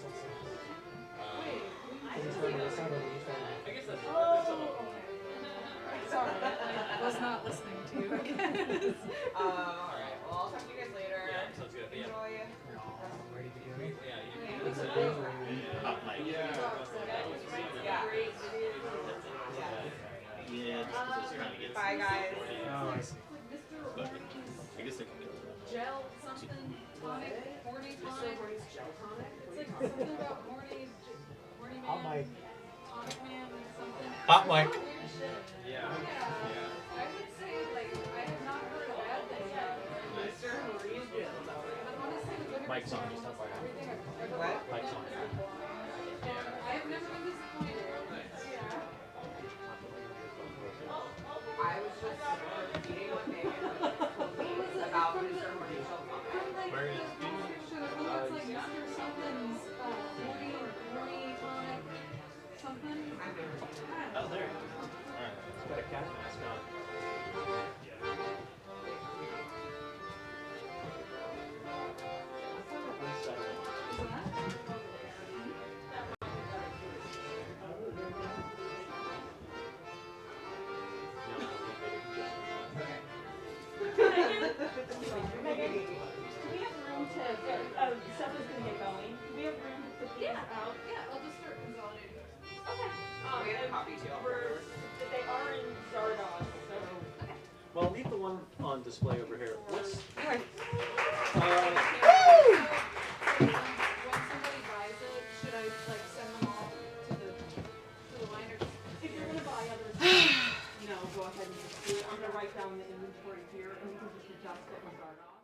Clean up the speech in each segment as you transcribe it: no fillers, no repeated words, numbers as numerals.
I guess that's Sorry, I was not listening to you again. Alright, well, I'll talk to you guys later. Yeah, sounds good. Yeah. Enjoy. Hot mic. Yeah. Yeah, just 'cause it's trying to get Bye, guys. Oh, I see. But I guess they can go. Gel something tonic, horny tonic. It's like something about horny man, tonic man, something. Hot mic. Weird shit. Yeah. I would say like I have not heard a bad thing about it. But honestly, the Vinegar Mike's on. Storm, everything I've ever What? bought, Mike's on. I have never been disappointed. I was just repeating what Meghann told me about Mr. Horny's Where is It's like Mr. Something's horny tonic something. Oh, there. Alright. It's got a cat mask on. Seth is going to get going. Do we have room to put these out? Yeah, I'll just start consolidating. Okay. We have a copy too. They are in Zardoz, so. Well, leave the one on display over here. What's Okay. When somebody buys it, should I like send them all to the line or just If you're going to buy others, go ahead and just do it. I'm going to write down the inventory here, and we can just adjust it in Zardoz.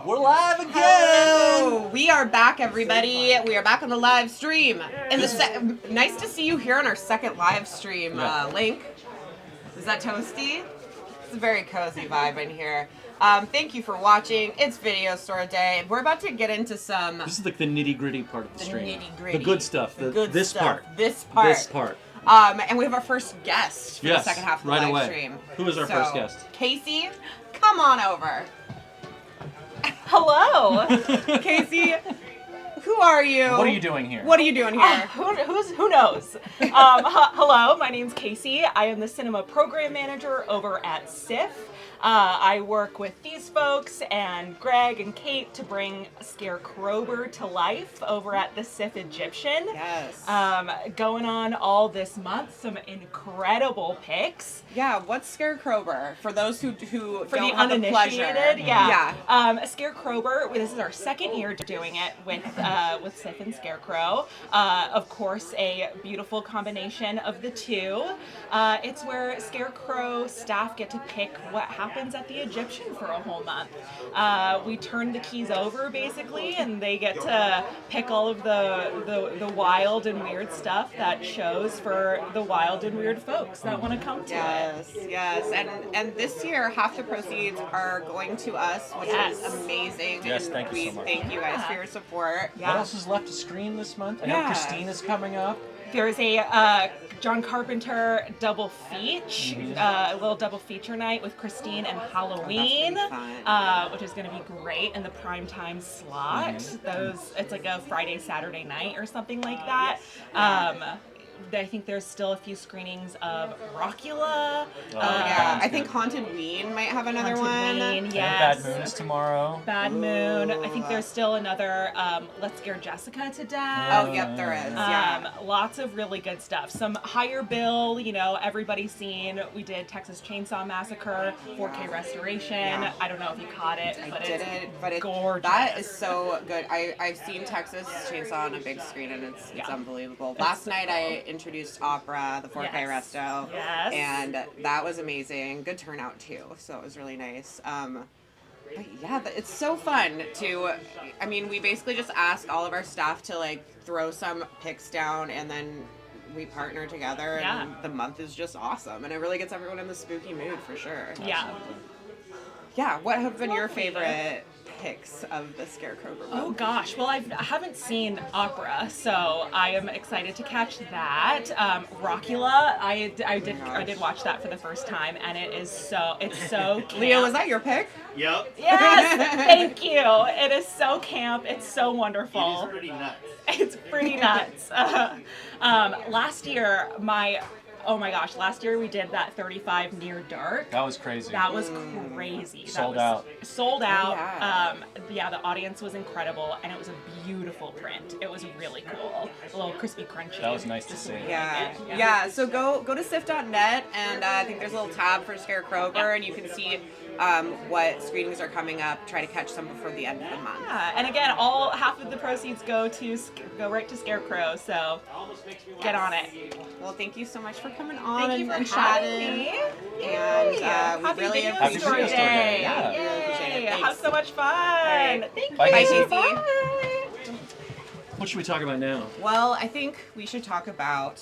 We're live again! Hello! We are back, everybody. We are back on the live stream. Nice to see you here on our second live stream link. Is that toasty? It's a very cozy vibe in here. Thank you for watching. It's video store day. We're about to get into some... This is like the nitty-gritty part of the stream. Nitty-gritty. The good stuff. This part. This part. This part. And we have our first guest for the second half of the right live away. stream. Who is our first guest? Casey, come on over. Hello. Casey, who are you? What are you doing here? What are you doing here? Who knows? Hello, my name's Casey. I am the cinema program manager over at SIF. I work with these folks and Greg and Kate to bring Scarecrowber to life over at the SIF Egyptian. Yes. Going on all this month, some incredible picks. Yeah, what's Scarecrowber? For those who For don't the have the pleasure. uninitiated, Scarecrowber, this is our second year doing it with Seth and Scarecrow. Of course, a beautiful combination of the two. It's where Scarecrow staff get to pick what happens at the Egyptian for a whole month. We turn the keys over, basically, and they get to pick all of the wild and weird stuff that shows for the wild and weird folks that want to come to it. Yes. And this year, half the proceeds are going to us, which is amazing. Yes, and thank you so much. Thank you guys for your support. What else is left to screen this month? I know Christine is coming up. There's a John Carpenter double a little double feature night with Christine and Halloween, which is going to be great in the primetime slot. It's like a Friday, Saturday night or something like that. I think there's still a few screenings of Rockula. I think Haunted Ween might have another one. Ween, yes. And Bad Moon is tomorrow. Bad Moon. I think there's still another Let's Scare Jessica to Death. Oh, yep, there is. Lots of really good stuff. Some higher bill, everybody's seen. We did Texas Chainsaw Massacre, 4K restoration. Yeah. I don't know if you caught it, but it's gorgeous. That is so good. I've seen Texas Chainsaw on a big screen, and it's unbelievable. Last night I introduced Opera, the 4K resto, and that was amazing. Good turnout too, so it was really nice. But yeah, it's so fun we basically just ask all of our staff to throw some picks down, and then we partner together, and the month is just awesome, and it really gets everyone in the spooky mood for sure. Yeah, what have been your favorite picks of the Scarecrowber? Oh gosh, well I haven't seen Opera, so I am excited to catch that. Rockula, I did watch that for the first time, and it's so camp. Leo, was that your pick? Yep. Yes, thank you. It is so camp. It's so wonderful. It is pretty nuts. It's pretty nuts. Last year, last year we did that 35 Near Dark. That was crazy. That was crazy. Sold out. Sold out. Yeah. The audience was incredible, and it was a beautiful print. It was really cool. A little crispy, crunchy. That was nice to see. Yeah. So go to sif.net, and I think there's a little tab for Scarecrowber, and you can see what screenings are coming up. Try to catch some before the end of the month. Yeah, and again, half of the proceeds go right to Scarecrow. So get on it. Well, thank you so much for coming on Thank you for and having chatting. me. And we really Video appreciate Store it. Day. Yeah, Yay. really appreciate it. Have Thanks. so much fun. right. Thank you. Bye, Casey. Bye. What should we talk about now? Well, I think we should talk about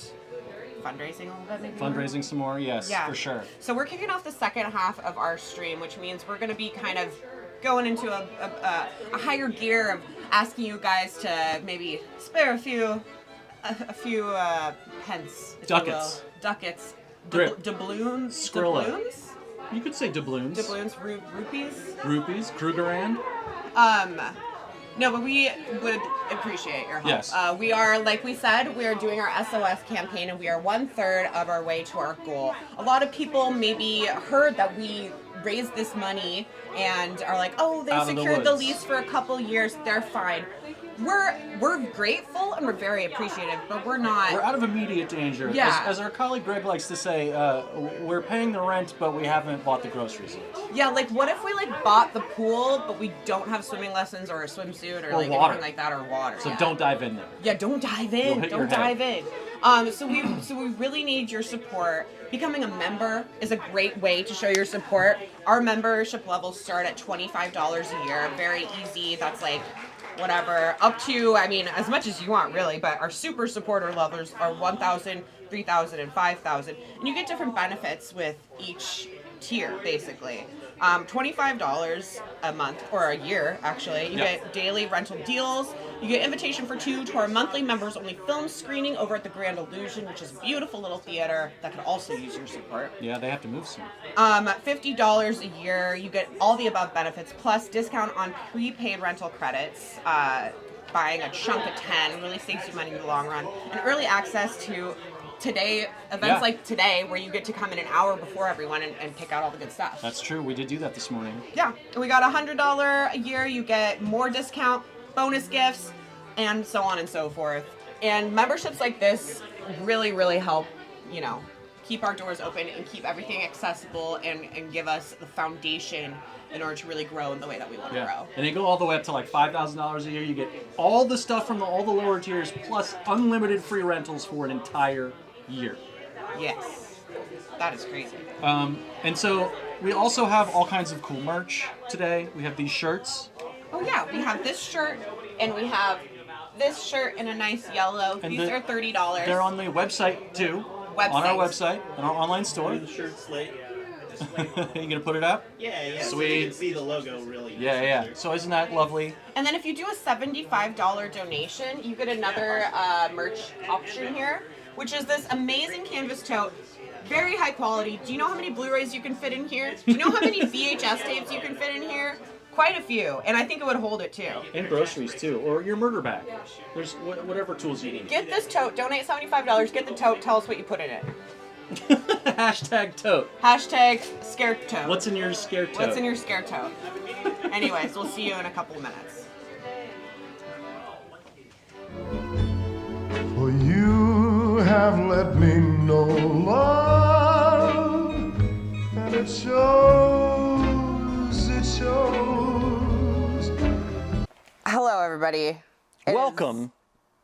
fundraising a little bit, maybe. Fundraising some more? Yes, for sure. So we're kicking off the second half of our stream, which means we're going to be kind of going into a higher gear of asking you guys to maybe spare a few pence. Ducats. Ducats. Drip. Doubloons? Skrilla. Doubloons? You could say doubloons. Doubloons, rupees? Rupees. Krugerrand. No, but we would appreciate your help. Yes. We are, like we said, we are doing our SOS campaign, and we are 1/3 of our way to our goal. A lot of people maybe heard that we raised this money and are like, oh, they Out of the secured the woods. lease for a couple years, they're fine. we're grateful and we're very appreciative, but we're not. We're out of immediate danger. Yeah. As our colleague Greg likes to say, we're paying the rent, but we haven't bought the groceries yet. Yeah, like what if we like bought the pool, but we don't have swimming lessons or a swimsuit or like water. anything like that or water. So yeah. don't dive in there. Yeah, don't dive in. You'll hit your Don't head. dive in. So we really need your support. Becoming a member is a great way to show your support. Our membership levels start at $25 a year. Very easy. That's like whatever, up to, I mean, as much as you want really, but our super supporter levels are $1,000, $3,000, and $5,000. And you get different benefits with each tier, basically. $25 a month, or a year, actually. You get daily rental deals. You get invitation for 2 to our monthly members only film screening over at the Grand Illusion, which is a beautiful little theater that could also use your support. Yeah, they have to move soon. $50 a year, you get all the above benefits, plus discount on prepaid rental credits. Buying a chunk of 10 really saves you money in the long run. And early access to events like today, where you get to come in an hour before everyone and pick out all the good stuff. That's true. We did do that this morning. Yeah, and we got $100 a year. You get more discount, bonus gifts, and so on and so forth. And memberships like this really, really help, you know, keep our doors open and keep everything accessible and give us the foundation in order to really grow in the way that we want to grow. And they go all the way up to like $5,000 a year. You get all the stuff from all the lower tiers, plus unlimited free rentals for an entire year. Yes, that is crazy. And so we also have all kinds of cool merch today. We have these shirts. Oh yeah, we have this shirt and we have this shirt in a nice yellow. And These are $30. They're on the website too. On our website, on our online store. The shirt's late. You gonna put it up? Yeah. Sweet. So you can see the logo really. Yeah. So isn't that lovely? And then if you do a $75 donation, you get another merch option here, which is this amazing canvas tote. Very high quality. Do you know how many Blu-rays you can fit in here? Do you know how many VHS tapes you can fit in here? Quite a few, and I think it would hold it too. And groceries too, or your murder bag. There's whatever tools you need. Get this tote, donate $75, get the tote, tell us what you put in it. Hashtag tote. Hashtag scare tote. What's in your scare tote? What's in your scare tote? Anyways, we'll see you in a couple of minutes. For you have let me know love, and it shows, it shows. Hello, everybody. Welcome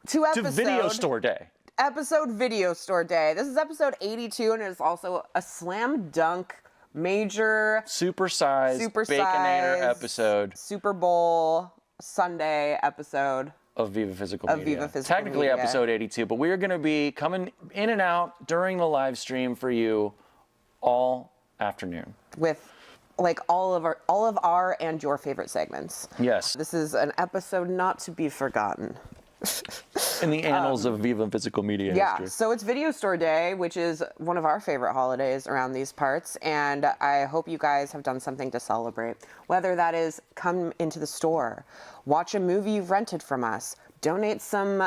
to Video Store Day. Episode Video Store Day. This is episode 82, and it is also a slam dunk major Super-sized Baconator episode. Super Bowl Sunday episode. Of Viva Physical Media. Viva Physical Technically Media. episode 82, but we're going to be coming in and out during the live stream for you all afternoon. With like all of our and your favorite segments. Yes. This is an episode not to be forgotten. In the annals of Viva Physical Media history. So it's Video Store Day, which is one of our favorite holidays around these parts, and I hope you guys have done something to celebrate. Whether that is come into the store, watch a movie you've rented from us, donate some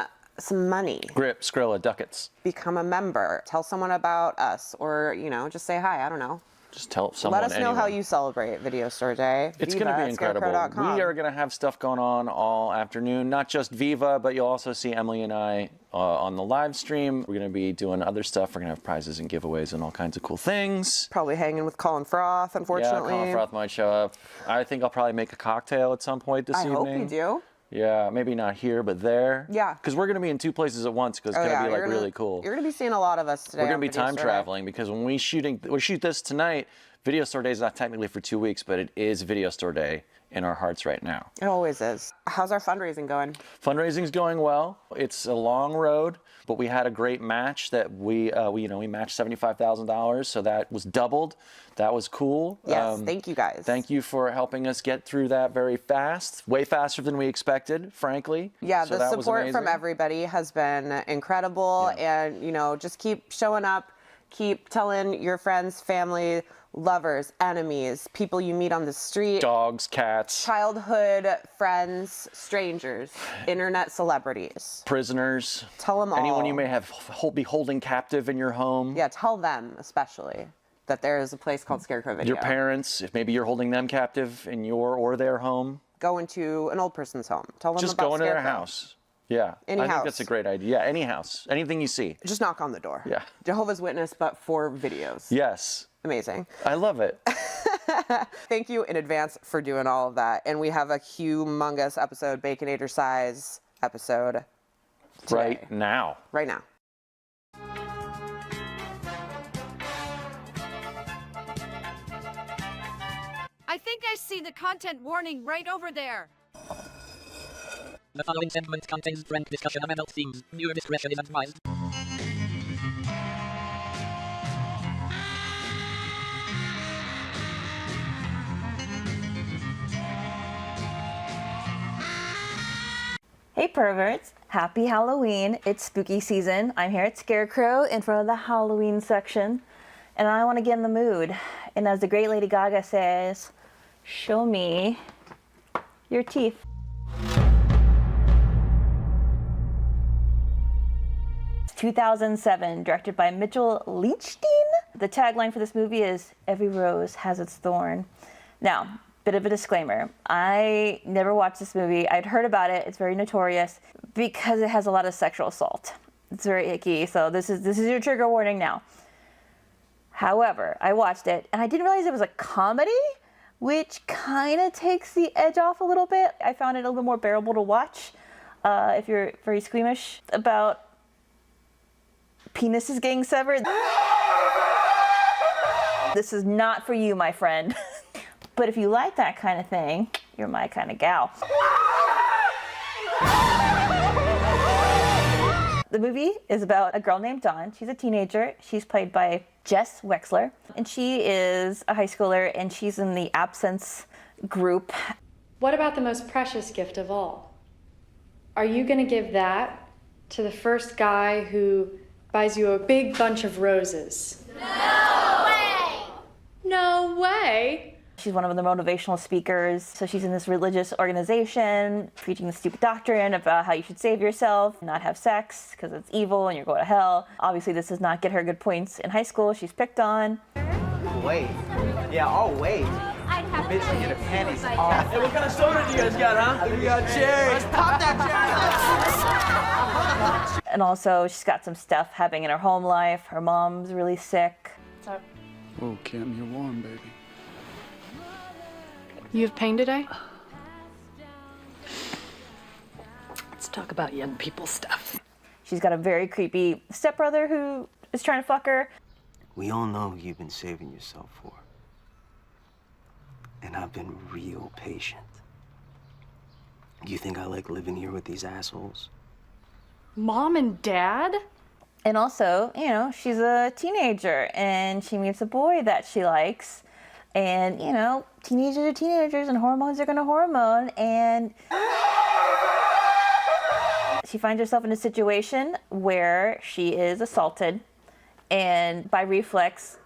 money, Grip, Skrilla, ducats. become a member, tell someone about us, or just say hi. I don't know. Just tell someone. Let us know how you celebrate Video Store Day. It's going to be incredible. We are going to have stuff going on all afternoon. Not just Viva, but you'll also see Emily and I on the live stream. We're going to be doing other stuff. We're going to have prizes and giveaways and all kinds of cool things. Probably hanging with Colin Froth, unfortunately. Yeah, Colin Froth might show up. I think I'll probably make a cocktail at some point this evening. I hope you do. Yeah, maybe not here, but there. Yeah. Because we're going to be in 2 places at once because it's going to be like really cool. You're going to be seeing a lot of us today. We're going to be time traveling because when we shoot this tonight, Video Store Day is not technically for 2 weeks, but it is Video Store Day in our hearts right now. It always is. How's our fundraising going? Fundraising's going well. It's a long road, but we had a great match that we matched $75,000, so that was doubled. That was cool. Yes, thank you guys. Thank you for helping us get through that very fast, way faster than we expected, frankly. Yeah, so the support from everybody has been incredible, and just keep showing up, keep telling your friends, family, lovers, enemies, people you meet on the street, dogs, cats, childhood friends, strangers, internet celebrities, prisoners. Tell them all. Anyone you may be holding captive in your home. Yeah, tell them especially that there is a place called Scarecrow Video. Your parents, if maybe you're holding them captive in your or their home. go into an old person's home. Tell them Just about go into their Scarecrow. house. Yeah, Any I think house. that's a great idea. Yeah, any house, anything you see. Just knock on the door. Yeah. Jehovah's Witness, but for videos. Yes. Amazing. I love it. Thank you in advance for doing all of that. And we have a humongous episode, Baconator size episode. Today. Right now. Right now. I think I see the content warning right over there. The following segment contains frank discussion of adult themes. Viewer discretion is advised. Hey perverts, happy Halloween. It's spooky season. I'm here at Scarecrow in front of the Halloween section, and I want to get in the mood. And as the great Lady Gaga says, show me your teeth. It's 2007, directed by Mitchell Lynchstein. The tagline for this movie is, "Every rose has its thorn." Now, bit of a disclaimer. I never watched this movie. I'd heard about it. It's very notorious because it has a lot of sexual assault. It's very icky. So this is your trigger warning now. However, I watched it and I didn't realize it was a comedy, which kind of takes the edge off a little bit. I found it a little more bearable to watch if you're very squeamish about penises getting severed. This is not for you, my friend. But if you like that kind of thing, you're my kind of gal. The movie is about a girl named Dawn. She's a teenager. She's played by Jess Wexler. And she is a high schooler, and she's in the absence group. What about the most precious gift of all? Are you going to give that to the first guy who buys you a big bunch of roses? No way! No way! She's one of the motivational speakers. So she's in this religious organization preaching the stupid doctrine about how you should save yourself, not have sex because it's evil and you're going to hell. Obviously, this does not get her good points in high school. She's picked on. Wait. Yeah, I'll wait. Bitch, get her panties off. Hey, what kind of soda do you guys got, huh? We got cherries. Pop that cherry. And also, she's got some stuff happening in her home life. Her mom's really sick. What's up? Oh, Kim, you're warm, baby. You have pain today? Let's talk about young people stuff. She's got a very creepy stepbrother who is trying to fuck her. We all know who you've been saving yourself for. And I've been real patient. You think I like living here with these assholes? Mom and Dad? And also, you know, she's a teenager and she meets a boy that she likes. And, you know, teenagers are teenagers and hormones are gonna hormone. And she finds herself in a situation where she is assaulted. And by reflex,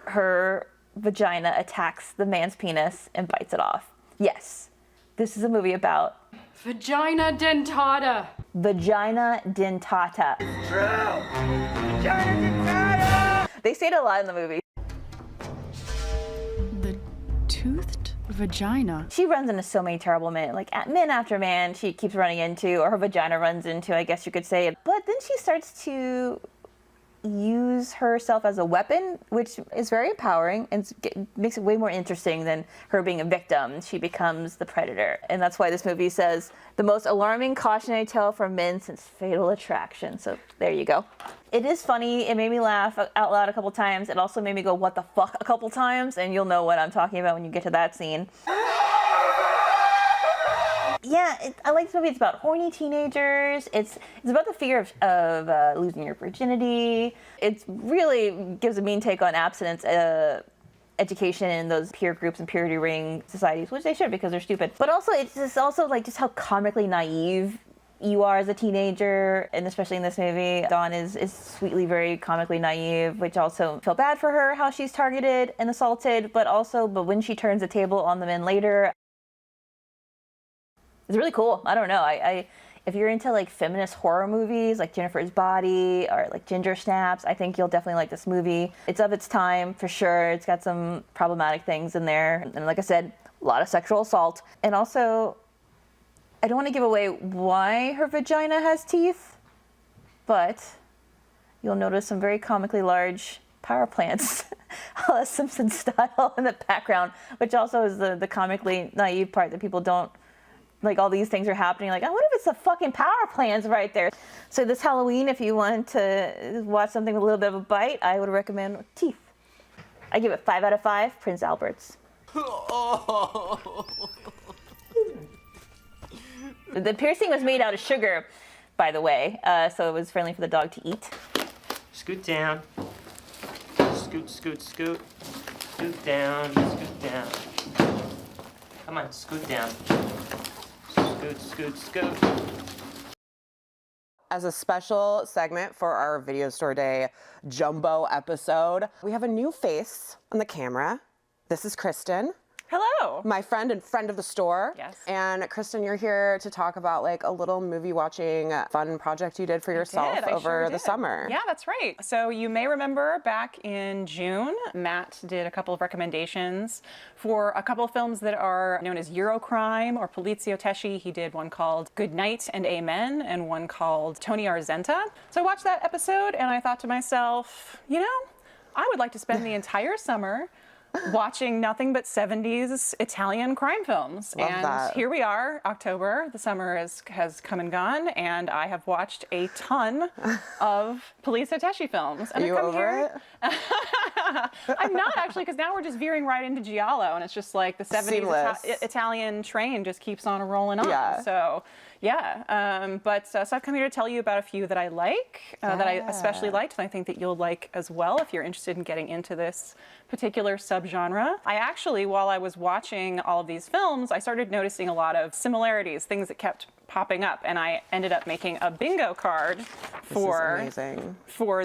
her vagina attacks the man's penis and bites it off. Yes, this is a movie about vagina dentata. Vagina dentata. Vagina dentata! They say it a lot in the movie. The toothed vagina. She runs into so many terrible men, like men after man she keeps running into, or her vagina runs into, I guess you could say. But then she starts to use herself as a weapon, which is very empowering and makes it way more interesting than her being a victim. She becomes the predator. And that's why this movie says, the most alarming cautionary tale for men since Fatal Attraction. So there you go. It is funny. It made me laugh out loud a couple times. It also made me go, what the fuck, a couple times. And you'll know what I'm talking about when you get to that scene. Yeah, I like this movie. It's about horny teenagers. It's about the fear of losing your virginity. It really gives a mean take on abstinence education in those peer groups and purity ring societies, which they should because they're stupid. But also, it's just also like just how comically naive you are as a teenager, and especially in this movie, Dawn is sweetly very comically naive, which also feel bad for her, how she's targeted and assaulted, but when she turns the table on the men later, it's really cool. I don't know. If you're into like feminist horror movies like Jennifer's Body or like Ginger Snaps, I think you'll definitely like this movie. It's of its time for sure. It's got some problematic things in there. And like I said, a lot of sexual assault. And also, I don't want to give away why her vagina has teeth, but you'll notice some very comically large power plants, a la Simpson style, in the background, which also is the comically naive part that people don't, like, all these things are happening, like, I wonder if it's the fucking power plants right there. So this Halloween, if you want to watch something with a little bit of a bite, I would recommend teeth. I give it 5 out of 5 Prince Alberts. The piercing was made out of sugar, by the way, so it was friendly for the dog to eat. Scoot down. Scoot, scoot, scoot. Scoot down, scoot down. Come on, scoot down. Scoot, scoot, scoot. As a special segment for our Video Store Day jumbo episode, we have a new face on the camera. This is Kristen. Hello. My friend and friend of the store. Yes. And Kristen, you're here to talk about like a little movie watching fun project you did for yourself over the summer. Yeah, that's right. So you may remember back in June, Matt did a couple of recommendations for a couple of films that are known as Eurocrime or Poliziotteschi. He did one called Good Night and Amen and one called Tony Arzenta. So I watched that episode and I thought to myself, you know, I would like to spend the entire summer watching nothing but 70s Italian crime films. Love and that. Here we are, October, the summer has come and gone, and I have watched a ton of Poliziotteschi films. And Are you over it? I'm not actually, because now we're just veering right into Giallo, and it's just like the 70s Italian train just keeps on rolling on. Yeah. So yeah, so I've come here to tell you about a few that I like, that I especially liked, and I think that you'll like as well if you're interested in getting into this particular subgenre. I actually, while I was watching all of these films, I started noticing a lot of similarities, things that kept popping up, and I ended up making a bingo card for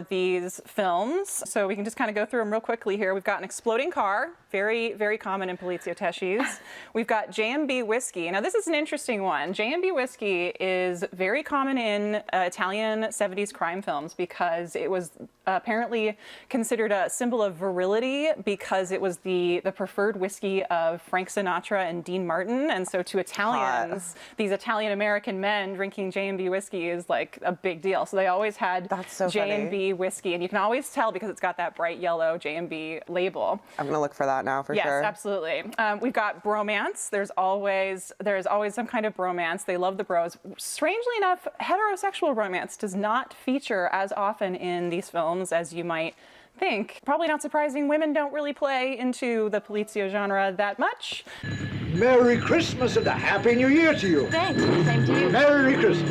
these films. So we can just kind of go through them real quickly here. We've got an exploding car, very, very common in Poliziotteschi's. We've got J&B whiskey. Now this is an interesting one. J&B whiskey is very common in Italian 70s crime films because it was apparently considered a symbol of virility because it was the preferred whiskey of Frank Sinatra and Dean Martin. And so to Italians, these Italian American men drinking J&B whiskey is like a big deal. So they always had J&B whiskey, and you can always tell because it's got that bright yellow J&B label. I'm gonna look for that now for sure. Yes, absolutely. We've got bromance. There's always some kind of bromance. They love the bros. Strangely enough, heterosexual romance does not feature as often in these films as you might think. Probably not surprising, women don't really play into the Polizio genre that much. Merry Christmas and a Happy New Year to you. Thanks. Same to you. Merry Christmas.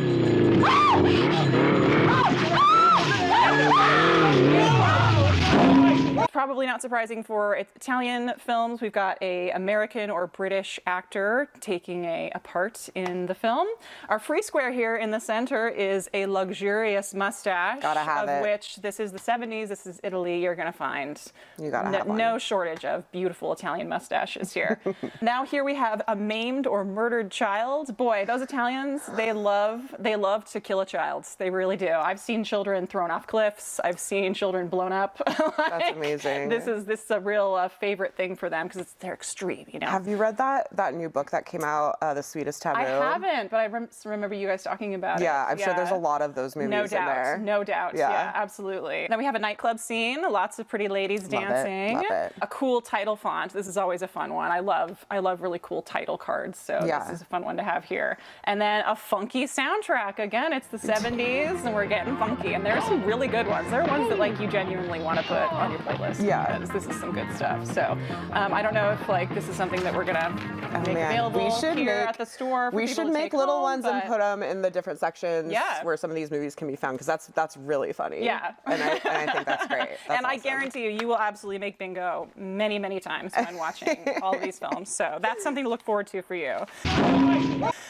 Probably not surprising for Italian films. We've got an American or British actor taking a part in the film. Our free square here in the center is a luxurious mustache. Gotta have it. Which this is the 70s, this is Italy. You're gonna find no shortage of beautiful Italian mustaches here. Now here we have a maimed or murdered child. Boy, those Italians, they love to kill a child. They really do. I've seen children thrown off cliffs. I've seen children blown up. That's amazing. This is a real favorite thing for them because they're extreme, you know. Have you read that new book that came out, The Sweetest Taboo? I haven't, but I remember you guys talking about it. Yeah, I'm sure there's a lot of those movies in there. No doubt. Yeah, absolutely. Then we have a nightclub scene, lots of pretty ladies dancing. Love it. A cool title font. This is always a fun one. I love really cool title cards, so this is a fun one to have here. And then a funky soundtrack. Again, it's the 70s, and we're getting funky. And there are some really good ones. There are ones that like you genuinely want to put on your playlist. Yeah. Because this is some good stuff. So I don't know if this is something that we're gonna make available here at the store. For we people should to make take little home, ones and put them in the different sections where some of these movies can be found because that's really funny. Yeah. And I think that's great. That's I guarantee you will absolutely make bingo many, many times when watching all of these films. So that's something to look forward to for you.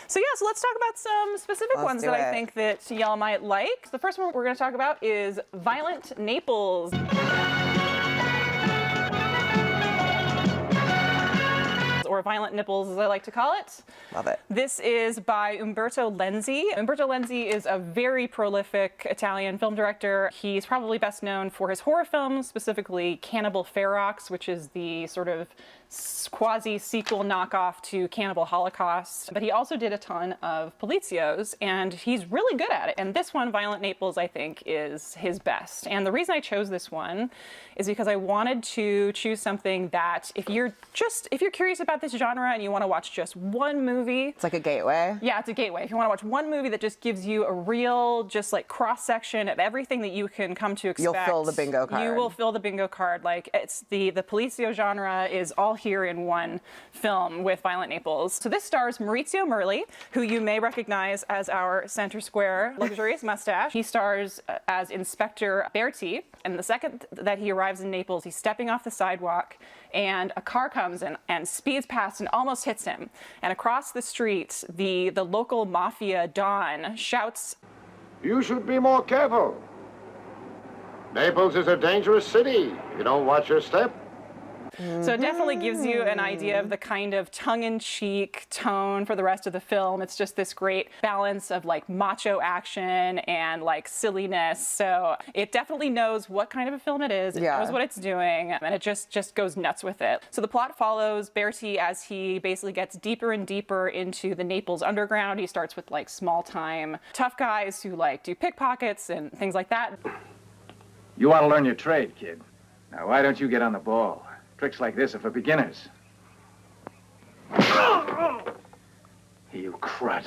So let's talk about some specific ones that I think that y'all might like. The first one we're going to talk about is Violent Naples. Or Violent Nipples, as I like to call it. Love it. This is by Umberto Lenzi. Umberto Lenzi is a very prolific Italian film director. He's probably best known for his horror films, specifically Cannibal Ferox, which is the sort of quasi-sequel knockoff to Cannibal Holocaust. But he also did a ton of Polizios, and he's really good at it. And this one, Violent Naples, I think is his best. And the reason I chose this one is because I wanted to choose something that if you're curious about this genre and you want to watch just one movie. It's like a gateway. Yeah, it's a gateway. If you want to watch one movie that just gives you a real, just like cross-section of everything that you can come to expect. You'll fill the bingo card. You will fill the bingo card. Like, it's the Polizio genre is all here in one film with Violent Naples. So this stars Maurizio Merli, who you may recognize as our center square luxurious mustache. He stars as Inspector Berti, and the second that he arrives in Naples, he's stepping off the sidewalk, and a car comes and speeds past and almost hits him. And across the street, the local mafia Don shouts, You should be more careful. Naples is a dangerous city. You don't watch your step. So it definitely gives you an idea of the kind of tongue-in-cheek tone for the rest of the film. It's just this great balance of like macho action and like silliness. So it definitely knows what kind of a film it is. It knows what it's doing, and it just goes nuts with it. So the plot follows Berti as he basically gets deeper and deeper into the Naples underground. He starts with like small-time tough guys who like do pickpockets and things like that. You want to learn your trade, kid. Now, why don't you get on the ball? Tricks like this are for beginners. You crud.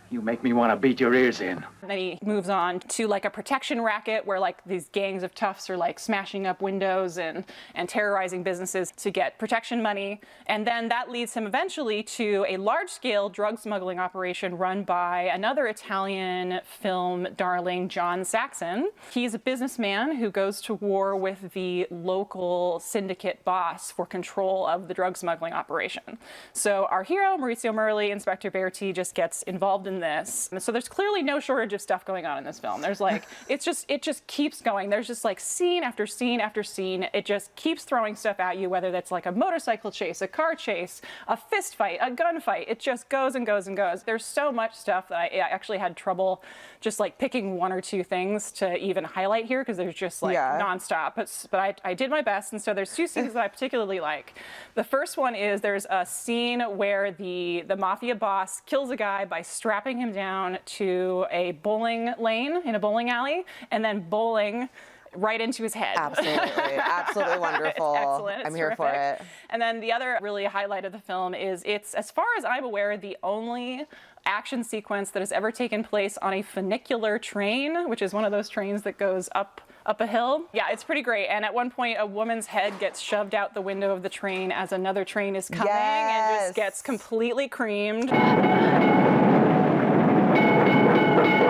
You make me want to beat your ears in. And then he moves on to like a protection racket where like these gangs of toughs are like smashing up windows and terrorizing businesses to get protection money. And then that leads him eventually to a large-scale drug smuggling operation run by another Italian film darling, John Saxon. He's a businessman who goes to war with the local syndicate boss for control of the drug smuggling operation. So our hero, Maurizio Merli, Inspector Berti, just gets involved in this. So there's clearly no shortage of stuff going on in this film. There's like, it just keeps going. There's just like scene after scene after scene. It just keeps throwing stuff at you, whether that's like a motorcycle chase, a car chase, a fist fight, a gunfight. It just goes and goes and goes. There's so much stuff that I actually had trouble just like picking one or two things to even highlight here because there's just like nonstop. But I did my best. And so there's two scenes that I particularly like. The first one is there's a scene where the mafia boss kills a guy by strapping him down to a bowling lane in a bowling alley and then bowling right into his head. Absolutely. Absolutely wonderful. It's excellent. It's I'm here for terrific. it. And then the other really highlight of the film is it's, as far as I'm aware, the only action sequence that has ever taken place on a funicular train, which is one of those trains that goes up a hill. Yeah, it's pretty great. And at one point, a woman's head gets shoved out the window of the train as another train is coming and just gets completely creamed. What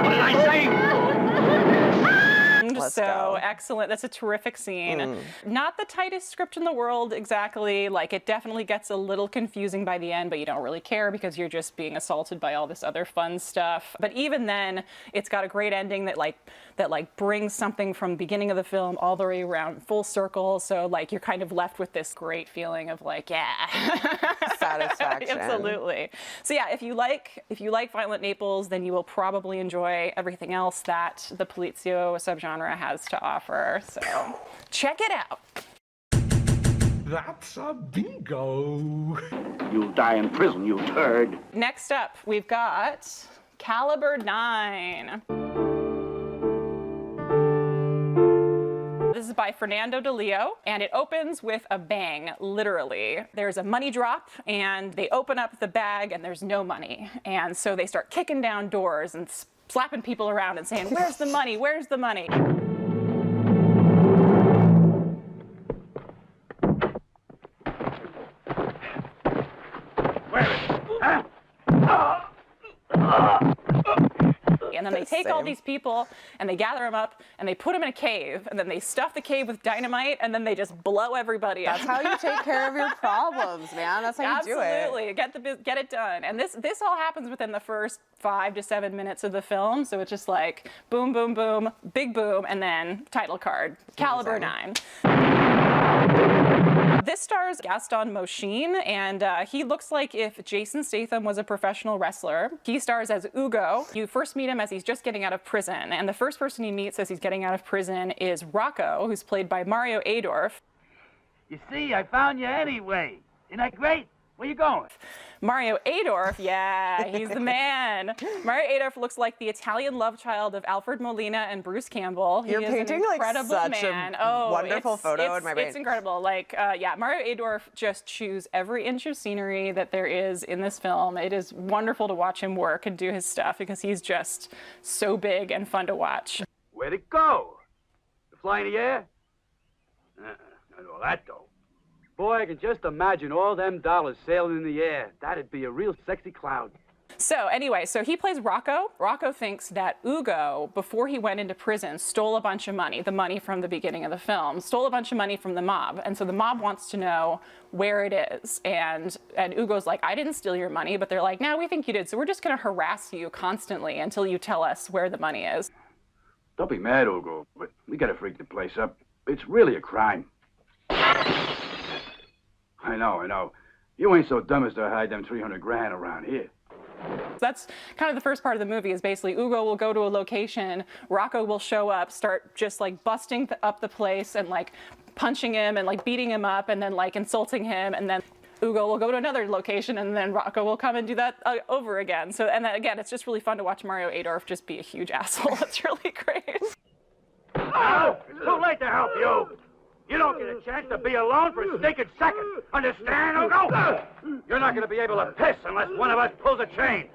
did I say? So excellent. That's a terrific scene. Not the tightest script in the world exactly. Like, it definitely gets a little confusing by the end, but you don't really care because you're just being assaulted by all this other fun stuff. But even then, it's got a great ending that brings something from the beginning of the film all the way around full circle. So like you're kind of left with this great feeling of like, satisfaction. Absolutely. So yeah, if you like Violent Naples, then you will probably enjoy everything else that the Polizio subgenre has to offer. So check it out. That's a bingo. You'll die in prison, you turd. Next up, we've got Caliber 9. This is by Fernando de Leo, and it opens with a bang, literally. There's a money drop, and they open up the bag, and there's no money. And so they start kicking down doors and slapping people around and saying, "Where's the money? Where's the money?" And then they take all these people and they gather them up and they put them in a cave and then they stuff the cave with dynamite and then they just blow everybody up. That's how you take care of your problems, man. That's how you do it. Absolutely. Get it done. And this all happens within the first 5 to 7 minutes of the film. So it's just like boom, boom, boom, big boom, and then title card, Caliber 9. This stars Gaston Moschine, and he looks like if Jason Statham was a professional wrestler. He stars as Ugo. You first meet him as he's just getting out of prison, and the first person he meets as he's getting out of prison is Rocco, who's played by Mario Adorf. You see, I found you anyway. Isn't that great? Where you going? Mario Adorf, yeah, he's the man. Mario Adorf looks like the Italian love child of Alfred Molina and Bruce Campbell. You're painting an incredible like such man. a wonderful photo in my brain. It's incredible. Like, yeah, Mario Adorf just chews every inch of scenery that there is in this film. It is wonderful to watch him work and do his stuff because he's just so big and fun to watch. Where'd it go? To fly in the air? Not all that, though. Boy, I can just imagine all them dollars sailing in the air. That'd be a real sexy cloud. So anyway, so he plays Rocco. Rocco thinks that Ugo, before he went into prison, stole a bunch of money, the money from the beginning of the film, stole a bunch of money from the mob. And so the mob wants to know where it is. And Ugo's like, I didn't steal your money. But they're like, no, we think you did. So we're just going to harass you constantly until you tell us where the money is. Don't be mad, Ugo, but we gotta freak the place up. It's really a crime. I know. You ain't so dumb as to hide them 300 grand around here. That's kind of the first part of the movie is basically Ugo will go to a location, Rocco will show up, start just like busting up the place and like punching him and like beating him up and then like insulting him, and then Ugo will go to another location and then Rocco will come and do that over again. So, and then again, it's just really fun to watch Mario Adorf just be a huge asshole. It's really great. Oh, it's too late to help you. You don't get a chance to be alone for a stinking second. Understand, Ugo? You're not going to be able to piss unless one of us pulls a chain.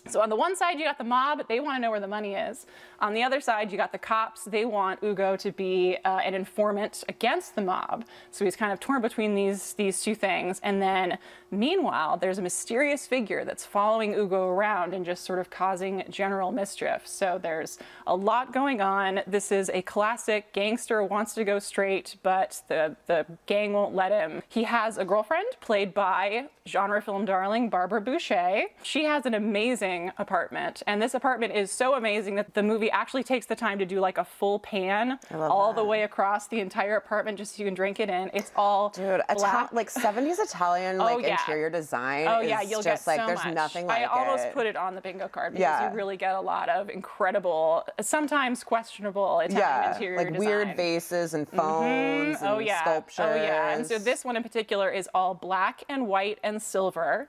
So on the one side, you got the mob. They want to know where the money is. On the other side, you got the cops. They want Ugo to be an informant against the mob. So he's kind of torn between these two things. And then, meanwhile, there's a mysterious figure that's following Ugo around and just sort of causing general mischief. So there's a lot going on. This is a classic gangster wants to go straight, but the gang won't let him. He has a girlfriend played by genre film darling Barbara Boucher. She has an amazing apartment, and this apartment is so amazing that the movie actually takes the time to do like a full pan all the way across the entire apartment just so you can drink it in. It's all black. Like 70s Italian interior design. Oh yeah, is you'll just get like so there's much. nothing like it. I almost put it on the bingo card because you really get a lot of incredible, sometimes questionable Italian interior like design. weird vases and phones and sculptures. Oh yeah, and so this one in particular is all black and white and silver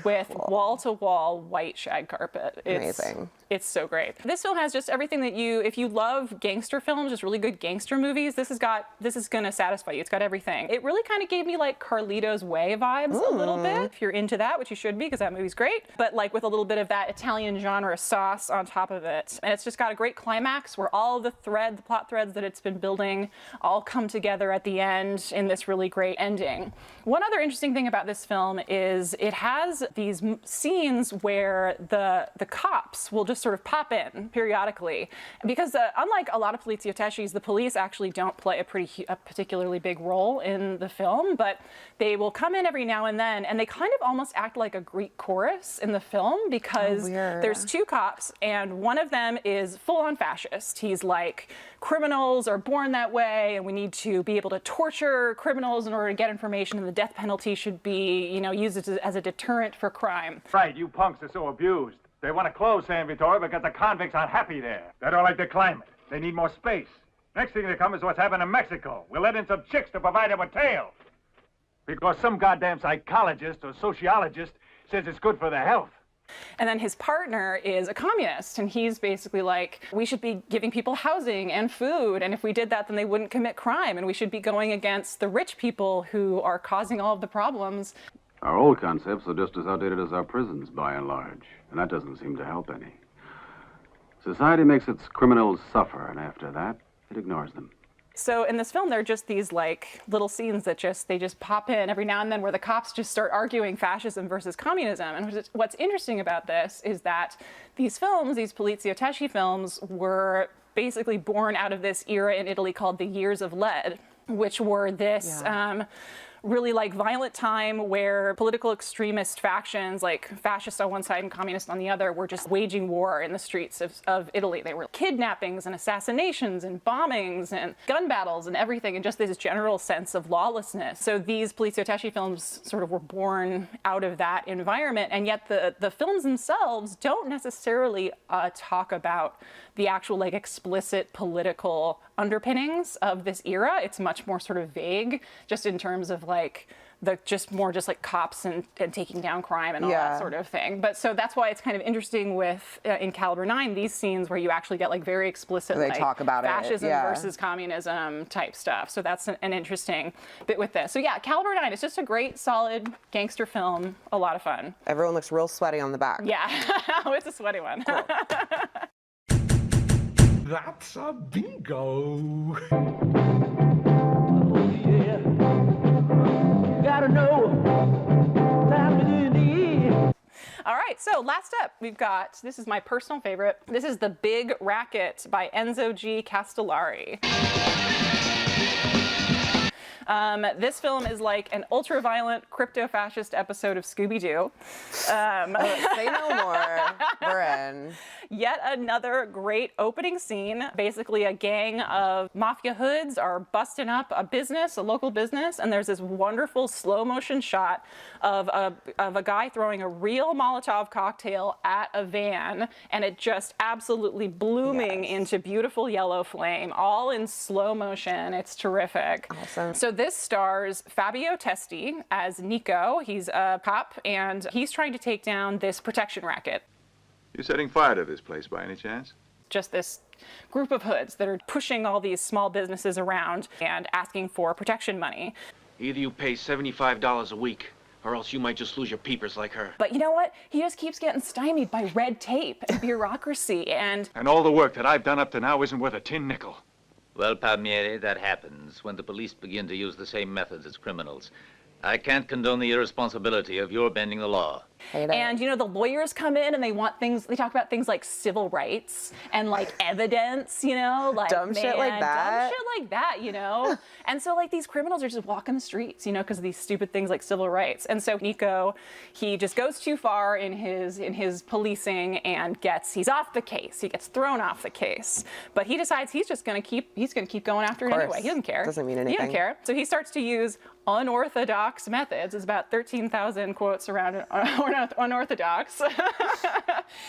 with wall-to-wall white shag carpet. It's amazing. It's so great. This film has just everything that if you love gangster films, just really good gangster movies, this is gonna satisfy you. It's got everything. It really kind of gave me like Carlito's Way vibes a little bit, if you're into that, which you should be because that movie's great, but like with a little bit of that Italian genre sauce on top of it. And it's just got a great climax where all the plot threads that it's been building all come together at the end in this really great ending. One other interesting thing about this film is it has these scenes where the cops will just sort of pop in periodically, because unlike a lot of poliziotteschi, the police actually don't play a particularly big role in the film, but they will come in every now and then, and they kind of almost act like a Greek chorus in the film because there's two cops, and one of them is full-on fascist. He's like, criminals are born that way, and we need to be able to torture criminals in order to get information, and the death penalty should be, used as a deterrent for crime. Right, you punks are so abused. They want to close San Vittore because the convicts aren't happy there. They don't like the climate. They need more space. Next thing to come is what's happened in Mexico. We'll let in some chicks to provide them with tail. Because some goddamn psychologist or sociologist says it's good for their health. And then his partner is a communist, and he's basically like, we should be giving people housing and food, and if we did that, then they wouldn't commit crime, and we should be going against the rich people who are causing all of the problems. Our old concepts are just as outdated as our prisons, by and large, and that doesn't seem to help any. Society makes its criminals suffer, and after that, it ignores them. So in this film, there are just these like little scenes that they just pop in every now and then where the cops just start arguing fascism versus communism. And what's interesting about this is that these films, these poliziotteschi films, were basically born out of this era in Italy called the Years of Lead, which were this really like violent time where political extremist factions, like fascists on one side and communists on the other, were just waging war in the streets of Italy. They were kidnappings and assassinations and bombings and gun battles and everything, and just this general sense of lawlessness. So these poliziotteschi films sort of were born out of that environment, and yet the films themselves don't necessarily talk about the actual like explicit political underpinnings of this era. It's much more sort of vague, just in terms of like just like cops and taking down crime and all that sort of thing. But so that's why it's kind of interesting with in Caliber 9 these scenes where you actually get like very explicit They like talk about fascism it, yeah. versus communism type stuff. So that's an interesting bit with this. So yeah, Caliber 9 is just a great solid gangster film, a lot of fun. Everyone looks real sweaty on the back. Yeah, oh, it's a sweaty one. Cool. That's a bingo. Gotta know. All right, so last up, we've got, this is my personal favorite. This is The Big Racket by Enzo G. Castellari. This film is like an ultra-violent crypto-fascist episode of Scooby-Doo. Say no more. We're in. Yet another great opening scene. Basically, a gang of mafia hoods are busting up a business, a local business, and there's this wonderful slow-motion shot of a guy throwing a real Molotov cocktail at a van, and it just absolutely blooming into beautiful yellow flame, all in slow motion. It's terrific. Awesome. So this stars Fabio Testi as Nico. He's a cop, and he's trying to take down this protection racket. You setting fire to this place by any chance? Just this group of hoods that are pushing all these small businesses around and asking for protection money. Either you pay $75 a week, or else you might just lose your peepers like her. But you know what? He just keeps getting stymied by red tape and bureaucracy and all the work that I've done up to now isn't worth a tin nickel. Well, Palmieri, that happens when the police begin to use the same methods as criminals. I can't condone the irresponsibility of your bending the law. And you know, the lawyers come in and they want things, they talk about things like civil rights and like evidence, you know, like dumb shit like that. Dumb shit like that, you know. And so like these criminals are just walking the streets, you know, because of these stupid things like civil rights. And so Nico, he just goes too far in his policing and he's off the case. He gets thrown off the case. But he decides he's gonna keep going after it anyway. He doesn't care. Doesn't mean anything. He doesn't care. So he starts to use unorthodox methods. It's about 13,000 quotes around unorthodox.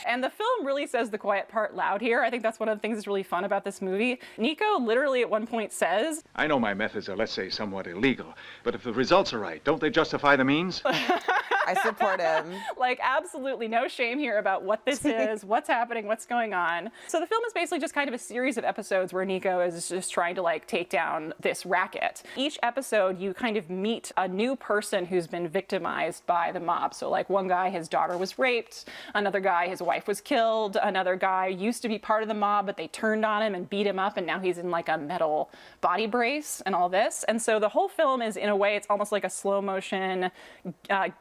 And the film really says the quiet part loud here. I think that's one of the things that's really fun about this movie. Nico literally at one point says, I know my methods are, let's say, somewhat illegal, but if the results are right, don't they justify the means? I support him. Like, absolutely no shame here about what this is, what's happening, what's going on. So the film is basically just kind of a series of episodes where Nico is just trying to like take down this racket. Each episode you kind of meet a new person who's been victimized by the mob. So like one guy, his daughter was raped, another guy, his wife was killed, another guy used to be part of the mob, but they turned on him and beat him up, and now he's in like a metal body brace and all this. And so the whole film is, in a way, it's almost like a slow motion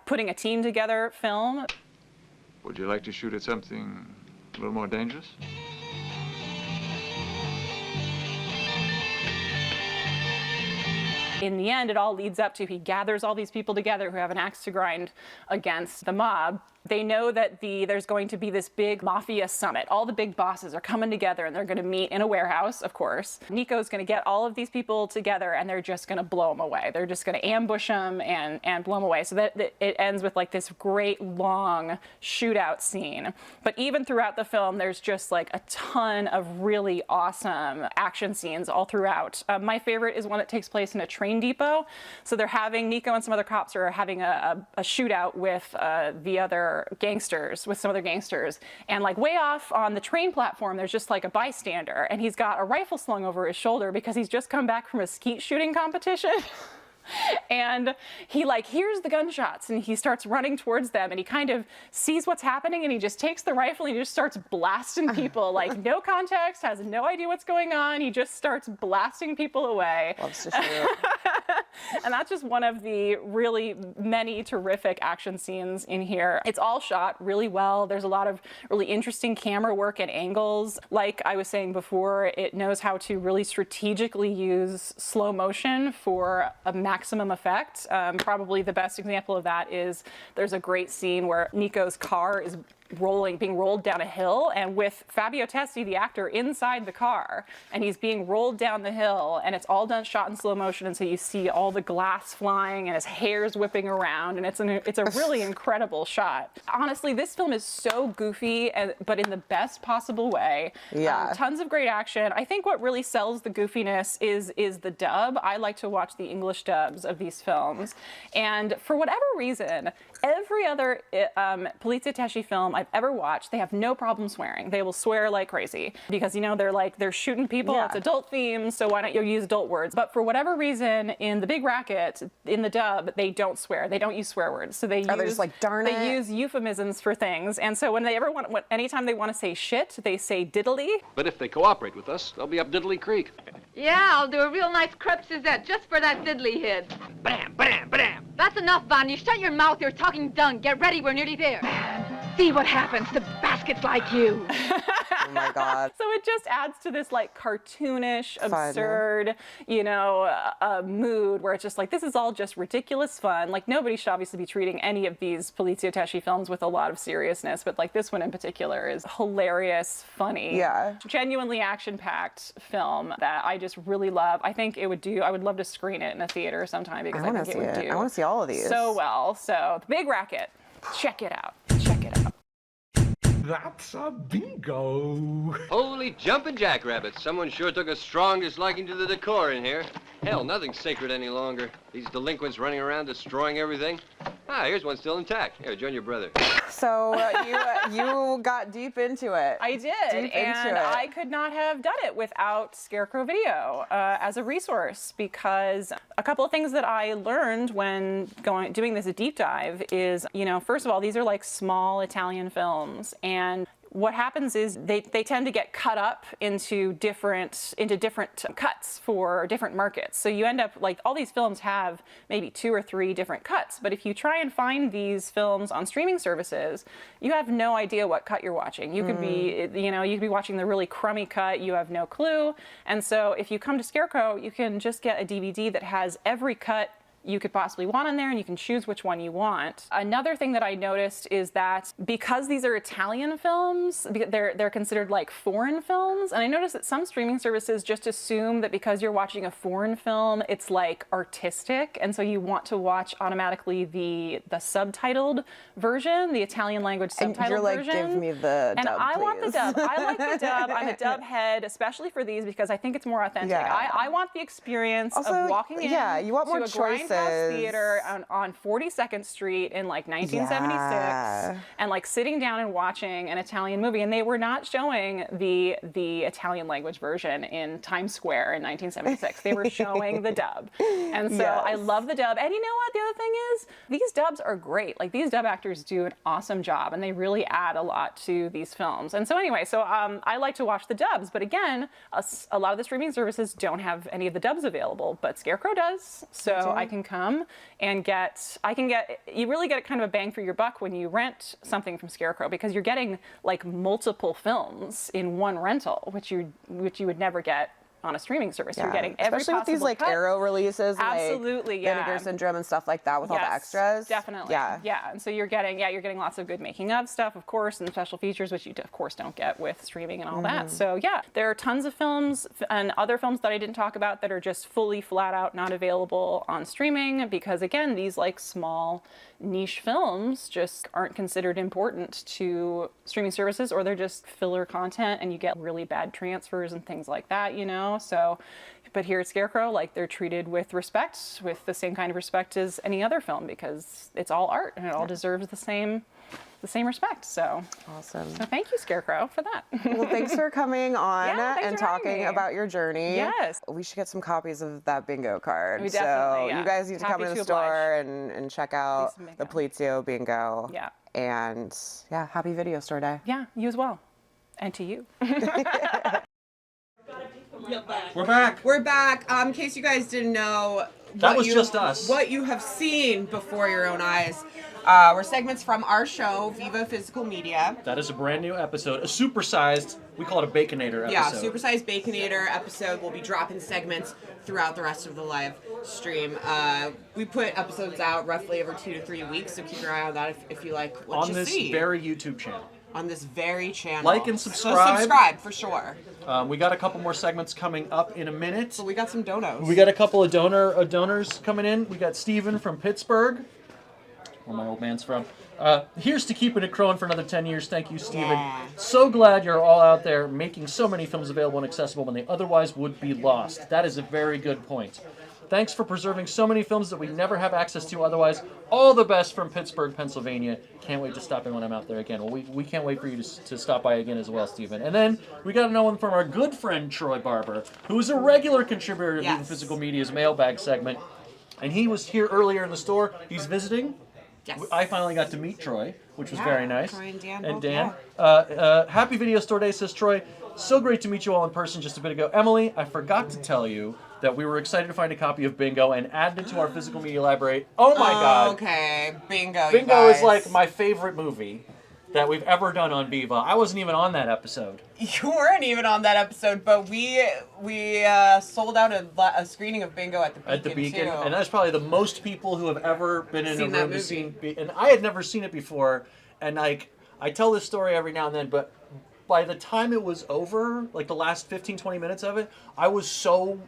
putting a team together film. Would you like to shoot at something a little more dangerous? In the end, it all leads up to he gathers all these people together who have an axe to grind against the mob. They know that there's going to be this big mafia summit. All the big bosses are coming together and they're going to meet in a warehouse, of course. Nico's going to get all of these people together and they're just going to blow them away. They're just going to ambush them and blow them away. So that it ends with like this great long shootout scene. But even throughout the film, there's just like a ton of really awesome action scenes all throughout. My favorite is one that takes place in a train depot. So they're having, Nico and some other cops are having a shootout with some other gangsters, and like way off on the train platform there's just like a bystander, and he's got a rifle slung over his shoulder because he's just come back from a skeet shooting competition. And he like hears the gunshots and he starts running towards them, and he kind of sees what's happening and he just takes the rifle and he just starts blasting people. Like no context, has no idea what's going on. He just starts blasting people away. Loves to shoot. And that's just one of the really many terrific action scenes in here. It's all shot really well. There's a lot of really interesting camera work and angles. Like I was saying before, it knows how to really strategically use slow motion for a maximum effect. Probably the best example of that is there's a great scene where Nico's car is being rolled down a hill, and with Fabio Testi, the actor, inside the car, and he's being rolled down the hill, and it's all shot in slow motion, and so you see all the glass flying and his hair's whipping around, and it's a really incredible shot. Honestly, this film is so goofy, but in the best possible way. Yeah. Tons of great action. I think what really sells the goofiness is the dub. I like to watch the English dubs of these films, and for whatever reason, every other Polizia Tesci film I've ever watched, they have no problem swearing. They will swear like crazy because, you know, they're shooting people. Yeah. It's adult themes, so why don't you use adult words? But for whatever reason, in the Big Racket, in the dub, they don't swear. They don't use swear words. So they just like, darn it. They use euphemisms for things. And so anytime they want to say shit, they say diddly. But if they cooperate with us, they'll be up Diddly Creek. Yeah, I'll do a real nice crepe Suzette just for that diddly head. Bam, bam, bam. That's enough, Von. You shut your mouth. You're talking dung. Get ready. We're nearly there. See what happens to baskets like you. Oh my God. So it just adds to this like cartoonish, absurd, you know, mood where it's just like, this is all just ridiculous fun. Like nobody should obviously be treating any of these Polizia Tesci films with a lot of seriousness, but like this one in particular is hilarious, funny, genuinely action-packed film that I just really love. I think I would love to screen it in a theater sometime because I think it would do I want to see all of these. so well. So The Big Racket, check it out. Check it out. That's a bingo. Holy jumping jackrabbits. Someone sure took a strong disliking to the decor in here. Hell, nothing's sacred any longer. These delinquents running around destroying everything. Ah, here's one still intact. Here, join your brother. So you got deep into it. I did, and I could not have done it without Scarecrow Video as a resource, because a couple of things that I learned when doing this deep dive is, you know, first of all, these are like small Italian films, and what happens is they tend to get cut up into different cuts for different markets. So you end up like all these films have maybe 2 or 3 different cuts. But if you try and find these films on streaming services, you have no idea what cut you're watching. You could be, you know, you could be watching the really crummy cut. You have no clue. And so if you come to Scarecrow, you can just get a DVD that has every cut you could possibly want on there, and you can choose which one you want. Another thing that I noticed is that because these are Italian films, they're considered like foreign films, and I noticed that some streaming services just assume that because you're watching a foreign film, it's like artistic, and so you want to watch automatically the subtitled version, the Italian language subtitled version. And you're like, give me the dub, and I please. want the dub. I like the dub. I'm a dub head, especially for these, because I think it's more authentic. Yeah. I want the experience also, of walking in you want more to a choices. Grindhouse theater on 42nd Street in like 1976, and like sitting down and watching an Italian movie, and they were not showing the Italian language version in Times Square in 1976. They were showing the dub, and so I love the dub. And you know what? The other thing is, these dubs are great. Like these dub actors do an awesome job, and they really add a lot to these films. And so anyway, so I like to watch the dubs, but again, a lot of the streaming services don't have any of the dubs available, but Scarecrow does. So I can come and you really get kind of a bang for your buck when you rent something from Scarecrow, because you're getting like multiple films in one rental, which you would never get on a streaming service. You're getting every especially with these like cut. Arrow releases, absolutely, like Vinegar Syndrome and stuff like that with all the extras. Definitely, yeah. And so you're getting lots of good making of stuff, of course, and special features, which you of course don't get with streaming and all that. So yeah, there are tons of films and other films that I didn't talk about that are just fully flat out not available on streaming, because again, these like small niche films just aren't considered important to streaming services, or they're just filler content and you get really bad transfers and things like that, you know. So but here at Scarecrow, like, they're treated with respect, with the same kind of respect as any other film, because it's all art and it all deserves the same respect. So awesome. So thank you, Scarecrow, for that. Well, thanks for coming on and talking me. About your journey. Yes. We should get some copies of that bingo card. We definitely, so you guys need to come to the store and check out the Polizio bingo. Yeah. And yeah, happy video store day. Yeah, you as well. And to you. We're back. We're back. In case you guys didn't know, That was just us. What you have seen before your own eyes were segments from our show, Viva Physical Media. That is a brand new episode, a supersized, we call it a Baconator episode. Yeah, Super-Sized Baconator episode. We'll be dropping segments throughout the rest of the live stream. We put episodes out roughly every 2 to 3 weeks, so keep your eye on that if you like what you see. On this very YouTube channel. On this very channel. Like and subscribe. So subscribe, for sure. We got a couple more segments coming up in a minute. So we got some donos. We got a couple of donors coming in. We got Steven from Pittsburgh, where my old man's from. Here's to keeping it crowing for another 10 years. Thank you, Steven. Yeah. So glad you're all out there making so many films available and accessible when they otherwise would be lost. That is a very good point. Thanks for preserving so many films that we never have access to otherwise. All the best from Pittsburgh, Pennsylvania. Can't wait to stop in when I'm out there again. Well, we can't wait for you to stop by again as well, Stephen. And then we got another one from our good friend Troy Barber, who is a regular contributor to Viva Physical Media's mailbag segment. And he was here earlier in the store. He's visiting. Yes. I finally got to meet Troy, which was very nice. Troy and Dan. And both, Dan. yeah. Happy Video Store Day, says Troy. So great to meet you all in person just a bit ago. Emily, I forgot to tell you that we were excited to find a copy of Bingo and add it to our physical media library. Oh my God. Okay, Bingo, Bingo you is like my favorite movie that we've ever done on Viva. I wasn't even on that episode. You weren't even on that episode, but we sold out a screening of Bingo at the Beacon, too. And that's probably the most people who have ever been in a room to see. And I had never seen it before, and like I tell this story every now and then, but by the time it was over, like the last 15-20 minutes of it, I was so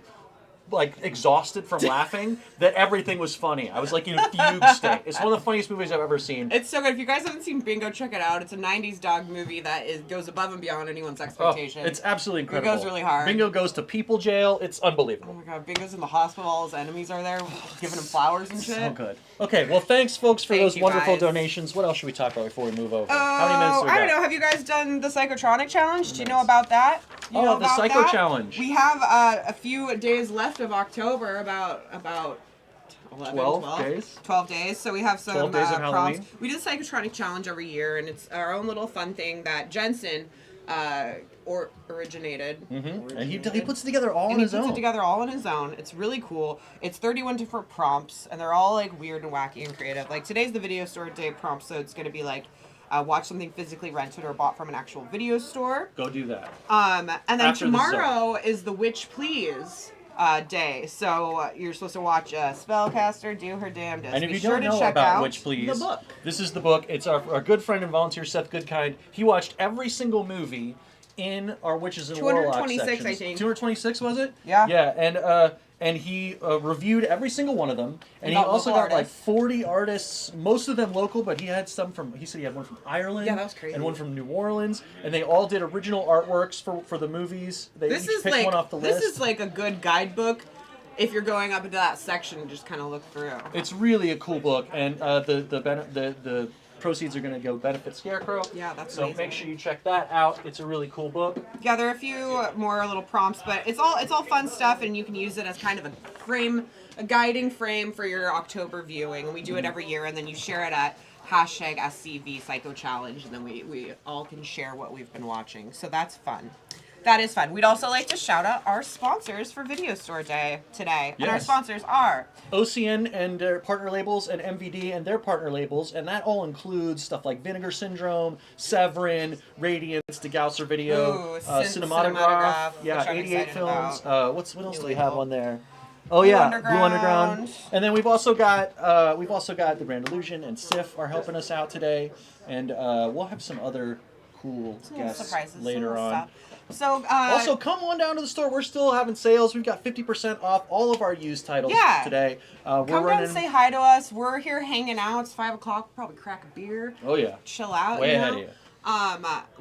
like exhausted from laughing that everything was funny. I was like in a fugue state. It's one of the funniest movies I've ever seen. It's so good. If you guys haven't seen Bingo, check it out. It's a 90s dog movie that goes above and beyond anyone's expectations. Oh, it's absolutely incredible. It goes really hard. Bingo goes to people jail. It's unbelievable. Oh my God, Bingo's in the hospital. All his enemies are there, giving him flowers and shit. So good. Okay, well, thanks, folks, for those wonderful donations. What else should we talk about before we move over? How many minutes do we got? I don't know. Have you guys done the Psychotronic Challenge? Do you know about that? The Psycho Challenge. We have a few days left of October, about 11, 12 days? 12 days. So we have some 12 days of prompts. Halloween. We do the Psychotronic Challenge every year, and it's our own little fun thing that Jensen originated. And he puts it together all on his own. He puts it together all on his own. It's really cool. It's 31 different prompts, and they're all like weird and wacky and creative. Like today's the video store day prompt, so it's going to be like watch something physically rented or bought from an actual video store. Go do that. And then After tomorrow is the Witch Please day. So you're supposed to watch a spellcaster do her damnedest. And if Be you sure don't to know check about out Witch Please, the book. This is the book. It's our good friend and volunteer, Seth Goodkind. He watched every single movie in our Witches and Warlocks 226, sections. I think. 226, was it? Yeah. Yeah, and he reviewed every single one of them. And he also got like 40 artists, most of them local, but he had some from, he said he had one from Ireland. Yeah, that was crazy. And one from New Orleans. And they all did original artworks for the movies. They each picked one off the list. This is like a good guidebook if you're going up into that section and just kind of look through. It's really a cool book, and the proceeds are going to go benefit Scarecrow. Yeah, that's so amazing. make sure you check that out. It's a really cool book. Yeah, there are a few more little prompts, but it's all fun stuff, and you can use it as kind of a guiding frame for your October viewing. And we do it every year, and then you share it at #SCV Psycho Challenge, and then we all can share what we've been watching. So that's fun. That is fun. We'd also like to shout out our sponsors for Video Store Day today. And our Yes. sponsors are OCN and their partner labels, and MVD and their partner labels, and that all includes stuff like Vinegar Syndrome, Severin, Radiance, DeGausser Video, Cinematograph, yeah, 88 Films. What else do we have on there? Oh yeah, Blue Underground. And then we've also got the Grand Illusion and Sif are helping us out today, and we'll have some other cool guests surprises, later on. stuff. So Also, come on down to the store. We're still having sales. We've got 50% off all of our used titles today. Come down and say hi to us. We're here hanging out. It's 5 o'clock. We'll probably crack a beer. Oh yeah. Chill out. Way ahead of you.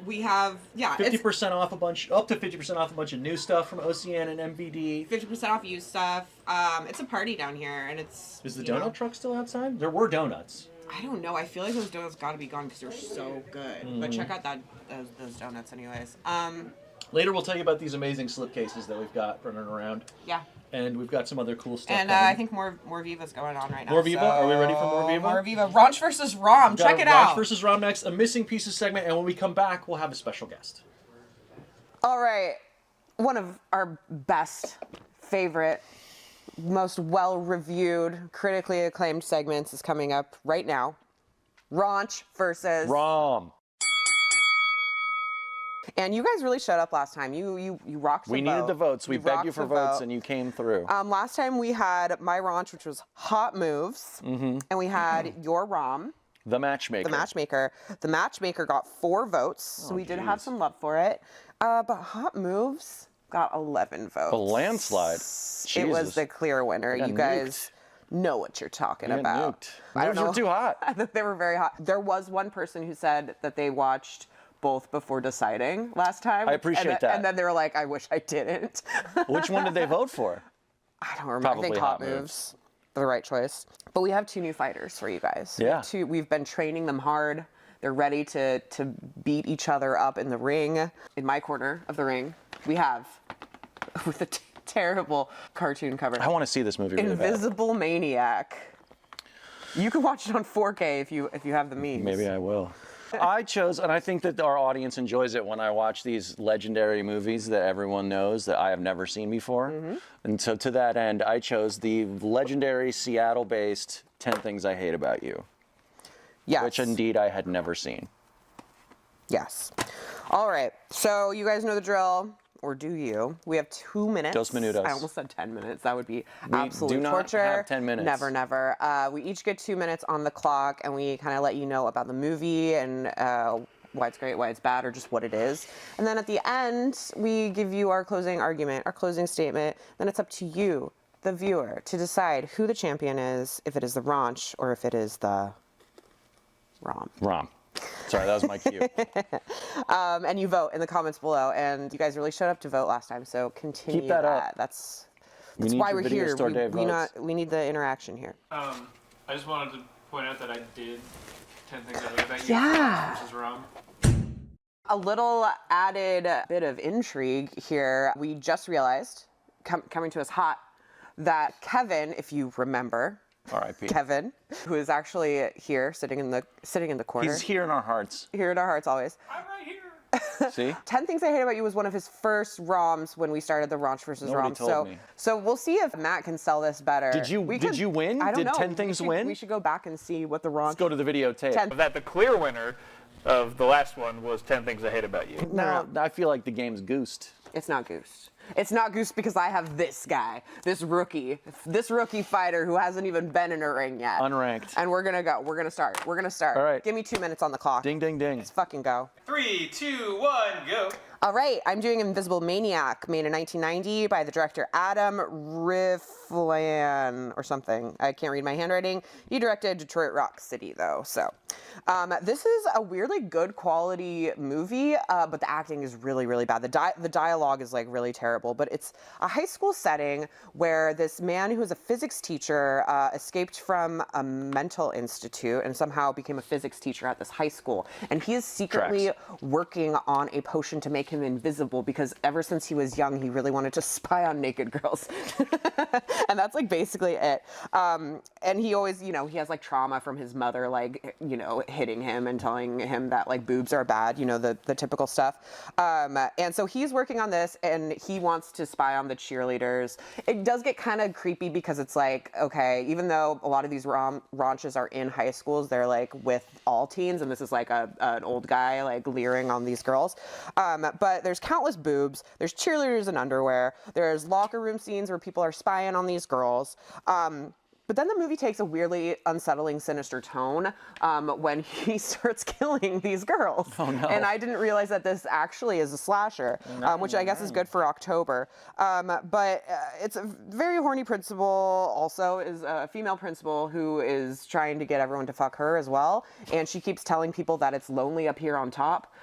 We have 50% off up to 50% off a bunch of new stuff from OCN and MVD. 50% off used stuff. It's a party down here, and it's. Is the donut truck still outside? There were donuts. I don't know. I feel like those donuts got to be gone because they're so good. But check out those donuts, anyways. Later, we'll tell you about these amazing slipcases that we've got running around. Yeah. And we've got some other cool stuff. And I think more Viva's going on right now. More Viva? Are we ready for more Viva? More Viva. Raunch versus Rom. We've got Check it Raunch out. versus Rom next, a missing pieces segment, and when we come back, we'll have a special guest. All right. One of our best favorite most well-reviewed, critically acclaimed segments is coming up right now. Raunch versus Rom. And you guys really showed up last time. You rocked the vote. We needed the votes. We begged you for votes, and you came through. Last time we had my Raunch, which was Hot Moves, and we had your Rom. The Matchmaker. The Matchmaker. The Matchmaker got 4 votes, so we did have some love for it. But Hot Moves got 11 votes. A landslide. It was the clear winner. You guys know what you're talking about. Moves were too hot. They were very hot. There was one person who said that they watched both before deciding last time. I appreciate that. And then they were like, I wish I didn't. Which one did they vote for? I don't remember. I think Hot Moves. The right choice. But we have 2 new fighters for you guys. Yeah. We've been training them hard. They're ready to beat each other up in the ring. In my corner of the ring, we have, with a terrible cartoon cover, I want to see this movie really bad. Invisible Maniac. You can watch it on 4K if you have the means. Maybe I will. I chose, and I think that our audience enjoys it when I watch these legendary movies that everyone knows that I have never seen before. And so to that end, I chose the legendary Seattle-based 10 Things I Hate About You. Yes. Which indeed I had never seen. Yes. All right. So you guys know the drill. Or do you? We have 2 minutes. 2 minutos. I almost said 10 minutes. That would be absolute torture. We do not have 10 minutes. Never, never. We each get 2 minutes on the clock, and we kind of let you know about the movie and why it's great, why it's bad, or just what it is. And then at the end, we give you our closing argument, our closing statement. Then it's up to you, the viewer, to decide who the champion is, if it is the Raunch or if it is the Rom. Rom. Sorry, that was my cue. And you vote in the comments below. And you guys really showed up to vote last time, so continue Keep that up. That's We need why the we're Video here. Store Day votes. We need the interaction here. I just wanted to point out that I did 10 Things I Hate About You versus Rom. A little added bit of intrigue here. We just realized, coming to us hot, that Kevin, if you remember, R.I.P. Kevin, who is actually here, sitting in the corner. He's here in our hearts. Here in our hearts always. I'm right here. See? 10 Things I Hate About You was one of his first ROMs when we started the Raunch versus Nobody Rom. told me. So we'll see if Matt can sell this better. Did you win? I don't know. 10 Things win? We should go back and see what the Raunch. Let's go to the videotape. That the clear winner of the last one was 10 Things I Hate About You. No, I feel like the game's goosed. It's not goosed. It's not goosed because I have this guy, this rookie fighter who hasn't even been in a ring yet. Unranked. And we're gonna go. We're gonna start. All right. Give me 2 minutes on the clock. Ding, ding, ding. Let's fucking go. 3, 2, 1, go. All right, I'm doing Invisible Maniac, made in 1990 by the director Adam Riflan or something. I can't read my handwriting. He directed Detroit Rock City, though, so. This is a weirdly good quality movie, but the acting is really, really bad. The dialogue is, like, really terrible, but it's a high school setting where this man who is a physics teacher escaped from a mental institute and somehow became a physics teacher at this high school. And he is secretly working on a potion to make him invisible because ever since he was young, he really wanted to spy on naked girls. And that's like basically it. And he always, he has like trauma from his mother, like, hitting him and telling him that like boobs are bad, the typical stuff. And so he's working on this and he wants to spy on the cheerleaders. It does get kind of creepy because it's like, okay, even though a lot of these raunches are in high schools, they're like with all teens, and this is like an old guy like leering on these girls. But there's countless boobs, there's cheerleaders in underwear, there's locker room scenes where people are spying on these girls. But then the movie takes a weirdly unsettling, sinister tone when he starts killing these girls. Oh, no. And I didn't realize that this actually is a slasher, which I guess is good for October. But it's a very horny principal, also is a female principal who is trying to get everyone to fuck her as well. And she keeps telling people that it's lonely up here on top,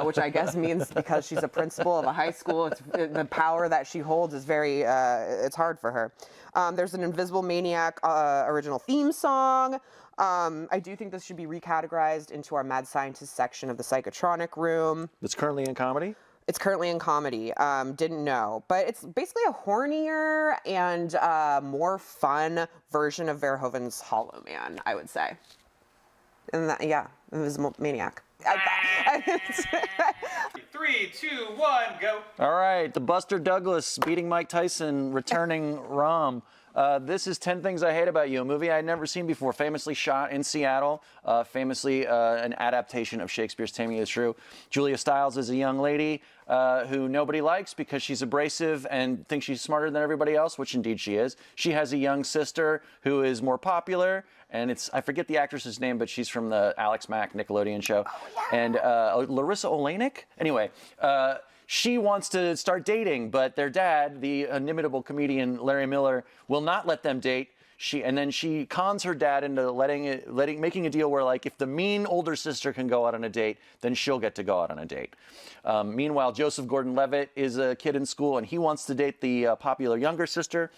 which I guess means because she's a principal of a high school, the power that she holds is very, it's hard for her. There's an Invisible Maniac original theme song. I do think this should be recategorized into our Mad Scientist section of the Psychotronic Room. It's currently in comedy? It's currently in comedy. Didn't know. But it's basically a hornier and more fun version of Verhoeven's Hollow Man, I would say. And that, yeah, Invisible Maniac. 3, 2, 1, go. All right, the Buster Douglas beating Mike Tyson, returning Rom. This is 10 Things I Hate About You, a movie I had never seen before, famously shot in Seattle, famously an adaptation of Shakespeare's Taming of the Shrew. Julia Stiles is a young lady who nobody likes because she's abrasive and thinks she's smarter than everybody else, which indeed she is. She has a young sister who is more popular, and I forget the actress's name, but she's from the Alex Mack Nickelodeon show. Oh, yeah. And Larissa Oleynik? Anyway, she wants to start dating, but their dad, the inimitable comedian Larry Miller, will not let them date. And then she cons her dad into making a deal where, like, if the mean older sister can go out on a date, then she'll get to go out on a date. Meanwhile, Joseph Gordon-Levitt is a kid in school, and he wants to date the popular younger sister.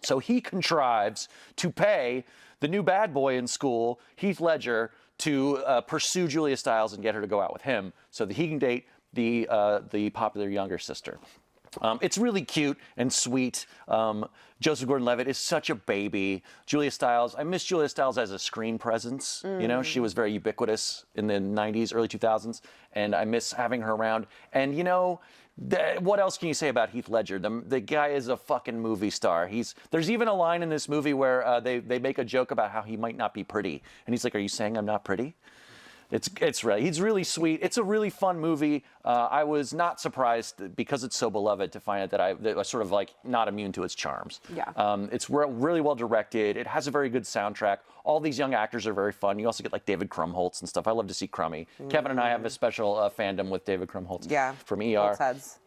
So he contrives to pay the new bad boy in school, Heath Ledger, to pursue Julia Stiles and get her to go out with him so that he can date the popular younger sister. It's really cute and sweet. Joseph Gordon-Levitt is such a baby. Julia Stiles, I miss Julia Stiles as a screen presence. You know, she was very ubiquitous in the 90s, early 2000s, and I miss having her around. And, you know, what else can you say about Heath Ledger? The guy is a fucking movie star. There's even a line in this movie where they make a joke about how he might not be pretty. And he's like, "Are you saying I'm not pretty?" He's really sweet. It's a really fun movie. I was not surprised because it's so beloved to find out that I was sort of like not immune to its charms. Yeah. It's really well directed. It has a very good soundtrack. All these young actors are very fun. You also get like David Krumholtz and stuff. I love to see Crummy. Kevin and I have a special fandom with David Krumholtz. Yeah. From ER. Heads.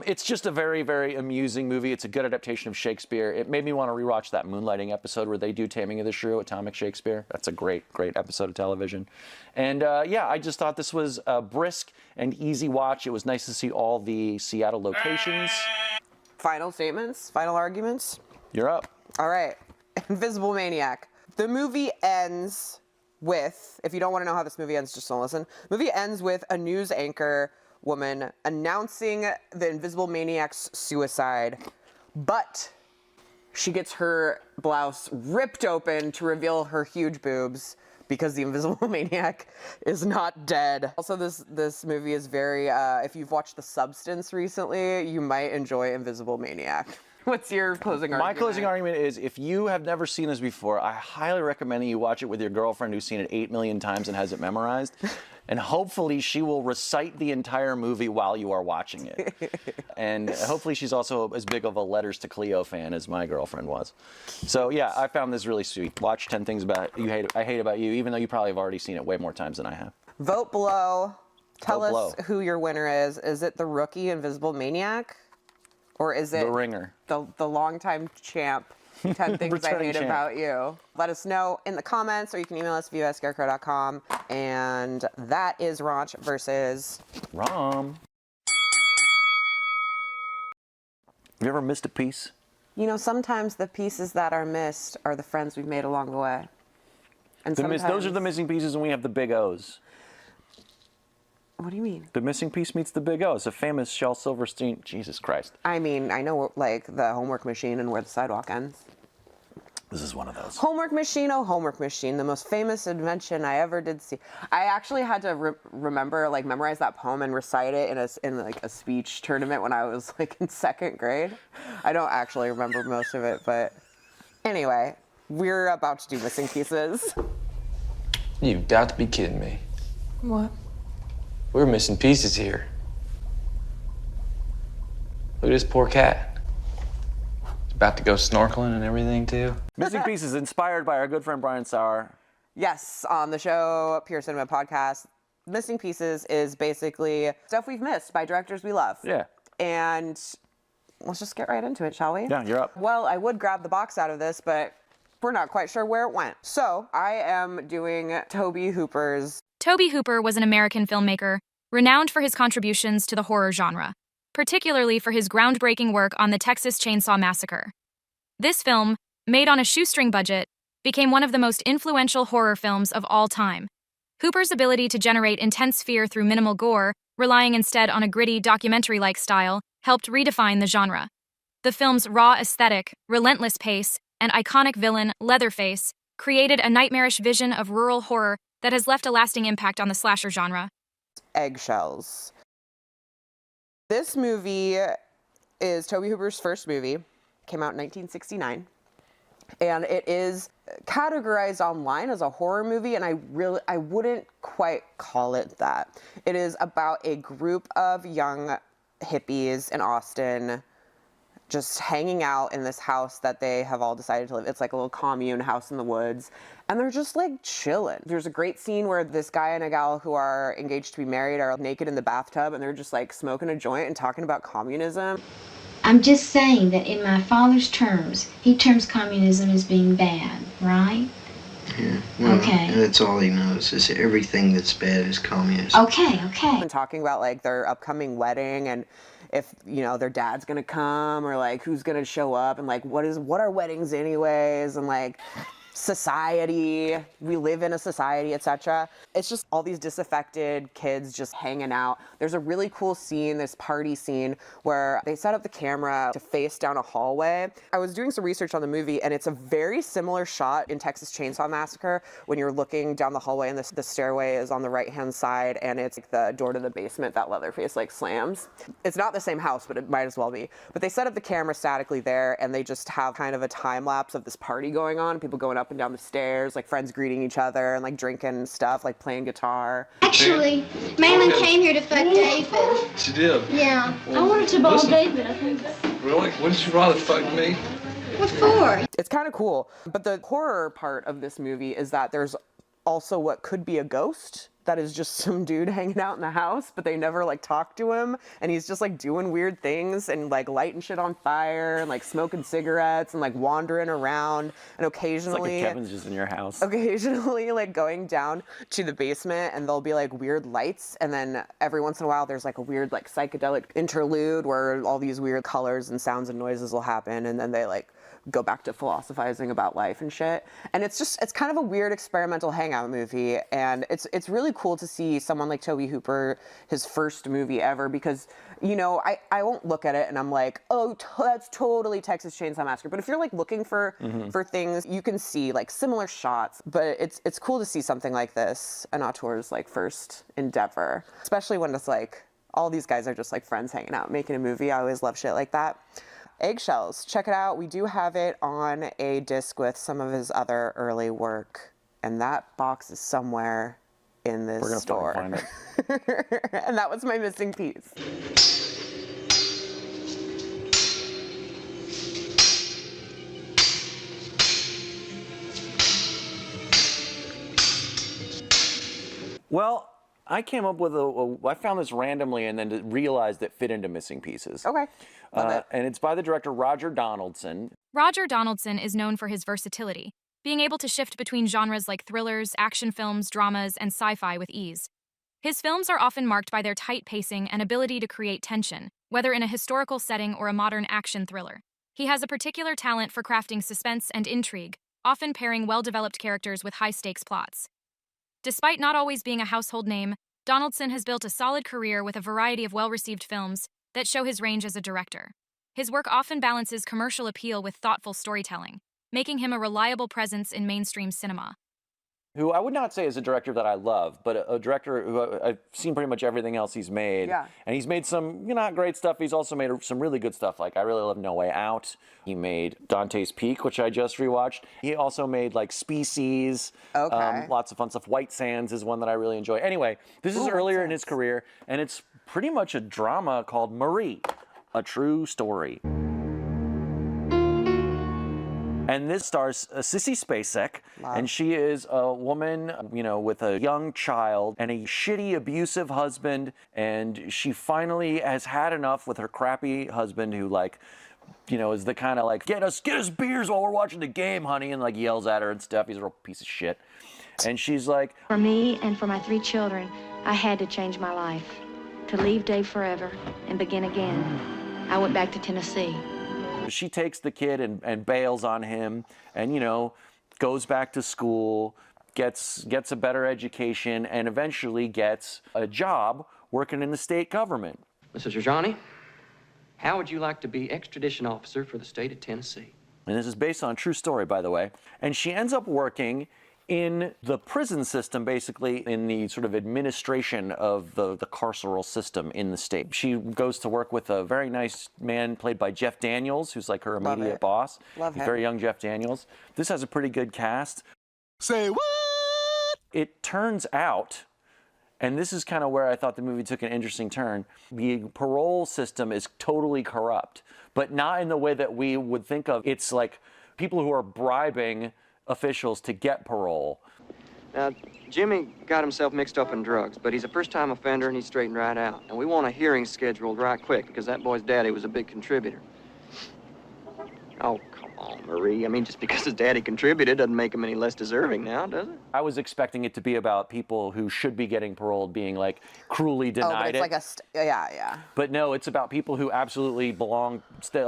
It's just a very, very amusing movie. It's a good adaptation of Shakespeare. It made me want to rewatch that Moonlighting episode where they do Taming of the Shrew, Atomic Shakespeare. That's a great, great episode of television. And yeah, I just thought this was a brisk and easy watch. It was nice to see all the Seattle locations. Final statements? Final arguments? You're up. All right. Invisible Maniac. The movie ends with, if you don't want to know how this movie ends, just don't listen. The movie ends with a news anchor woman announcing the Invisible Maniac's suicide, but she gets her blouse ripped open to reveal her huge boobs because the Invisible Maniac is not dead. Also, this movie is very, if you've watched The Substance recently, you might enjoy Invisible Maniac. What's your closing argument? My closing argument is, if you have never seen this before, I highly recommend that you watch it with your girlfriend who's seen it 8 million times and has it memorized. And hopefully she will recite the entire movie while you are watching it. And hopefully she's also as big of a Letters to Cleo fan as my girlfriend was. So yeah, I found this really sweet. Watch 10 Things I Hate About You, even though you probably have already seen it way more times than I have. Vote below. Tell us who your winner is. Is it the rookie Invisible Maniac? Or is it The Ringer? The longtime champ, 10 Things I Hate About You. Let us know in the comments, or you can email us via scarecrow.com. And that is Raunch versus Rom. Have you ever missed a piece? You know, sometimes the pieces that are missed are the friends we've made along the way. And Those are the missing pieces, and we have the big O's. What do you mean? The missing piece meets the big O. It's a famous Shel Silverstein. Jesus Christ. I mean, I know, like, the homework machine and where the sidewalk ends. This is one of those. Homework machine, oh, homework machine. The most famous invention I ever did see. I actually had to remember, like, memorize that poem and recite it in like a speech tournament when I was, like, in 2nd grade. I don't actually remember most of it, but anyway, we're about to do missing pieces. You've got to be kidding me. What? We're missing pieces here. Look at this poor cat. It's about to go snorkeling and everything, too. Missing Pieces, inspired by our good friend Brian Sauer. Yes, on the show, Pure Cinema Podcast, Missing Pieces is basically stuff we've missed by directors we love. Yeah. And let's just get right into it, shall we? Yeah, you're up. Well, I would grab the box out of this, but we're not quite sure where it went. So I am doing Tobe Hooper's. Tobe Hooper was an American filmmaker, renowned for his contributions to the horror genre, particularly for his groundbreaking work on the Texas Chainsaw Massacre. This film, made on a shoestring budget, became one of the most influential horror films of all time. Hooper's ability to generate intense fear through minimal gore, relying instead on a gritty, documentary-like style, helped redefine the genre. The film's raw aesthetic, relentless pace, and iconic villain, Leatherface, created a nightmarish vision of rural horror that has left a lasting impact on the slasher genre. Eggshells. This movie is Tobe Hooper's first movie. Came out in 1969. And it is categorized online as a horror movie, and I wouldn't quite call it that. It is about a group of young hippies in Austin just hanging out in this house that they have all decided to live. It's like a little commune house in the woods, and they're just like chilling. There's a great scene where this guy and a gal who are engaged to be married are naked in the bathtub, and they're just like smoking a joint and talking about communism. I'm just saying that in my father's terms, he terms communism as being bad, right? Yeah, well, okay. And that's all he knows, is everything that's bad is communist. Okay. And talking about like their upcoming wedding and if, you know, their dad's gonna come or like who's gonna show up and like what are weddings anyways, and like society, we live in a society, etc. It's just all these disaffected kids just hanging out. There's a really cool scene, this party scene, where they set up the camera to face down a hallway. I was doing some research on the movie, and it's a very similar shot in Texas Chainsaw Massacre when you're looking down the hallway and the stairway is on the right-hand side, and it's like the door to the basement that Leatherface like slams. It's not the same house, but it might as well be. But they set up the camera statically there, and they just have kind of a time lapse of this party going on, people going up and down the stairs, like friends greeting each other and like drinking stuff, like playing guitar. Actually, Maylin came here to fuck David. She did? Yeah. Well, I wanted to ball listen. David, I think. Really? Wouldn't you rather fuck me? What for? It's kind of cool. But the horror part of this movie is that there's also what could be a ghost that is just some dude hanging out in the house, but they never like talk to him, and he's just like doing weird things and like lighting shit on fire and like smoking cigarettes and like wandering around, and occasionally It's like Kevin's just in your house. occasionally like going down to the basement, and there'll be like weird lights, and then every once in a while there's like a weird like psychedelic interlude where all these weird colors and sounds and noises will happen, and then they like go back to philosophizing about life and shit. And it's kind of a weird experimental hangout movie, and it's really cool to see someone like Tobe Hooper, his first movie ever, because, you know, I won't look at it and I'm like, oh, that's totally Texas Chainsaw Massacre. But if you're like looking for things, you can see like similar shots. But it's cool to see something like this, an auteur's like first endeavor, especially when it's like all these guys are just like friends hanging out making a movie. I always love shit like that. Eggshells, check it out. We do have it on a disc with some of his other early work, and that box is somewhere in this store. Find it. And that was my missing piece. Well, I came up with I found this randomly and then realized it fit into missing pieces. Okay. And it's by the director Roger Donaldson. Roger Donaldson is known for his versatility, being able to shift between genres like thrillers, action films, dramas, and sci-fi with ease. His films are often marked by their tight pacing and ability to create tension, whether in a historical setting or a modern action thriller. He has a particular talent for crafting suspense and intrigue, often pairing well-developed characters with high-stakes plots. Despite not always being a household name, Donaldson has built a solid career with a variety of well-received films that show his range as a director. His work often balances commercial appeal with thoughtful storytelling, making him a reliable presence in mainstream cinema. Who I would not say is a director that I love, but a director who I've seen pretty much everything else he's made. Yeah. And he's made some not great stuff. He's also made some really good stuff. Like I really love No Way Out. He made Dante's Peak, which I just rewatched. He also made like Species. Okay. Lots of fun stuff. White Sands is one that I really enjoy. Anyway, this is earlier in his career, and it's pretty much a drama called Marie, a True Story. And this stars Sissy Spacek, and she is a woman, with a young child and a shitty, abusive husband, and she finally has had enough with her crappy husband who, is the kind of get us beers while we're watching the game, honey, and yells at her and stuff. He's a real piece of shit. And she's like, For me and for my 3 children, I had to change my life, to leave Dave forever and begin again. I went back to Tennessee. She takes the kid and bails on him and, goes back to school, gets a better education, and eventually gets a job working in the state government. Mrs. Rajani, how would you like to be extradition officer for the state of Tennessee? And this is based on a true story, by the way. And she ends up working in the prison system, basically in the sort of administration of the carceral system in the state. She goes to work with a very nice man played by Jeff Daniels, who's like her immediate boss. Love him. Very young Jeff Daniels. This has a pretty good cast. Say what? It turns out, and this is kind of where I thought the movie took an interesting turn, the parole system is totally corrupt, but not in the way that we would think of. It's like people who are bribing officials to get parole. Now, Jimmy got himself mixed up in drugs, but he's a first-time offender and he's straightened right out. And we want a hearing scheduled right quick because that boy's daddy was a big contributor. Oh, come on, Marie. I mean, just because his daddy contributed doesn't make him any less deserving now, does it? I was expecting it to be about people who should be getting paroled being like cruelly denied but it's like yeah. But no, it's about people who absolutely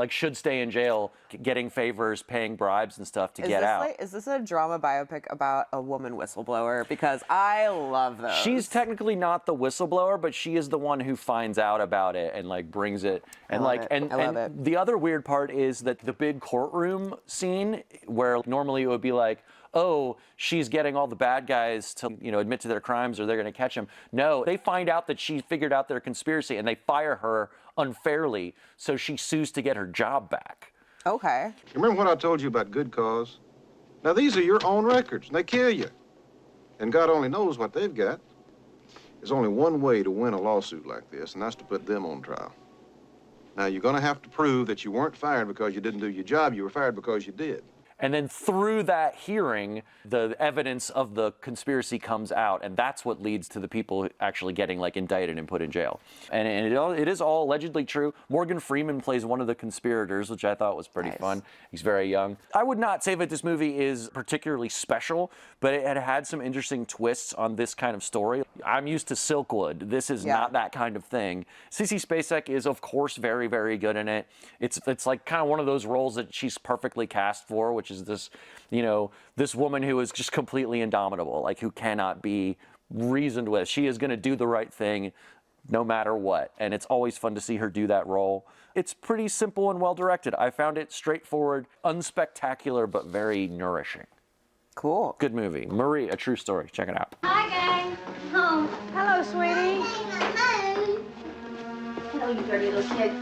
should stay in jail, getting favors, paying bribes and stuff to get out. Is this a drama biopic about a woman whistleblower? Because I love those. She's technically not the whistleblower, but she is the one who finds out about it and like brings it. And I love it. The other weird part is that the big courtroom scene where normally it would be like, oh, she's getting all the bad guys to, admit to their crimes or they're going to catch them. No, they find out that she figured out their conspiracy and they fire her unfairly, so she sues to get her job back. Okay. Remember what I told you about good cause? Now, these are your own records, and they kill you. And God only knows what they've got. There's only one way to win a lawsuit like this, and that's to put them on trial. Now, you're going to have to prove that you weren't fired because you didn't do your job. You were fired because you did. And then through that hearing, the evidence of the conspiracy comes out, and that's what leads to the people actually getting like indicted and put in jail. And it is all allegedly true. Morgan Freeman plays one of the conspirators, which I thought was pretty fun. He's very young. I would not say that this movie is particularly special, but it had some interesting twists on this kind of story. I'm used to Silkwood. This is not that kind of thing. Sissy Spacek is, of course, very, very good in it. It's like kind of one of those roles that she's perfectly cast for, which is this, this woman who is just completely indomitable, like who cannot be reasoned with. She is going to do the right thing no matter what. And it's always fun to see her do that role. It's pretty simple and well directed. I found it straightforward, unspectacular, but very nourishing. Cool. Good movie. Marie, A True Story. Check it out. Hi, gang. Home. Hello, sweetie. Hello, you dirty little kid.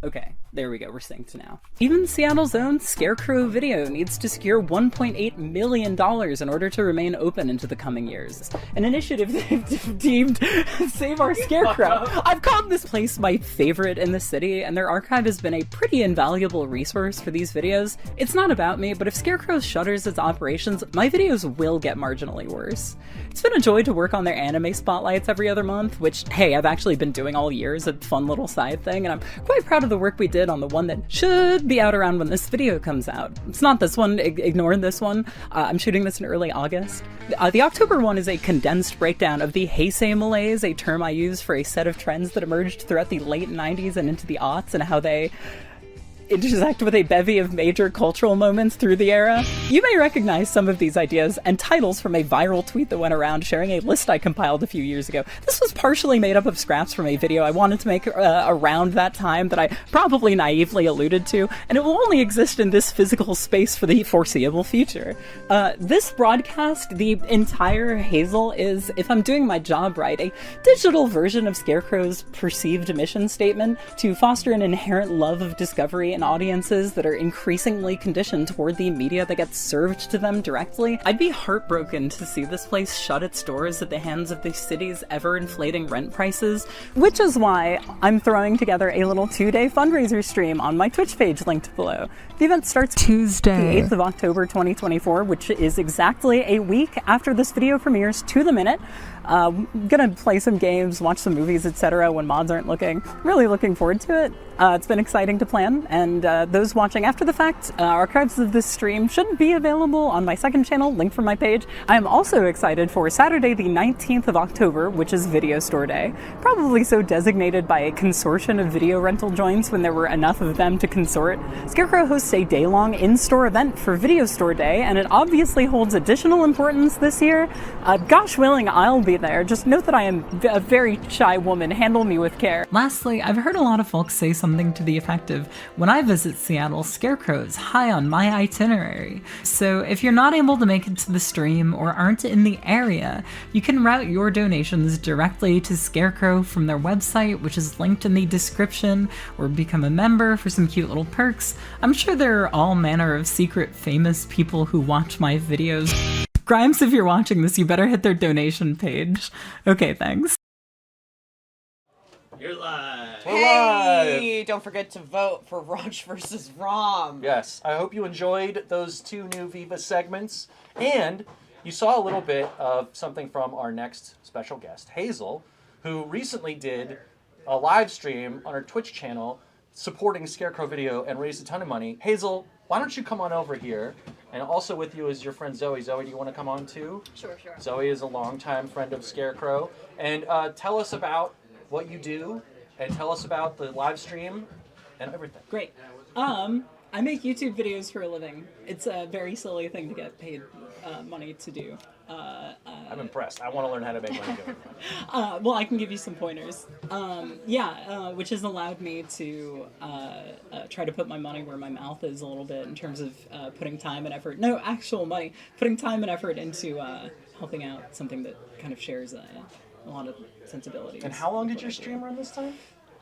Okay, there we go, we're synced now. Even Seattle's own Scarecrow Video needs to secure $1.8 million in order to remain open into the coming years. An initiative they've deemed Save Our Scarecrow. I've called this place my favorite in the city, and their archive has been a pretty invaluable resource for these videos. It's not about me, but if Scarecrow shutters its operations, my videos will get marginally worse. It's been a joy to work on their anime spotlights every other month, which, hey, I've actually been doing all year as a fun little side thing, and I'm quite proud of the work we did on the one that should be out around when this video comes out. It's not this one, ignore this one. I'm shooting this in early August. The October one is a condensed breakdown of the Heisei malaise, a term I use for a set of trends that emerged throughout the late 90s and into the aughts, and how they intersect with a bevy of major cultural moments through the era. You may recognize some of these ideas and titles from a viral tweet that went around sharing a list I compiled a few years ago. This was partially made up of scraps from a video I wanted to make around that time that I probably naively alluded to, and it will only exist in this physical space for the foreseeable future. This broadcast, the entire Hazel, is, if I'm doing my job right, a digital version of Scarecrow's perceived mission statement to foster an inherent love of discovery and audiences that are increasingly conditioned toward the media that gets served to them directly. I'd be heartbroken to see this place shut its doors at the hands of the city's ever-inflating rent prices, which is why I'm throwing together a little 2-day fundraiser stream on my Twitch page linked below. The event starts Tuesday, the 8th of October 2024, which is exactly a week after this video premieres to the minute. Gonna play some games, watch some movies, etc. when mods aren't looking. Really looking forward to it. It's been exciting to plan, and those watching after the fact, archives of this stream should be available on my second channel, link from my page. I am also excited for Saturday the 19th of October, which is Video Store Day. Probably so designated by a consortium of video rental joints when there were enough of them to consort. Scarecrow hosts a day-long in-store event for Video Store Day, and it obviously holds additional importance this year. Gosh willing, I'll be there. Just note that I am a very shy woman. Handle me with care. Lastly, I've heard a lot of folks say something to the effect of, when I visit Seattle, Scarecrow is high on my itinerary. So if you're not able to make it to the stream or aren't in the area, you can route your donations directly to Scarecrow from their website, which is linked in the description, or become a member for some cute little perks. I'm sure there are all manner of secret famous people who watch my videos. Grimes, if you're watching this, you better hit their donation page. Okay, thanks. You're live. Hey, don't forget to vote for Raj versus Rom. Yes, I hope you enjoyed those 2 new Viva segments, and you saw a little bit of something from our next special guest, Hazel, who recently did a live stream on her Twitch channel supporting Scarecrow Video and raised a ton of money. Hazel, why don't you come on over here? And also with you is your friend Zoe. Zoe, do you want to come on too? Sure. Zoe is a longtime friend of Scarecrow. And tell us about what you do, and tell us about the live stream and everything. Great. I make YouTube videos for a living. It's a very silly thing to get paid money to do. I'm impressed. I want to learn how to make money doing that. Well, I can give you some pointers. Which has allowed me to try to put my money where my mouth is a little bit in terms of putting time and effort. No, actual money. Putting time and effort into helping out something that kind of shares a lot of sensibilities. And how long did your stream run this time?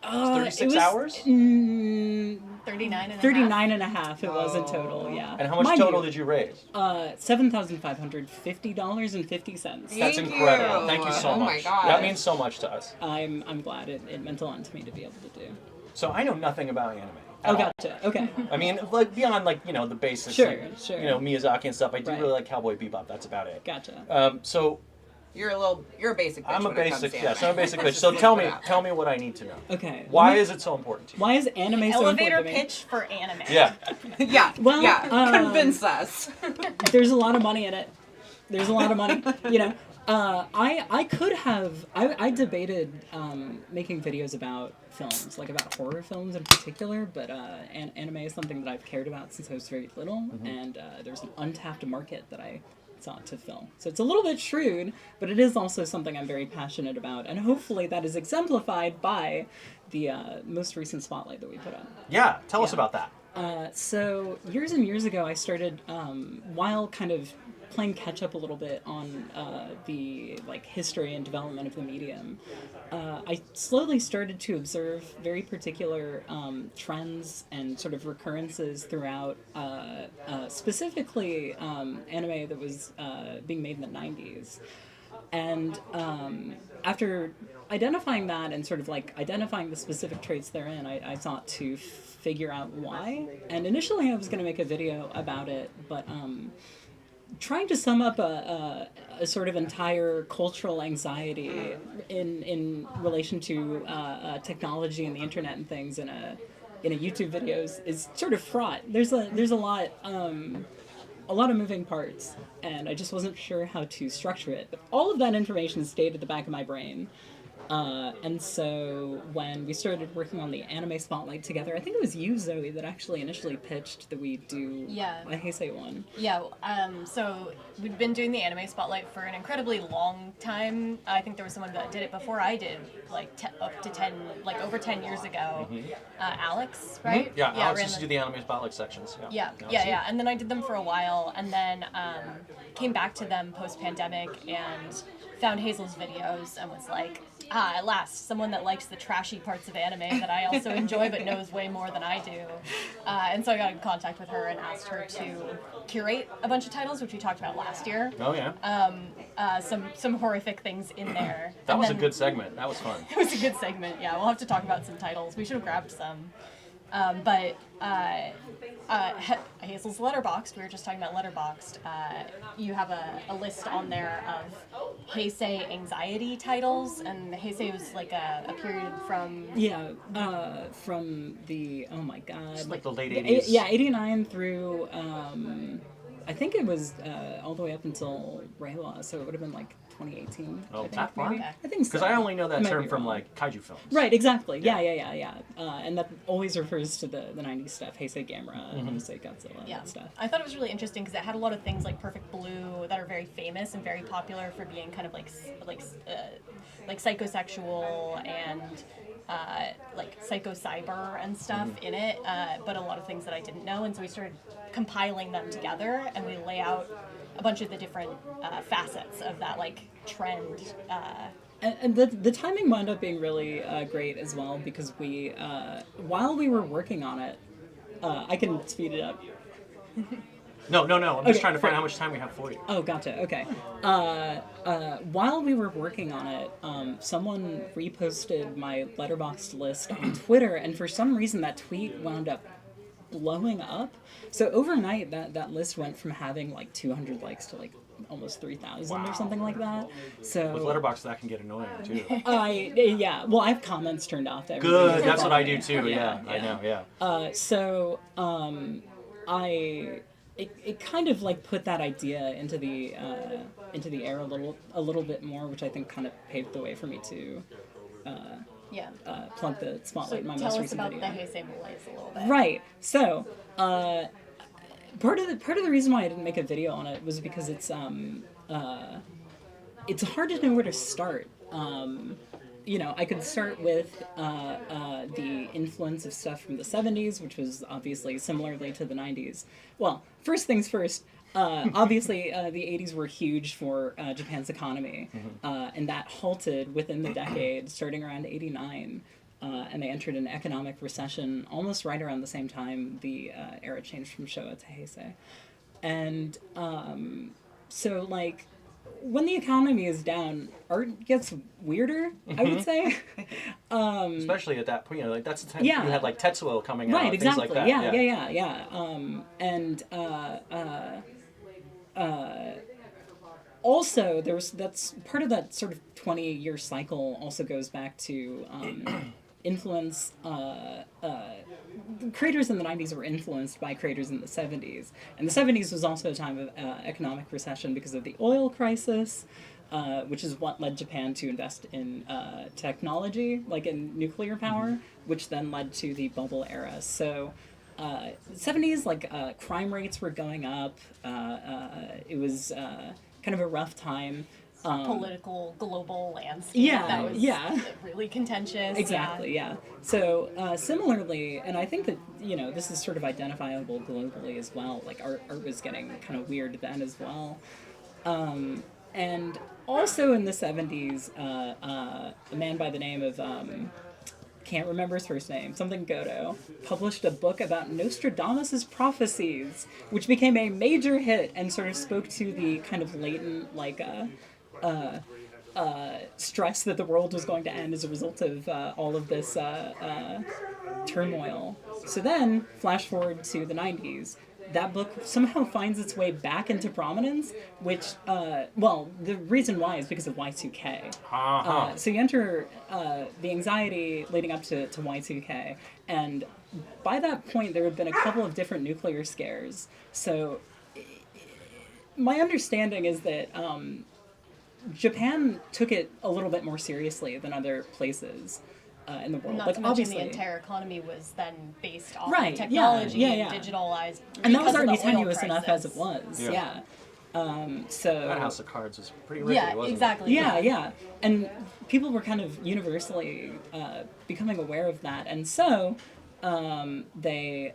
36 hours? 39 and a half it was in total, yeah. And how much total did you raise? $7,550.50. That's incredible. Thank you so much. My God. That means so much to us. I'm glad it meant a lot to me to be able to do. So I know nothing about anime. Oh, gotcha. Okay. I mean, like beyond the basics, Sure. Miyazaki and stuff. I do Right. really like Cowboy Bebop. That's about it. Gotcha. So You're a basic bitch. I'm a when it comes basic, to yes, anime. I'm a basic bitch. So tell me what I need to know. Okay. Why is it so important to you? Why is anime so Elevator important to me? pitch for anime. Yeah. Well, convince us. There's a lot of money in it. There's a lot of money. I could have. I debated making videos about films, like about horror films in particular, but anime is something that I've cared about since I was very little, and there's an untapped market that I sought to fill. So it's a little bit shrewd, but it is also something I'm very passionate about, and hopefully that is exemplified by the most recent spotlight that we put up. Yeah, tell us about that. So years and years ago, I started, while kind of playing catch up a little bit on the history and development of the medium, I slowly started to observe very particular trends and sort of recurrences throughout, specifically anime that was being made in the 90s. And after identifying that and sort of identifying the specific traits therein, I sought to figure out why. And initially I was going to make a video about it, but trying to sum up a sort of entire cultural anxiety in relation to technology and the internet and things in a YouTube video is sort of fraught. There's a lot of moving parts, and I just wasn't sure how to structure it. But all of that information stayed at the back of my brain. And so when we started working on the anime spotlight together, I think it was you, Zoe, that actually initially pitched that we do a Heisei one. Yeah, so we'd been doing the anime spotlight for an incredibly long time. I think there was someone that did it before I did, over 10 years ago. Alex, right? Mm-hmm. Yeah, Alex used to do the anime spotlight sections. Yeah. And then I did them for a while, and then came back to them post-pandemic and found Hazel's videos and was like, at last, someone that likes the trashy parts of anime that I also enjoy but knows way more than I do. And so I got in contact with her and asked her to curate a bunch of titles, which we talked about last year. Oh, yeah. Some horrific things in there. That was a good segment. That was fun. It was a good segment, yeah. We'll have to talk about some titles. We should have grabbed some. Hazel's Letterboxd, we were just talking about Letterboxd, you have a list on there of Heisei anxiety titles, and Heisei was like a period from... Yeah, from the, oh my god. Just like the late 80s. Yeah, 89 through, I think it was all the way up until Reiwa, so it would have been like 2018. Oh, that far? I think so. Because I only know that term from like kaiju films. Right, exactly. Yeah. And that always refers to the 90s stuff, Heisei Gamera, Heisei Godzilla, that stuff. I thought it was really interesting because it had a lot of things like Perfect Blue that are very famous and very popular for being kind of like psychosexual and like psycho-cyber and stuff in it, but a lot of things that I didn't know, and so we started compiling them together, and we lay out a bunch of the different facets of that like trend. And the timing wound up being really great as well, because we, while we were working on it, I can speed it up. No. I'm just trying to find how much time we have for you. Oh, gotcha. Okay. While we were working on it, someone reposted my Letterboxd list on Twitter, and for some reason that tweet wound up blowing up. So overnight, that list went from having like 200 likes to like almost 3,000 or something like that. So with Letterboxd, that can get annoying too. Yeah. Well, I have comments turned off. Good. That's what I do too. Yeah. I know. Yeah. So it kind of like put that idea into the air a little bit more, which I think kind of paved the way for me to plug the spotlight in my most recent video. Tell us about the Hey Say Boys a little bit. Right. So part of the reason why I didn't make a video on it was because it's hard to know where to start. I could start with the influence of stuff from the 70s, which was obviously similarly to the 90s. Well, first things first, obviously the 80s were huge for Japan's economy, and that halted within the decade, starting around 89, and they entered an economic recession almost right around the same time the era changed from Showa to Heisei. And so, like, when the economy is down, art gets weirder, I would say. Especially at that point, like that's the time you had like Tetsuo coming out, right, exactly. things like that. Also, that's part of that sort of 20-year cycle also goes back to influence. Creators in the 90s were influenced by creators in the 70s. And the 70s was also a time of economic recession because of the oil crisis, which is what led Japan to invest in technology, like in nuclear power, which then led to the bubble era. So 70s, like crime rates were going up. It was kind of a rough time. Political global landscape that was really contentious. Exactly, yeah. So similarly, and I think that, this is sort of identifiable globally as well, like art was getting kind of weird then as well. And also in the 70s, a man by the name of, can't remember his first name, something Goto, published a book about Nostradamus' prophecies, which became a major hit and sort of spoke to the kind of latent, like, stress that the world was going to end as a result of all of this turmoil. So then, flash forward to the 90s, that book somehow finds its way back into prominence, which, the reason why is because of Y2K. So you enter the anxiety leading up to Y2K, and by that point there had been a couple of different nuclear scares. So my understanding is that Japan took it a little bit more seriously than other places in the world. Not like, to mention obviously, the entire economy was then based off right, of technology and digitalized. And that was already tenuous enough as it was. So that House of Cards was pretty rickety, wasn't it? Exactly. Yeah. And people were kind of universally becoming aware of that, and so they.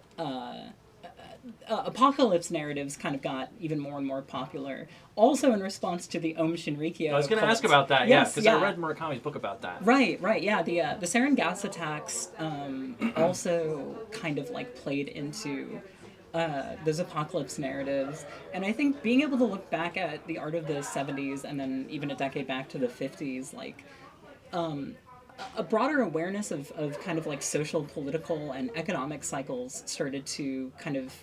Apocalypse narratives kind of got even more and more popular. Also in response to the Om Shinrikyo. I was going to ask about that, because I read Murakami's book about that. Right, yeah. The sarin gas attacks also kind of like played into those apocalypse narratives. And I think being able to look back at the art of the 70s and then even a decade back to the 50s, like a broader awareness of kind of like social, political, and economic cycles started to kind of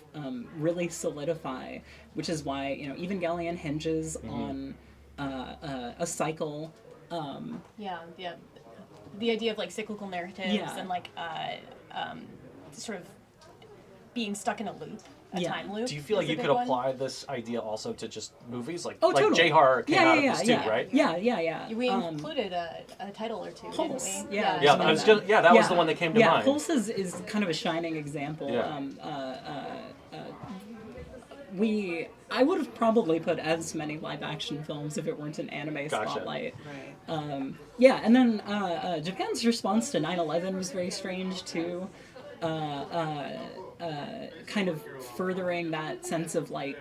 really solidify, which is why, Evangelion hinges on a cycle. The idea of like cyclical narratives and like sort of being stuck in a loop. Time loop. Do you feel like you could apply this idea also to just movies? Like, totally. J-horror came out of this too, right? Yeah. We included a title or two, Pulse, didn't we? That was the one that came to mind. Pulse is kind of a shining example. I would have probably put as many live-action films if it weren't an anime spotlight. Right. Yeah, and then Japan's response to 9/11 was very strange too. Kind of furthering that sense of like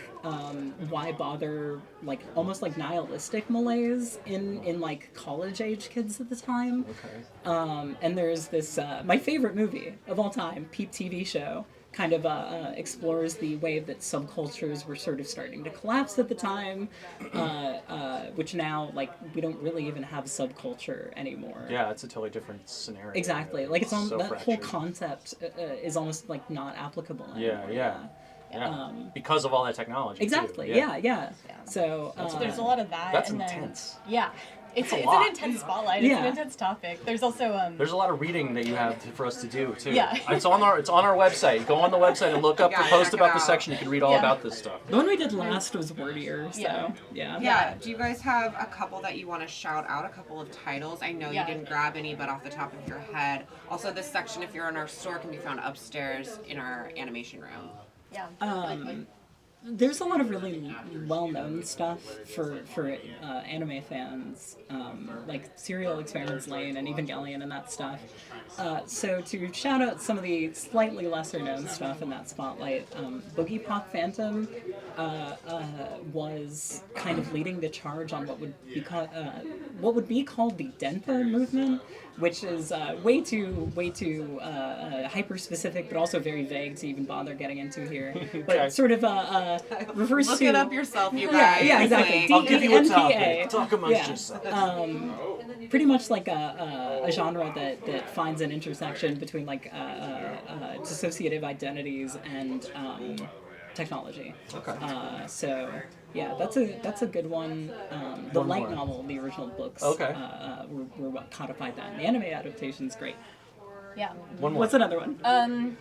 why bother, like almost like nihilistic malaise in like college age kids at the time. Okay. And there's this my favorite movie of all time, Peep TV show, kind of explores the way that subcultures were sort of starting to collapse at the time, which now, like, we don't really even have subculture anymore. Yeah, it's a totally different scenario. Exactly. Like, it's so that whole fractured. concept is almost, like, not applicable anymore. Yeah. Because of all that technology. Exactly. Too. Yeah. So there's a lot of that. That's and intense. Then, yeah. It's a an lot. intense spotlight. It's an intense topic. There's also There's a lot of reading that you have for us to do too. Yeah. It's on our website. Go on the website and look up the post about the section. You can read all about this stuff. The one we did last was wordier, so Yeah. Do you guys have a couple that you want to shout out? A couple of titles? I know you didn't grab any, but off the top of your head. Also, this section, if you're in our store, can be found upstairs in our animation room. Yeah. There's a lot of really well-known stuff for anime fans, like Serial Experiments Lane and Evangelion and that stuff. So to shout out some of the slightly lesser-known stuff in that spotlight, Boogie Pop Phantom was kind of leading the charge on what would be called the Denpo movement, which is way too hyper-specific, but also very vague to even bother getting into here. But sort of refers Look to... it up yourself, you guys. Yeah, exactly. I'll give you a topic. DNPA. Talk amongst yourselves. Pretty much like a genre that finds an intersection between like dissociative identities and technology. Okay. So yeah, that's a good one. The One light more. novel, the original books, Okay. were what codified that. And the anime adaptation's great. Yeah. One more. What's another one?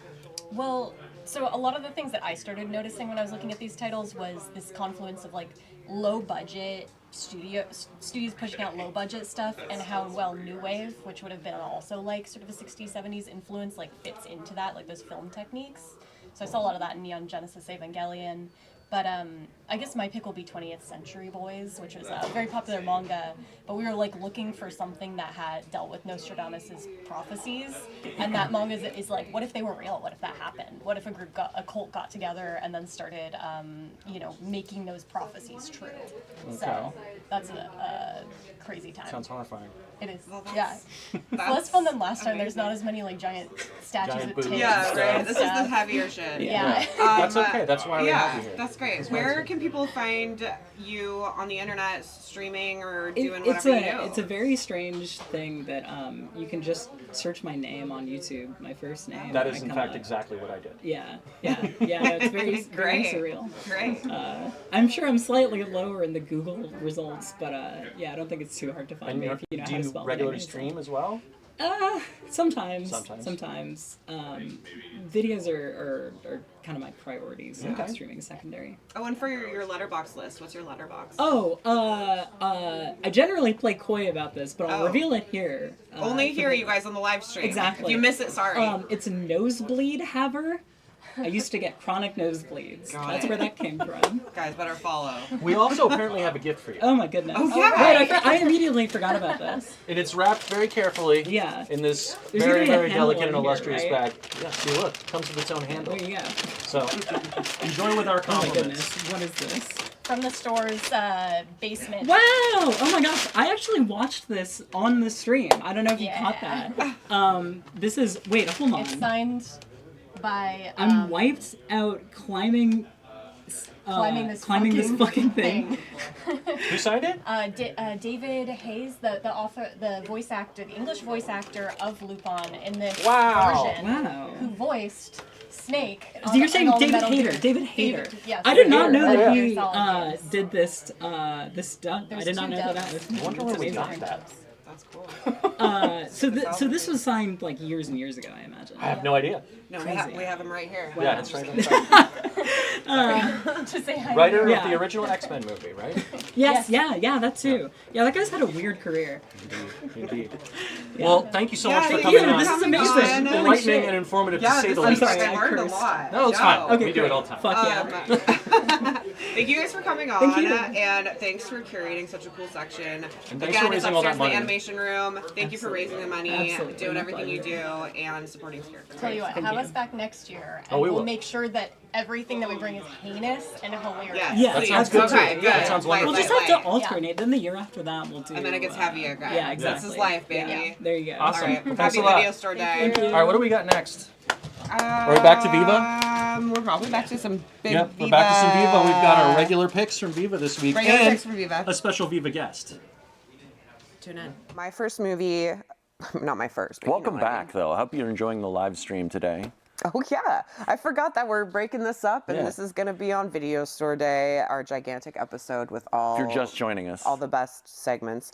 Well, so a lot of the things that I started noticing when I was looking at these titles was this confluence of like low budget studios pushing out low budget stuff, and how well New Wave, which would have been also like sort of a 60s, 70s influence, like fits into that, like those film techniques. So I saw a lot of that in Neon Genesis Evangelion. But I guess my pick will be 20th Century Boys, which was a very popular manga. But we were like looking for something that had dealt with Nostradamus' prophecies, and that manga is like, what if they were real? What if that happened? What if a cult got together and then started, making those prophecies true? Okay. So that's a crazy time. Sounds horrifying. It is. Yeah. It's less fun than last time. There's not as many like giant statues Giant of boobs. tits. Yeah, and right. This is stuff. the heavier shit. Yeah. That's okay. That's why we have you here. That's great. That's why it's Where here. can people find you on the internet, streaming or doing whatever you do? It's a very strange thing that you can just search my name on YouTube, my first name. That and is I in come fact up. exactly what I did. Yeah. It's very, very Great. surreal. Great. I'm sure I'm slightly lower in the Google results, but I don't think it's too hard to find And me if you know do how to you spell my regularly name. stream as well? Sometimes. Sometimes. Videos are kind of my priorities, so Okay. streaming is secondary. Oh, and for your letterbox list, what's your letterbox? I generally play coy about this, but I'll reveal it here. Only here, you guys, on the live stream. Exactly. If you miss it, sorry. It's a nosebleed haver. I used to get chronic nosebleeds. Got That's it. where that came from. Guys, better follow. We also apparently have a gift for you. Oh my goodness. Oh, yeah. Right, I immediately forgot about this. And it's wrapped very carefully. Yeah. In this There's very, even a very handle delicate and in here, illustrious right? bag. Yeah, see, look, it comes with its own handle. There you go. So, enjoy with our Oh my compliments. goodness. What is this? From the store's basement. Wow! Oh my gosh, I actually watched this on the stream. I don't know if you caught that. This is, wait, hold on. It's signed by. I'm wiped out climbing Climbing this fucking thing. Who signed it? David Hayes, the author, the voice actor, the English voice actor of Lupin in this version, Wow. who voiced Snake. So you're saying David Hayter. David Hayter. I did not know that he did this this stunt. I did not know that. I wonder where we got that. That's cool. So this was signed like years and years ago, I imagine. I have no idea. No, we have him right here. Yeah, it's right on To say hi. Writer Yeah. of the original X-Men movie, right? Yes, yeah, that too. Yeah, that guy's had a weird career. Indeed. Yeah. Well, thank you so much for thank coming you. on. This is amazing. This was Holy enlightening shit. and informative Yeah, to say the I'm least. sorry, I learned a lot. No, it's fine. Okay, We do it all the time. Fuck yeah. Thank you guys for coming on. Thank you. And thanks for curating such a cool section. And thanks Again, for it's raising all that upstairs in the money. animation room. Thank you for raising the money, Absolutely. doing My everything you do, pleasure. and supporting Scarecrow. Tell you what, Thank have you. us back next year, Oh, and we we'll will. make sure that everything that we bring is heinous and hilarious. Yes, Yeah, please. sounds good, too. Okay, good. That sounds Light, We'll just light, have to light. alternate. Then the year after that, we'll do. And then it gets heavier, guys. Yeah, exactly. This is life, baby. Yeah, there you go. Awesome. All right. Well, thanks Happy a lot. Video Store Day. Thank you. All right, what do we got next? Are we back to Viva? We're probably back to some big Yep, Viva. we're back to some Viva. We've got our regular picks from Viva this week. Regular and picks from Viva. a special Viva guest. Tune in. My first movie, not my first. But Welcome you know what I mean. back, though. I hope you're enjoying the live stream today. Oh yeah, I forgot that we're breaking this up, and Yeah. this is gonna be on Video Store Day, our gigantic episode with all. If you're just joining us. All the best segments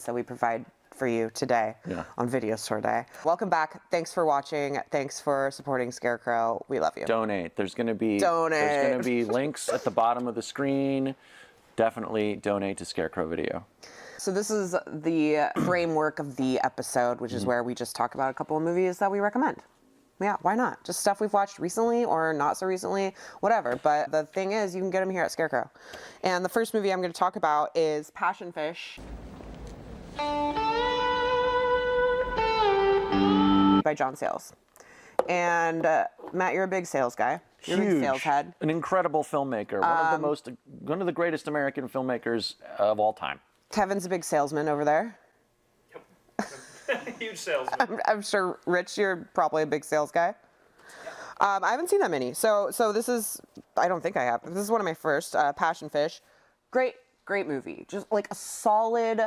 that we provide for you today on Video Store Day. Welcome back. Thanks for watching. Thanks for supporting Scarecrow. We love you. Donate. There's going to be Donate. links at the bottom of the screen. Definitely donate to Scarecrow Video. So this is the framework of the episode, which is where we just talk about a couple of movies that we recommend. Yeah, why not? Just stuff we've watched recently or not so recently, whatever. But the thing is, you can get them here at Scarecrow. And the first movie I'm going to talk about is Passion Fish by John Sayles. And Matt, you're a big Sayles guy. You're a big Sayles head. An incredible filmmaker. One of the greatest American filmmakers of all time. Kevin's a big salesman over there. Huge salesman. I'm sure, Rich, you're probably a big sales guy. I haven't seen that many. So this is, I don't think I have. This is one of my first, Passion Fish. Great movie. Just like a solid,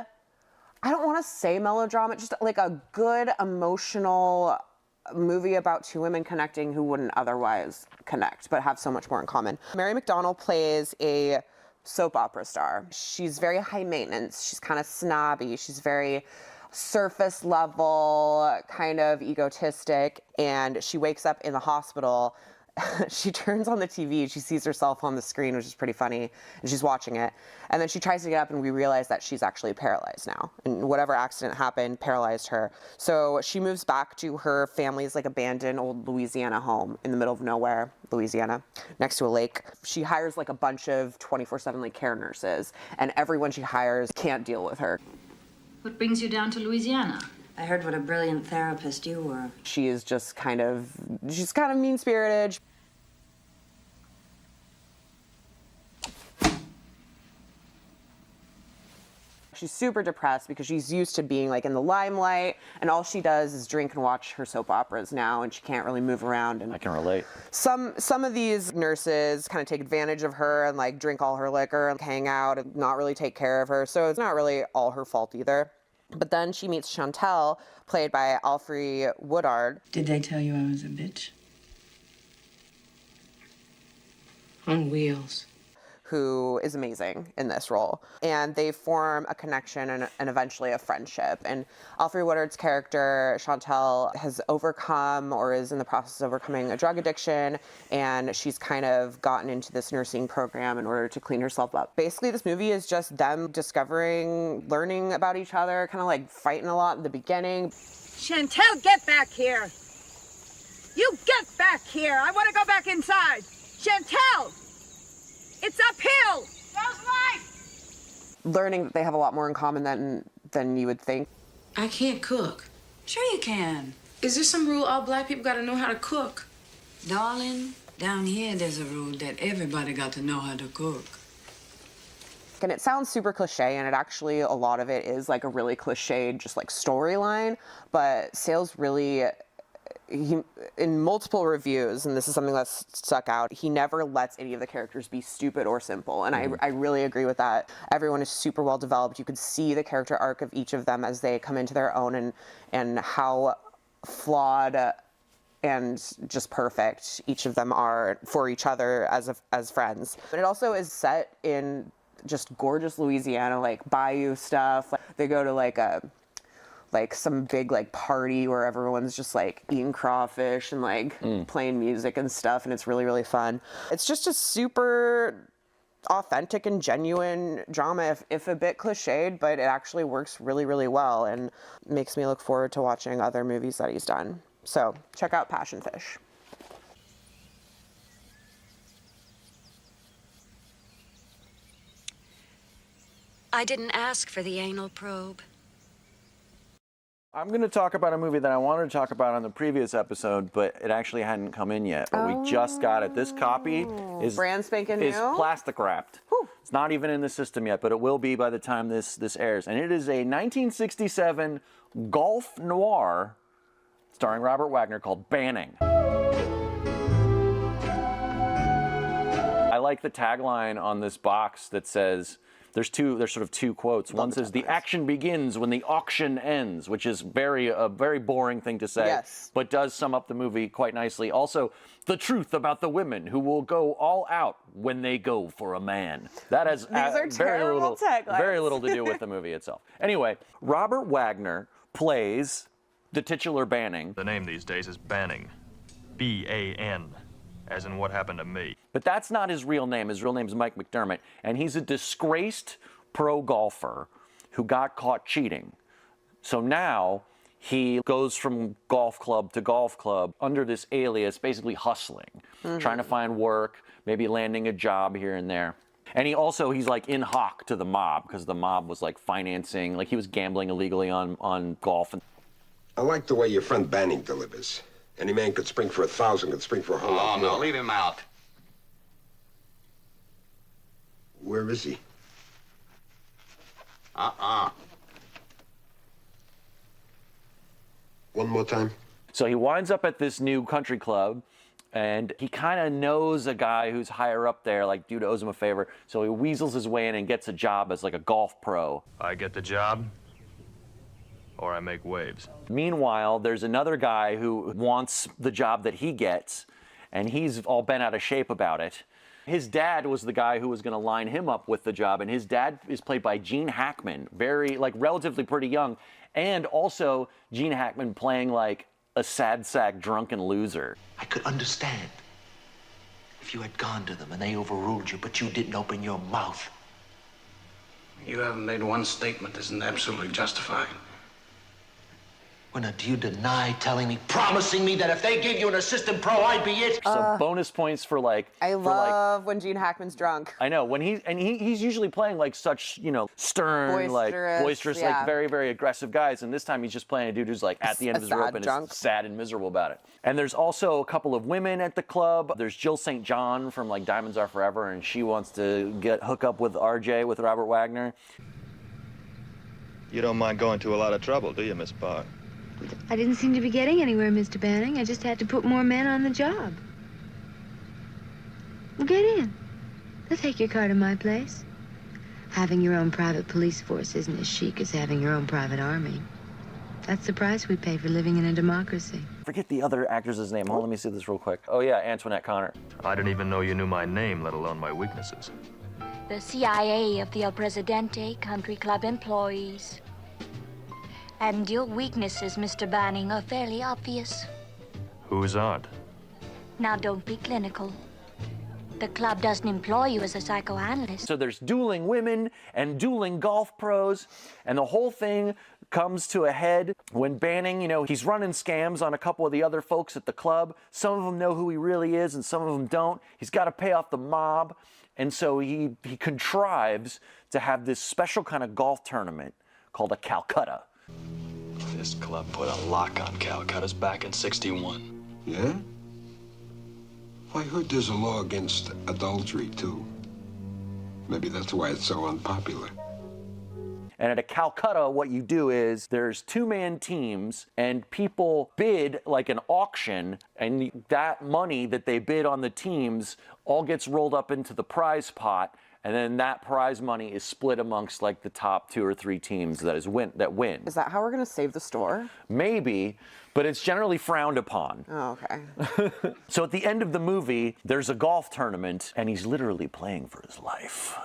I don't want to say melodrama, just like a good emotional movie about two women connecting who wouldn't otherwise connect, but have so much more in common. Mary McDonnell plays a soap opera star. She's very high maintenance. She's kind of snobby. She's very surface level, kind of egotistic, and she wakes up in the hospital. She turns on the TV, she sees herself on the screen, which is pretty funny, and she's watching it. And then she tries to get up, and we realize that she's actually paralyzed now. And whatever accident happened paralyzed her. So she moves back to her family's like abandoned old Louisiana home in the middle of nowhere, Louisiana, next to a lake. She hires like a bunch of 24/7 like care nurses, and everyone she hires can't deal with her. What brings you down to Louisiana? I heard what a brilliant therapist you were. She is just she's kind of mean-spirited. She's super depressed because she's used to being like in the limelight, and all she does is drink and watch her soap operas now, and she can't really move around. And I can relate. some of these nurses kind of take advantage of her and like drink all her liquor and hang out and not really take care of her. So it's not really all her fault either. But then she meets Chantel, played by Alfre Woodard. Did they tell you I was a bitch? On wheels. Who is amazing in this role. And they form a connection and eventually a friendship. And Alfre Woodard's character, Chantel, has overcome or is in the process of overcoming a drug addiction, and she's kind of gotten into this nursing program in order to clean herself up. Basically, this movie is just them discovering, learning about each other, kind of like fighting a lot in the beginning. Chantel, get back here! You get back here! I want to go back inside! Chantel! It's uphill! Those lights! Learning that they have a lot more in common than you would think. I can't cook. Sure you can. Is there some rule all black people gotta know how to cook? Darling, down here there's a rule that everybody got to know how to cook. And it sounds super cliche, and it actually, a lot of it is like a really cliched, just like storyline, but Sayles really, in multiple reviews, and this is something that's stuck out, he never lets any of the characters be stupid or simple, and I really agree with that. Everyone is super well developed. You could see the character arc of each of them as they come into their own, and how flawed and just perfect each of them are for each other as friends. But it also is set in just gorgeous Louisiana, like bayou stuff. They go to like a like some big like party where everyone's just like eating crawfish and like playing music and stuff, and it's really, really fun. It's just a super authentic and genuine drama, if a bit cliched, but it actually works really, really well and makes me look forward to watching other movies that he's done. So check out Passion Fish. I didn't ask for the anal probe. I'm going to talk about a movie that I wanted to talk about on the previous episode, but it actually hadn't come in yet. But we just got it. This copy is brand spanking is new? plastic wrapped. It's not even in the system yet, but it will be by the time this airs. And it is a 1967 golf noir starring Robert Wagner called Banning. I like the tagline on this box that says, there's sort of two quotes. One says, "The action begins when the auction ends," which is a very boring thing to say, but does sum up the movie quite nicely. Also, "The truth about the women who will go all out when they go for a man." That has very little to do with the movie itself. Anyway, Robert Wagner plays the titular Banning. The name these days is Banning. B-A-N. As in What Happened to Me. But that's not his real name. His real name is Mike McDermott, and he's a disgraced pro golfer who got caught cheating. So now he goes from golf club to golf club under this alias, basically hustling, trying to find work, maybe landing a job here and there. And he's like in hock to the mob, because the mob was like financing, like he was gambling illegally on golf. I like the way your friend Banning delivers. Any man could spring for 1,000, could spring for a whole lot more. Oh, no, leave him out. Where is he? One more time. So he winds up at this new country club, and he kind of knows a guy who's higher up there, like dude owes him a favor. So he weasels his way in and gets a job as like a golf pro. I get the job, or I make waves. Meanwhile, there's another guy who wants the job that he gets, and he's all bent out of shape about it. His dad was the guy who was going to line him up with the job, and his dad is played by Gene Hackman, relatively pretty young, and also Gene Hackman playing like a sad sack drunken loser. I could understand if you had gone to them and they overruled you, but you didn't open your mouth. You haven't made one statement that isn't absolutely justified. Well, now, do you deny telling me, promising me that if they gave you an assistant pro, I'd be it? So bonus points for like... I love when Gene Hackman's drunk. I know, when he's usually playing like such, stern, boisterous, like very, very aggressive guys. And this time he's just playing a dude who's like at the end of his rope and is sad and miserable about it. And there's also a couple of women at the club. There's Jill St. John from like Diamonds Are Forever, and she wants to hook up with RJ, with Robert Wagner. You don't mind going to a lot of trouble, do you, Miss Parr? I didn't seem to be getting anywhere, Mr. Banning. I just had to put more men on the job. Well, get in. They'll take your car to my place. Having your own private police force isn't as chic as having your own private army. That's the price we pay for living in a democracy. Forget the other actress's name. Hold on, let me see this real quick. Oh, yeah, Antoinette Connor. I didn't even know you knew my name, let alone my weaknesses. The CIA of the El Presidente Country Club employees. And your weaknesses, Mr. Banning, are fairly obvious. Whose aren't? Now, don't be clinical. The club doesn't employ you as a psychoanalyst. So there's dueling women and dueling golf pros, and the whole thing comes to a head when Banning, he's running scams on a couple of the other folks at the club. Some of them know who he really is, and some of them don't. He's got to pay off the mob, and so he contrives to have this special kind of golf tournament called a Calcutta. This club put a lock on Calcutta's back in '61. Yeah? I heard there's a law against adultery, too. Maybe that's why it's so unpopular. And at a Calcutta, what you do is there's two-man teams, and people bid like an auction, and that money that they bid on the teams all gets rolled up into the prize pot, and then that prize money is split amongst like the top 2 or 3 teams that win. Is that how we're gonna save the store? Maybe, but it's generally frowned upon. Oh, okay. So at the end of the movie, there's a golf tournament, and he's literally playing for his life.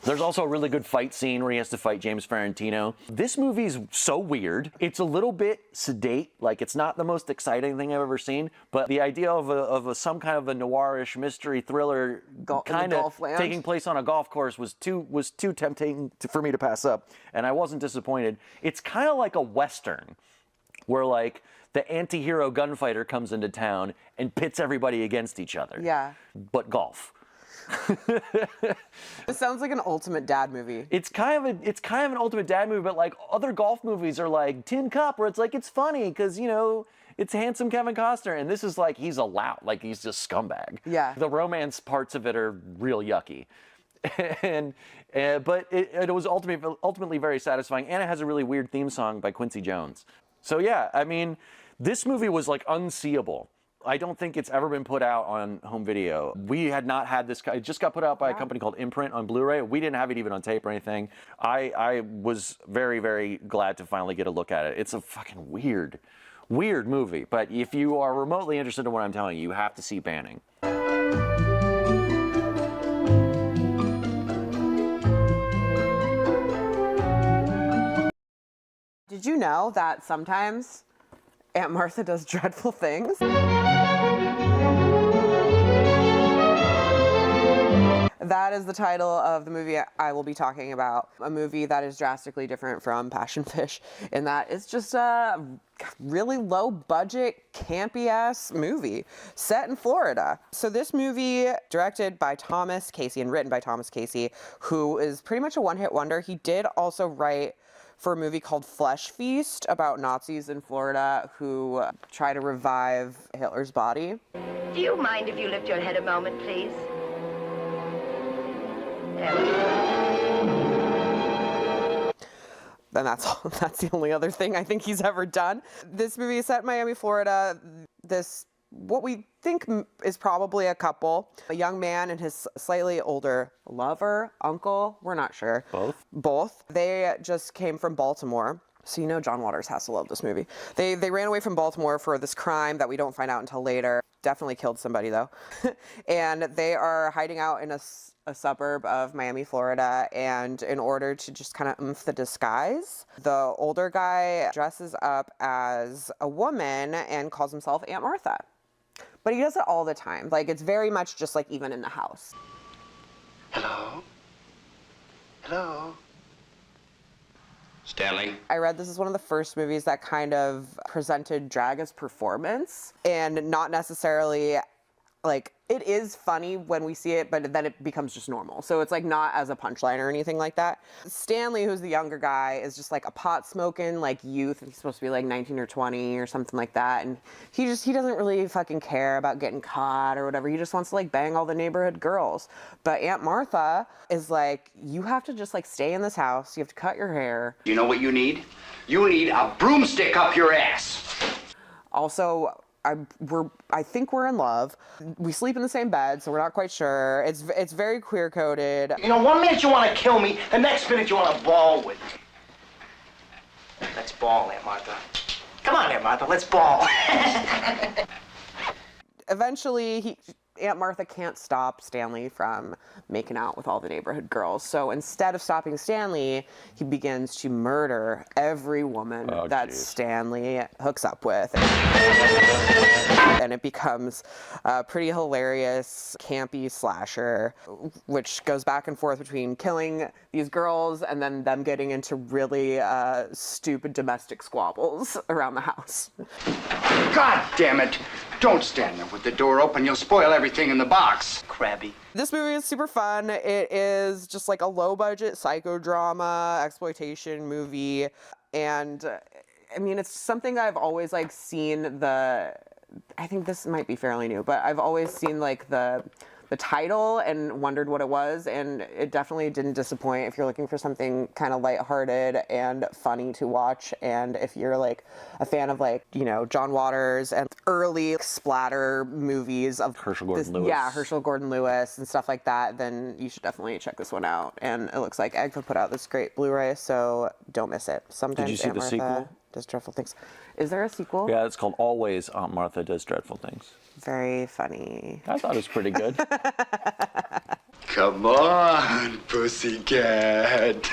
There's also a really good fight scene where he has to fight James Farentino. This movie's so weird. It's a little bit sedate. Like, it's not the most exciting thing I've ever seen, but the idea of some kind of a noirish mystery thriller kind of taking place on a golf course was too tempting for me to pass up, and I wasn't disappointed. It's kind of like a Western, where like the anti-hero gunfighter comes into town and pits everybody against each other. Yeah. But golf. This sounds like an ultimate dad movie. It's kind of an ultimate dad movie, but like other golf movies are like Tin Cup, where it's like it's funny because, you know, it's handsome Kevin Costner, and this is like he's a lout, like he's just scumbag. Yeah. The romance parts of it are real yucky. But it was ultimately very satisfying, and it has a really weird theme song by Quincy Jones. So yeah, I mean, this movie was like unseeable. I don't think it's ever been put out on home video. We had not had this. It just got put out by a company called Imprint on Blu-ray. We didn't have it even on tape or anything. I was very, very glad to finally get a look at it. It's a fucking weird movie. But if you are remotely interested in what I'm telling you, you have to see Banning. Did you know that sometimes Aunt Martha does dreadful things? That is the title of the movie I will be talking about. A movie that is drastically different from Passion Fish in that it's just a really low budget, campy ass movie set in Florida. So this movie, directed by Thomas Casey and written by Thomas Casey, who is pretty much a one-hit wonder. He did also write for a movie called Flesh Feast about Nazis in Florida who try to revive Hitler's body. Do you mind if you lift your head a moment, please? And that's the only other thing I think he's ever done. This movie is set in Miami, Florida. What we think is probably a couple, a young man and his slightly older lover, uncle, we're not sure. Both. They just came from Baltimore. So you know John Waters has to love this movie. They ran away from Baltimore for this crime that we don't find out until later. Definitely killed somebody though. And they are hiding out in a suburb of Miami, Florida, and in order to just kind of oomph the disguise, the older guy dresses up as a woman and calls himself Aunt Martha. But he does it all the time. Like, it's very much just like even in the house. Hello? Hello? Stanley? I read this is one of the first movies that kind of presented drag as performance and not necessarily like, it is funny when we see it, but then it becomes just normal. So it's like not as a punchline or anything like that. Stanley, who's the younger guy, is just like a pot smoking like youth. He's supposed to be like 19 or 20 or something like that. And he doesn't really fucking care about getting caught or whatever. He just wants to like bang all the neighborhood girls. But Aunt Martha is like, you have to just like stay in this house. You have to cut your hair. You know what you need? You need a broomstick up your ass. Also, I think we're in love. We sleep in the same bed, so we're not quite sure. It's very queer coded. You know, 1 minute you want to kill me, the next minute you want to ball with me. Let's ball, Aunt Martha. Come on, Aunt Martha, let's ball. Eventually, Aunt Martha can't stop Stanley from making out with all the neighborhood girls. So instead of stopping Stanley, he begins to murder every woman that Stanley hooks up with. And it becomes a pretty hilarious, campy slasher, which goes back and forth between killing these girls and then them getting into really stupid domestic squabbles around the house. God damn it! Don't stand there with the door open. You'll spoil everything in the box. Crabby. This movie is super fun. It is just like a low-budget psychodrama, exploitation movie. And, I mean, it's something I've always, like, seen I think this might be fairly new, but I've always seen, like, the title and wondered what it was, and it definitely didn't disappoint if you're looking for something kind of lighthearted and funny to watch, and if you're like a fan of like, you know, John Waters and early splatter movies of Herschel Gordon-Lewis. Yeah, Herschel Gordon-Lewis and stuff like that, then you should definitely check this one out. And it looks like Egg put out this great Blu-ray, so don't miss it. Sometimes Did you see Aunt the Martha sequel? Does dreadful things. Is there a sequel? Yeah, it's called Always Aunt Martha Does Dreadful Things. Very funny. I thought it was pretty good. Come on, pussycat.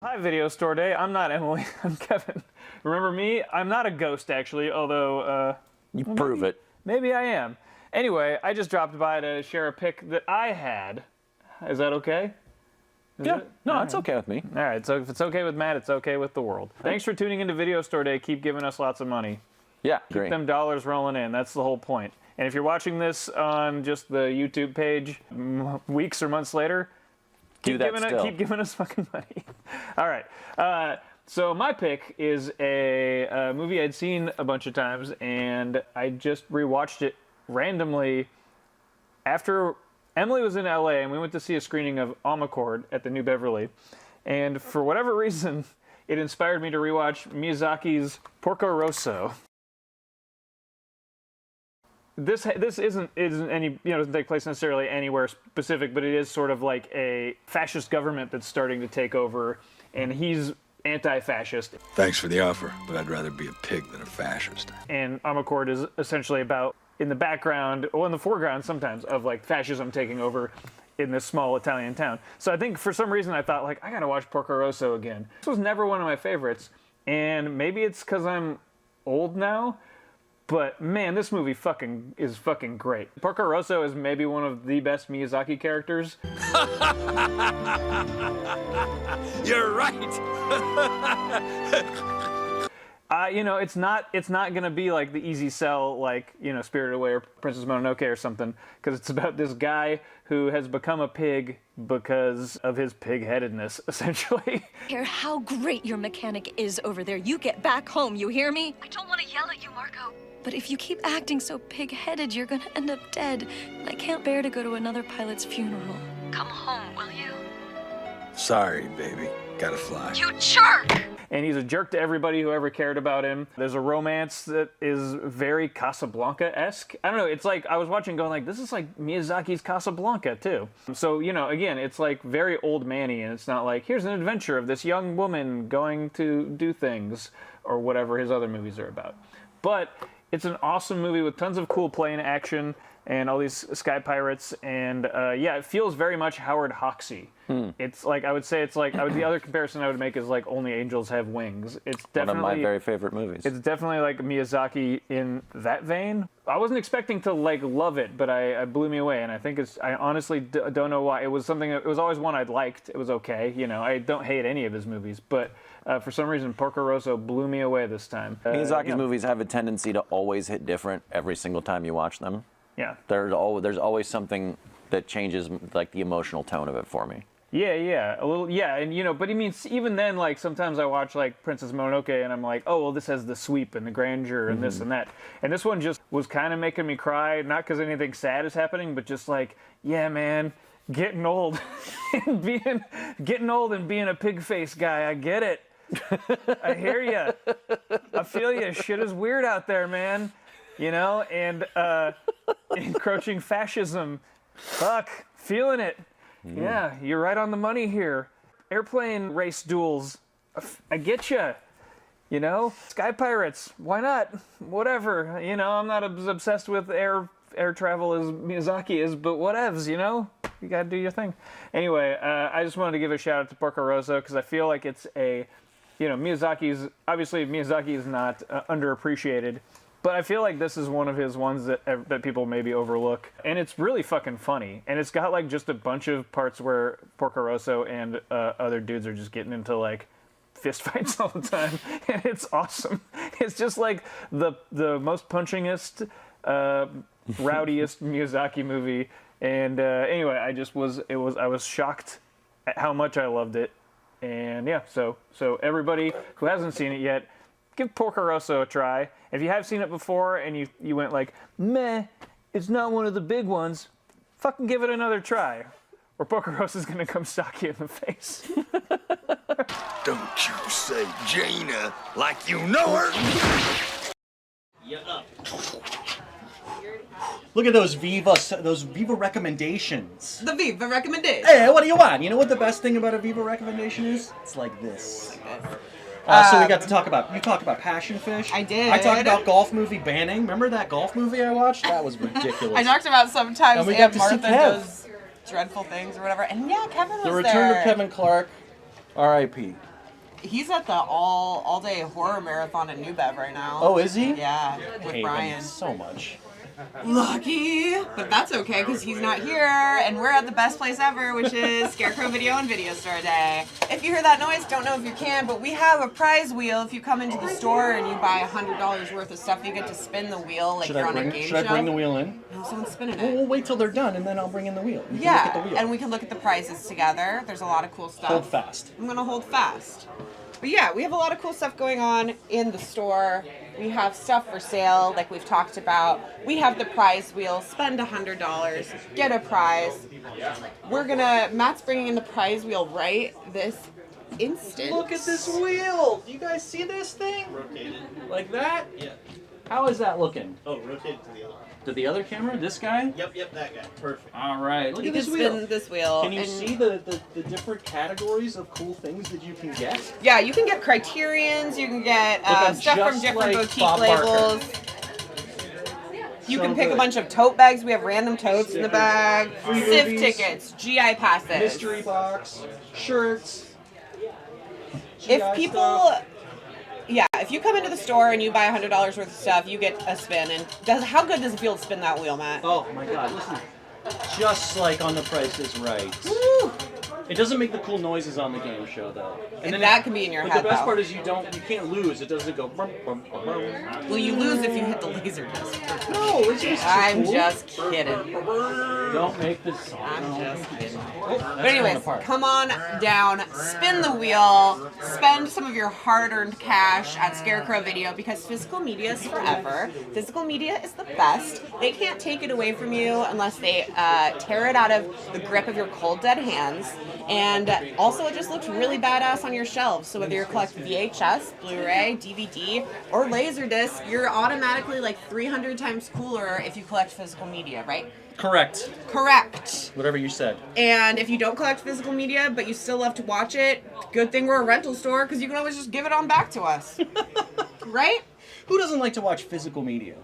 Hi, Video Store Day. I'm not Emily. I'm Kevin. Remember me? I'm not a ghost, actually, although... you prove it. Maybe I am. Anyway, I just dropped by to share a pic that I had. Is that okay? Yeah. No, it's okay with me. All right, so if it's okay with Matt, it's okay with the world. Thanks for tuning into Video Store Day. Keep giving us lots of money. Yeah, Keep them dollars rolling in. That's the whole point. And if you're watching this on just the YouTube page weeks or months later, keep giving us fucking money. All right. So my pick is a movie I'd seen a bunch of times, and I just rewatched it randomly after Emily was in LA, and we went to see a screening of Omnicord at the New Beverly. And for whatever reason, it inspired me to rewatch Miyazaki's Porco Rosso. This isn't any, doesn't take place necessarily anywhere specific, but it is sort of like a fascist government that's starting to take over, and he's anti-fascist. Thanks for the offer, but I'd rather be a pig than a fascist. And Omnicord is essentially about, in the background, or in the foreground sometimes, of like fascism taking over in this small Italian town. So I think for some reason I thought, like, I gotta watch Porco Rosso again. This was never one of my favorites, and maybe it's because I'm old now, but man, this movie is fucking great. Porco Rosso is maybe one of the best Miyazaki characters. You're right. It's not gonna be like the easy sell, like, Spirited Away or Princess Mononoke or something, because it's about this guy who has become a pig because of his pig-headedness, essentially. Care how great your mechanic is over there. You get back home, you hear me? I don't want to yell at you, Marco. But if you keep acting so pig-headed, you're gonna end up dead. And I can't bear to go to another pilot's funeral. Come home, will you? Sorry, baby. Gotta fly. You jerk! And he's a jerk to everybody who ever cared about him. There's a romance that is very Casablanca-esque. I don't know, it's like, I was watching going like, this is like Miyazaki's Casablanca, too. So, again, it's like very old man-y, and it's not like, here's an adventure of this young woman going to do things, or whatever his other movies are about. But it's an awesome movie with tons of cool plane action, and all these sky pirates, and it feels very much Howard Hawksy. It's like, the other comparison I would make is like Only Angels Have Wings. It's definitely one of my very favorite movies. It's definitely like Miyazaki in that vein. I wasn't expecting to like love it, but I blew me away, and I think I honestly don't know why. It was always one I'd liked. It was okay, I don't hate any of his movies, but for some reason Porco Rosso blew me away this time. Miyazaki's movies have a tendency to always hit different every single time you watch them. Yeah. There's always something that changes like the emotional tone of it for me. Yeah, a little, and but he means even then, like sometimes I watch like Princess Mononoke and I'm like, oh well, this has the sweep and the grandeur and this and that, and this one just was kind of making me cry, not because anything sad is happening, but just like, yeah, man, getting old, and being a pig face guy, I get it, I hear you, I feel you, shit is weird out there, man, and encroaching fascism, fuck, feeling it. Yeah, you're right on the money here. Airplane race duels, I get you. Sky pirates, why not? Whatever. I'm not as obsessed with air travel as Miyazaki is, but whatevs. You gotta do your thing. Anyway, I just wanted to give a shout out to Porco Rosso because I feel like it's Miyazaki is not underappreciated. But I feel like this is one of his ones that people maybe overlook. And it's really fucking funny. And it's got like just a bunch of parts where Porco Rosso and other dudes are just getting into like fist fights all the time. And it's awesome. It's just like the most punchingest, rowdiest Miyazaki movie. And anyway, I was shocked at how much I loved it. And yeah, so everybody who hasn't seen it yet, give Porco Rosso a try. If you have seen it before and you went like, meh, it's not one of the big ones, fucking give it another try. Or Porco Rosso's gonna come sock you in the face. Don't you say Jaina like you know her. Yeah. Look at those Viva recommendations. The Viva recommendation. Hey, what do you want? You know what the best thing about a Viva recommendation is? It's like this. So we got to talk about, you talked about Passion Fish. I did. I talked about golf movie banning. Remember that golf movie I watched? That was ridiculous. I talked about sometimes and we got to Martha see Kev. does dreadful things or whatever. And yeah, Kevin was The there. return of Kevin Clark, R.I.P. He's at the all-day horror marathon at New Bev right now. Oh, is he? Yeah, I with hate Bryan. him so much. Lucky, but that's okay because he's not here, and we're at the best place ever, which is Scarecrow Video and Video Store Day. If you hear that noise, don't know if you can, but we have a prize wheel. If you come into the store and you buy $100 worth of stuff, you get to spin the wheel like you're on a game show. Should I bring the wheel in? No, someone's spinning Well, it. we'll wait till they're done, and then I'll bring in the wheel. We can Yeah, look at the wheel. and we can look at the prizes together. There's a lot of cool stuff. Hold fast. I'm gonna hold fast. But yeah, we have a lot of cool stuff going on in the store. We have stuff for sale, like we've talked about. We have the prize wheel. Spend $100, get a prize. Matt's bringing in the prize wheel right this instant. Look at this wheel! Do you guys see this thing? Rotated. Like that? Yeah. How is that looking? Oh, rotated to the other one. To the other camera? This guy? Yep, that guy. Perfect. All right. Look You at can this wheel. spin this wheel. Can you and- see the different categories of cool things that you can get? Yeah, you can get Criterions. You can get Looking stuff from just different like boutique Bob Barker. labels. You So can pick a good. bunch of tote bags. We have random totes in the bag. Free SIF movies. tickets, GI passes. Mystery box, shirts. If GI people, stuff. yeah, if you come into the store and you buy $100 worth of stuff, you get a spin. And how good does it feel to spin that wheel, Matt? Oh my God! Listen, just like on The Price is Right. Woo! It doesn't make the cool noises on the game show though. And that can be in your but head, the best though. part is you can't lose. It doesn't go. Bum, bum, bum, bum. Well, you lose if you hit the laser disc. No, it's just I'm cool. just kidding. Don't make this song. I'm just kidding. Oh, But anyways, come on down, spin the wheel, spend some of your hard-earned cash at Scarecrow Video because physical media is forever. Physical media is the best. They can't take it away from you unless they tear it out of the grip of your cold, dead hands. And also, it just looks really badass on your shelves. So whether you're collecting VHS, Blu-ray, DVD, or Laserdisc, you're automatically like 300 times cooler if you collect physical media, right? Correct. Correct. Whatever you said. And if you don't collect physical media, but you still love to watch it, good thing we're a rental store because you can always just give it on back to us. Right? Who doesn't like to watch physical media?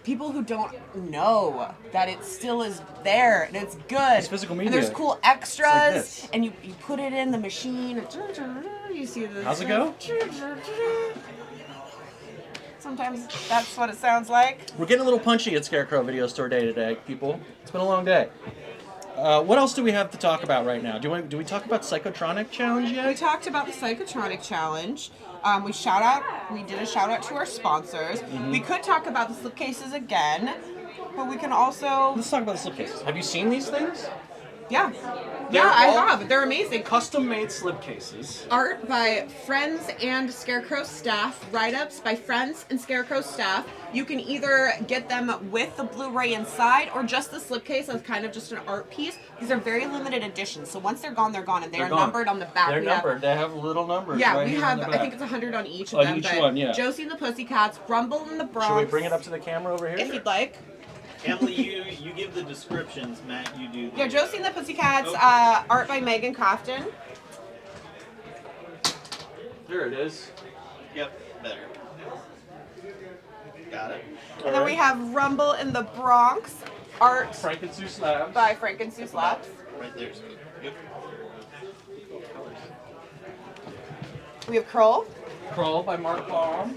People who don't know that it still is there and it's good. It's physical media. And there's cool extras, It's like this. and you put it in the machine. And you see this. How's it go? Sometimes that's what it sounds like. We're getting a little punchy at Scarecrow Video Store Day today, people. It's been a long day. What else do we have to talk about right now? Do we talk about Psychotronic Challenge yet? We talked about the Psychotronic Challenge. We did a shout out to our sponsors. Mm-hmm. We could talk about the slipcases again, but we can also. Let's talk about the slipcases. Have you seen these things? Yeah. They're I all have. They're amazing. Custom-made slipcases. Art by friends and Scarecrow staff. Write-ups by friends and Scarecrow staff. You can either get them with the Blu-ray inside or just the slipcase as kind of just an art piece. These are very limited editions, so once they're gone, and they are numbered on the back. They're numbered. They have little numbers. Yeah, right we here have, on the I back. think it's 100 on each of On them. each but one, yeah. Josie and the Pussycats, Rumble in the Bronx. Should we bring it up to the camera over here? If you'd like. Emily, you give the descriptions. Matt, you do. Yeah, Josie and the Pussycats, art by Meghann Crafton. There it is. Yep, better. Got it. And then we have Rumble in the Bronx, art Frankensuit Labs. by Frankensuit Labs. Right there. So, yep. We have KRULL. KRULL by Marc Palm.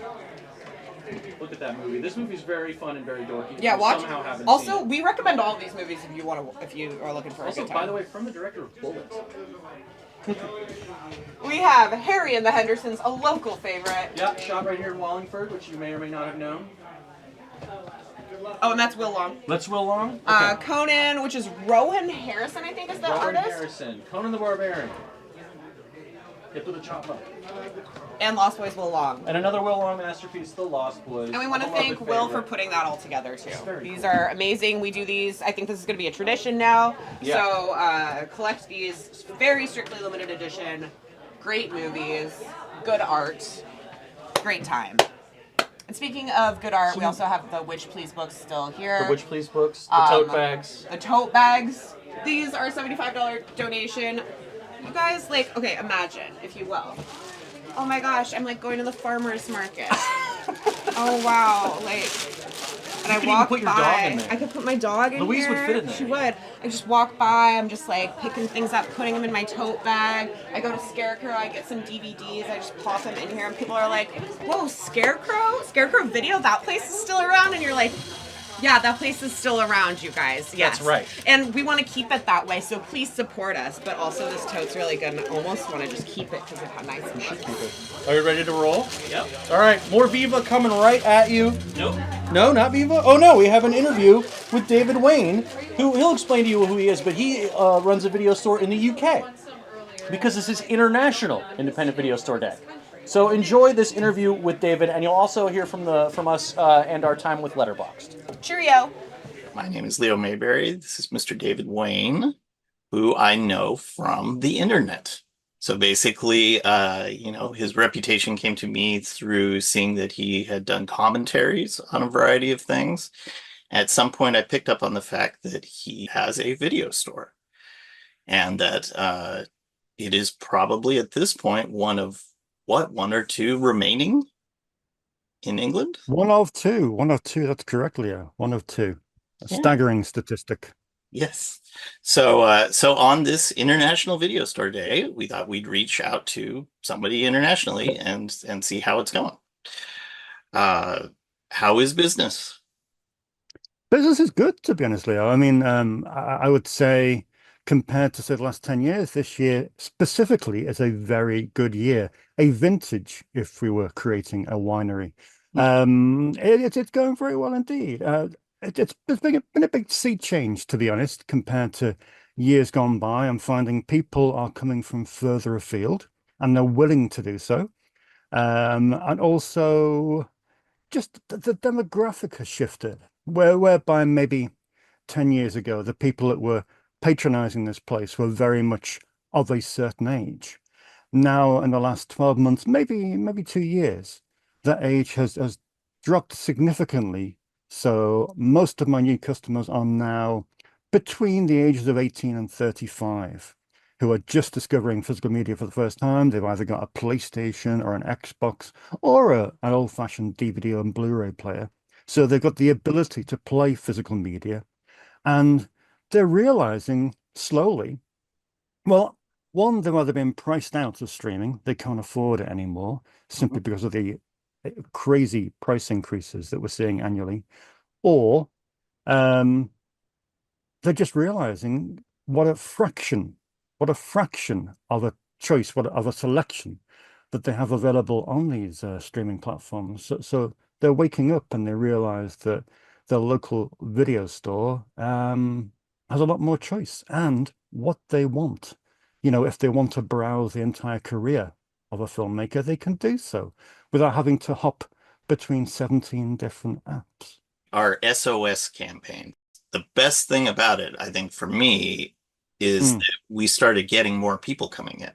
Look at that movie. This movie's very fun and very dorky. Yeah, We watch. somehow haven't Also, seen it. we recommend all of these movies if you are looking for a Also, good time. by the way, from the director of Bullet. We have Harry and the Hendersons, a local favorite. Yeah, shot right here in Wallingford, which you may or may not have known. Oh, and that's Wil Long. That's Wil Long? Okay. Conan, which is Rohan Harrison, I think is the Rohan artist. Harrison. Conan the Barbarian. Hit with a chop up. And Lost Boys Wil Long. And another Wil Long masterpiece, The Lost Boys. And we want to thank Will for putting that all together too. These are amazing. We do these. I think this is going to be a tradition now. Yeah. So collect these. Very strictly limited edition. Great movies. Good art. Great time. And speaking of good art, we also have the Witch Please books still here. The Witch Please books, the tote bags. The tote bags. These are a $75 donation. You guys, like, okay, imagine, if you will. Oh my gosh, I'm like going to the farmer's market. Oh wow, like, And I could walk even put your by. dog in there. I could put my dog in Louise here. would fit in there. She would. I just walk by. I'm just like picking things up, putting them in my tote bag. I go to Scarecrow. I get some DVDs. I just pop them in here, and people are like, "Whoa, Scarecrow Video? That place is still around?" And you're like, yeah, that place is still around, you guys. Yes. That's right. And we want to keep it that way, so please support us. But also, this tote's really good, and I almost want to just keep it because of how nice it looks. Are you ready to roll? Yep. All right, more Viva coming right at you. Nope. No, not Viva? Oh no, we have an interview with David Wain, who he'll explain to you who he is, but he runs a video store in the UK because this is International Independent Video Store Day. So enjoy this interview with David, and you'll also hear from us and our time with Letterboxd. Cheerio. My name is Leo Mayberry. This is Mr. David Wain, who I know from the internet. So basically, his reputation came to me through seeing that he had done commentaries on a variety of things. At some point, I picked up on the fact that he has a video store, and that it is probably at this point one or two remaining in England? One of two, that's correct, Leo. One of two. A staggering statistic. Yes. So on this International Video Store Day, we thought we'd reach out to somebody internationally and see how it's going. How is business? Business is good, to be honest, Leo. I mean, I would say compared to, say, the last 10 years, this year specifically is a very good year. A vintage, if we were creating a winery. It's going very well indeed. It's been a big sea change, to be honest, compared to years gone by. I'm finding people are coming from further afield, and they're willing to do so. And also, just the demographic has shifted, whereby maybe 10 years ago, the people that were patronizing this place were very much of a certain age. Now, in the last 12 months, maybe 2 years, that age has dropped significantly. So most of my new customers are now between the ages of 18 and 35, who are just discovering physical media for the first time. They've either got a PlayStation or an Xbox or an old-fashioned DVD and Blu-ray player. So they've got the ability to play physical media, and they're realizing slowly, well, one, they've either been priced out of streaming, they can't afford it anymore, simply because of the crazy price increases that we're seeing annually, or they're just realizing what a fraction of a choice, of a selection that they have available on these streaming platforms. So they're waking up and they realize that their local video store has a lot more choice and what they want. You know, if they want to browse the entire career of a filmmaker, they can do so without having to hop between 17 different apps. Our SOS campaign, the best thing about it, I think, for me, is that we started getting more people coming in.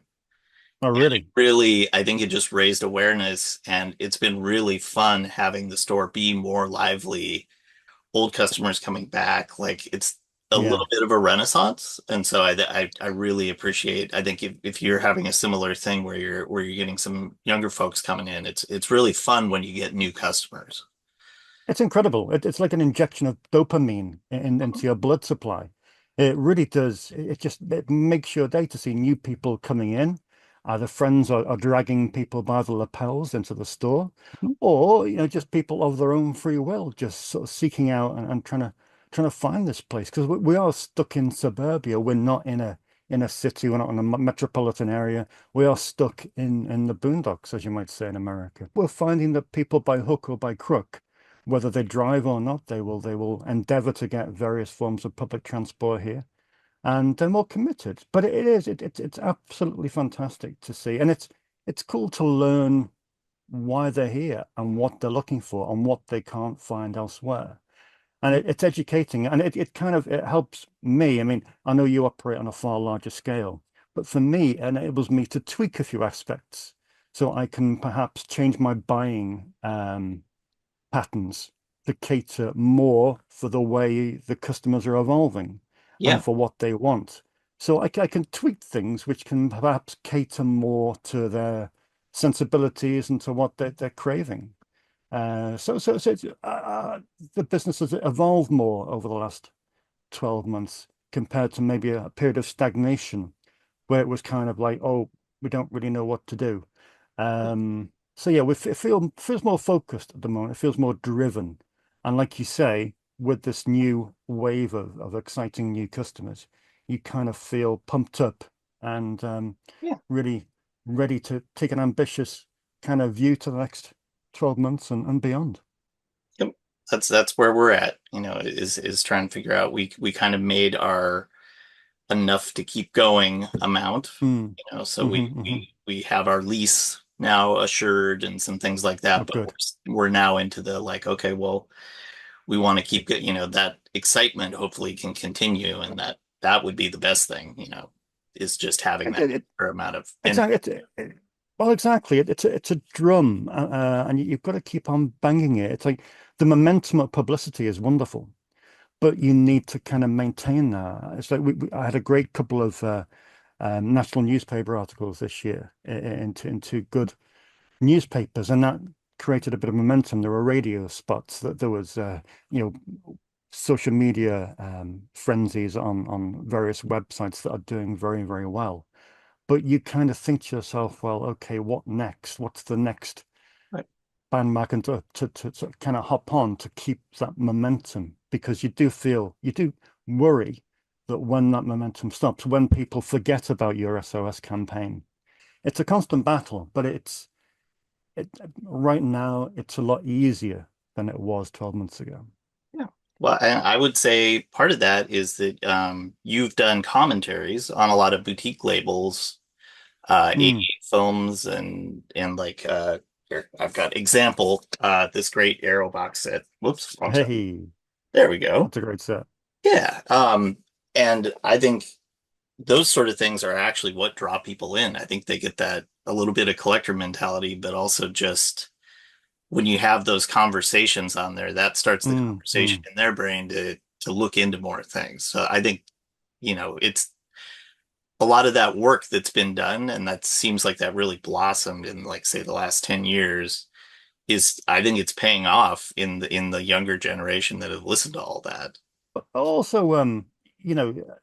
Oh, really? Really, I think it just raised awareness, and it's been really fun having the store be more lively, old customers coming back. Like, it's a little bit of a renaissance, and so I really appreciate. I think if you're having a similar thing where you're getting some younger folks coming in, it's really fun when you get new customers. It's incredible. It's like an injection of dopamine into your blood supply. It really does. It makes your day to see new people coming in. Either friends are dragging people by the lapels into the store, or just people of their own free will, just sort of seeking out and trying to find this place, because we are stuck in suburbia. We're not in a city. We're not in a metropolitan area. We are stuck in the boondocks, as you might say in America. We're finding that people, by hook or by crook, whether they drive or not, they will endeavor to get various forms of public transport here, and they're more committed. But it's absolutely fantastic to see, and it's cool to learn why they're here and what they're looking for and what they can't find elsewhere. And it's educating, and it helps me. I mean, I know you operate on a far larger scale, but for me, it enables me to tweak a few aspects so I can perhaps change my buying patterns to cater more for the way the customers are evolving and for what they want. So I can tweak things which can perhaps cater more to their sensibilities and to what they're craving. The business has evolved more over the last 12 months compared to maybe a period of stagnation where it was kind of like, oh, we don't really know what to do. So yeah, it feels more focused at the moment. It feels more driven. And like you say, with this new wave of exciting new customers, you kind of feel pumped up and really ready to take an ambitious kind of view to the next 12 months and beyond. Yep. That's where we're at, is trying to figure out we kind of made our enough to keep going amount, so we have our lease now assured and some things like that, but we're now into the like, okay, well, we want to keep that excitement hopefully can continue, and that would be the best thing, is just having that amount of exactly. Well, exactly. It's a drum, and you've got to keep on banging it. It's like the momentum of publicity is wonderful, but you need to kind of maintain that. It's like I had a great couple of national newspaper articles this year into good newspapers, and that created a bit of momentum. There were radio spots. That there was social media frenzies on various websites that are doing very, very well. But you kind of think to yourself, well, okay, what next? What's the next bandwagon to kind of hop on to keep that momentum? Because you do worry that when that momentum stops, when people forget about your SOS campaign, it's a constant battle, but right now it's a lot easier than it was 12 months ago. Yeah. Well, I would say part of that is that you've done commentaries on a lot of boutique labels, 88 films, and like here, I've got example, this great Arrow box set. Whoops. Hey, there we go. That's a great set. Yeah. And I think those sort of things are actually what draw people in. I think they get that a little bit of collector mentality, but also just when you have those conversations on there, that starts the conversation in their brain to look into more things. So I think, it's a lot of that work that's been done, and that seems like that really blossomed in, like, say, the last 10 years, I think it's paying off in the younger generation that have listened to all that. But also,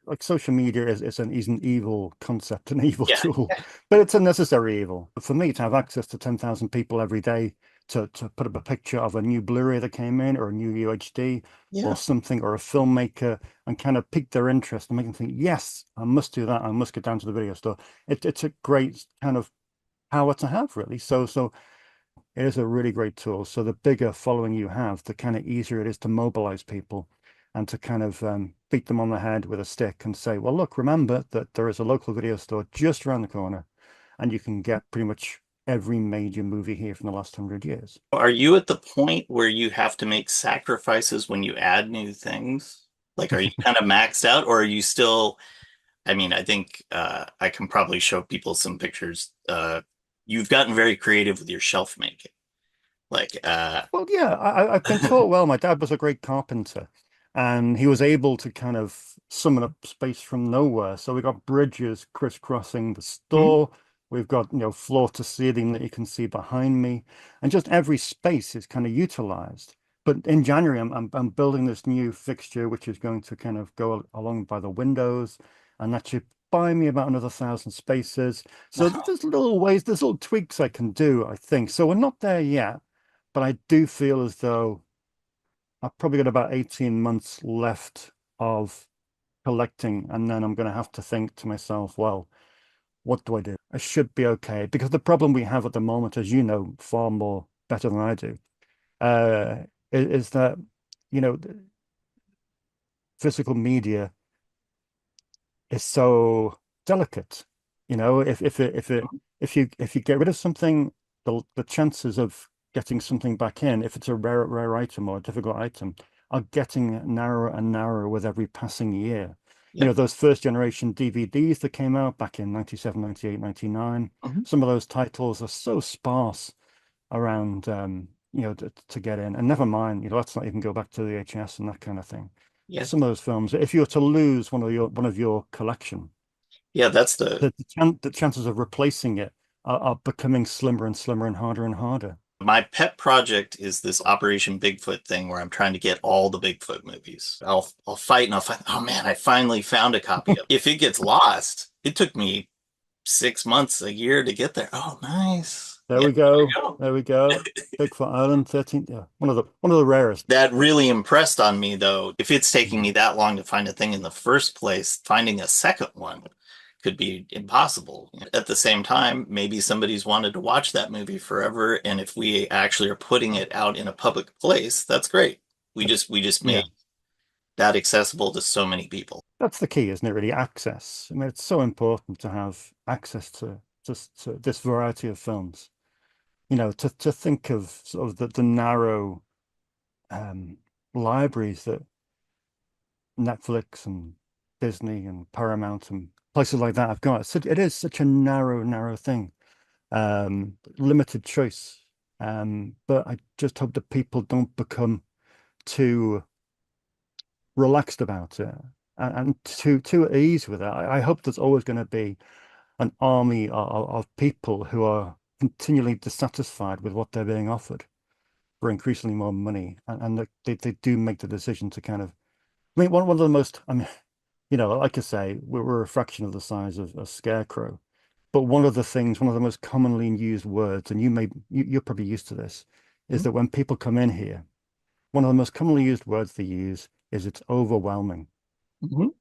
like social media is an evil concept, an evil tool, but it's a necessary evil. For me to have access to 10,000 people every day to put up a picture of a new Blu-ray that came in, or a new UHD or something, or a filmmaker, and kind of pique their interest and make them think, yes, I must do that. I must get down to the video store. It's a great kind of power to have, really. So it is a really great tool. So the bigger following you have, the kind of easier it is to mobilize people and to kind of beat them on the head with a stick and say, well, look, remember that there is a local video store just around the corner, and you can get pretty much every major movie here from the last 100 years. Are you at the point where you have to make sacrifices when you add new things? Like, are you kind of maxed out, or are you still, I mean, I think I can probably show people some pictures. You've gotten very creative with your shelf making. Like, well, yeah, I've been taught well. My dad was a great carpenter, and he was able to kind of summon up space from nowhere. So we got bridges crisscrossing the store. We've got, floor to ceiling that you can see behind me, and just every space is kind of utilized. But in January, I'm building this new fixture, which is going to kind of go along by the windows, and that should buy me about another 1,000 spaces. So there's little tweaks I can do, I think. So we're not there yet, but I do feel as though I've probably got about 18 months left of collecting, and then I'm going to have to think to myself, well, what do I do? I should be okay, because the problem we have at the moment, as you know far more better than I do, is that physical media is so delicate. If you get rid of something, the chances of getting something back in, if it's a rare item or a difficult item, are getting narrower and narrower with every passing year. Those first generation DVDs that came out back in 97, 98, 99, some of those titles are so sparse around, to get in. And never mind, let's not even go back to the VHS and that kind of thing. Yeah. Some of those films, if you were to lose one of your collection, that's the chances of replacing it are becoming slimmer and slimmer and harder and harder. My pet project is this Operation Bigfoot thing where I'm trying to get all the Bigfoot movies. I'll fight and I'll find, oh man, I finally found a copy of it. If it gets lost, it took me 6 months, a year to get there. Oh, nice. There we go. There we go. Bigfoot Island, 13. Yeah, one of the rarest. That really impressed on me, though. If it's taking me that long to find a thing in the first place, finding a second one could be impossible. At the same time, maybe somebody's wanted to watch that movie forever, and if we actually are putting it out in a public place, that's great. We just made that accessible to so many people. That's the key, isn't it? Really, access. I mean, it's so important to have access to this variety of films. You know, to think of sort of the narrow libraries that Netflix and Disney and Paramount and places like that have got. So it is such a narrow thing, limited choice. But I just hope that people don't become too relaxed about it and too at ease with it. I hope there's always going to be an army of people who are continually dissatisfied with what they're being offered for increasingly more money, and they do make the decision to kind of. I mean, one of the most. I mean, you know, like I say, we're a fraction of the size of a Scarecrow, but one of the most commonly used words, and you're probably used to this, is that when people come in here, one of the most commonly used words they use is it's overwhelming,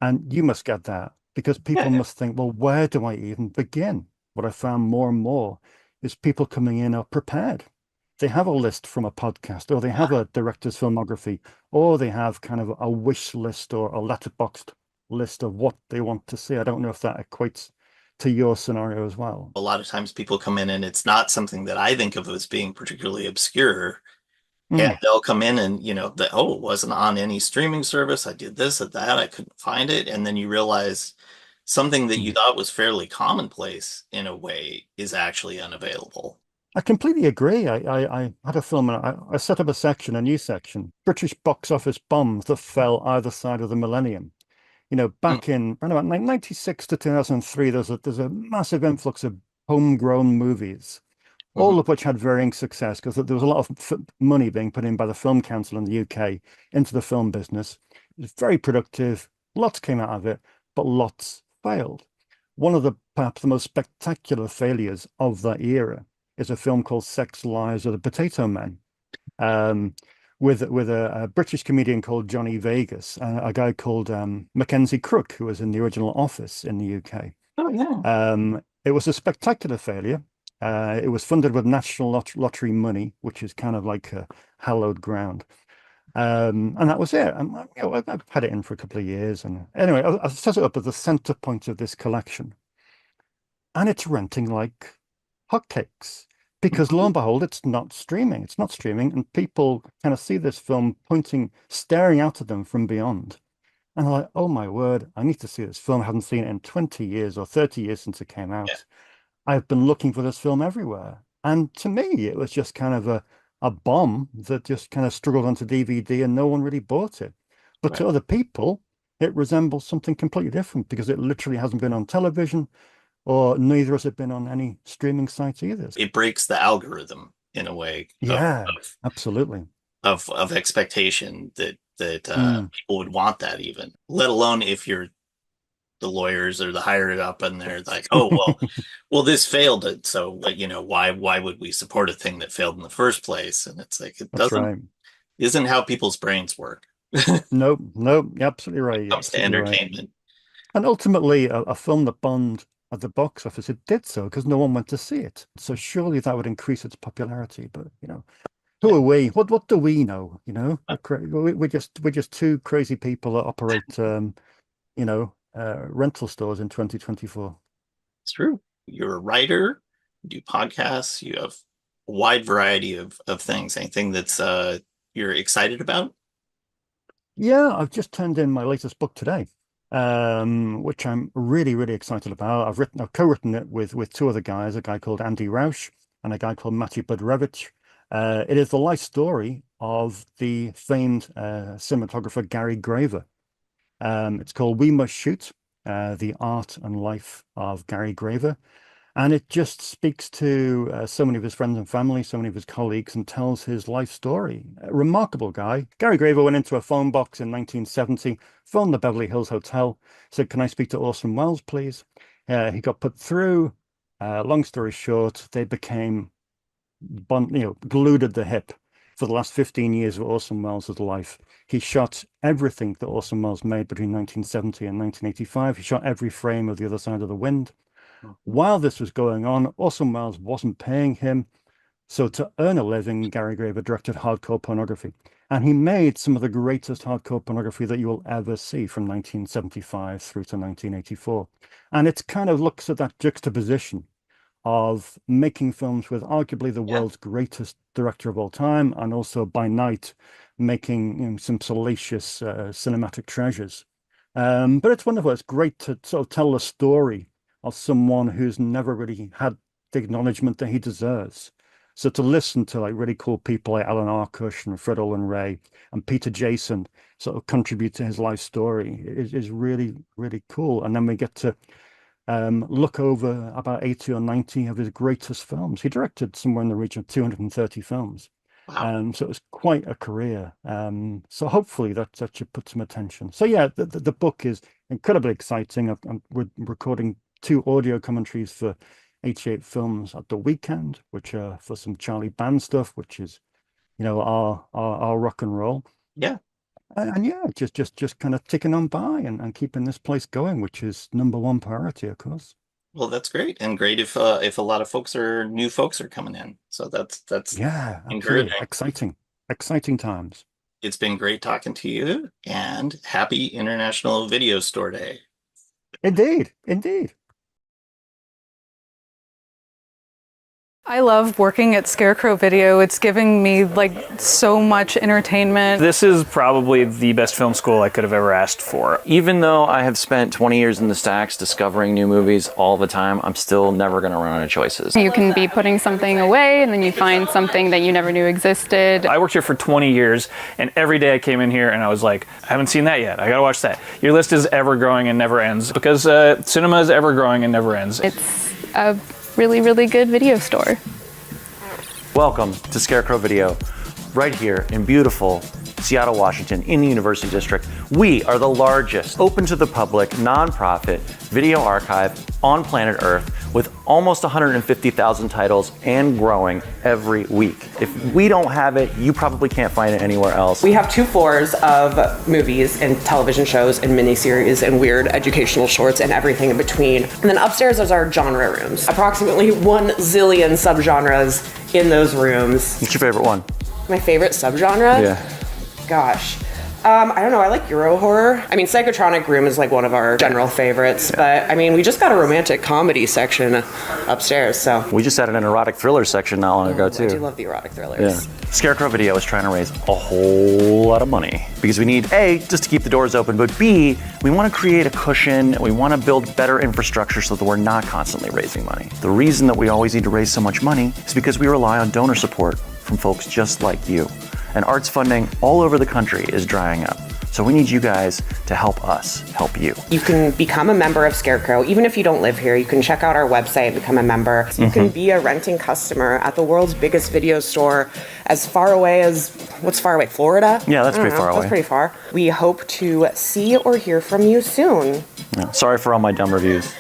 and you must get that because people must think, well, where do I even begin? What I found more and more is people coming in are prepared. They have a list from a podcast, or they have a director's filmography, or they have kind of a wish list or a letterboxed list of what they want to see. I don't know if that equates to your scenario as well. A lot of times people come in and it's not something that I think of as being particularly obscure. And they'll come in and, you know, it wasn't on any streaming service. I did this or that. I couldn't find it. And then you realize something that you thought was fairly commonplace in a way is actually unavailable. I completely agree. I had a film and I set up a new section, British box office bombs that fell either side of the millennium. You know, back in around about 96 to 2003, there's a massive influx of homegrown movies, all of which had varying success because there was a lot of money being put in by the Film Council in the UK into the film business. It was very productive. Lots came out of it, but lots failed. One of perhaps the most spectacular failures of that era is a film called Sex, Lies of the Potato Men, with a British comedian called Johnny Vegas and a guy called Mackenzie Crook, who was in the original Office in the UK. Oh, yeah. It was a spectacular failure. It was funded with National Lottery money, which is kind of like a hallowed ground. And that was it. And I've had it in for a couple of years. And anyway, I set it up as the center point of this collection. And it's renting like hotcakes. Because lo and behold, it's not streaming. It's not streaming. And people kind of see this film staring out at them from beyond. And they're like, oh my word, I need to see this film. I haven't seen it in 20 years or 30 years since it came out. Yeah. I've been looking for this film everywhere. And to me, it was just kind of a bomb that just kind of struggled onto DVD and no one really bought it. But to other people, it resembles something completely different because it literally hasn't been on television, or neither has it been on any streaming sites either. It breaks the algorithm in a way. Yeah, absolutely. Of expectation that people would want that even, let alone if you're the lawyers or the higher up and they're like, oh, well, this failed it. So, you know, why would we support a thing that failed in the first place? And it's like, isn't how people's brains work. Nope, absolutely right. It comes to entertainment. Right. And ultimately, a film that bombed at the box office, it did so because no one went to see it. So surely that would increase its popularity. But, you know, who are we? What do we know? You know, we're just two crazy people that operate, you know, rental stores in 2024. It's true. You're a writer, you do podcasts, you have a wide variety of things. Anything that's you're excited about? Yeah, I've just turned in my latest book today, which I'm really, really excited about. I've co-written it with two other guys, a guy called Andy Rausch and a guy called Matthew Budrevich. It is the life story of the famed cinematographer Gary Graver. It's called We Must Shoot, The Art and Life of Gary Graver. And it just speaks to so many of his friends and family, so many of his colleagues, and tells his life story. A remarkable guy. Gary Graver went into a phone box in 1970, phoned the Beverly Hills Hotel, said, "Can I speak to Orson Welles, please?" He got put through. Long story short, they became glued at the hip for the last 15 years of Orson Welles' life. He shot everything that Orson Welles made between 1970 and 1985. He shot every frame of The Other Side of the Wind. While this was going on, Orson Welles wasn't paying him. So to earn a living, Gary Graver directed hardcore pornography. And he made some of the greatest hardcore pornography that you will ever see from 1975 through to 1984. And it kind of looks at that juxtaposition of making films with arguably the world's greatest director of all time, and also by night making some salacious cinematic treasures. But it's wonderful. It's great to sort of tell the story of someone who's never really had the acknowledgement that he deserves. So to listen to like really cool people like Alan Arkush and Fred Olen Ray and Peter Jason sort of contribute to his life story is really, really cool. And then we get to look over about 80 or 90 of his greatest films. He directed somewhere in the region of 230 films. Wow. So it was quite a career. So hopefully that should put some attention. So yeah, the book is incredibly exciting. We're recording 2 audio commentaries for 88 films at the weekend, which are for some Charlie Band stuff, which is, our rock and roll. Yeah. And yeah, just kind of ticking on by and keeping this place going, which is #1 priority, of course. Well, that's great, and great if a lot of new folks are coming in. So that's yeah, encouraging. Exciting times. It's been great talking to you, and happy International Video Store Day. Indeed. I love working at Scarecrow Video. It's giving me like so much entertainment. This is probably the best film school I could have ever asked for. Even though I have spent 20 years in the stacks discovering new movies all the time, I'm still never going to run out of choices. You can be putting something away and then you find something that you never knew existed. I worked here for 20 years and every day I came in here and I was like, I haven't seen that yet. I got to watch that. Your list is ever growing and never ends because cinema is ever growing and never ends. It's a really, really good video store. Welcome to Scarecrow Video, right here in beautiful Seattle, Washington, in the University District. We are the largest open to the public nonprofit video archive on planet Earth with almost 150,000 titles and growing every week. If we don't have it, you probably can't find it anywhere else. We have 2 floors of movies and television shows and miniseries and weird educational shorts and everything in between. And then upstairs is our genre rooms. Approximately 1 zillion subgenres in those rooms. What's your favorite one? My favorite subgenre? Yeah. Gosh. I don't know, I like Euro horror. I mean, Psychotronic Room is like one of our general favorites, but I mean, we just got a romantic comedy section upstairs, so. We just added an erotic thriller section not long ago, too. I do love the erotic thrillers. Yeah. Scarecrow Video is trying to raise a whole lot of money because we need A, just to keep the doors open, but B, we want to create a cushion, we want to build better infrastructure so that we're not constantly raising money. The reason that we always need to raise so much money is because we rely on donor support from folks just like you. And arts funding all over the country is drying up. So we need you guys to help us help you. You can become a member of Scarecrow. Even if you don't live here, you can check out our website, become a member. You can be a renting customer at the world's biggest video store as far away as, what's far away, Florida? Yeah, that's pretty far away. That's pretty far. We hope to see or hear from you soon. Yeah, sorry for all my dumb reviews.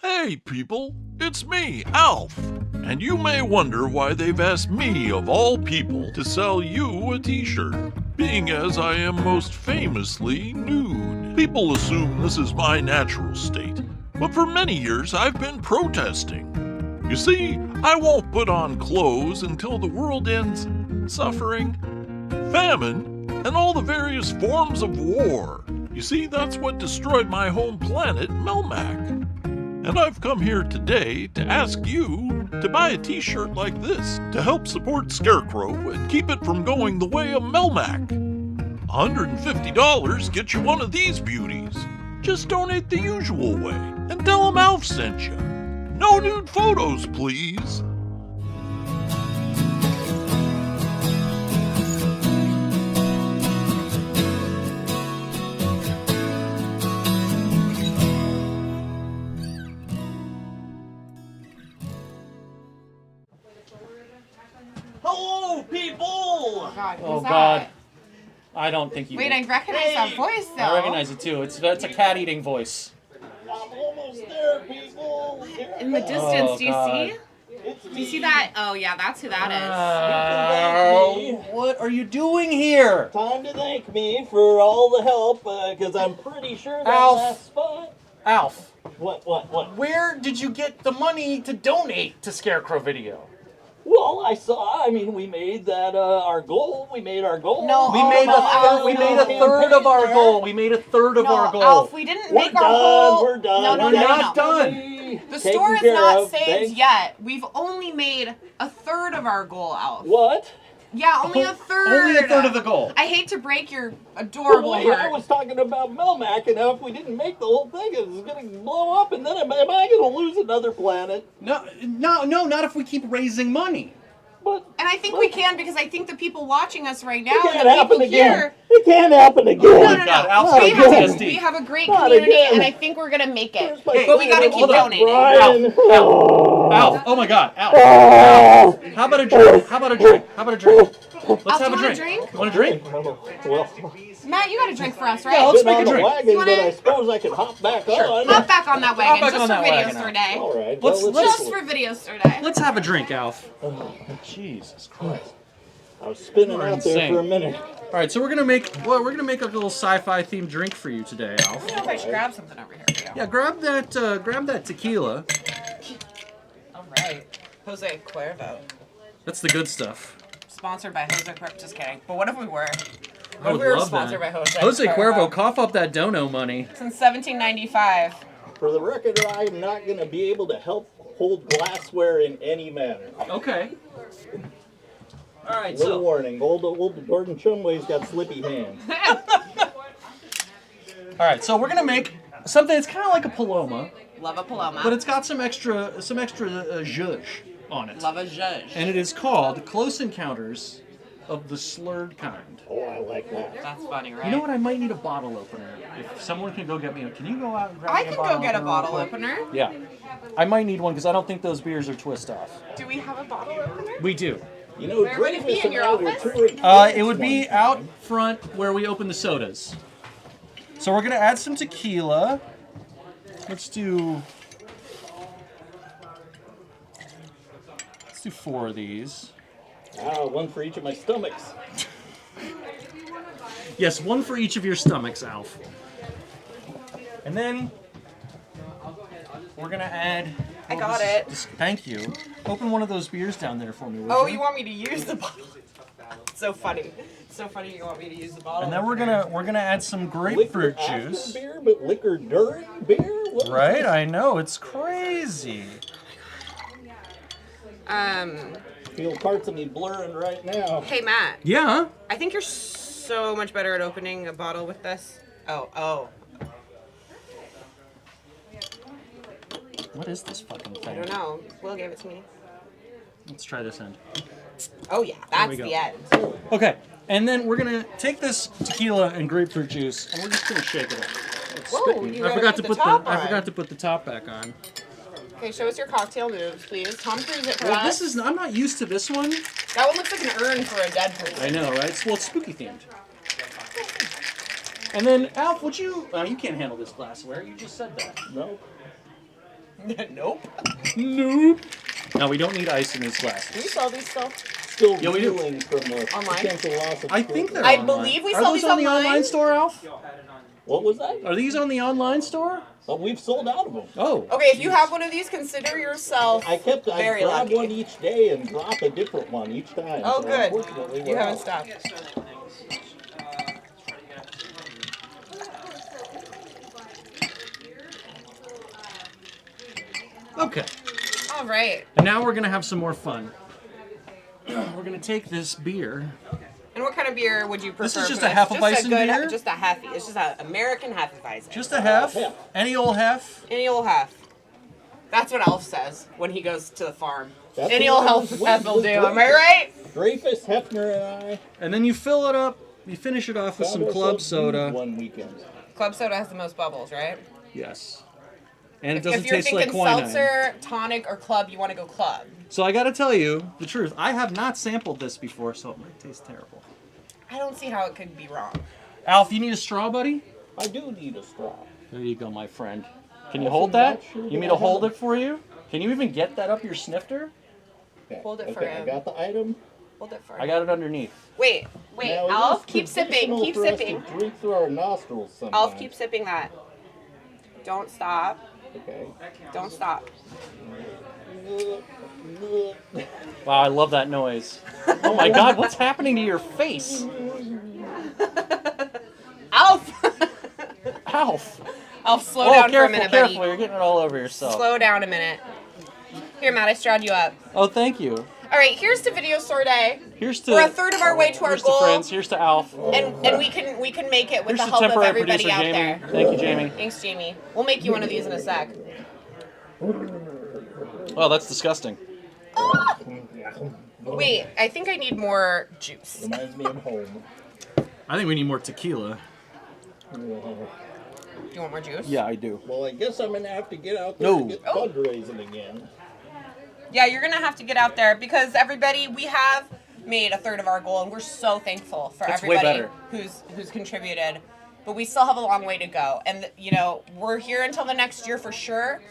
Hey people, it's me, Alf, and you may wonder why they've asked me, of all people, to sell you a t-shirt, being as I am most famously nude. People assume this is my natural state, but for many years I've been protesting. You see, I won't put on clothes until the world ends suffering, famine, and all the various forms of war. You see, that's what destroyed my home planet, Melmac. And I've come here today to ask you to buy a t-shirt like this to help support Scarecrow and keep it from going the way of Melmac. $150 gets you one of these beauties. Just donate the usual way and tell them Alf sent you. No nude photos, please. Hello, people! God, Oh who's God. that? I don't think you. Wait, do. I recognize that voice though. I recognize it too. It's a cat eating voice. I'm almost there, people. In the distance, Oh, do you God. see? Do you see that? Oh yeah, that's who that is. What are you doing here? Time to thank me for all the help, because I'm pretty sure that Alf. last spot. Alf. What? Where did you get the money to donate to Scarecrow Video? Well, I mean, we made that our goal. We made our goal. No, We made a third of our goal. We made a third of our goal. Alf, we didn't make our whole. We're done. No, We're not done. The Taken store is care not of. saved Thanks. yet. We've only made a third of our goal, Alf. What? Yeah, only a third. Only a third of the goal. I hate to break your adorable Wait, I heart. was talking about Melmac, and if we didn't make the whole thing, it was going to blow up, and then am I going to lose another planet? No, not if we keep raising money. And I think we can because I think the people watching us right now, It and can't the people happen again. here, It can't happen again. no. Alf's We got have, PTSD. we have a great Not community, again. and I think we're gonna make it. Hey, But we gotta keep hold on. donating. Bryan. Alf. Oh my God, Alf. How about a drink? How about a drink? How about a drink? Let's Alf, have do a you want drink. a drink? Want a drink? Well, Matt, you got a drink for us, right? Yeah, let's been make a on the drink. wagon, You wanna- but I suppose I could hop back on. Hop back on that wagon, back just on for that Video wagon, Store Alf. Day. All right. Let's- well, let's- Just for Video Store Day. Let's have a drink, Alf. Jesus Christ. I was spinning You're out there insane. for a minute. All right, so we're gonna make a little sci-fi themed drink for you today, Alf. I don't know if I should grab something over here for you. Yeah, grab that tequila. All right. Jose Cuervo. That's the good stuff. Sponsored by Jose Cuervo. Just kidding. But what if we were? I What if would we were love sponsored that. by Jose Jose Cuervo, cough up that dono money. Since 1795. For the record, I'm not going to be able to help hold glassware in any manner. Okay. All right, Little so warning, old Gordon Chumway's got slippy hands. all right, so we're gonna make something that's kind of like a paloma, Love a Paloma. but it's got some extra zhuzh on it, Love a Judge. and it is called Close Encounters of the Slurred Kind. Oh, I like that. That's funny, right? You know what? I might need a bottle opener. If someone can go get me, can you go out and grab I me can a bottle go get a opener bottle real quick? opener. Yeah, I might need one because I don't think those beers are twist off. Do we have a bottle opener? We do. You know, Where would it be, Dravis in your and I were office? touring It would be out front where we open the sodas. So we're gonna add some tequila. Let's do 4 of these. one for each of my stomachs. Yes, 1 for each of your stomachs, Alf. And then we're gonna add. I got it. Thank you. Open one of those beers down there for me, would Oh, you? you want me to use the bottle? So funny. So funny you want me to use the bottle. And then we're gonna add some grapefruit Liquor after juice. beer, but liquor during beer? What is Right, this? I know, it's crazy. Feel parts of me blurring right now. Hey, Matt. Yeah? I think you're so much better at opening a bottle with this. Oh. What is this fucking thing? I don't know. Will gave it to me. Let's try this end. Oh, yeah. There That's we go. the end. Okay, and then we're gonna take this tequila and grapefruit juice, and we're just gonna shake it up. It's Whoa, spitting. you I gotta forgot put to the put top I on. forgot to put the top back on. Okay, show us your cocktail moves, please. Tom Cruise it for Well, us. I'm not used to this one. That one looks like an urn for a dead person. I know, right? Well, it's spooky themed. And then, Alf, would you? You can't handle this glassware. You just said that. Nope. Nope. Nope. No, we don't need ice in these Do we glasses. sell these still? Still Yeah, we do. reeling from the Online? potential loss of I think they're I online. believe we Are sell those these on the online. online store, Alf? What was that? Are these on the online store? Oh, we've sold out of them. Oh. Okay, if you have one of these, consider yourself I very grab lucky. one each day and drop a different one each time. Oh, so good. unfortunately, You we're haven't out. stopped. Okay. All right. And now we're gonna have some more fun. We're gonna take this beer. And what kind of beer would you prefer? This is just for a half a Just Weizen good, beer? Just a halfy. It's just an American Hefeweizen. Just a half? Any old half? Any old half. That's what Elf says when he goes to the farm. That's Any what old I half will was do. with Am I right? Dreyfus, Hefner, and I. And then you fill it up, you finish it off with some club soda. One weekend. Club soda has the most bubbles, right? Yes. And it If doesn't you're taste like thinking quinine. seltzer, tonic, or club, you want to go club. So I gotta tell you the truth. I have not sampled this before, so it might taste terrible. I don't see how it could be wrong. Alf, you need a straw, buddy? I do need a straw. There you go, my friend. Can you hold that? You want me to hold it for you? Can you even get that up your snifter? Okay. Hold it for Okay, him. I got the item. Hold it for I got it underneath. Wait, Now, Alf, it is keep sipping, traditional keep for us sipping. to drink through our nostrils sometimes. Alf, keep sipping that. Don't stop. Okay. Don't stop. Wow, I love that noise. Oh my god, what's happening to your face? Alf! Alf! Alf, slow down for a minute, careful, buddy. you're getting it all over yourself. Slow down a minute. Here, Matt, I strawed you up. Oh, thank you. All right, here's to Video Store Day. Here's to We're a third of our way to our here's goal. to friends. Here's to Alf. And we can make it with Here's the to help of temporary everybody producer out Jamie. there. Thank you, Jamie. Thanks, Jamie. We'll make you one of these in a sec. Oh, that's disgusting. Wait, I think I need more juice. Reminds me of home. I think we need more tequila. Do you want more juice? Yeah, I do. Well, I guess I'm gonna have to get out there No. and get fundraising again. Yeah, you're gonna have to get out there because everybody, we have made a third of our goal, and we're so thankful for That's way everybody better. who's contributed. But we still have a long way to go, and you know we're here until the next year for sure.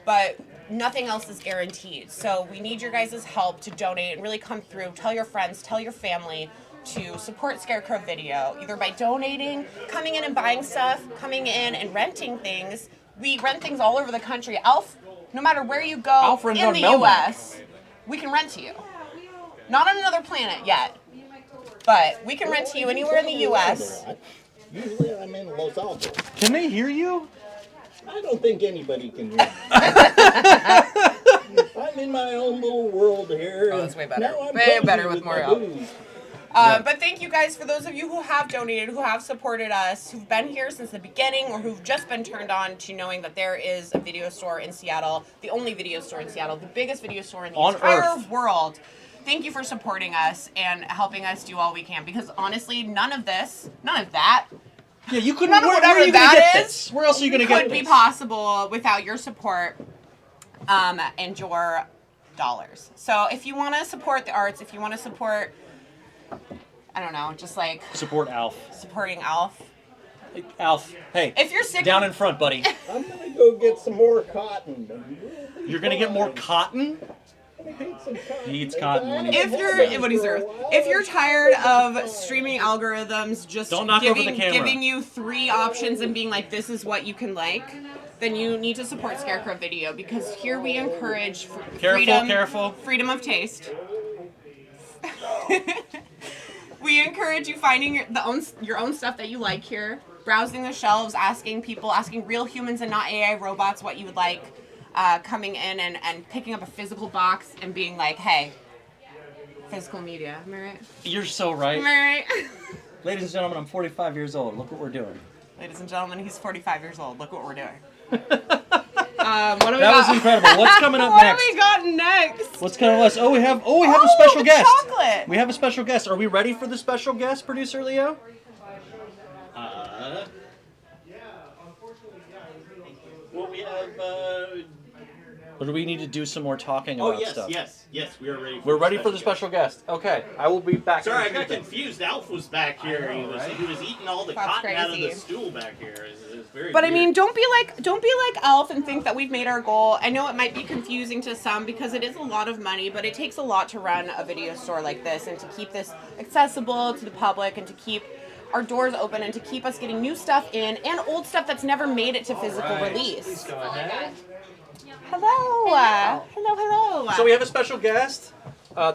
But nothing else is guaranteed. So we need your guys' help to donate and really come through. Tell your friends, tell your family to support Scarecrow Video, either by donating, coming in and buying stuff, coming in and renting things. We rent things all over the country. Alf, no matter where you go Alf rents in on the Melmac. U.S., we can rent to you. Not on another planet yet, but we can rent to you anywhere in the U.S. Usually I'm in Los Altos. Can they hear you? I don't think anybody can hear me. I'm in my own little world here. Oh, that's way better. Now I'm Way cozy better with more my Alf. booze. But thank you guys for those of you who have donated, who have supported us, who've been here since the beginning, or who've just been turned on to knowing that there is a video store in Seattle, the only video store in Seattle, the biggest video store in the On entire Earth. world. Thank you for supporting us and helping us do all we can, because honestly, none of that, Yeah, you couldn't. none of where whatever are you gonna that get is, this? Where else are you gonna get could be this? possible without your support and your dollars. So if you want to support the arts, if you want to support, I don't know, just like Support Alf. supporting Alf. Alf, hey. If you're sick down of- in front, buddy. I'm gonna go get some more cotton. You're gonna get more cotton? He eats cotton when he's If you're tired of streaming algorithms just Don't knock over the camera. giving you 3 options and being like, this is what you can like, then you need to support Scarecrow Video, because here we encourage freedom of taste. We encourage you finding your own stuff that you like here, browsing the shelves, asking real humans and not AI robots what you would like, coming in and picking up a physical box and being like, hey, physical media, am I right? You're so right. Am I right? Ladies and gentlemen, I'm 45 years old. Look what we're doing. Ladies and gentlemen, he's 45 years old. Look what we're doing. What do we That got? was incredible. What's coming up what next? What do we got next? What's coming up? Oh, we have a special the guest. chocolate. We have a special guest. Are we ready for the special guest, producer Leo? Well, we have. Or do we need to do some more talking Oh, about yes, stuff? yes, we are ready. We're ready for the special guest. Okay, I will be back. Sorry, I in got Tuesday. confused. Alf was back here. He was eating all the That's cotton out of the crazy. stool back here. It's very But I weird. mean, don't be like Elf and think that we've made our goal. I know it might be confusing to some because it is a lot of money, but it takes a lot to run a video store like this and to keep this accessible to the public and to keep our doors open and to keep us getting new stuff in and old stuff that's never made it to physical release. Please go ahead. Hello. Hello. So we have a special guest.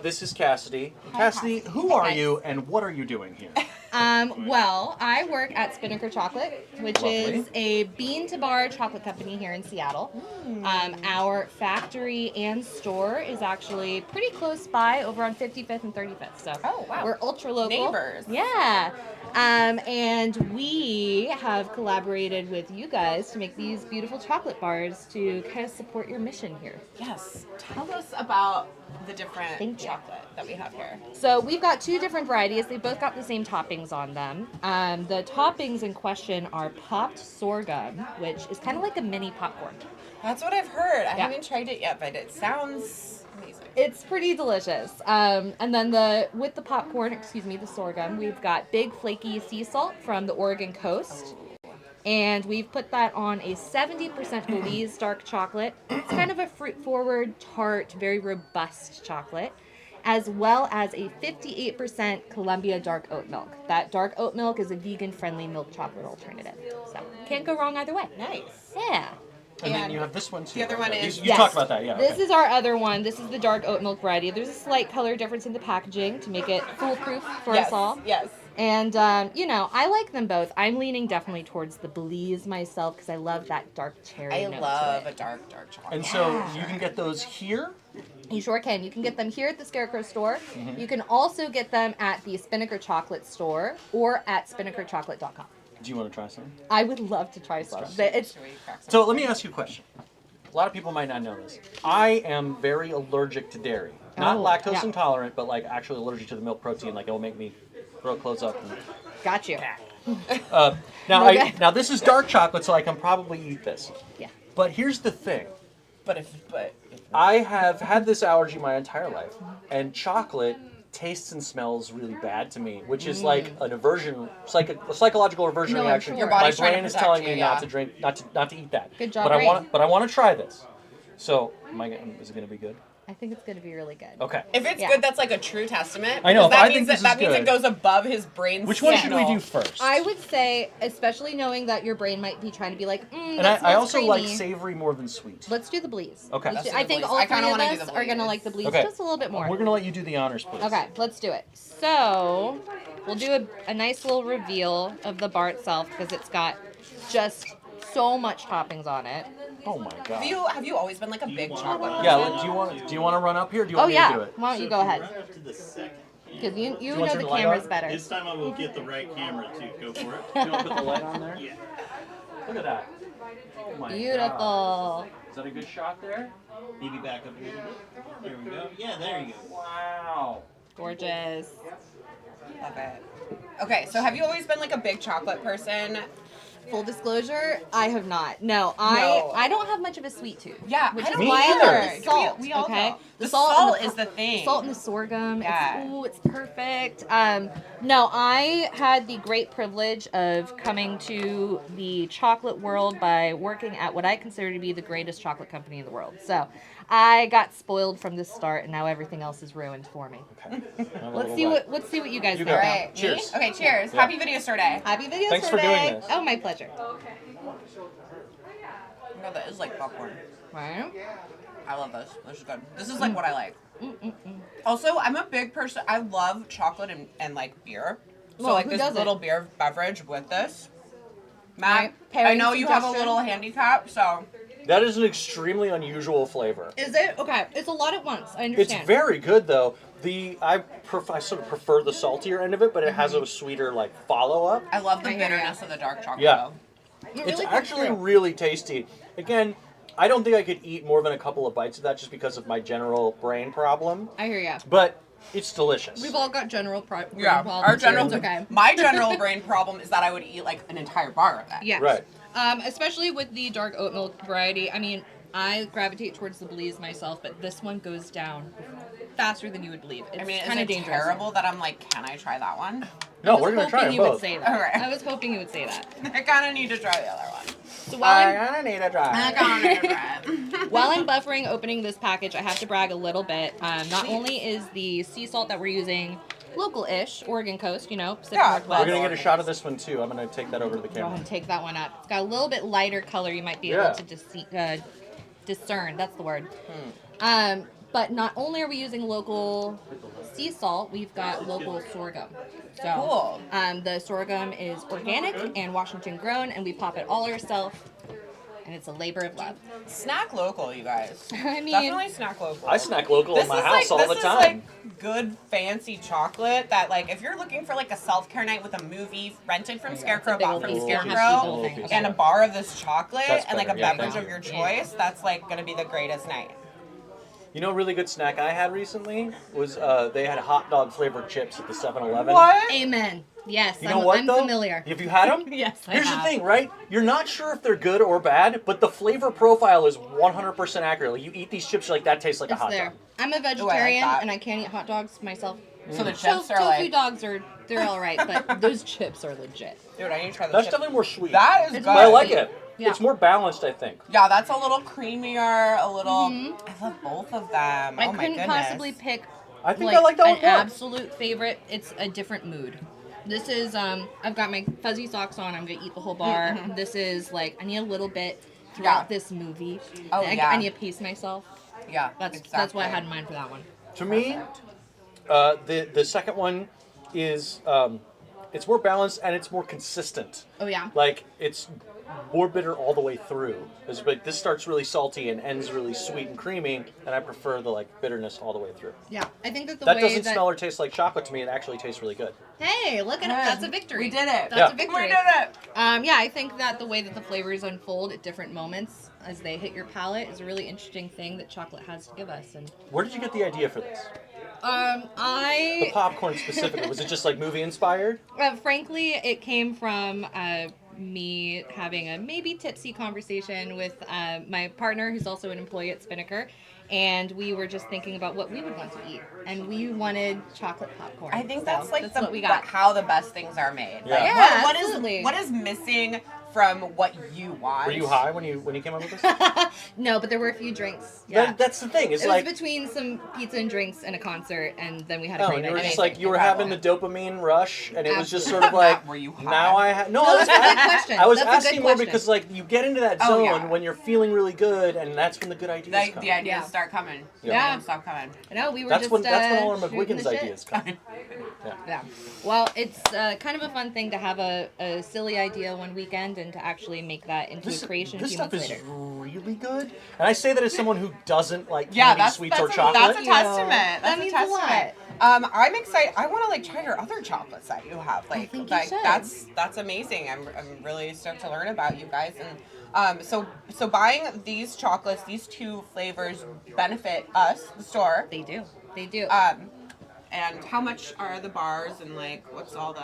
This is Cassidy. Cassidy, who are you and what are you doing here? Well, I work at Spinnaker Chocolate, which Lovely. is a bean-to-bar chocolate company here in Seattle. Our factory and store is actually pretty close by, over on 55th and 35th. So we're ultra local. Neighbors. Yeah. And we have collaborated with you guys to make these beautiful chocolate bars to kind of support your mission here. Yes. Tell us about the different chocolate that we have here. So we've got 2 different varieties. They both got the same toppings on them. The toppings in question are popped sorghum, which is kind of like a mini popcorn. That's what I've heard. I Yeah. haven't tried it yet, but it sounds amazing. It's pretty delicious. And then with the popcorn, the sorghum, we've got big flaky sea salt from the Oregon coast. And we've put that on a 70% Belize dark chocolate. It's kind of a fruit-forward, tart, very robust chocolate, as well as a 58% Columbia dark oat milk. That dark oat milk is a vegan-friendly milk chocolate alternative. So can't go wrong either way. Nice. Yeah. And then you have this one too. The other one right? is- You talked about that, yeah. This okay. is our other one. This is the dark oat milk variety. There's a slight color difference in the packaging to make it foolproof for us all. Yes. And, I like them both. I'm leaning definitely towards the Belize myself because I love that dark cherry I note to love it. a dark chocolate. And so you can get those here. You sure can. You can get them here at the Scarecrow store. Mhm. You can also get them at the Spinnaker Chocolate store or at spinnakerchocolate.com. Do you want to try some? I would love to try some. It's, So let me ask you a question. A lot of people might not know this. I am very allergic to dairy. Not lactose intolerant, but like actually allergic to the milk protein. Like it will make me throw clothes up. And... Got you. Now this is dark chocolate, so I can probably eat this. Yeah. But here's the thing. But I have had this allergy my entire life, and chocolate tastes and smells really bad to me, which is like an aversion, a psychological aversion No, I'm reaction. sure. Your My body's trying to brain is protect telling you, me yeah. not to drink, not to eat that. Good job, But I brain. want to try this. So, is it going to be good? I think it's going to be really good. Okay. If it's good, that's like a true testament. I know, because but I That think means this is it good. goes above his brain's Which one should we signal. do first? I would say, especially knowing that your brain might be trying to be like, And that I smells also like creamy. savory more than sweet. Let's do the Belize. Okay. Let's Let's do- do I the think Belize. all I 3 kinda of wanna do us the are going to Belize. like the Belize Okay. just a little bit more. We're going to let you do the honors, please. Okay, let's do it. So, we'll do a nice little reveal of the bar itself because it's got just so much toppings on it. Oh my god. Have you always been like a big chocolate person? Yeah, do you want to run up here? Or do you want me to do it? Why don't you go ahead? Right up to the second. Because you you know want the your light cameras on? better. This time I will get the right camera to go for it. Do you want to put the light on there? Yeah. Look at that. Oh my Beautiful. God. Is that a good shot there? Maybe back up a little bit. There we go. Yeah, there you go. Wow. Gorgeous. Love it. Okay, so have you always been like a big chocolate person? Full disclosure, I have not. No, I don't have much of a sweet tooth. Yeah, which I is don't why I either. love the salt. We all okay, know. the The salt, salt and is the thing. The salt and the sorghum. Yeah. It's perfect. No, I had the great privilege of coming to the chocolate world by working at what I consider to be the greatest chocolate company in the world. So, I got spoiled from the start, and now everything else is ruined for me. Okay. Let's see what you guys You think. go. now. Right. Cheers. Me? Okay, cheers. Yeah. Happy Video Store Day. Happy video Thanks for survey. doing this. Oh, my pleasure. No, that is like popcorn. Right? I love this. This is good. This is like what I like. Also, I'm a big person. I love chocolate and like beer. So Well, like who this doesn't? little beer beverage with this. Matt, Right. I Pairing know you have a suggestion? little handicap, so That is an extremely unusual flavor. Is it? Okay. It's a lot at once. I It's understand. very good though. I sort of prefer the saltier end of it, but it has a sweeter like follow up. I love the I hear ya. bitterness of the dark chocolate. Yeah. though. It's really actually good too. really tasty. Again, I don't think I could eat more than a couple of bites of that just because of my general brain problem. I hear ya. But it's delicious. We've all got general brain Yeah, problems. our general, It's okay. my general brain problem is that I would eat like an entire bar of that. Yes. Right. Especially with the dark oat milk variety. I mean, I gravitate towards the Belize myself, but this one goes down faster than you would believe. It's I mean, is kind of it dangerous. terrible that I'm like, can I try that one? No, we're gonna try hoping them you would both. say that. Okay. I was hoping you would say that. I kind of need to try the other one. So while I'm, I need a try. I kind of need to try it. while I'm buffering opening this package, I have to brag a little bit. Not only is the sea salt that we're using local-ish, Oregon coast, Pacific Northwest. We're gonna get a shot of this one too. I'm gonna take that over to the Go camera. ahead and take that one up. It's got a little bit lighter color. You might be able to discern. That's the word. But not only are we using local sea salt, we've got local sorghum. So, Cool. The sorghum is organic and Washington grown, and we pop it all ourselves. And it's a labor of love. Snack local, you guys. I mean, definitely snack local. I snack local in my house all the This time. is like good fancy chocolate that, like, if you're looking for like a self-care night with a movie rented from Scarecrow, bought from Scarecrow, and a bar of this chocolate and like a beverage of your choice, that's like gonna be the greatest night. You know, a really good snack I had recently was they had hot dog flavored chips at the 7-Eleven. What? Amen. Yes, You know what, I'm though? familiar. Have you had them? Yes, I Here's have. the thing, right? You're not sure if they're good or bad, but the flavor profile is 100% accurate. Like, you eat these chips, you're like, that tastes like a It's hot there. dog. I'm a vegetarian and I can't eat hot dogs myself. So the To- chips are tofu like- dogs they're all right, but those chips are legit. Dude, I need to try those That's chips. definitely more sweet. That is good. But I like it. Yeah. It's more balanced, I think. Yeah, that's a little creamier, a little. I love both of them. I Oh my couldn't goodness. possibly pick I think I like that an one more. absolute favorite. It's a different mood. This is I've got my fuzzy socks on. I'm gonna eat the whole bar. This is like I need a little bit throughout this movie. Oh, I yeah. need to pace myself. Yeah, That's what I had in mind for that one. To me, the second one is it's more balanced and it's more consistent. Oh yeah. Like, it's more bitter all the way through. It's like this starts really salty and ends really sweet and creamy, and I prefer the like bitterness all the way through. Yeah, I think that the That way doesn't that smell or taste like chocolate to me. It actually tastes really good. Hey, look at it. That's a victory. We did it. That's Yeah. a victory. We did it. Yeah, I think that the way that the flavors unfold at different moments as they hit your palate is a really interesting thing that chocolate has to give us. And Where did you get the idea for this? The I popcorn specifically. Was it just like movie inspired? frankly, it came from me having a maybe tipsy conversation with my partner, who's also an employee at Spinnaker, and we were just thinking about what we would want to eat, and we wanted chocolate popcorn. I think So that's like what we got. how the best things are made. Yeah. Like, Yeah, what absolutely. is missing from what you want? Were you high when you came up with this? No, but there were a few drinks. Yeah. That's the thing. It's It like was between some pizza and drinks and a concert, and then we had a oh, great and you night. were just like you were having the dopamine rush, and it was just sort Absolutely. of like Were you high? now I have no. No, I was, that's a good question. I was That's a good asking more question. because like you get into that Oh, zone yeah. when you're feeling really good, and that's when the good ideas Like, come. the ideas Yeah. start coming. Yeah. Yeah. They stop coming. No, we were That's just when all of shooting McGuigan's the shit. ideas come. Yeah. Well, it's kind of a fun thing to have a silly idea one weekend and to actually make that into a creation a This few stuff months is later. really good, and I say that as someone who doesn't like Yeah, candy, that's sweets, or a, chocolate. That's a testament. That That's a means a lot. testament. I'm excited. I want to like try your other chocolates that you have. Like, think you should. that's amazing. I'm really stoked to learn about you guys. And so buying these chocolates, these two flavors benefit us, the store. They do. They do. And how much are the bars and like what's all the?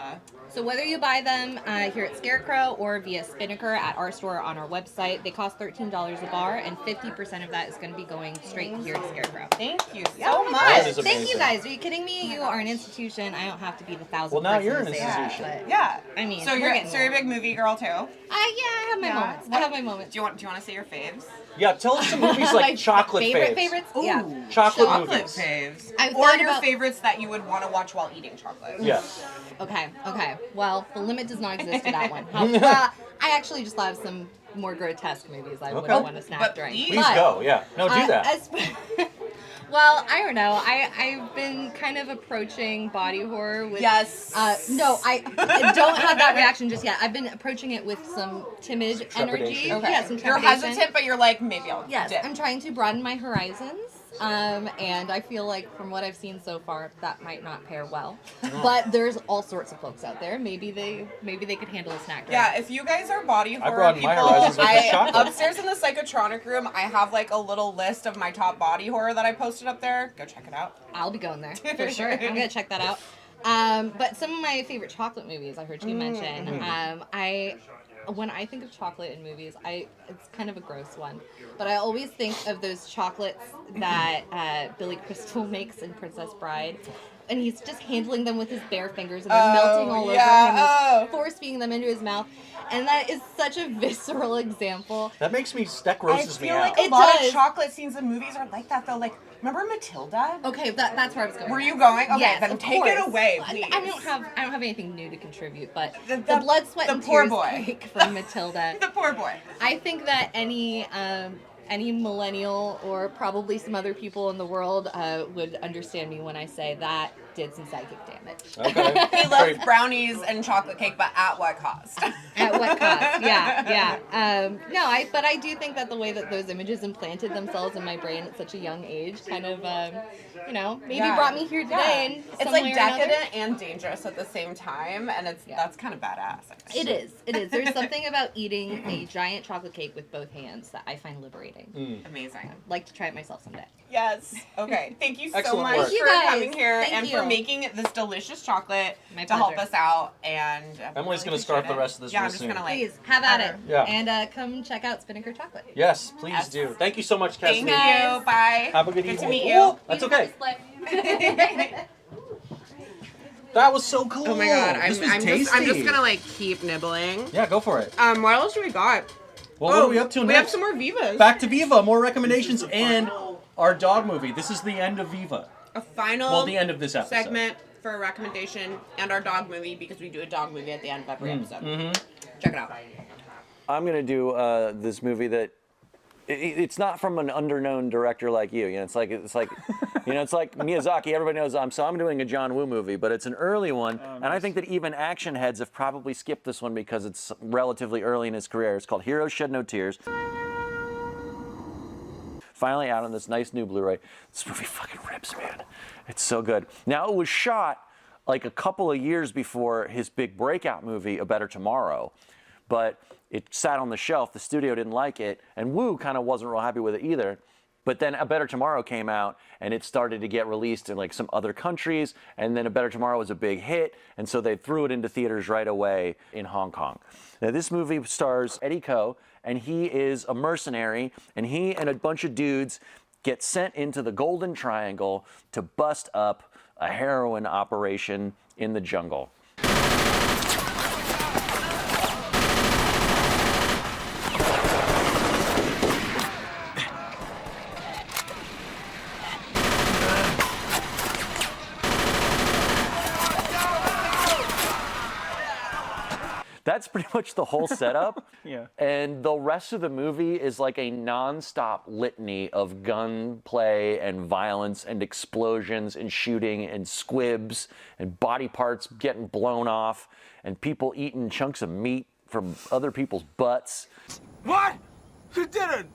So whether you buy them here at Scarecrow or via Spinnaker at our store on our website, they cost $13 a bar, and 50% of that is going to be going straight here to Scarecrow. Thank you so Yeah. much. That is Thank you amazing. guys. Are you kidding me? You are an institution. I don't have to be the 1,000th Well, now person you're to an say that, institution. but- Yeah. I mean, so we're you're getting a big movie girl too. Yeah, I have my moments. I have my moments. Do you want to say your faves? Yeah, tell us some movies My like chocolate faves. favorites? Ooh, Yeah. Chocolate chocolate movies. faves. I've Or thought your about- favorites that you would want to watch while eating chocolate. Yeah. Okay. Well, the limit does not exist for that one. I actually just have some more grotesque movies I would want to snack But during. please Please go. Yeah. No, do that. Well, I don't know. I've been kind of approaching body horror with. Yes. No, I don't have that reaction just yet. I've been approaching it with some timid energy. Trepidation. Okay. Yeah, some You're trepidation. hesitant, but you're like, maybe I'll Yes, dip. I'm trying to broaden my horizons. And I feel like from what I've seen so far, that might not pair well. But there's all sorts of folks out there. Maybe they could handle a snack. Yeah, if you guys are body horror broadened people, my horizons with this chocolate. upstairs in the psychotronic room, I have like a little list of my top body horror that I posted up there. Go check it out. I'll be going there for sure. I'm gonna check that out. But some of my favorite chocolate movies I heard you mention. When I think of chocolate in movies, it's kind of a gross one, but I always think of those chocolates that Billy Crystal makes in Princess Bride. And he's just handling them with his bare fingers, and they're melting all over him. He's force-feeding them into his mouth. And that is such a visceral example. That grosses me I feel out. like a lot of chocolate scenes in movies are like that though. Like, remember Matilda? Okay, that's where I was going. Were you going? Okay, Yes, then of take course. it away, please. I don't have anything new to contribute, but the the- blood, sweat, the and poor tears boy. cake from Matilda. The poor boy. I think that any any millennial or probably some other people in the world would understand me when I say that did some psychic damage. Okay. He loves brownies and chocolate cake, but at what cost? At what cost? Yeah. But I do think that the way that those images implanted themselves in my brain at such a young age kind of, maybe brought me here today. Yeah. It's like decadent and dangerous at the same time, and that's kind of badass. It is. There's something about eating a giant chocolate cake with both hands that I find liberating. Amazing. I'd like to try it myself someday. Yes. Okay. Thank you so Excellent much work. for coming here and for you. making this delicious chocolate My to help pleasure. us out. And Emily's going to scarf the rest of this Yeah, real I'm just soon. gonna Please have at it. Yeah. And come check out Spinnaker Chocolate. Yes, please do. Thank you so much, Cassidy. Thank you. Bye. Have a good Good evening. to meet Oh, you. that's okay. That was so cool. Oh my god, I'm This was just tasty. gonna like keep nibbling. Yeah, go for it. What else do we got? Well, what are we up to We next? have some more Vivas. Back to Viva, more recommendations, and our dog movie. This is the end of Viva. A final Well, the end of this episode. segment for a recommendation and our dog movie because we do a dog movie at the end of every episode. Mm-hmm. Check it out. I'm gonna do this movie that it's not from an underknown director like you. It's like it's like Miyazaki. Everybody knows so I'm doing a John Woo movie, but it's an early one, and I think that even action heads have probably skipped this one because it's relatively early in his career. It's called Heroes Shed No Tears. Finally out on this nice new Blu-ray. This movie fucking rips, man. It's so good. Now, it was shot like a couple of years before his big breakout movie, A Better Tomorrow, but it sat on the shelf. The studio didn't like it, and Woo kind of wasn't real happy with it either. But then A Better Tomorrow came out, and it started to get released in like some other countries, and then A Better Tomorrow was a big hit, and so they threw it into theaters right away in Hong Kong. Now, this movie stars Eddie Ko, and he is a mercenary, and he and a bunch of dudes get sent into the Golden Triangle to bust up a heroin operation in the jungle. That's pretty much the whole setup. Yeah. And the rest of the movie is like a non-stop litany of gunplay and violence and explosions and shooting and squibs and body parts getting blown off and people eating chunks of meat from other people's butts. What? You didn't!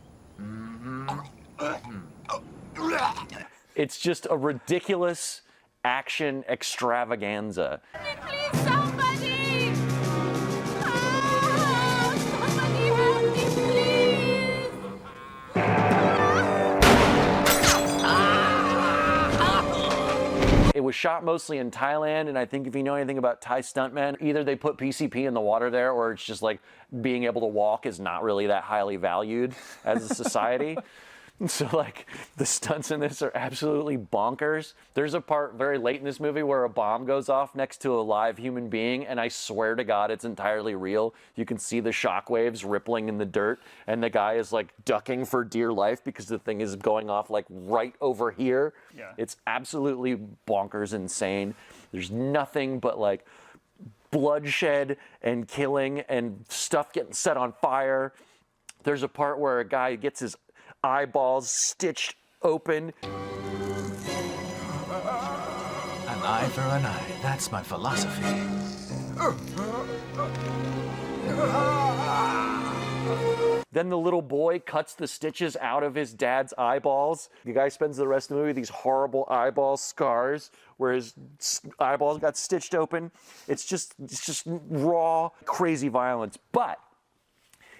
It's just a ridiculous action extravaganza. It was shot mostly in Thailand, and I think if you know anything about Thai stuntmen, either they put PCP in the water there, or it's just like being able to walk is not really that highly valued as a society. So like the stunts in this are absolutely bonkers. There's a part very late in this movie where a bomb goes off next to a live human being, and I swear to God it's entirely real. You can see the shockwaves rippling in the dirt, and the guy is like ducking for dear life because the thing is going off like right over here. Yeah. It's absolutely bonkers insane. There's nothing but like bloodshed and killing and stuff getting set on fire. There's a part where a guy gets his eyeballs stitched open. An eye for an eye. That's my philosophy. Then the little boy cuts the stitches out of his dad's eyeballs. The guy spends the rest of the movie with these horrible eyeball scars where his eyeballs got stitched open. It's just raw, crazy violence. But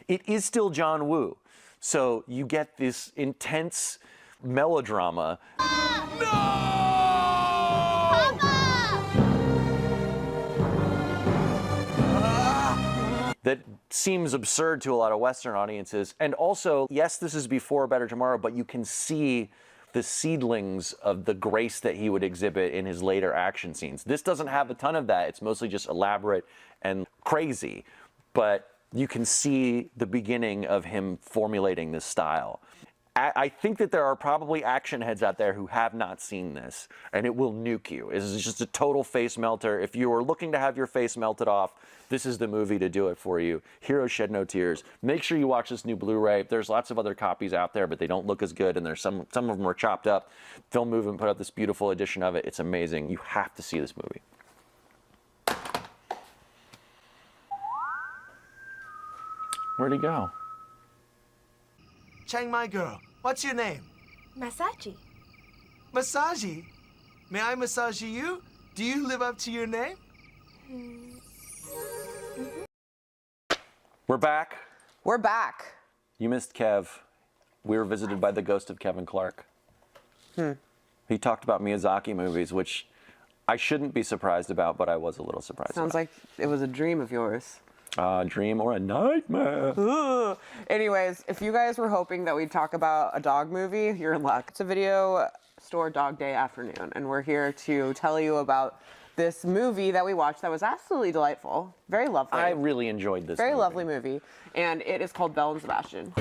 it is still John Woo. So you get this intense melodrama. That seems absurd to a lot of Western audiences. And also, yes, this is before Better Tomorrow, but you can see the seedlings of the grace that he would exhibit in his later action scenes. This doesn't have a ton of that. It's mostly just elaborate and crazy. But you can see the beginning of him formulating this style. I think that there are probably action heads out there who have not seen this, and it will nuke you. This is just a total face melter. If you are looking to have your face melted off, this is the movie to do it for you. Heroes Shed No Tears. Make sure you watch this new Blu-ray. There's lots of other copies out there, but they don't look as good, and there's some of them are chopped up. Film Movement put out this beautiful edition of it. It's amazing. You have to see this movie. Where'd he go? Chiang Mai girl, what's your name? Masaji. Masaji? May I massage you? Do you live up to your name? We're back. We're back. You missed Kev. We were visited by the ghost of Kevin Clark. He talked about Miyazaki movies, which I shouldn't be surprised about, but I was a little surprised Sounds like it was a dream of yours. A dream or a nightmare. Ugh. Anyways, if you guys were hoping that we'd talk about a dog movie, you're in luck. It's a video store dog day afternoon, and we're here to tell you about this movie that we watched that was absolutely delightful. Very lovely. I really enjoyed this Very lovely movie, and it is called Belle and Sebastian.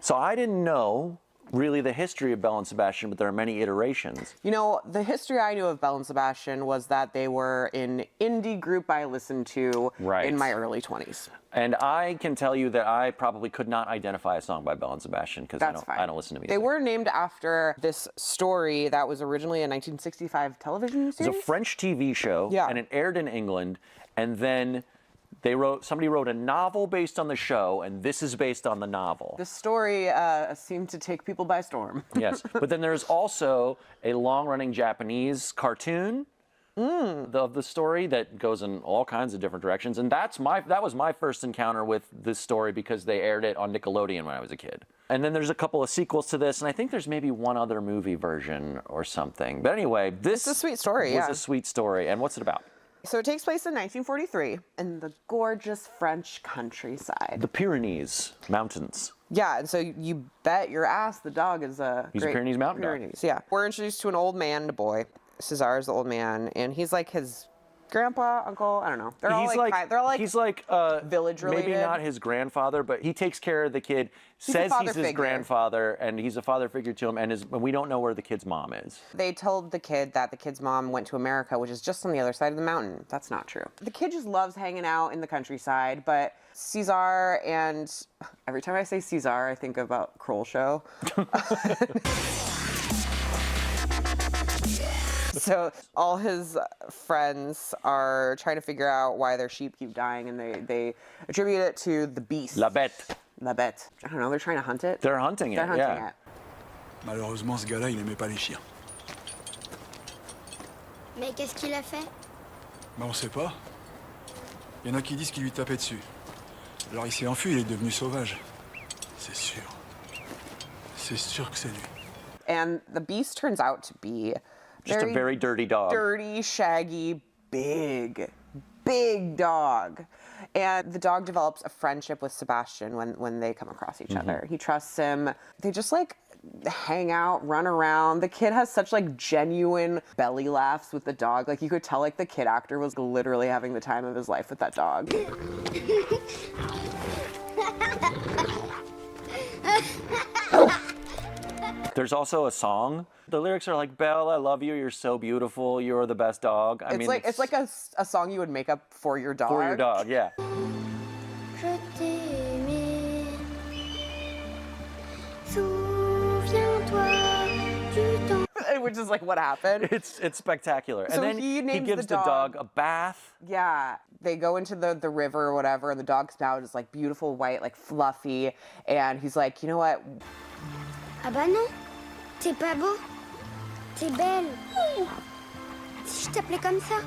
So I didn't know really the history of Belle and Sebastian, but there are many iterations. You know, the history I knew of Belle and Sebastian was that they were an indie group I listened to in my early 20s. And I can tell you that I probably could not identify a song by Belle and Sebastian because I don't listen to music. They were named after this story that was originally a 1965 television series. It was a French TV show, and it aired in England, and then somebody wrote a novel based on the show, and this is based on the novel. The story seemed to take people by storm. Yes, but then there's also a long-running Japanese cartoon of the story that goes in all kinds of different directions, and that was my first encounter with this story because they aired it on Nickelodeon when I was a kid. And then there's a couple of sequels to this, and I think there's maybe one other movie version or something. But anyway, this is a sweet story. Was a sweet story, and what's it about? So it takes place in 1943 in the gorgeous French countryside. The Pyrenees Mountains. Yeah, and so you bet your ass the dog is He's a Pyrenees mountain dog. Yeah. We're introduced to an old man and a boy. Cesar is the old man, and he's like his grandpa, uncle, I don't know. They're all he's like village related. Maybe not his grandfather, but he takes care of the kid, says he's his grandfather, and he's a father figure to him, and we don't know where the kid's mom is. They told the kid that the kid's mom went to America, which is just on the other side of the mountain. That's not true. The kid just loves hanging out in the countryside, but Cesar, and every time I say Cesar, I think about KRULL show. So all his friends are trying to figure out why their sheep keep dying, and they attribute it to the beast. La bête. La bête. I don't know, they're trying to hunt it? They're hunting it, They're hunting it. Malheureusement, ce gars-là, il n'aimait pas les chiens. Mais qu'est-ce qu'il a fait? Ben, on sait pas. Il y en a qui disent qu'il lui tapait dessus. Alors il s'est enfui, il est devenu sauvage. C'est sûr. C'est sûr que c'est lui. And the beast turns out to be just a very dirty dog. Dirty, shaggy, big dog. And the dog develops a friendship with Sebastian when they come across each other. He trusts him. They just like hang out, run around. The kid has such like genuine belly laughs with the dog. Like you could tell like the kid actor was literally having the time of his life with that dog. There's also a song. The lyrics are like, Belle, I love you, you're so beautiful, you're the best dog. I mean, it's like a song you would make up for your dog. For your dog, yeah. Je t'aimais. Souviens-toi du temps. Which is like what happened. It's spectacular. So and then he gives the dog a bath. Yeah. They go into the river or whatever, and the dog's snout is like beautiful white, like fluffy. And he's like, you know what? Ah bah non, t'es pas beau, t'es belle. Si je t'appelais comme ça.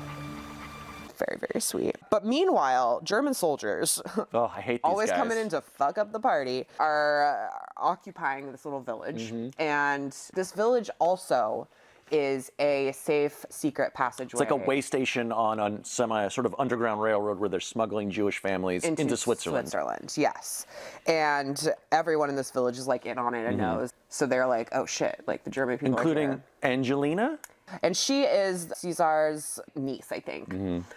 Very, very sweet. But meanwhile, German soldiers, I hate these always guys. coming in to fuck up the party, are occupying this little village. And this village also is a safe, secret passageway. It's like a way station on a sort of underground railroad where they're smuggling Jewish families into Switzerland. Yes. And everyone in this village is like in on it and knows. So they're like, oh shit, like the German people including are here. Angelina? And she is Caesar's niece, I think.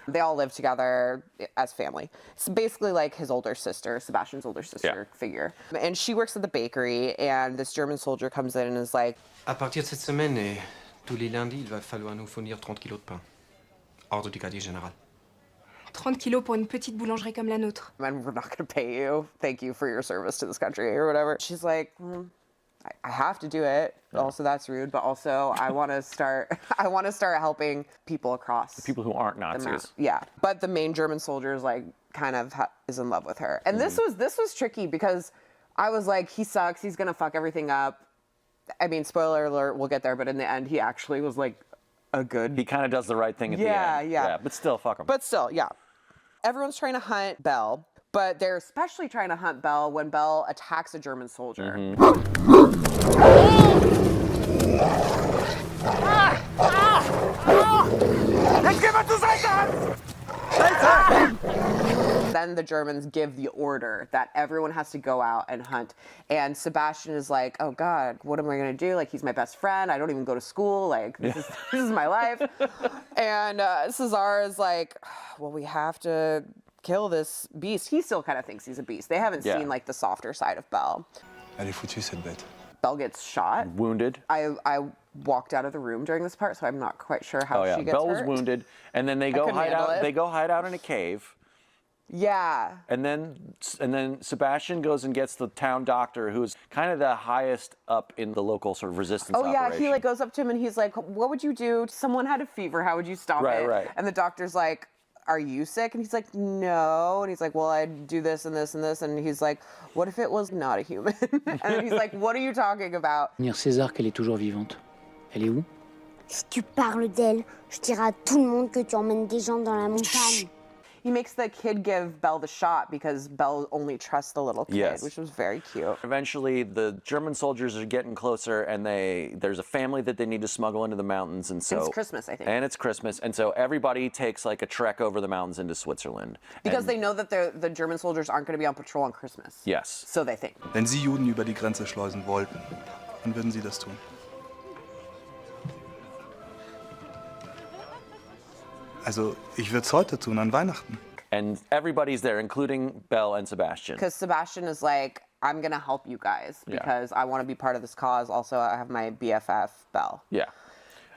They all live together as family. It's basically like his older sister, Sebastian's older sister figure. And she works at the bakery, and this German soldier comes in and is like, À partir de cette semaine et tous les lundis, il va falloir nous fournir 30 kilos de pain. Ordre du quartier général. 30 kilos pour une petite boulangerie comme la nôtre. and we're not going to pay you. Thank you for your service to this country or whatever. She's like, I have to do it. Also, that's rude. But also, I want to start. I want to start helping people across. The people who aren't Nazis. Yeah. But the main German soldier is like kind of is in love with her. And this was tricky because I was like, he sucks. He's gonna fuck everything up. I mean, spoiler alert. We'll get there. But in the end, he actually was like a good. He kind of does the right thing at the end. Yeah. But still, fuck him. But still, yeah. Everyone's trying to hunt Belle, but they're especially trying to hunt Belle when Belle attacks a German soldier. Then the Germans give the order that everyone has to go out and hunt. And Sebastian is like, oh God, what am I gonna do? Like, he's my best friend. I don't even go to school. Like, this is my life. And Cesar is like, well, we have to kill this beast. He still kind of thinks he's a beast. They haven't seen like the softer side of Belle. Elle est foutue, cette bête. Belle gets shot. Wounded. I walked out of the room during this part, so I'm not quite sure how she gets Belle hurt. was wounded, and then they go hide out. They go hide out in a cave. Yeah. And then Sebastian goes and gets the town doctor, who's kind of the highest up in the local sort of resistance operation. He like goes up to him and he's like, what would you do? Someone had a fever. How would you stop it? Right. And the doctor's like, are you sick? And he's like, no. And he's like, well, I'd do this and this and this. And he's like, what if it was not a human? And then he's like, what are you talking about? Dire César qu'elle est toujours vivante. Elle est où? Si tu parles d'elle, je dirai à tout le monde que tu emmènes des gens dans la montagne. He makes the kid give Belle the shot because Belle only trusts the little kid, which was very cute. Eventually, the German soldiers are getting closer, and there's a family that they need to smuggle into the mountains, and so it's Christmas, I think. And it's Christmas, and so everybody takes like a trek over the mountains into Switzerland Because they know that the German soldiers aren't going to be on patrol on Christmas. Yes. So they think. Wenn Sie Juden über die Grenze schleusen wollten, dann würden Sie das tun. Also, ich würde es heute tun, an Weihnachten. And everybody's there, including Belle and Sebastian. Because Sebastian is like, I'm going to help you guys because I want to be part of this cause. Also, I have my BFF, Belle. Yeah.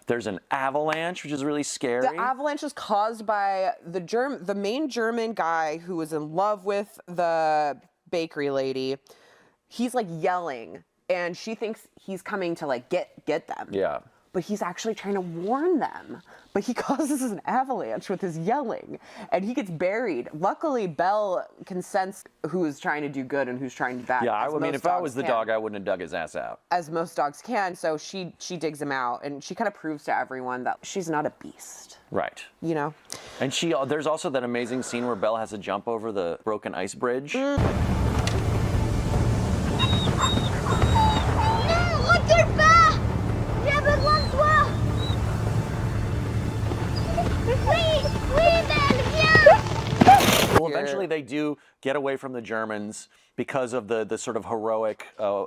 There's an avalanche, which is really scary. The avalanche is caused by the main German guy who was in love with the bakery lady. He's like yelling, and she thinks he's coming to like get them. Yeah. But he's actually trying to warn them. But he causes an avalanche with his yelling, and he gets buried. Luckily, Belle can sense who is trying to do good and who's trying to bad. Yeah, I mean, if I was the dog, I wouldn't have dug his ass out. As most dogs can, so she digs him out, and she kind of proves to everyone that she's not a beast. Right. You know? And there's also that amazing scene where Belle has to jump over the broken ice bridge. Recule pas! J'ai besoin de toi! Oui, Belle, viens! Well, eventually they do get away from the Germans because of the sort of heroic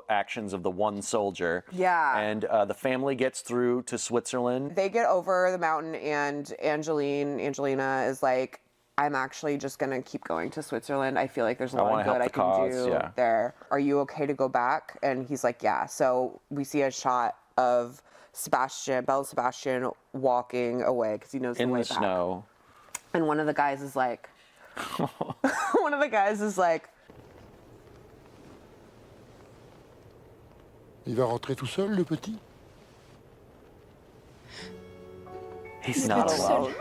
actions of the one soldier. Yeah. And the family gets through to Switzerland. They get over the mountain, and Angelina is like, I'm actually just going to keep going to Switzerland. I feel like there's a lot of good I can do there. Are you okay to go back? And he's like, yeah. So we see a shot of Belle and Sebastian walking away because he knows the way back. In the snow. And one of the guys is like, Il va rentrer tout seul, le petit? He's not alone.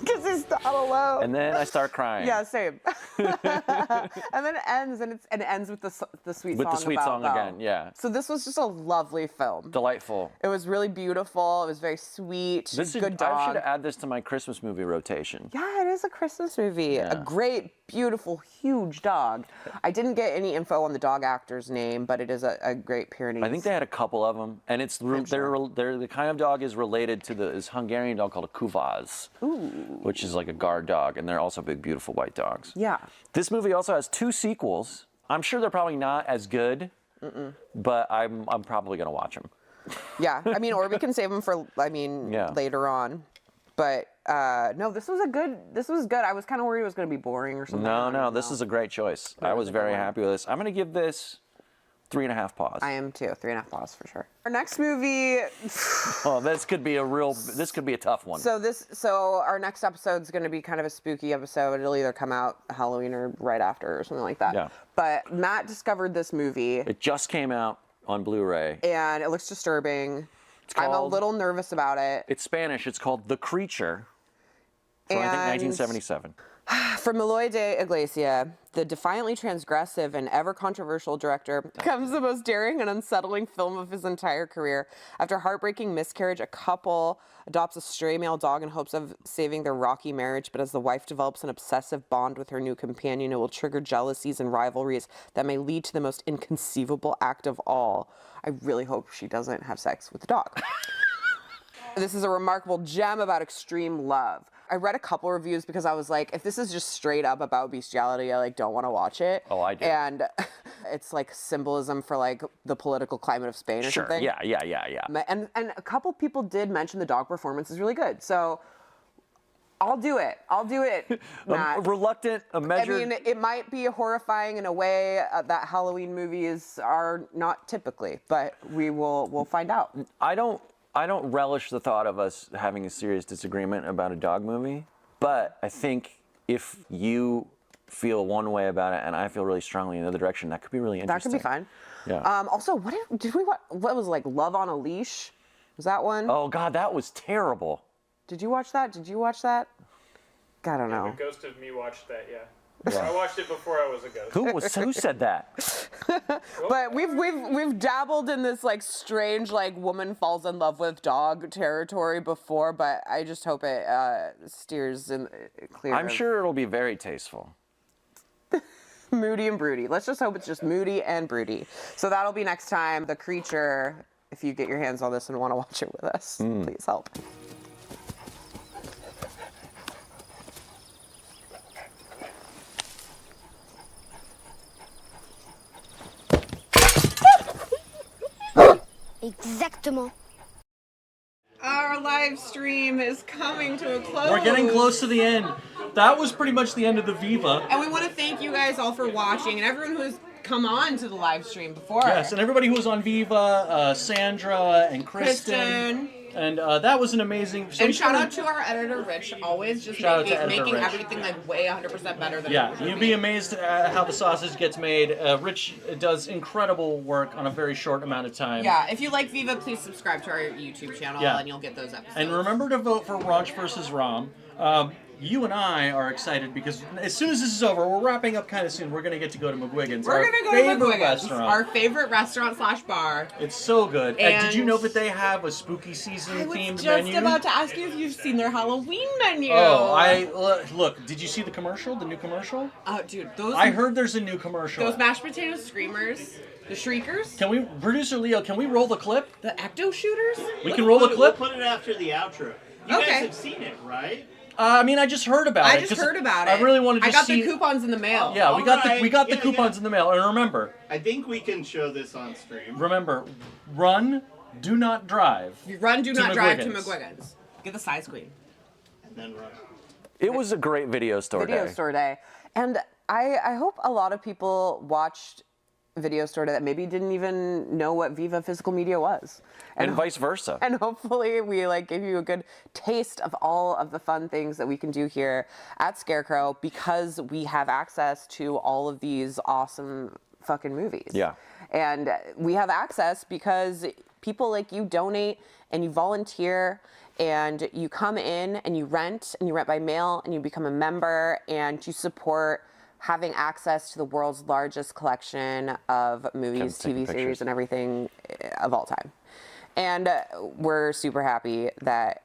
Because he's not alone. And then I start crying. Yeah, same. And then it ends, and it ends with the sweet song. With the sweet about song Belle. again, yeah. So this was just a lovely film. Delightful. It was really beautiful. It was very sweet. Good dog. I should add this to my Christmas movie rotation. Yeah, it is a Christmas movie. A great, beautiful, huge dog. I didn't get any info on the dog actor's name, but it is a great Pyrenees. I think they had a couple of them, and it's they're the kind of dog is related to this Hungarian dog called a Kuvaz, which is like a guard dog, and they're also big, beautiful white dogs. Yeah. This movie also has 2 sequels. I'm sure they're probably not as good, but I'm probably gonna watch them. Yeah, I mean, or we can save them for, later on. But no, this was good. I was kind of worried it was going to be boring or something. No, this is a great choice. I was very happy with this. I'm going to give this 3.5 paws. I am too. 3.5 paws for sure. Our next movie. Oh, this could be a tough one. So our next episode is going to be kind of a spooky episode. It'll either come out Halloween or right after or something like that. Yeah. But Matt discovered this movie. It just came out on Blu-ray. And it looks disturbing. I'm a little nervous about it. It's Spanish. It's called The Creature from, I think, 1977. From Eloy de Iglesia, the defiantly transgressive and ever controversial director, comes the most daring and unsettling film of his entire career. After a heartbreaking miscarriage, a couple adopts a stray male dog in hopes of saving their rocky marriage, but as the wife develops an obsessive bond with her new companion, it will trigger jealousies and rivalries that may lead to the most inconceivable act of all. I really hope she doesn't have sex with the dog. This is a remarkable gem about extreme love. I read a couple reviews because I was like, if this is just straight up about bestiality, I don't want to watch it. Oh, I do. And it's like symbolism for like the political climate of Spain or something. Yeah. And a couple people did mention the dog performance is really good. So I'll do it. Matt. Reluctant, a measured. I mean, it might be horrifying in a way that Halloween movies are not typically, but we'll find out. I don't relish the thought of us having a serious disagreement about a dog movie, but I think if you feel one way about it and I feel really strongly in the other direction, that could be really interesting. That could be fun. Yeah. Also, what was like Love on a Leash? Was that one? Oh God, that was terrible. Did you watch that? God, I don't know. The ghost of me watched that, yeah. I watched it before I was a ghost. Who said that? But we've dabbled in this like strange like woman falls in love with dog territory before, but I just hope it steers in clear. I'm sure it'll be very tasteful. Moody and broody. Let's just hope it's just moody and broody. So that'll be next time. The Creature. If you get your hands on this and want to watch it with us, please help. Exactement. Our live stream is coming to a close. We're getting close to the end. That was pretty much the end of the Viva. And we want to thank you guys all for watching and everyone who's come on to the live stream before. Yes, and everybody who was on Viva, Sandra and Kristen. And that was an amazing... And shout out to our editor, Rich, always just making everything like way 100% better than you'd be amazed at how the sausage gets made. Rich does incredible work on a very short amount of time. Yeah, if you like Viva, please subscribe to our YouTube channel and you'll get those episodes. And remember to vote for Raunch versus Rom. You and I are excited because as soon as this is over, we're wrapping up kind of soon, we're going to get to go to McGuigan's. We're going to go to McGuigan's, our favorite restaurant / bar. It's so good. And did you know that they have a spooky season themed menu? I was just about to ask you if you've seen their Halloween menu. Oh, look, did you see the commercial, the new commercial? Oh, dude, those... I heard there's a new commercial. Those mashed potato screamers, the shriekers. Can we, producer Leo, can we roll the clip? The ecto shooters? We can roll the clip? We'll put it after the outro. You guys have seen it, right? I mean, I just heard about it. I really wanted to see. I got the coupons in the mail. Yeah, we got the coupons in the mail. And remember, I think we can show this on stream. Remember, run, do not drive. Run, do not drive to McGuigan's. Get the size queen. And then run. It was a great video store day. And I hope a lot of people watched Video Store Day that maybe didn't even know what Viva Physical Media was. And vice versa. And hopefully we gave you a good taste of all of the fun things that we can do here at Scarecrow because we have access to all of these awesome fucking movies. Yeah. And we have access because people like you donate and you volunteer and you come in and you rent by mail and you become a member and you support having access to the world's largest collection of movies, TV series, and everything of all time. And we're super happy that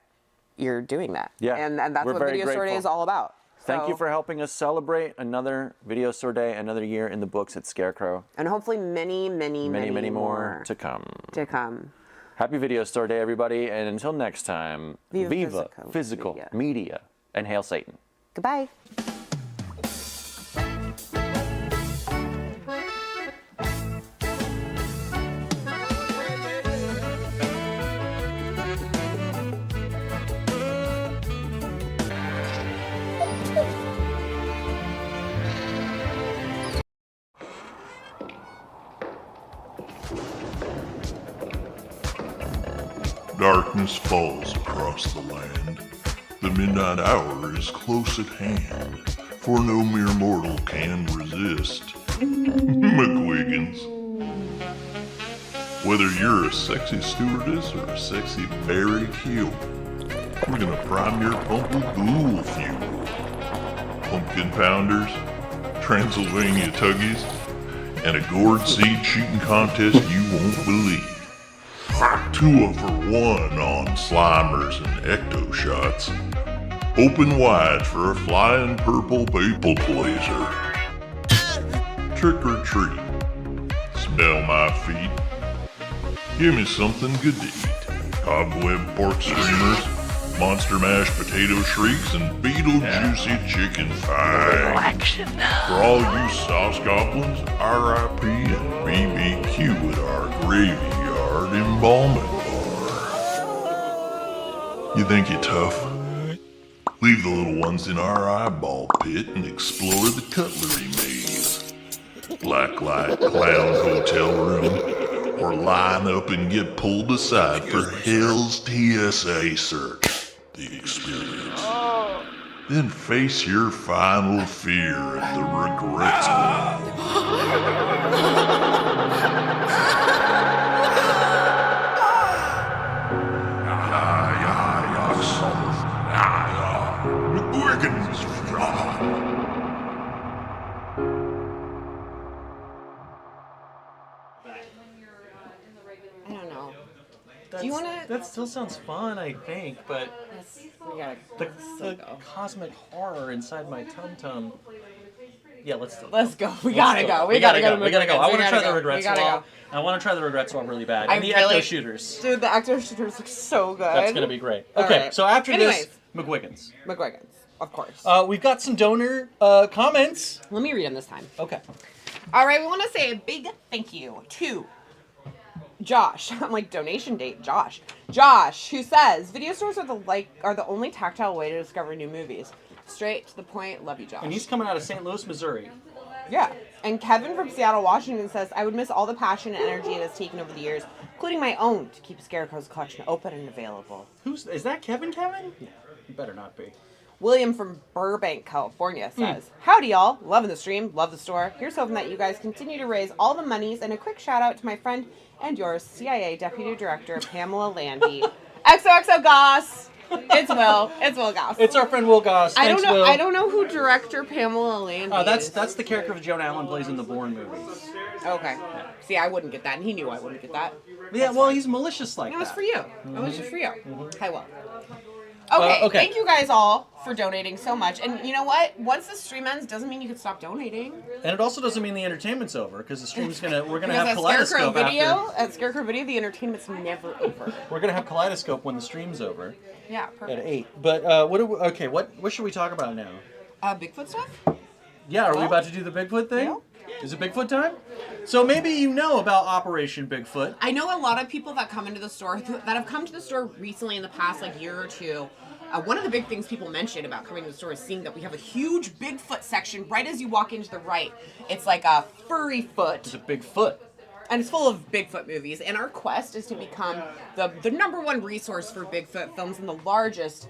you're doing that. Yeah, and that's what Video Store Day is all about. Thank you for helping us celebrate another Video Store Day, another year in the books at Scarecrow. And hopefully many more to come. Happy Video Store Day, everybody. And until next time, Viva Physical Media. And hail Satan. Goodbye. darkness falls across the land, the midnight hour is close at hand, for no mere mortal can resist McGuiggins. Whether you're a sexy stewardess or a sexy Mary Kill, we're gonna prime your pump with ghoul fuel. Pumpkin pounders, Transylvania tuggies, and a gourd seed shooting contest you won't believe. 2 for 1 on Slimers and Ecto Shots. Open wide for a flying purple people pleaser. Trick or treat. Smell my feet. Give me something good to eat. Cobweb pork streamers, monster mashed potato shrieks, and beetle juicy chicken thighs. For all you sauce goblins, R.I.P. and BBQ at our graveyard embalming bar. You think you're tough? Leave the little ones in our eyeball pit and explore the cutlery maze. Blacklight clown hotel room, or line up and get pulled aside for Hell's TSA search. The experience. Then face your final fear at the regrets I don't know. Do you want to? That still sounds fun, I think, but the cosmic horror inside my tum-tum. Yeah, let's go. We gotta go. We gotta go. I want to try the regrets wall. I want to try the regrets wall really bad. And the ecto shooters. Dude, the ecto shooters look so good. That's gonna be great. Okay, right. so after Anyways. this, McGuiggins. McGuiggins, of course. We've got some donor comments. Let me read them this time. Okay. All right, we want to say a big thank you to Josh. I'm like, donation date, Josh. Josh, who says video stores are the only tactile way to discover new movies. Straight to the point. Love you, Josh. And he's coming out of St. Louis, Missouri. Yeah. And Kevin from Seattle, Washington says, I would miss all the passion and energy it has taken over the years, including my own, to keep Scarecrow's collection open and available. Is that Kevin? No, it better not be. William from Burbank, California says, Howdy y'all, loving the stream, love the store. Here's hoping that you guys continue to raise all the monies, and a quick shout out to my friend and yours, CIA Deputy Director Pamela Landy. XOXO Goss! It's Will. It's Will Goss. It's our friend Will Goss. Thanks, Will. I don't know who Director Pamela Landy is. That's the character of Joan Allen plays in the Bourne movies. Okay. See, I wouldn't get that, and he knew I wouldn't get that. Yeah, well, he's malicious like that. It was for you. It was just for you. Hi, Will. Okay, thank you guys all for donating so much. And you know what? Once the stream ends, doesn't mean you can stop donating. And it also doesn't mean the entertainment's over, because the stream's we're gonna have Kaleidoscope At Scarecrow Video, the entertainment's never over. We're gonna have Kaleidoscope when the stream's over. Yeah, perfect. At 8. But what should we talk about now? Bigfoot stuff? Yeah, are we about to do the Bigfoot thing? Yeah. Is it Bigfoot time? So maybe you know about Operation Bigfoot. I know a lot of people that come into the store, that have come to the store recently in the past year or two. One of the big things people mention about coming to the store is seeing that we have a huge Bigfoot section right as you walk into the right. It's like a furry foot. It's a Bigfoot. And it's full of Bigfoot movies. And our quest is to become the #1 resource for Bigfoot films and the largest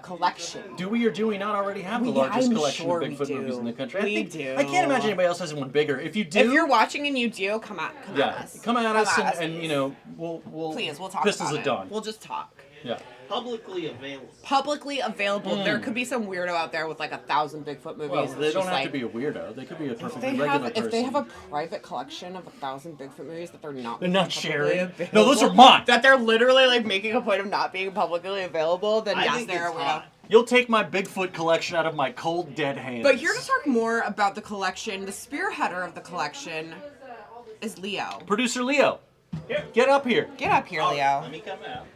collection. Do we or do we not already have the largest collection of Bigfoot movies in the country? We do. I can't imagine anybody else has one bigger. If you do, if you're watching and you do, come at us. Come at us, and you know we'll please, we'll talk Pistols about at Dawn. We'll just talk. Yeah. Publicly available. Publicly available. There could be some weirdo out there with 1,000 Bigfoot movies. Well, they don't have to be a weirdo. They could be a perfectly regular person. If they have a private collection of 1,000 Bigfoot movies that they're not sharing. No, those are mine. That they're literally making a point of not being publicly available, then yes, they're a weirdo. You'll take my Bigfoot collection out of my cold, dead hands. But here to talk more about the collection, the spearheader of the collection is Leo. Producer Leo. Get up here. Get up here, Leo. Let me come out.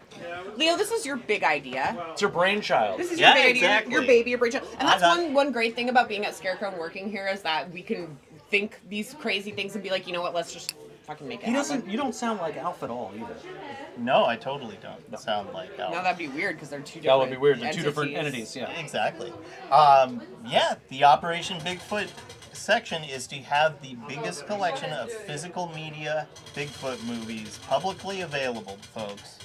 Leo, this is your big idea. It's your brainchild. This is your big idea, your baby, your brainchild. And that's one great thing about being at Scarecrow and working here is that we can think these crazy things and be like, you know what, let's just fucking make it happen. You don't sound like Alf at all either. No, I totally don't sound like Alf. No, that'd be weird because they're two different That would be weird. They're two different entities, yeah. Exactly. The Operation Bigfoot section is to have the biggest collection of physical media Bigfoot movies publicly available, folks.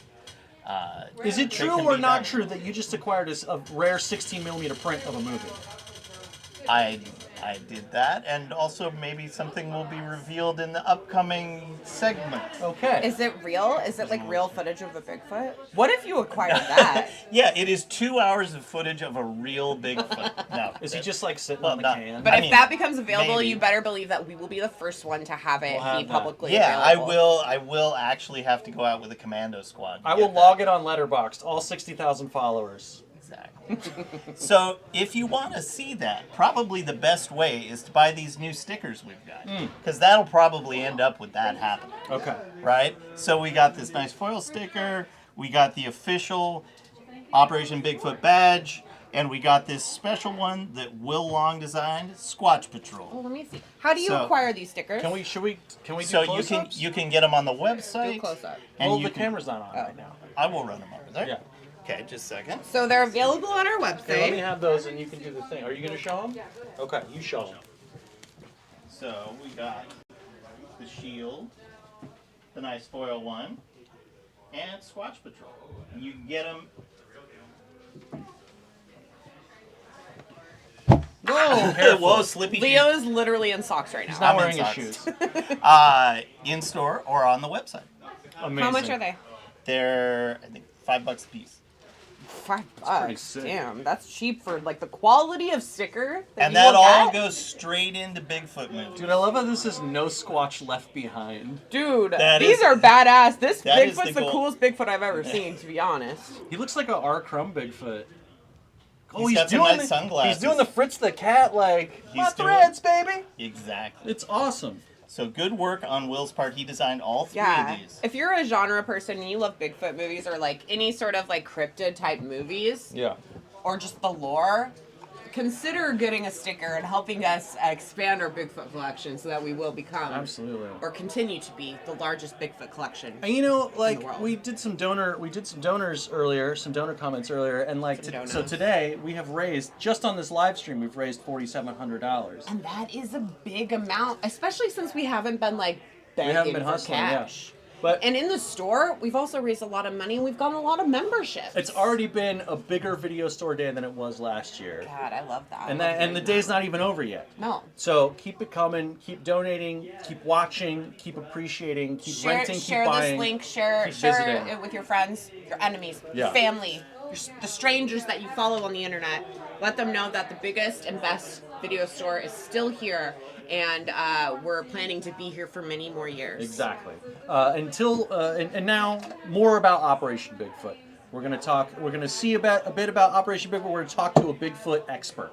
Is it they true can or be not done. true that you just acquired a rare 16mm print of a movie? I did that, and also maybe something will be revealed in the upcoming segment. Okay. Is it real? Is it like real footage of a Bigfoot? What if you acquired that? Yeah, it is 2 hours of footage of a real Bigfoot. No. Is he just like sitting on the can? But if that becomes available, you better believe that we will be the first one to have it be publicly available. I will actually have to go out with a commando squad. I will log it on Letterboxd, all 60,000 followers. So if you want to see that, probably the best way is to buy these new stickers we've got. Because that'll probably end up with that happening. Okay. Right? So we got this nice foil sticker, we got the official Operation Bigfoot badge, and we got this special one that Wil Long designed, Squatch Patrol. Oh, let me see. How do you acquire these stickers? Can we do So close-ups? you can get them on the website. Do close-up. Well, the camera's not on right now. I will run them over there. Yeah. Okay, just a second. So they're available on our website. Okay, let me have those and you can do the thing. Are you going to show them? Yeah. Okay, you show them. So we got the shield, the nice foil one, and Squatch Patrol. And you can get them. Whoa! Whoa, slippy. Leo is literally in socks right now. He's not wearing his shoes. In store or on the website. Amazing. How much are they? They're, I think, $5 a piece. $5. Damn, that's cheap for like the quality of sticker. And that all goes straight into Bigfoot movies. Dude, I love how this is no Squatch left behind. Dude, That these is- are badass. This that is Bigfoot's the the goal. coolest Bigfoot I've ever seen, to be honest. He looks like a R. Crumb Bigfoot. He's got some nice sunglasses. He's doing the Fritz the Cat, like, He's my doing- threads, baby. Exactly. It's awesome. So good work on Will's part. He designed all three Yeah. of these. If you're a genre person and you love Bigfoot movies or like any sort of like cryptid type movies, Yeah. or just the lore, consider getting a sticker and helping us expand our Bigfoot collection so that we will become Absolutely. or continue to be the largest Bigfoot collection. And you know, in the like world. we did some donor comments earlier, and like so today we have raised just on this live stream we've raised $4,700. And that is a big amount, especially since we haven't been like We begging haven't been for hustling, cash. yeah. But and in the store, we've also raised a lot of money and we've gotten a lot of memberships. it's already been a bigger video store day than it was last year. God, I love that. And the day's not even over yet. No. So keep it coming, keep donating, keep watching, keep appreciating, keep renting, share keep buying. this link, share keep share visiting. it with your friends, your enemies, your Yeah. family, the strangers that you follow on the internet. Let them know that the biggest and best video store is still here, and we're planning to be here for many more years. Exactly. And now more about Operation Bigfoot. We're gonna see a bit about Operation Bigfoot. We're gonna talk to a Bigfoot expert.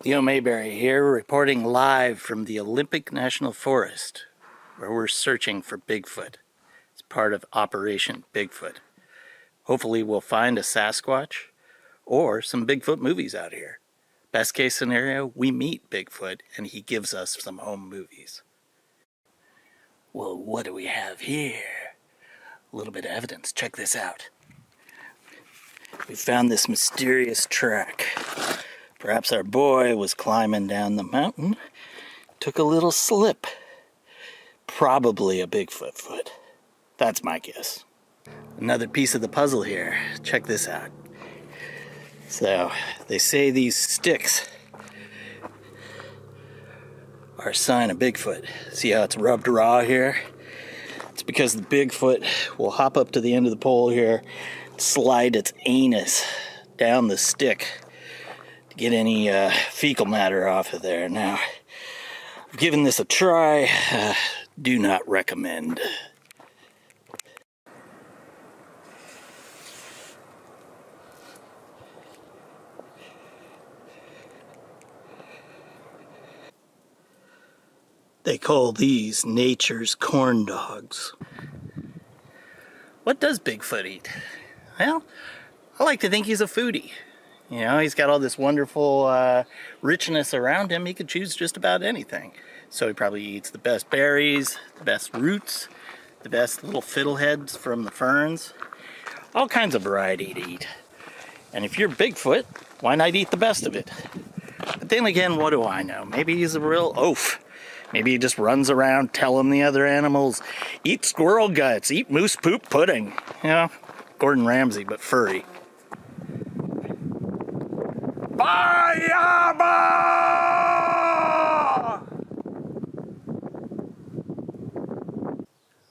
Leo Mayberry here, reporting live from the Olympic National Forest, where we're searching for Bigfoot. It's part of Operation Bigfoot. Hopefully we'll find a Sasquatch or some Bigfoot movies out here. Best case scenario, we meet Bigfoot and he gives us some home movies. Well, what do we have here? A little bit of evidence. Check this out. We found this mysterious track. Perhaps our boy was climbing down the mountain, took a little slip. Probably a Bigfoot foot. That's my guess. Another piece of the puzzle here. Check this out. So, they say these sticks are a sign of Bigfoot. See how it's rubbed raw here? It's because the Bigfoot will hop up to the end of the pole here, slide its anus down the stick to get any fecal matter off of there. Now, I've given this a try. Do not recommend. They call these nature's corn dogs. What does Bigfoot eat? Well, I like to think he's a foodie. You know, he's got all this wonderful richness around him. He could choose just about anything. So he probably eats the best berries, the best roots, the best little fiddleheads from the ferns. all kinds of variety to eat. And if you're Bigfoot, why not eat the best of it? But then again, what do I know? Maybe he's a real oaf. Maybe he just runs around telling the other animals, eat squirrel guts, eat moose poop pudding. You know, Gordon Ramsay, but furry.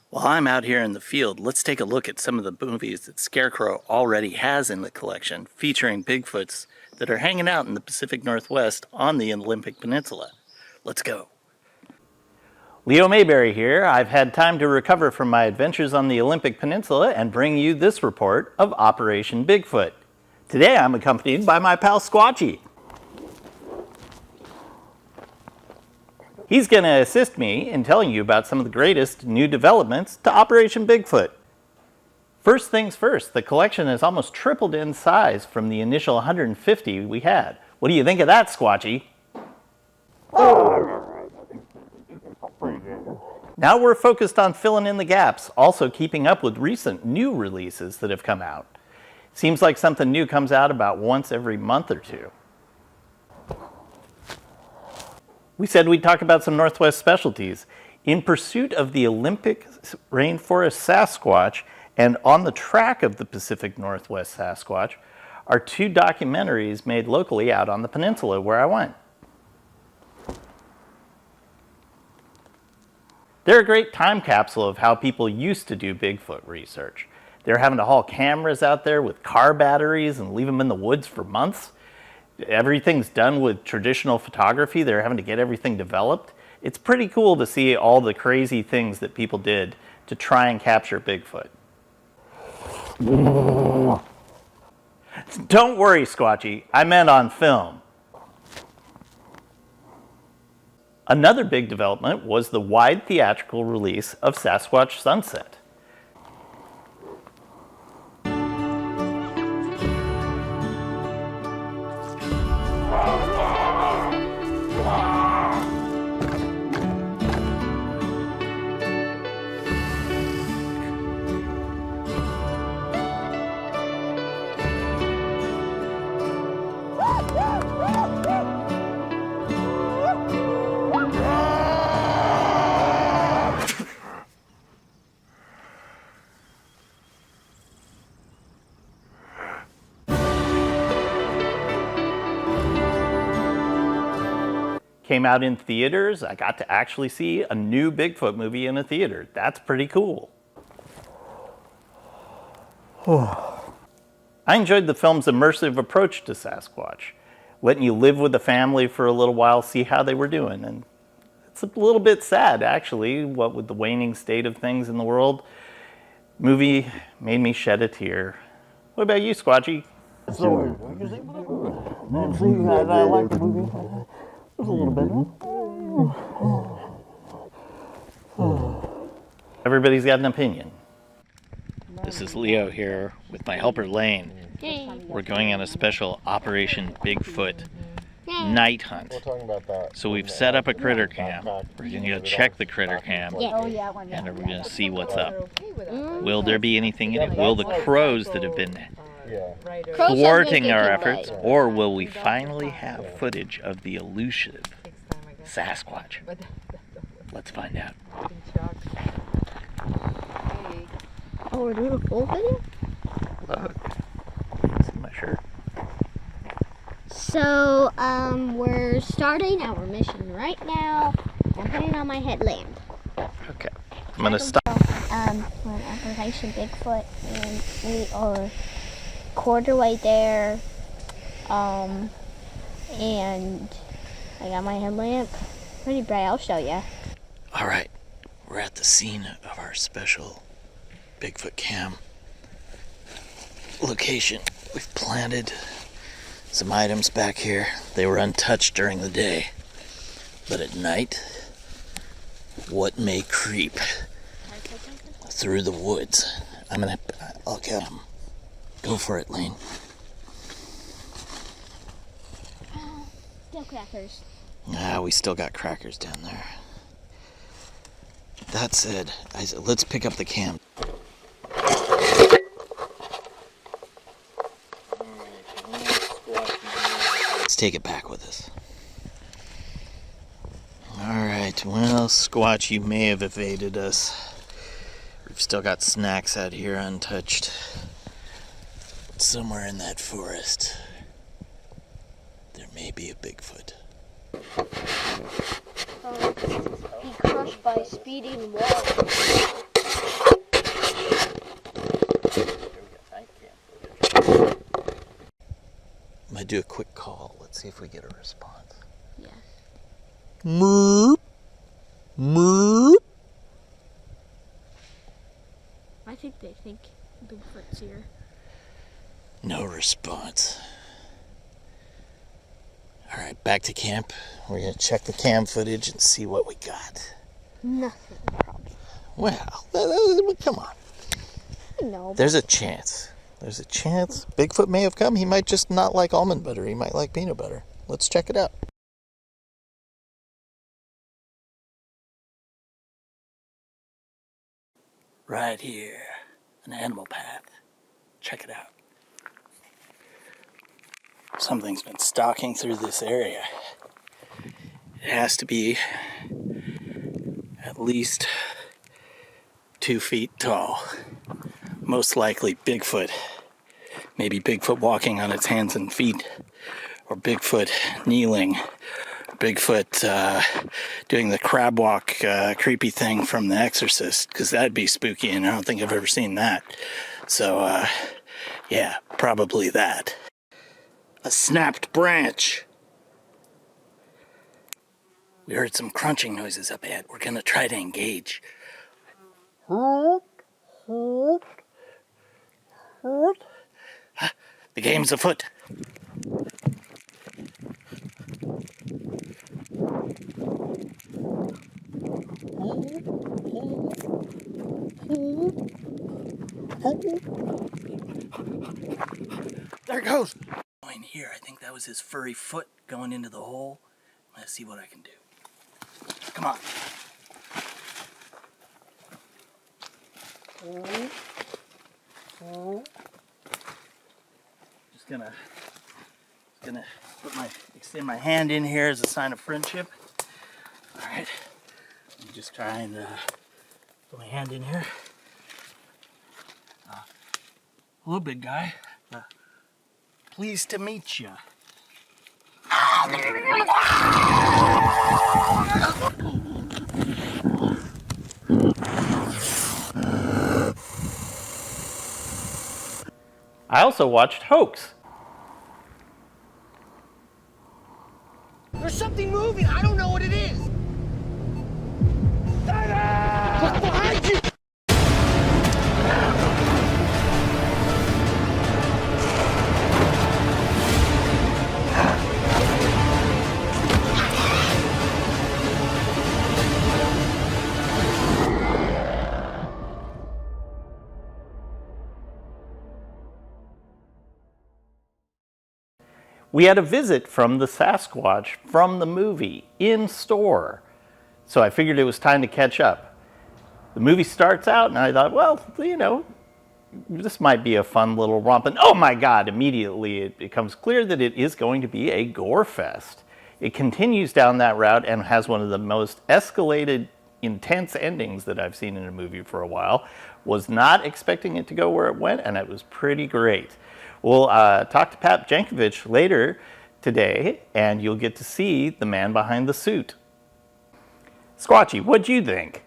While I'm out here in the field, let's take a look at some of the movies that Scarecrow already has in the collection, featuring Bigfoots that are hanging out in the Pacific Northwest on the Olympic Peninsula. Let's go. Leo Mayberry here. I've had time to recover from my adventures on the Olympic Peninsula and bring you this report of Operation Bigfoot. Today I'm accompanied by my pal Squatchy. He's going to assist me in telling you about some of the greatest new developments to Operation Bigfoot. First things first, the collection has almost tripled in size from the initial 150 we had. What do you think of that, Squatchy? Now we're focused on filling in the gaps, also keeping up with recent new releases that have come out. Seems like something new comes out about once every month or two. We said we'd talk about some Northwest specialties. In Pursuit of the Olympic Rainforest Sasquatch and On the Track of the Pacific Northwest Sasquatch are two documentaries made locally out on the peninsula where I went. They're a great time capsule of how people used to do Bigfoot research. They're having to haul cameras out there with car batteries and leave them in the woods for months. Everything's done with traditional photography. They're having to get everything developed. It's pretty cool to see all the crazy things that people did to try and capture Bigfoot. Don't worry, Squatchy. I meant on film. Another big development was the wide theatrical release of Sasquatch Sunset. Came out in theaters. I got to actually see a new Bigfoot movie in a theater. That's pretty cool. I enjoyed the film's immersive approach to Sasquatch, letting you live with the family for a little while, see how they were doing. And it's a little bit sad, actually, what with the waning state of things in the world. Movie made me shed a tear. What about you, Squatchy? I like the movie. Just a little bit. Everybody's got an opinion. This is Leo here with my helper Lane. We're going on a special Operation Bigfoot night hunt. So we've set up a critter cam. We're going to go check the critter cam and we're going to see what's up. Will there be anything in it? Will the crows that have been thwarting our efforts, or will we finally have footage of the elusive Sasquatch? Let's find out. Oh, we're doing a full video? Look. See my shirt. So, we're starting our mission right now. I'm putting on my headlamp. Okay. I'm going to stop. We're on Operation Bigfoot, and we are quarter way there. And I got my headlamp. Pretty bright, I'll show you. All right. We're at the scene of our special Bigfoot cam location. We've planted some items back here. They were untouched during the day, but at night, what may creep through the woods? I'll get them. Go for it, Lane. Still crackers. We still got crackers down there. That said, let's pick up the cam. take it back with us. Alright, well, Squatch, you may have evaded us. We've still got snacks out here untouched. Somewhere in that forest, there may be a Bigfoot. Be crushed by speeding water. I'm gonna do a quick call. Let's see if we get a response. Yeah. Meep. Meep. I think they think Bigfoot's here. No response. Alright, back to camp. We're gonna check the cam footage and see what we got. Nothing, probably. Well, come on. No. There's a chance. There's a chance Bigfoot may have come. He might just not like almond butter. He might like peanut butter. Let's check it out. Right here, an animal path. Check it out. Something's been stalking through this area. It has to be at least 2 feet tall. Most likely Bigfoot. Maybe Bigfoot walking on its hands and feet, or Bigfoot kneeling, Bigfoot doing the crab walk creepy thing from The Exorcist, because that'd be spooky, and I don't think I've ever seen that. So, yeah, probably that. A snapped branch. We heard some crunching noises up ahead. We're gonna try to engage. The game's afoot. There it goes. In here, I think that was his furry foot going into the hole. Let's see what I can do. Come on. Just gonna extend my hand in here as a sign of friendship. All right. Let me just try and put my hand in here. Hello, big guy. Pleased to meet you. I also watched Hoax. There's something moving. I don't know what it is. Look behind you. We had a visit from the Sasquatch from the movie in store. So I figured it was time to catch up. The movie starts out and I thought, well, you know, this might be a fun little romp. And oh my God, immediately it becomes clear that it is going to be a gore fest. It continues down that route and has one of the most escalated, intense endings that I've seen in a movie for a while. Was not expecting it to go where it went, and it was pretty great. We'll talk to Pat Jankiewicz later today, and you'll get to see the man behind the suit. Squatchy, what'd you think?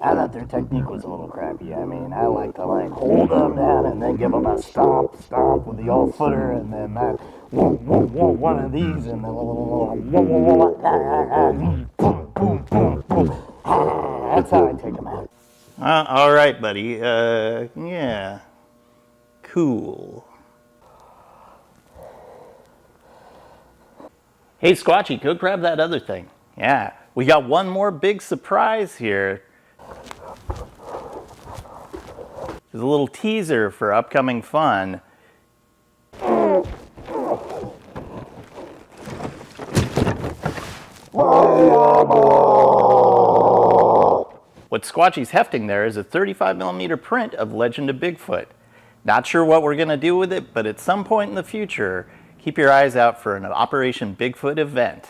I thought their technique was a little crappy. I mean, I like to hold them down and then give them a stomp with the old footer, and then that one of these, and then boom, boom, boom, boom. That's how I take them out. All right, buddy. Yeah. Cool. Hey, Squatchy, go grab that other thing. Yeah, we got one more big surprise here. There's a little teaser for upcoming fun. What Squatchy's hefting there is a 35mm print of Legend of Bigfoot. Not sure what we're going to do with it, but at some point in the future, keep your eyes out for an Operation Bigfoot event.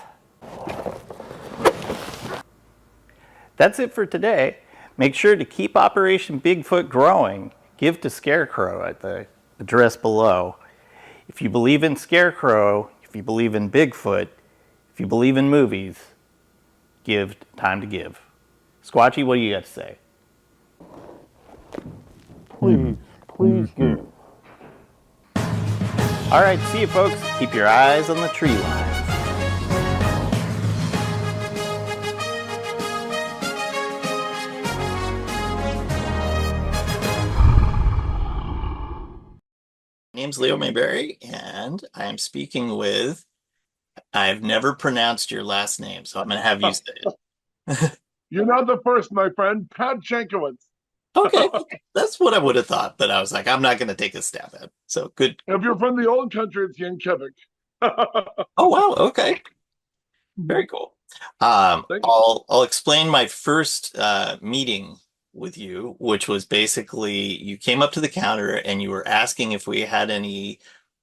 That's it for today. Make sure to keep Operation Bigfoot growing. Give to Scarecrow at the address below. If you believe in Scarecrow, if you believe in Bigfoot, if you believe in movies, give time to give. Squatchy, what do you got to say? Please give. All right, see you folks. Keep your eyes on the tree lines. My name's Leo Mayberry, and I am speaking with, I've never pronounced your last name, so I'm going to have you say it. You're not the first, my friend. Pat Jankiewicz. Okay, that's what I would have thought, but I was like, I'm not going to take a stab at it. So good. If you're from the old country, it's Jankiewicz. Oh, wow. Okay. Very cool. I'll explain my first meeting with you, which was basically you came up to the counter and you were asking if we had any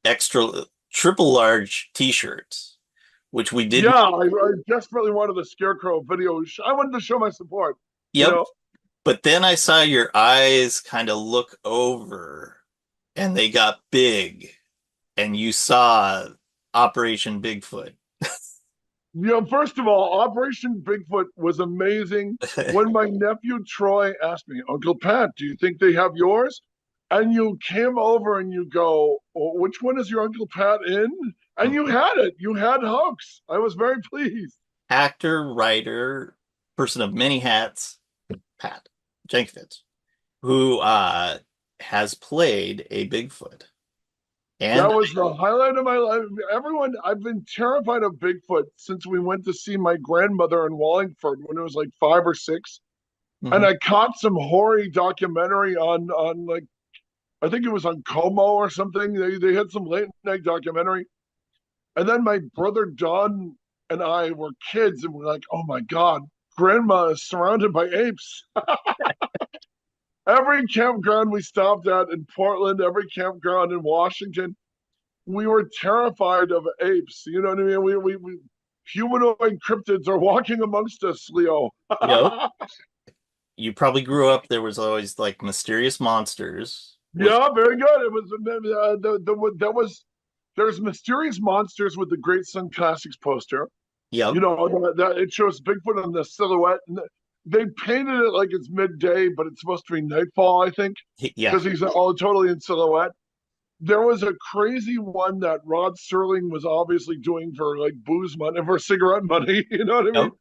extra triple large t-shirts, which we didn't. Yeah, I desperately wanted the Scarecrow video. I wanted to show my support. Yep. You know? But then I saw your eyes kind of look over and they got big and you saw Operation Bigfoot. Yeah, first of all, Operation Bigfoot was amazing. When my nephew Troy asked me, Uncle Pat, do you think they have yours? And you came over and you go, oh, which one is your Uncle Pat in? And you had it. You had Hoax. I was very pleased. Actor, writer, person of many hats, Pat Jankiewicz, who has played a Bigfoot. And that was the highlight of my life. Everyone, I've been terrified of Bigfoot since we went to see my grandmother in Wallingford when it was like 5 or 6. Mm-hmm. And I caught some hoary documentary on like, I think it was on Como or something. They had some late night documentary. And then my brother Don and I were kids and we're like, oh my God, grandma is surrounded by apes. Every campground we stopped at in Portland, every campground in Washington, we were terrified of apes. You know what I mean? We humanoid cryptids are walking amongst us, Leo. Yep. You probably grew up, there was always like mysterious monsters. Yeah, very good. It was there's Mysterious Monsters with the Great Sun Classics poster. Yeah. You know, it shows Bigfoot on the silhouette. And they painted it like it's midday, but it's supposed to be nightfall, I think. Yeah. Because he's all totally in silhouette. There was a crazy one that Rod Serling was obviously doing for like booze money, for cigarette money. You know what I mean?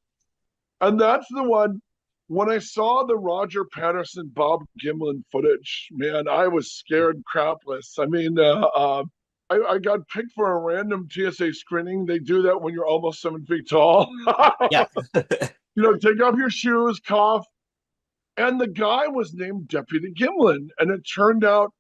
And that's the one. When I saw the Roger Patterson, Bob Gimlin footage, man, I was scared crapless. I mean, I got picked for a random TSA screening. They do that when you're almost 7 feet tall. Yeah. You know, take off your shoes, cough. And the guy was named Deputy Gimlin. And it turned out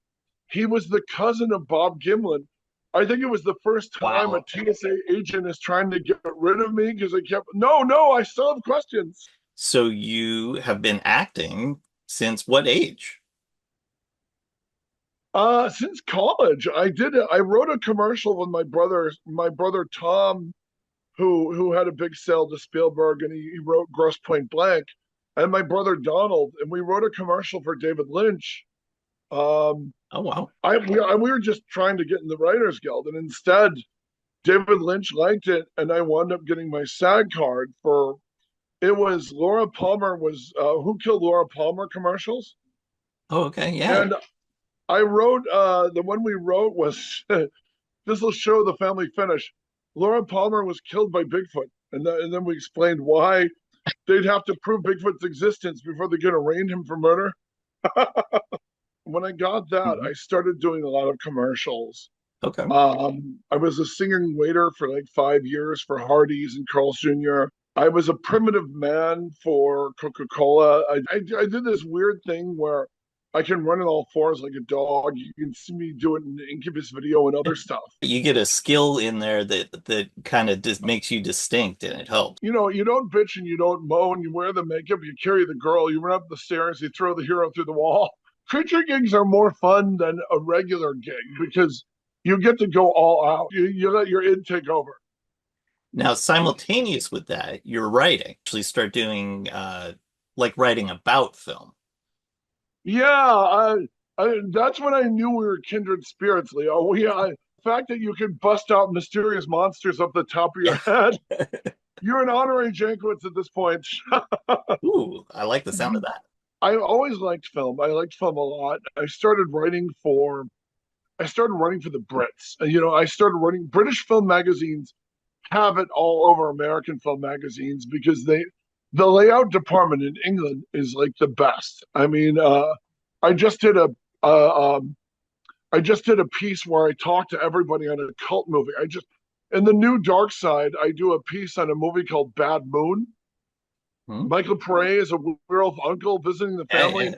he was the cousin of Bob Gimlin. I think it was the first time a TSA agent is trying to get rid of me because I kept, no, I still have questions. So you have been acting since what age? Since college. I wrote a commercial with my brother Tom, who had a big sale to Spielberg, and he wrote Grosse Pointe Blank, and my brother Donald, and we wrote a commercial for David Lynch. Oh wow! We were just trying to get in the Writers Guild, and instead, David Lynch liked it, and I wound up getting my SAG card for. It was Laura Palmer was Who Killed Laura Palmer commercials. Oh, okay, yeah. And I wrote the one we wrote was this will show the family finish. Laura Palmer was killed by Bigfoot, and then we explained why they'd have to prove Bigfoot's existence before they could arraign him for murder. When I got that, I started doing a lot of commercials. Okay. I was a singing waiter for like 5 years for Hardee's and Carl's Jr. I was a primitive man for Coca-Cola. I did this weird thing where I can run on all fours like a dog. You can see me do it in the Incubus video and other stuff. You get a skill in there that kind of just makes you distinct, and it helps. You know, you don't bitch and you don't moan. You wear the makeup, you carry the girl, you run up the stairs, you throw the hero through the wall. Creature gigs are more fun than a regular gig because you get to go all out. You let your id take over. Now, simultaneous with that, you're writing. Actually start doing like writing about film. Yeah, that's when I knew we were kindred spirits, Leo. The fact that you can bust out mysterious monsters up the top of your head. You're an honorary Jankiewicz at this point. Ooh, I like the sound of that. I always liked film. I liked film a lot. I started writing for the Brits. I started writing British film magazines have it all over American film magazines because the layout department in England is like the best. I mean, I just did a piece where I talked to everybody on a cult movie. In the new Dark Side, I do a piece on a movie called Bad Moon. Michael Pare is a werewolf uncle visiting the family.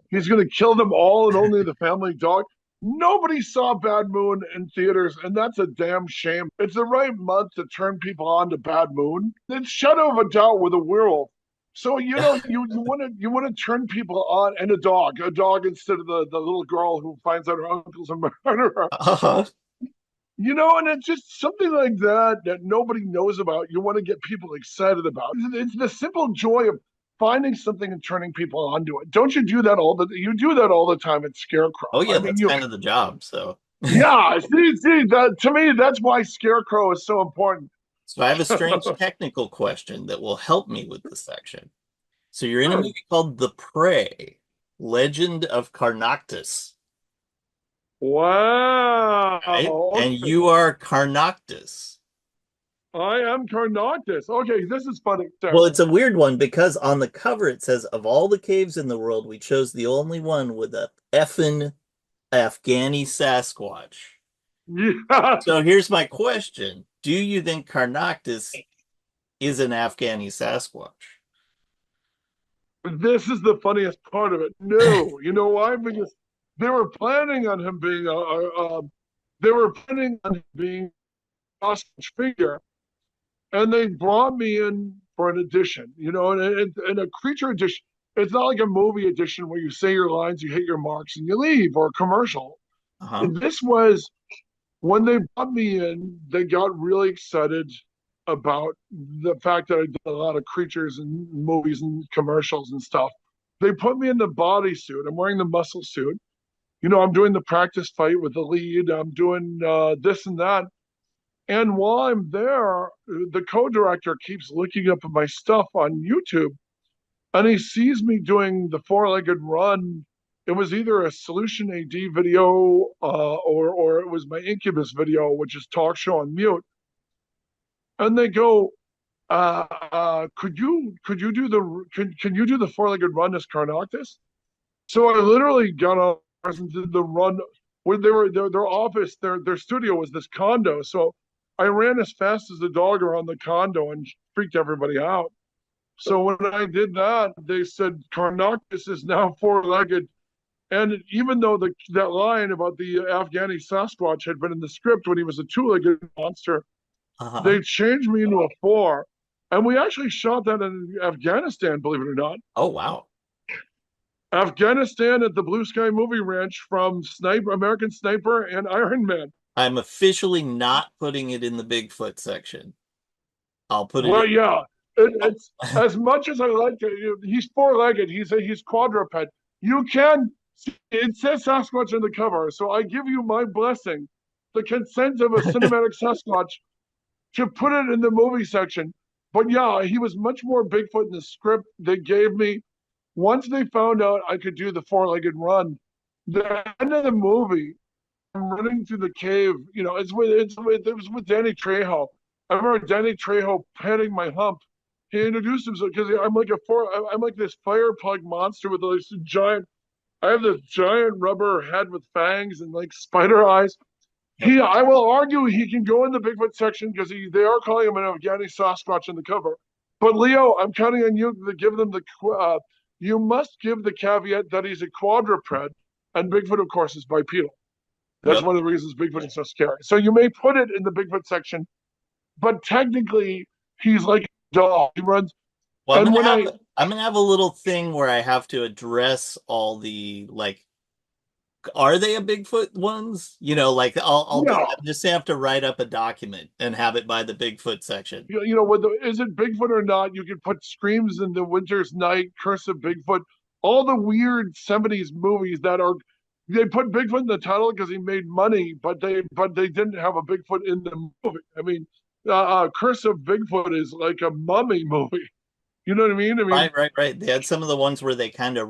He's going to kill them all and only the family dog. Nobody saw Bad Moon in theaters, and that's a damn shame. It's the right month to turn people on to Bad Moon. It's Shadow of a Doubt with a werewolf. So you want to turn people on, and a dog instead of the little girl who finds out her uncle's a murderer. And it's just something like that nobody knows about. You want to get people excited about. It's the simple joy of finding something and turning people onto it. Don't you do that you do that all the time at Scarecrow? Oh yeah, that's kind of the job. So yeah, see that, to me, that's why Scarecrow is so important. So I have a strange technical question that will help me with this section. So you're in a movie called The Prey, Legend of Carnoctus. Wow. Right? Okay. And you are Carnoctus. I am Carnoctus. Okay, this is funny. Sorry. Well, it's a weird one because on the cover it says, of all the caves in the world, we chose the only one with a effing Afghani Sasquatch. Yeah. So here's my question. Do you think Carnoctus is an Afghani Sasquatch? This is the funniest part of it. No. You know why? Because they were planning on him being a hostage figure, and they brought me in for an edition, and a creature edition. It's not like a movie edition where you say your lines, you hit your marks, and you leave, or a commercial. This was when they brought me in. They got really excited about the fact that I did a lot of creatures and movies and commercials and stuff. They put me in the bodysuit. I'm wearing the muscle suit. I'm doing the practice fight with the lead. I'm doing this and that. And while I'm there, the co-director keeps looking up at my stuff on YouTube, and he sees me doing the four-legged run. It was either a Solution AD video or it was my Incubus video, which is talk show on mute. And they go, can you do the four-legged run as Carnoctus? So I literally got on and did the run. When their office, their studio was this condo. So I ran as fast as the dog around the condo and freaked everybody out. So when I did that, they said Carnoctus is now four-legged. And even though that line about the Afghani Sasquatch had been in the script when he was a two-legged monster, they changed me into a four. And we actually shot that in Afghanistan, believe it or not. Oh, wow. Afghanistan at the Blue Sky Movie Ranch from American Sniper and Iron Man. I'm officially not putting it in the Bigfoot section. I'll put it Well, yeah. It's as much as I like to. He's four-legged. He's quadruped. It says Sasquatch on the cover, so I give you my blessing, the consent of a cinematic Sasquatch, to put it in the movie section. But yeah, he was much more Bigfoot in the script they gave me. Once they found out I could do the four-legged run, the end of the movie, I'm running through the cave. It was with Danny Trejo. I remember Danny Trejo patting my hump. He introduced himself because I'm like this fire plug monster with this giant. I have this giant rubber head with fangs and like spider eyes. I will argue he can go in the Bigfoot section because they are calling him an Afghani Sasquatch on the cover. But Leo, I'm counting on you to give them you must give the caveat that he's a quadruped, and Bigfoot, of course, is bipedal. That's one of the reasons Bigfoot is so scary. So you may put it in the Bigfoot section, but technically he's like a dog. He runs. Well, I'm gonna have a little thing where I have to address all the are they a Bigfoot ones? You know, like I'll No. just have to write up a document and have it by the Bigfoot section. You know, is it Bigfoot or not? You can put Screams in the Winter's Night, Curse of Bigfoot, all the weird 70s movies that are. They put Bigfoot in the title because he made money, but they didn't have a Bigfoot in the movie. I mean, Curse of Bigfoot is like a mummy movie. You know what I mean? Right. They had some of the ones where they kind of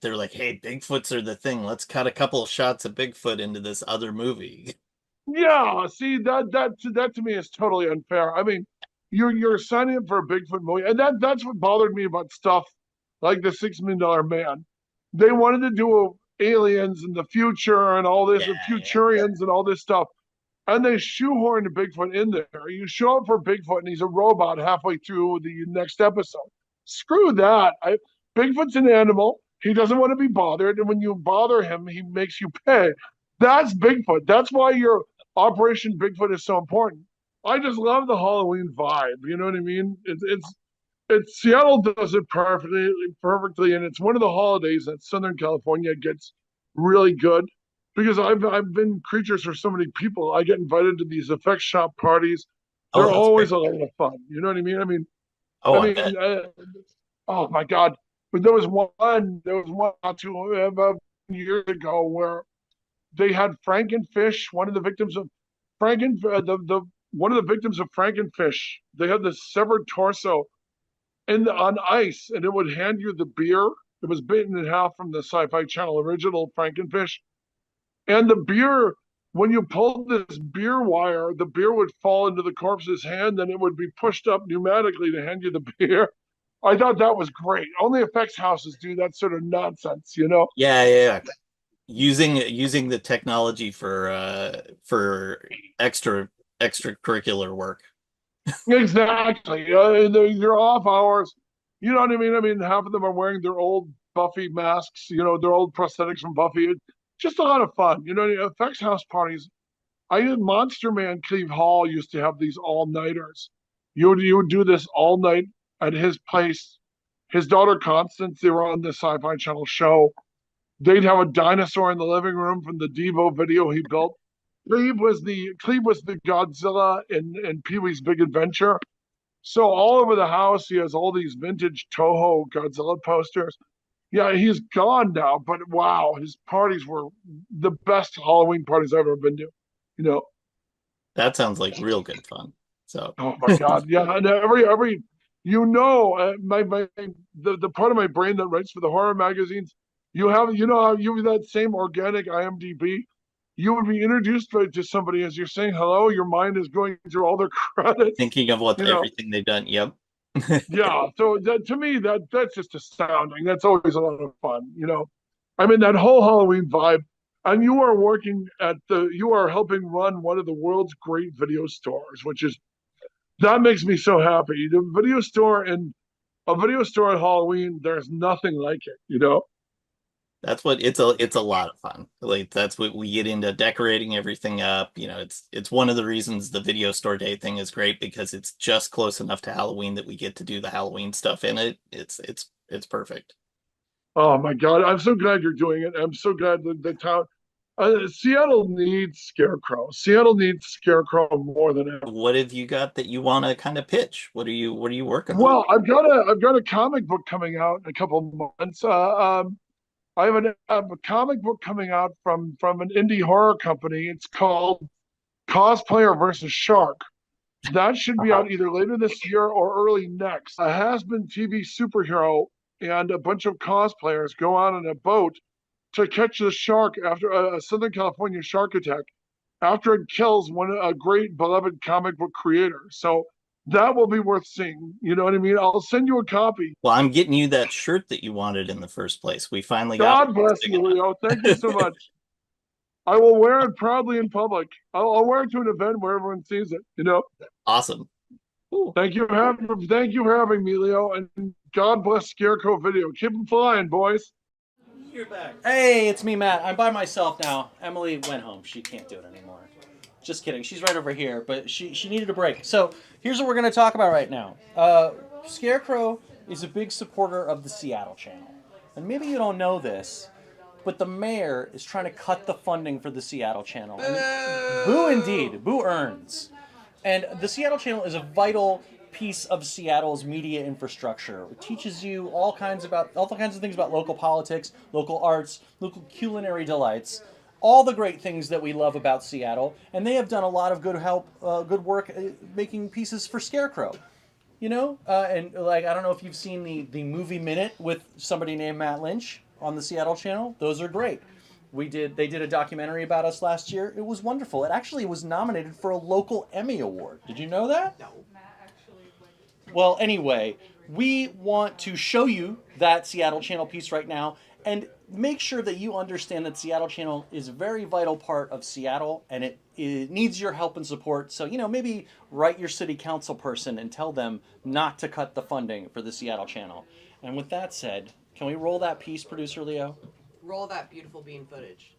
they're like, hey, Bigfoots are the thing. Let's cut a couple of shots of Bigfoot into this other movie. Yeah, see that to me is totally unfair. I mean, you're signing up for a Bigfoot movie, and that's what bothered me about stuff like the $6 Million Man. They wanted to do aliens in the future and all this, and Futurians and all this stuff. And they shoehorned Bigfoot in there. You show up for Bigfoot and he's a robot halfway through the next episode. Screw that. Bigfoot's an animal. He doesn't want to be bothered. And when you bother him, he makes you pay. That's Bigfoot. That's why your Operation Bigfoot is so important. I just love the Halloween vibe. You know what I mean? It's Seattle does it perfectly. And it's one of the holidays that Southern California gets really good. Because I've been creatures for so many people. I get invited to these effects shop parties. They're always a lot of fun. You know what I mean? Oh my God! But there was one not too about years ago where they had Frankenfish. One of the victims of one of the victims of Frankenfish. They had the severed torso on ice, and it would hand you the beer. It was bitten in half from the Sci-Fi Channel original Frankenfish. And the beer, when you pulled this beer wire, the beer would fall into the corpse's hand, and it would be pushed up pneumatically to hand you the beer. I thought that was great. Only effects houses do that sort of nonsense, you know? Yeah. Using the technology for extracurricular work. Exactly. They're off hours. You know what I mean? I mean, half of them are wearing their old Buffy masks, you know, their old prosthetics from Buffy. Just a lot of fun, you know. Effects house parties. Monster Man Cleve Hall used to have these all-nighters. You would do this all night at his place. His daughter Constance, they were on the Sci-Fi Channel show. They'd have a dinosaur in the living room from the Devo video he built. Cleve was the Godzilla in Pee-wee's Big Adventure. So all over the house, he has all these vintage Toho Godzilla posters. Yeah, he's gone now, but wow, his parties were the best Halloween parties I've ever been to. You know, that sounds like real good fun. So, oh my God, yeah, and every you know, the part of my brain that writes for the horror magazines, you have that same organic IMDb. You would be introduced to somebody as you're saying hello. Your mind is going through all their credits, thinking of everything they've done. Yep. Yeah, so to me that's just astounding. That's always a lot of fun, you know. I mean, that whole Halloween vibe, and you are helping run one of the world's great video stores, that makes me so happy. The video store and a video store at Halloween, there's nothing like it, you know. That's what it's a lot of fun. Like that's what we get into, decorating everything up. You know, it's one of the reasons the video store day thing is great, because it's just close enough to Halloween that we get to do the Halloween stuff in it. It's perfect. Oh my God, I'm so glad you're doing it. I'm so glad that the town Seattle needs Scarecrow. Seattle needs Scarecrow more than ever. What have you got that you want to kind of pitch? What are you working on? Well, I've got a comic book coming out in a couple of months. I have a comic book coming out from an indie horror company. It's called Cosplayer versus Shark. That should be out either later this year or early next. A has-been TV superhero and a bunch of cosplayers go out on a boat to catch the shark after a Southern California shark attack, after it kills a great beloved comic book creator. So that will be worth seeing. You know what I mean? I'll send you a copy. Well, I'm getting you that shirt that you wanted in the first place. We finally got it. God bless you, Leo. Thank you so much. I will wear it proudly in public. I'll wear it to an event where everyone sees it, you know? Awesome. Ooh. Thank you for having me, Leo, and God bless Scarecrow Video. Keep them flying, boys. You're back. Hey, it's me, Matt. I'm by myself now. Emily went home. She can't do it anymore. Just kidding. She's right over here, but she needed a break. So here's what we're going to talk about right now. Scarecrow is a big supporter of the Seattle channel. And maybe you don't know this, but the mayor is trying to cut the funding for the Seattle channel. Boo indeed. Boo earns. And the Seattle channel is a vital piece of Seattle's media infrastructure. It teaches you all kinds of things about local politics, local arts, local culinary delights, all the great things that we love about Seattle. And they have done a lot of good work making pieces for Scarecrow. You know, and like, I don't know if you've seen the movie Minute with somebody named Matt Lynch on the Seattle channel. Those are great. They did a documentary about us last year. It was wonderful. It actually was nominated for a local Emmy Award. Did you know that? No. Well, anyway, we want to show you that Seattle channel piece right now and make sure that you understand that Seattle channel is a very vital part of Seattle and it needs your help and support. So, you know, maybe write your city council person and tell them not to cut the funding for the Seattle channel. And with that said, can we roll that piece, Producer Leo? Roll that beautiful bean footage.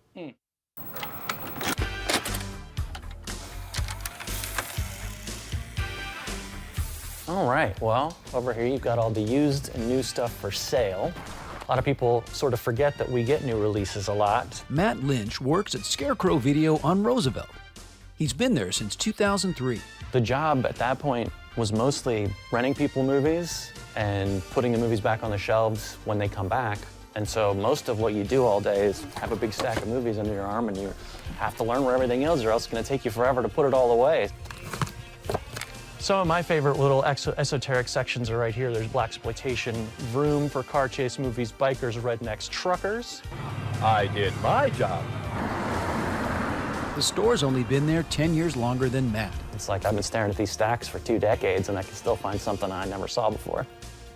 All right, well, over here you've got all the used and new stuff for sale. A lot of people sort of forget that we get new releases a lot. Matt Lynch works at Scarecrow Video on Roosevelt. He's been there since 2003. The job at that point was mostly renting people movies and putting the movies back on the shelves when they come back. And so most of what you do all day is have a big stack of movies under your arm and you have to learn where everything is or else it's going to take you forever to put it all away. Some of my favorite little esoteric sections are right here. There's blaxploitation, vroom for car chase movies, bikers, rednecks, truckers. I did my job. The store's only been there 10 years longer than Matt. It's like I've been staring at these stacks for 2 decades and I can still find something I never saw before.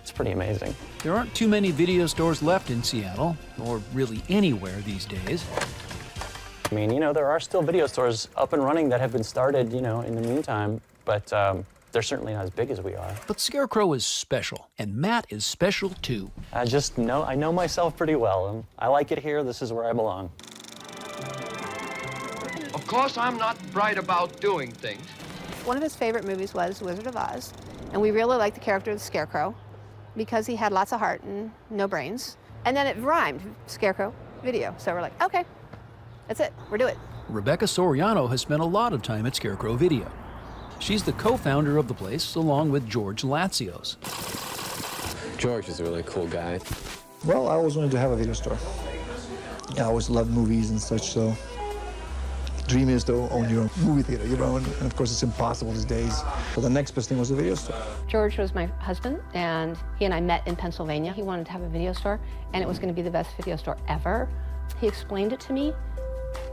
It's pretty amazing. There aren't too many video stores left in Seattle, or really anywhere these days. I mean, you know, there are still video stores up and running that have been started, you know, in the meantime, but they're certainly not as big as we are. But Scarecrow is special, and Matt is special too. I know myself pretty well, and I like it here. This is where I belong. Of course, I'm not bright about doing things. One of his favorite movies was Wizard of Oz, and we really liked the character of the Scarecrow because he had lots of heart and no brains. And then it rhymed, Scarecrow Video. So we're like, okay, that's it, we're doing it. Rebecca Soriano has spent a lot of time at Scarecrow Video. She's the co-founder of the place, along with George Latsios. George is a really cool guy. Well, I always wanted to have a video store. I always loved movies and such, so dream is to own your own movie theater, you know, and of course it's impossible these days. So the next best thing was the video store. George was my husband, and he and I met in Pennsylvania. He wanted to have a video store, and it was going to be the best video store ever. He explained it to me,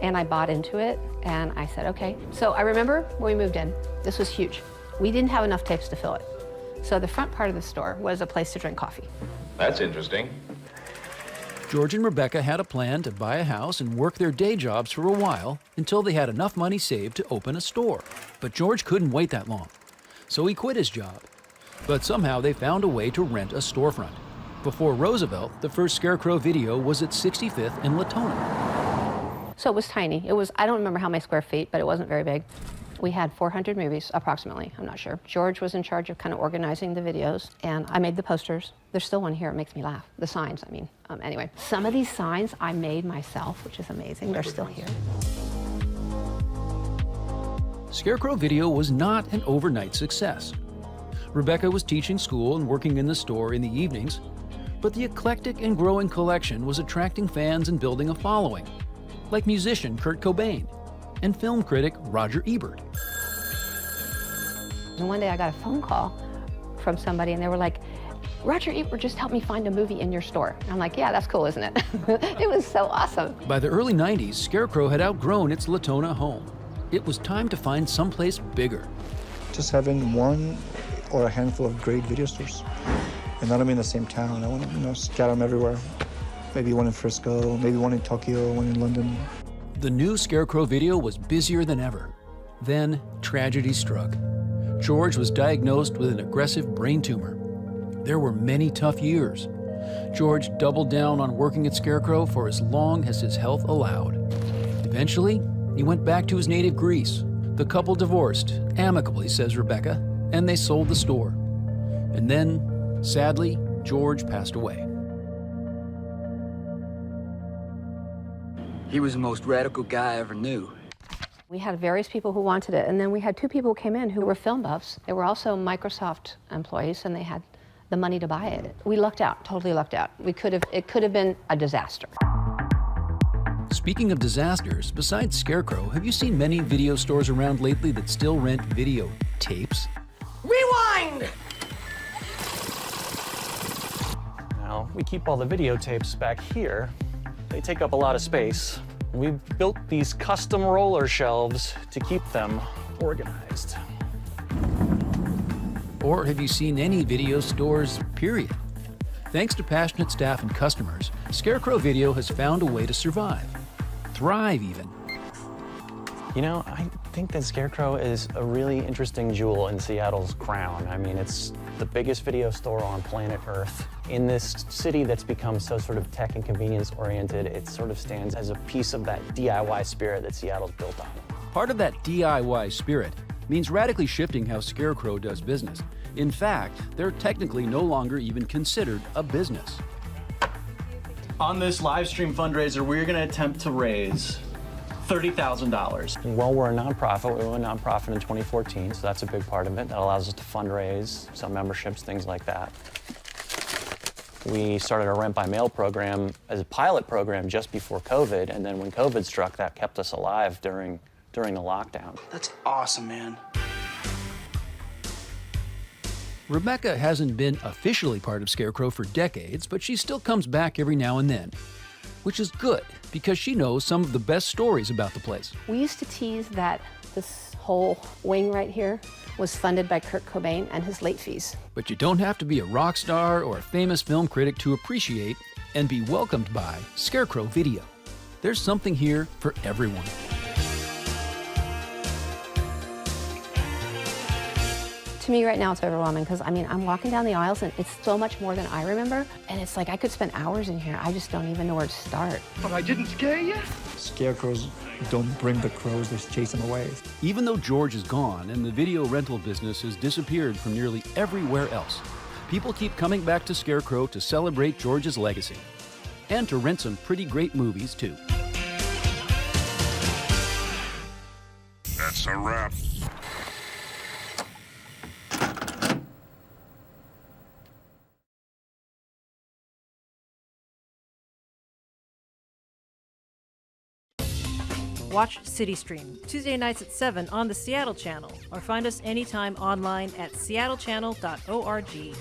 and I bought into it, and I said, okay. So I remember when we moved in, this was huge. We didn't have enough tapes to fill it. So the front part of the store was a place to drink coffee. That's interesting. George and Rebecca had a plan to buy a house and work their day jobs for a while until they had enough money saved to open a store. But George couldn't wait that long, so he quit his job. But somehow they found a way to rent a storefront. Before Roosevelt, the first Scarecrow Video was at 65th and Latona. So it was tiny. It was, I don't remember how many square feet, but it wasn't very big. We had 400 movies, approximately, I'm not sure. George was in charge of kind of organizing the videos, and I made the posters. There's still one here, it makes me laugh. The signs, I mean. Anyway, some of these signs I made myself, which is amazing. They're still here. Scarecrow Video was not an overnight success. Rebecca was teaching school and working in the store in the evenings, but the eclectic and growing collection was attracting fans and building a following, like musician Kurt Cobain and film critic Roger Ebert. And one day I got a phone call from somebody, and they were like, Roger Ebert just helped me find a movie in your store. And I'm like, yeah, that's cool, isn't it? It was so awesome. By the early 90s, Scarecrow had outgrown its Latona home. It was time to find someplace bigger. Just having one or a handful of great video stores. And not only in the same town, I want to, scatter them everywhere. Maybe one in Frisco, maybe one in Tokyo, one in London. The new Scarecrow Video was busier than ever. Then tragedy struck. George was diagnosed with an aggressive brain tumor. There were many tough years. George doubled down on working at Scarecrow for as long as his health allowed. Eventually, he went back to his native Greece. The couple divorced, amicably, says Rebecca, and they sold the store. And then, sadly, George passed away. He was the most radical guy I ever knew. We had various people who wanted it, and then we had 2 people who came in who were film buffs. They were also Microsoft employees, and they had the money to buy it. We lucked out, totally lucked out. It could have been a disaster. Speaking of disasters, besides Scarecrow, have you seen many video stores around lately that still rent video tapes? Rewind! Now, we keep all the videotapes back here. They take up a lot of space. We built these custom roller shelves to keep them organized. Or have you seen any video stores, period? Thanks to passionate staff and customers, Scarecrow Video has found a way to survive. Thrive, even. You know, I think that Scarecrow is a really interesting jewel in Seattle's crown. I mean, it's the biggest video store on planet Earth. In this city that's become so sort of tech and convenience oriented, it sort of stands as a piece of that DIY spirit that Seattle's built on. Part of that DIY spirit means radically shifting how Scarecrow does business. In fact, they're technically no longer even considered a business. On this live stream fundraiser, we're going to attempt to raise $30,000. Well, we're a nonprofit. We were a nonprofit in 2014, so that's a big part of it. That allows us to fundraise, some memberships, things like that. We started our rent by mail program as a pilot program just before COVID, and then when COVID struck, that kept us alive during the lockdown. That's awesome, man. Rebecca hasn't been officially part of Scarecrow for decades, but she still comes back every now and then, which is good because she knows some of the best stories about the place. We used to tease that this whole wing right here was funded by Kurt Cobain and his late fees. But you don't have to be a rock star or a famous film critic to appreciate and be welcomed by Scarecrow Video. There's something here for everyone. To me right now it's overwhelming because I'm walking down the aisles and it's so much more than I remember, and it's like I could spend hours in here. I just don't even know where to start. But I didn't scare you? Scarecrows don't bring the crows, they chase them away. Even though George is gone and the video rental business has disappeared from nearly everywhere else, people keep coming back to Scarecrow to celebrate George's legacy and to rent some pretty great movies too. That's a wrap. Watch CityStream, Tuesday nights at 7 on the Seattle channel, or find us anytime online at seattlechannel.org.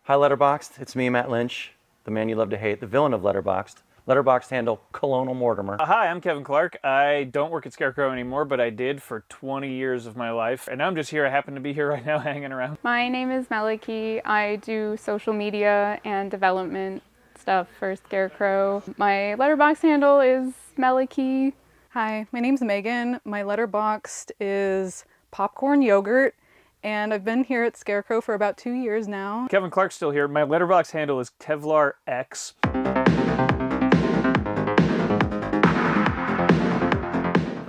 Hi, Letterboxd. It's me, Matt Lynch, the man you love to hate, the villain of Letterboxd. Letterboxd handle Colonel Mortimer. Hi, I'm Kevin Clark. I don't work at Scarecrow anymore, but I did for 20 years of my life. And now I'm just here. I happen to be here right now hanging around. My name is Emalie. I do social media and development stuff for Scarecrow. My Letterboxd handle is Emalie. Hi, my name's Meghann. My Letterboxd is popcorn yogurt, and I've been here at Scarecrow for about 2 years now. Kevin Clark's still here. My Letterboxd handle is Kevlar X.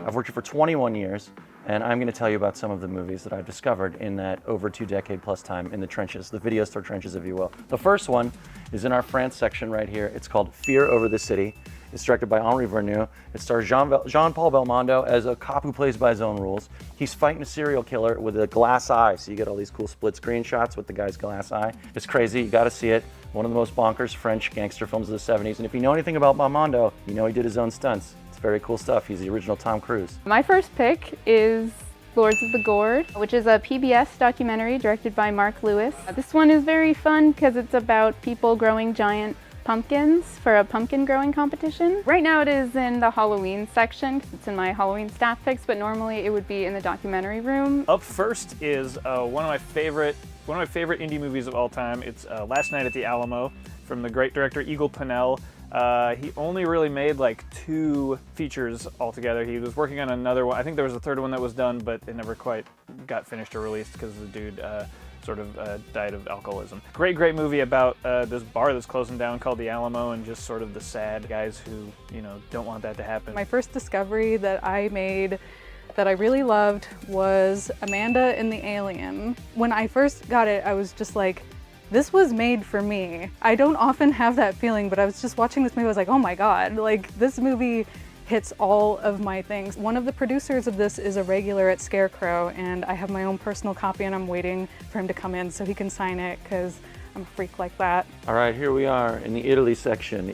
I've worked here for 21 years, and I'm going to tell you about some of the movies that I've discovered in that over 2 decade plus time in the trenches, the video store trenches, if you will. The first one is in our France section right here. It's called Fear Over the City. It's directed by Henri Vernoux. It stars Jean-Paul Belmondo as a cop who plays by his own rules. He's fighting a serial killer with a glass eye, so you get all these cool split screen shots with the guy's glass eye. It's crazy, you gotta see it. One of the most bonkers French gangster films of the 70s, and if you know anything about Belmondo, you know he did his own stunts. It's very cool stuff. He's the original Tom Cruise. My first pick is Lords of the Gourd, which is a PBS documentary directed by Mark Lewis. This one is very fun because it's about people growing giant pumpkins for a pumpkin growing competition. Right now it is in the Halloween section because it's in my Halloween staff picks, but normally it would be in the documentary room. Up first is one of my favorite indie movies of all time. It's Last Night at the Alamo from the great director Eagle Pennell. He only really made like 2 features altogether. He was working on another one. I think there was a third one that was done, but it never quite got finished or released because the dude sort of died of alcoholism. Great movie about this bar that's closing down called the Alamo, and just sort of the sad guys who, you know, don't want that to happen. My first discovery that I made that I really loved was Amanda and the Alien. When I first got it, I was just like, this was made for me. I don't often have that feeling, but I was just watching this movie, I was like, oh my God, like this movie hits all of my things. One of the producers of this is a regular at Scarecrow, and I have my own personal copy, and I'm waiting for him to come in so he can sign it, because I'm a freak like that. All right, here we are in the Italy section,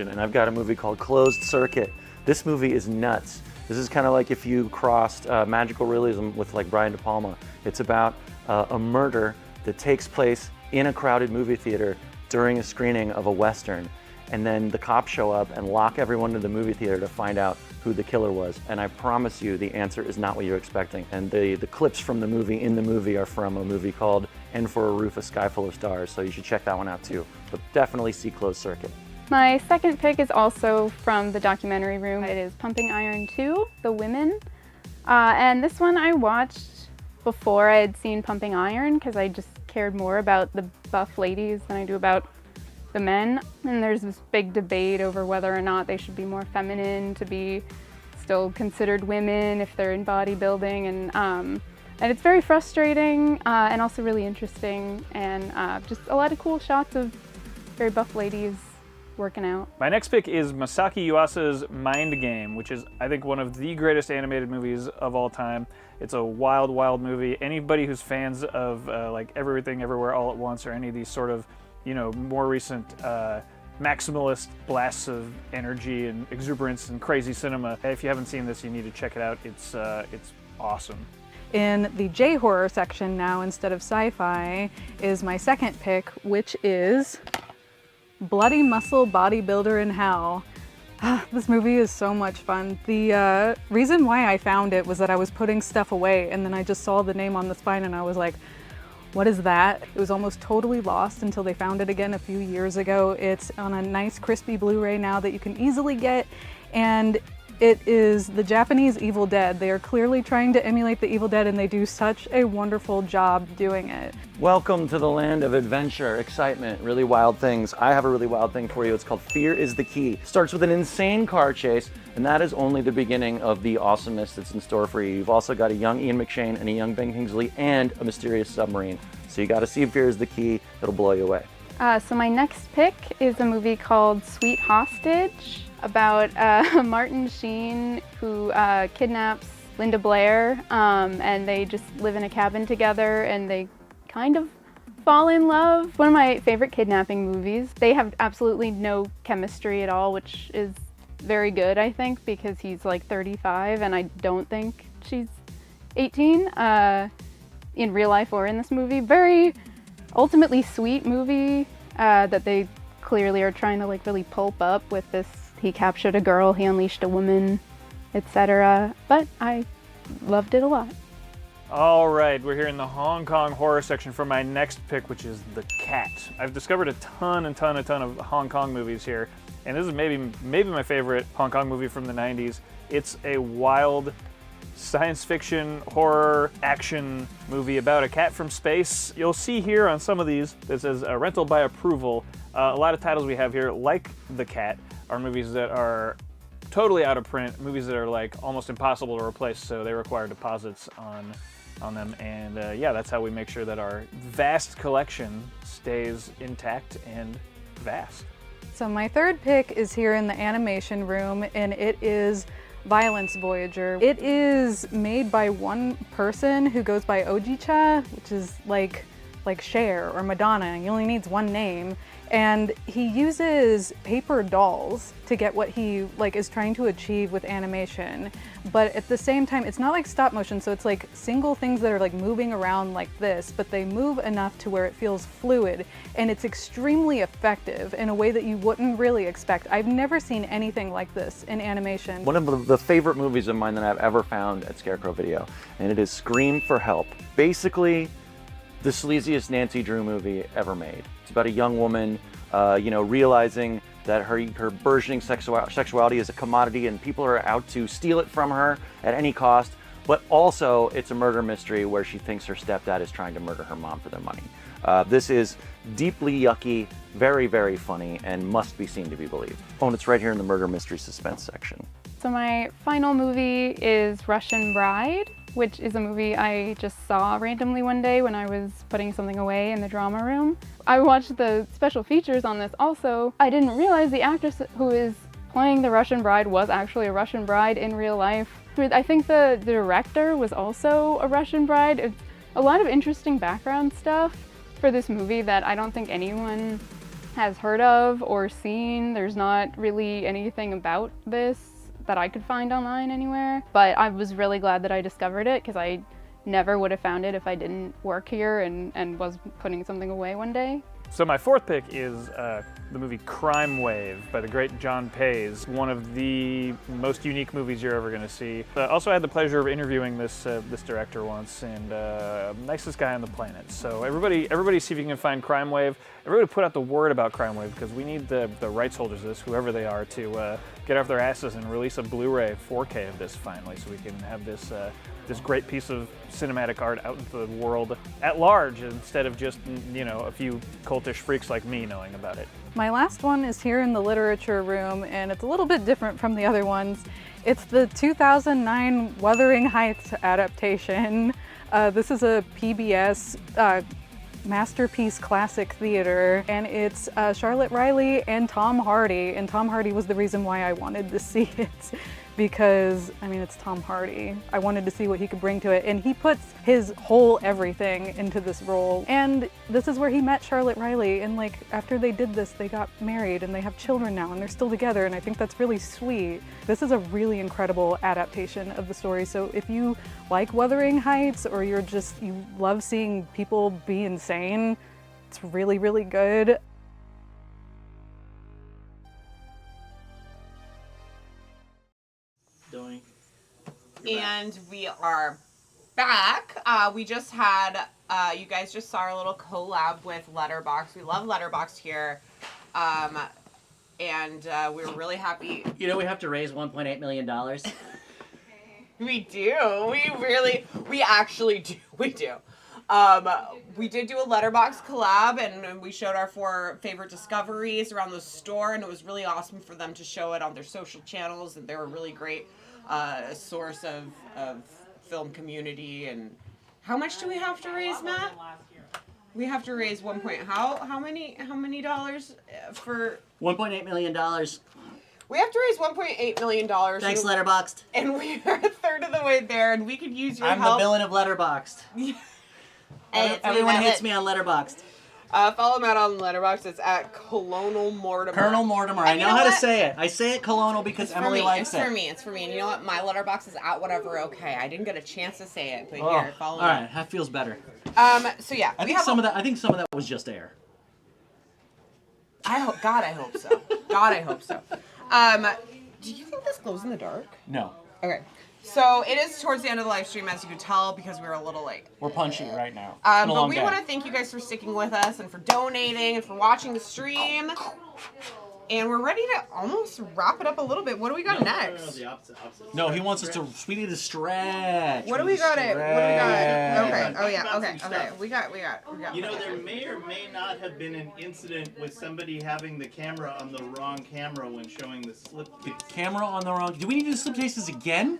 and I've got a movie called Closed Circuit. This movie is nuts. This is kind of like if you crossed magical realism with like Brian De Palma. It's about a murder that takes place in a crowded movie theater during a screening of a Western. And then the cops show up and lock everyone in the movie theater to find out who the killer was. And I promise you the answer is not what you're expecting. And the clips from the movie in the movie are from a movie called And for a Roof, A Sky Full of Stars. So you should check that one out too. But definitely see Closed Circuit. My second pick is also from the documentary room. It is Pumping Iron 2, The Women. And this one I watched before I had seen Pumping Iron because I just cared more about the buff ladies than I do about the men. And there's this big debate over whether or not they should be more feminine to be still considered women if they're in bodybuilding. And it's very frustrating and also really interesting, and just a lot of cool shots of very buff ladies working out. My next pick is Masaki Yuasa's Mind Game, which is, I think, one of the greatest animated movies of all time. It's a wild, wild movie. Anybody who's fans of like Everything Everywhere All at Once, or any of these sort of, you know, more recent maximalist blasts of energy and exuberance and crazy cinema, if you haven't seen this, you need to check it out. It's awesome. In the J-horror section now, instead of sci-fi, is my second pick, which is Bloody Muscle Bodybuilder in Hell. This movie is so much fun. The reason why I found it was that I was putting stuff away, and then I just saw the name on the spine and I was like, what is that? It was almost totally lost until they found it again a few years ago. It's on a nice crispy Blu-ray now that you can easily get, and it is the Japanese Evil Dead. They are clearly trying to emulate the Evil Dead, and they do such a wonderful job doing it. Welcome to the land of adventure, excitement, really wild things. I have a really wild thing for you. It's called Fear is the Key. Starts with an insane car chase, and that is only the beginning of the awesomeness that's in store for you. You've also got a young Ian McShane and a young Ben Kingsley and a mysterious submarine. So you got to see Fear is the Key. It'll blow you away. So my next pick is a movie called Sweet Hostage, about Martin Sheen, who kidnaps Linda Blair, and they just live in a cabin together and they kind of fall in love. One of my favorite kidnapping movies. They have absolutely no chemistry at all, which is very good, I think, because he's like 35 and I don't think she's 18 in real life or in this movie. Very ultimately sweet movie that they clearly are trying to like really pulp up with this. He captured a girl, he unleashed a woman, etc. But I loved it a lot. All right, we're here in the Hong Kong horror section for my next pick, which is The Cat. I've discovered a ton of Hong Kong movies here, and this is maybe my favorite Hong Kong movie from the 90s. It's a wild science fiction, horror, action movie about a cat from space. You'll see here on some of these, this says rental by approval. A lot of titles we have here, like The Cat, are movies that are totally out of print, movies that are like almost impossible to replace, so they require deposits on them. And yeah, that's how we make sure that our vast collection stays intact and vast. So my third pick is here in the animation room, and it is Violence Voyager. It is made by one person who goes by Ojicha, which is like Cher or Madonna. He only needs one name. And he uses paper dolls to get what he is trying to achieve with animation. But at the same time, it's not like stop motion, so it's like single things that are like moving around like this, but they move enough to where it feels fluid, and it's extremely effective in a way that you wouldn't really expect. I've never seen anything like this in animation. One of the favorite movies of mine that I've ever found at Scarecrow Video, and it is Scream for Help. Basically, the sleaziest Nancy Drew movie ever made. It's about a young woman, realizing that her burgeoning sexuality is a commodity and people are out to steal it from her at any cost. But also, it's a murder mystery where she thinks her stepdad is trying to murder her mom for their money. This is deeply yucky, very, very funny, and must be seen to be believed. Oh, and it's right here in the murder mystery suspense section. So my final movie is Russian Bride. which is a movie I just saw randomly one day when I was putting something away in the drama room. I watched the special features on this also. I didn't realize the actress who is playing the Russian bride was actually a Russian bride in real life. I think the director was also a Russian bride. It's a lot of interesting background stuff for this movie that I don't think anyone has heard of or seen. There's not really anything about this that I could find online anywhere, but I was really glad that I discovered it because I never would have found it if I didn't work here and was putting something away one day. So my fourth pick is the movie Crime Wave by the great John Pays, one of the most unique movies you're ever going to see. Also, I had the pleasure of interviewing this director once, and nicest guy on the planet. So everybody see if you can find Crime Wave. Everybody put out the word about Crime Wave because we need the rights holders of this, whoever they are, to get off their asses and release a Blu-ray 4K of this finally, so we can have this this great piece of cinematic art out into the world at large instead of just, you know, a few cultish freaks like me knowing about it. My last one is here in the literature room, and it's a little bit different from the other ones. It's the 2009 Wuthering Heights adaptation. This is a PBS masterpiece classic theater, and it's Charlotte Riley and Tom Hardy, and Tom Hardy was the reason why I wanted to see it. Because, I mean, it's Tom Hardy. I wanted to see what he could bring to it, and he puts his whole everything into this role. And this is where he met Charlotte Riley, and like, after they did this, they got married, and they have children now, and they're still together, and I think that's really sweet. This is a really incredible adaptation of the story, so if you like Wuthering Heights, or you love seeing people be insane, it's really, really good. And we are back. We just had, you guys just saw our little collab with Letterboxd. We love Letterboxd here. And we're really happy. You know, we have to raise $1.8 million. We do. We actually do. We do. We did do a Letterboxd collab, and we showed our 4 favorite discoveries around the store, and it was really awesome for them to show it on their social channels, and they were really great. A source of film community. And how much do we have to raise, Matt? We have to raise how many dollars for $1.8 million. We have to raise $1.8 million. Thanks, Letterboxd. And we are a third of the way there, and we could use your help. I'm the villain of Letterboxd. Everyone hits me on Letterboxd. Follow Matt on Letterboxd. It's at Colonel Mortimer. Colonel Mortimer. I know how to say it. I say it Colonel because Emily likes it. It's for me. And you know what? My Letterboxd is at whatever. Okay, I didn't get a chance to say it, but here, follow me. All right, that feels better. So yeah, I think some of that was just air. I hope so. God, I hope so. Do you think this glows in the dark? No. Okay. So it is towards the end of the live stream, as you could tell, because we were a little late. We're punching right now. But we want to thank you guys for sticking with us and for donating and for watching the stream. And we're ready to almost wrap it up a little bit. What do we got next? No, the opposite. No, he wants us to. We need to stretch. What do we got? Okay. Oh yeah. Okay. We got. You know, there may or may not have been an incident with somebody having the camera on the wrong camera when showing the slip. The camera on the wrong. Do we need to do slip cases again?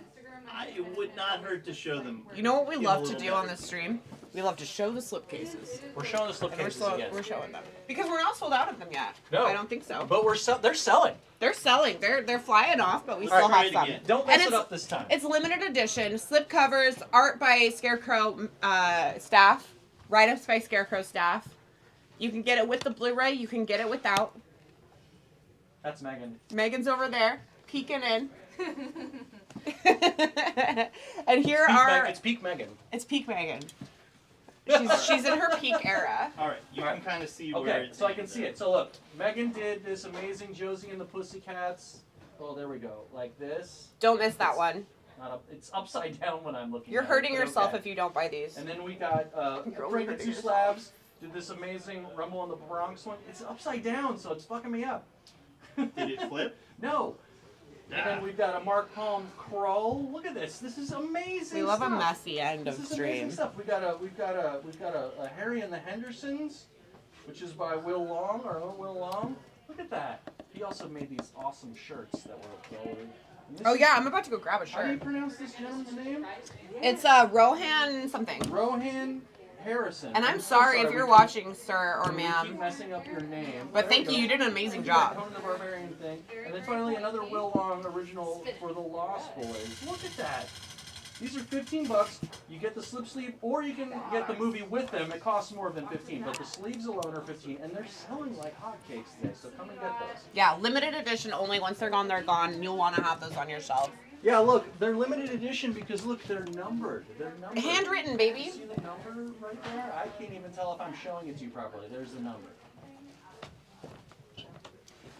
It would not hurt to show them. You know what we love to do on this stream? We love to show the slipcases. We're showing the slipcases again. We're showing them. Because we're not sold out of them yet. No. I don't think so. But they're selling. They're selling. They're flying off, but we still have some. Don't mess it up this time. It's limited edition. Slipcovers, art by Scarecrow staff. Write-ups by Scarecrow staff. You can get it with the Blu-ray. You can get it without. That's Meghann. Megan's over there, peeking in. And here are... It's peak Meghann. It's peak Meghann. She's in her peak era. All right, you can kind of see where Okay, so I can see it. So look, Meghann did this amazing Josie and the Pussycats. Oh, there we go. Like this. Don't miss that one. It's upside down when I'm looking You're at hurting it, yourself if you don't buy these. And then we got Pregnancy Slabs. Did this amazing Rumble in the Bronx one. It's upside down, so it's fucking me up. Did it flip? No. And then we've got a Marc Palm KRULL. Look at this. This is amazing. We love stuff. a messy end of This is stream. amazing stuff. We've got a Harry and the Hendersons, which is by Wil Long, our own Wil Long. Look at that. He also made these awesome shirts that were Oh yeah, I'm about to go grab a shirt. How do you pronounce this gentleman's name? It's Rohan something. Rohan Harrison. And I'm sorry if you're watching, sir or We ma'am. keep messing up your name. But thank you, you did an amazing job. Conan the Barbarian thing. And then finally another Wil Long original for the Lost Boys. Look at that. These are $15. You get the slip sleeve, or you can get the movie with them. It costs more than $15, but the sleeves alone are $15, and they're selling like hotcakes today. So come and get those. Yeah, limited edition only. Once they're gone, they're gone. And you'll want to have those on your shelf. Yeah, look, they're limited edition because look, they're numbered. They're numbered. Handwritten, baby. See the number right there? I can't even tell if I'm showing it to you properly. There's the number.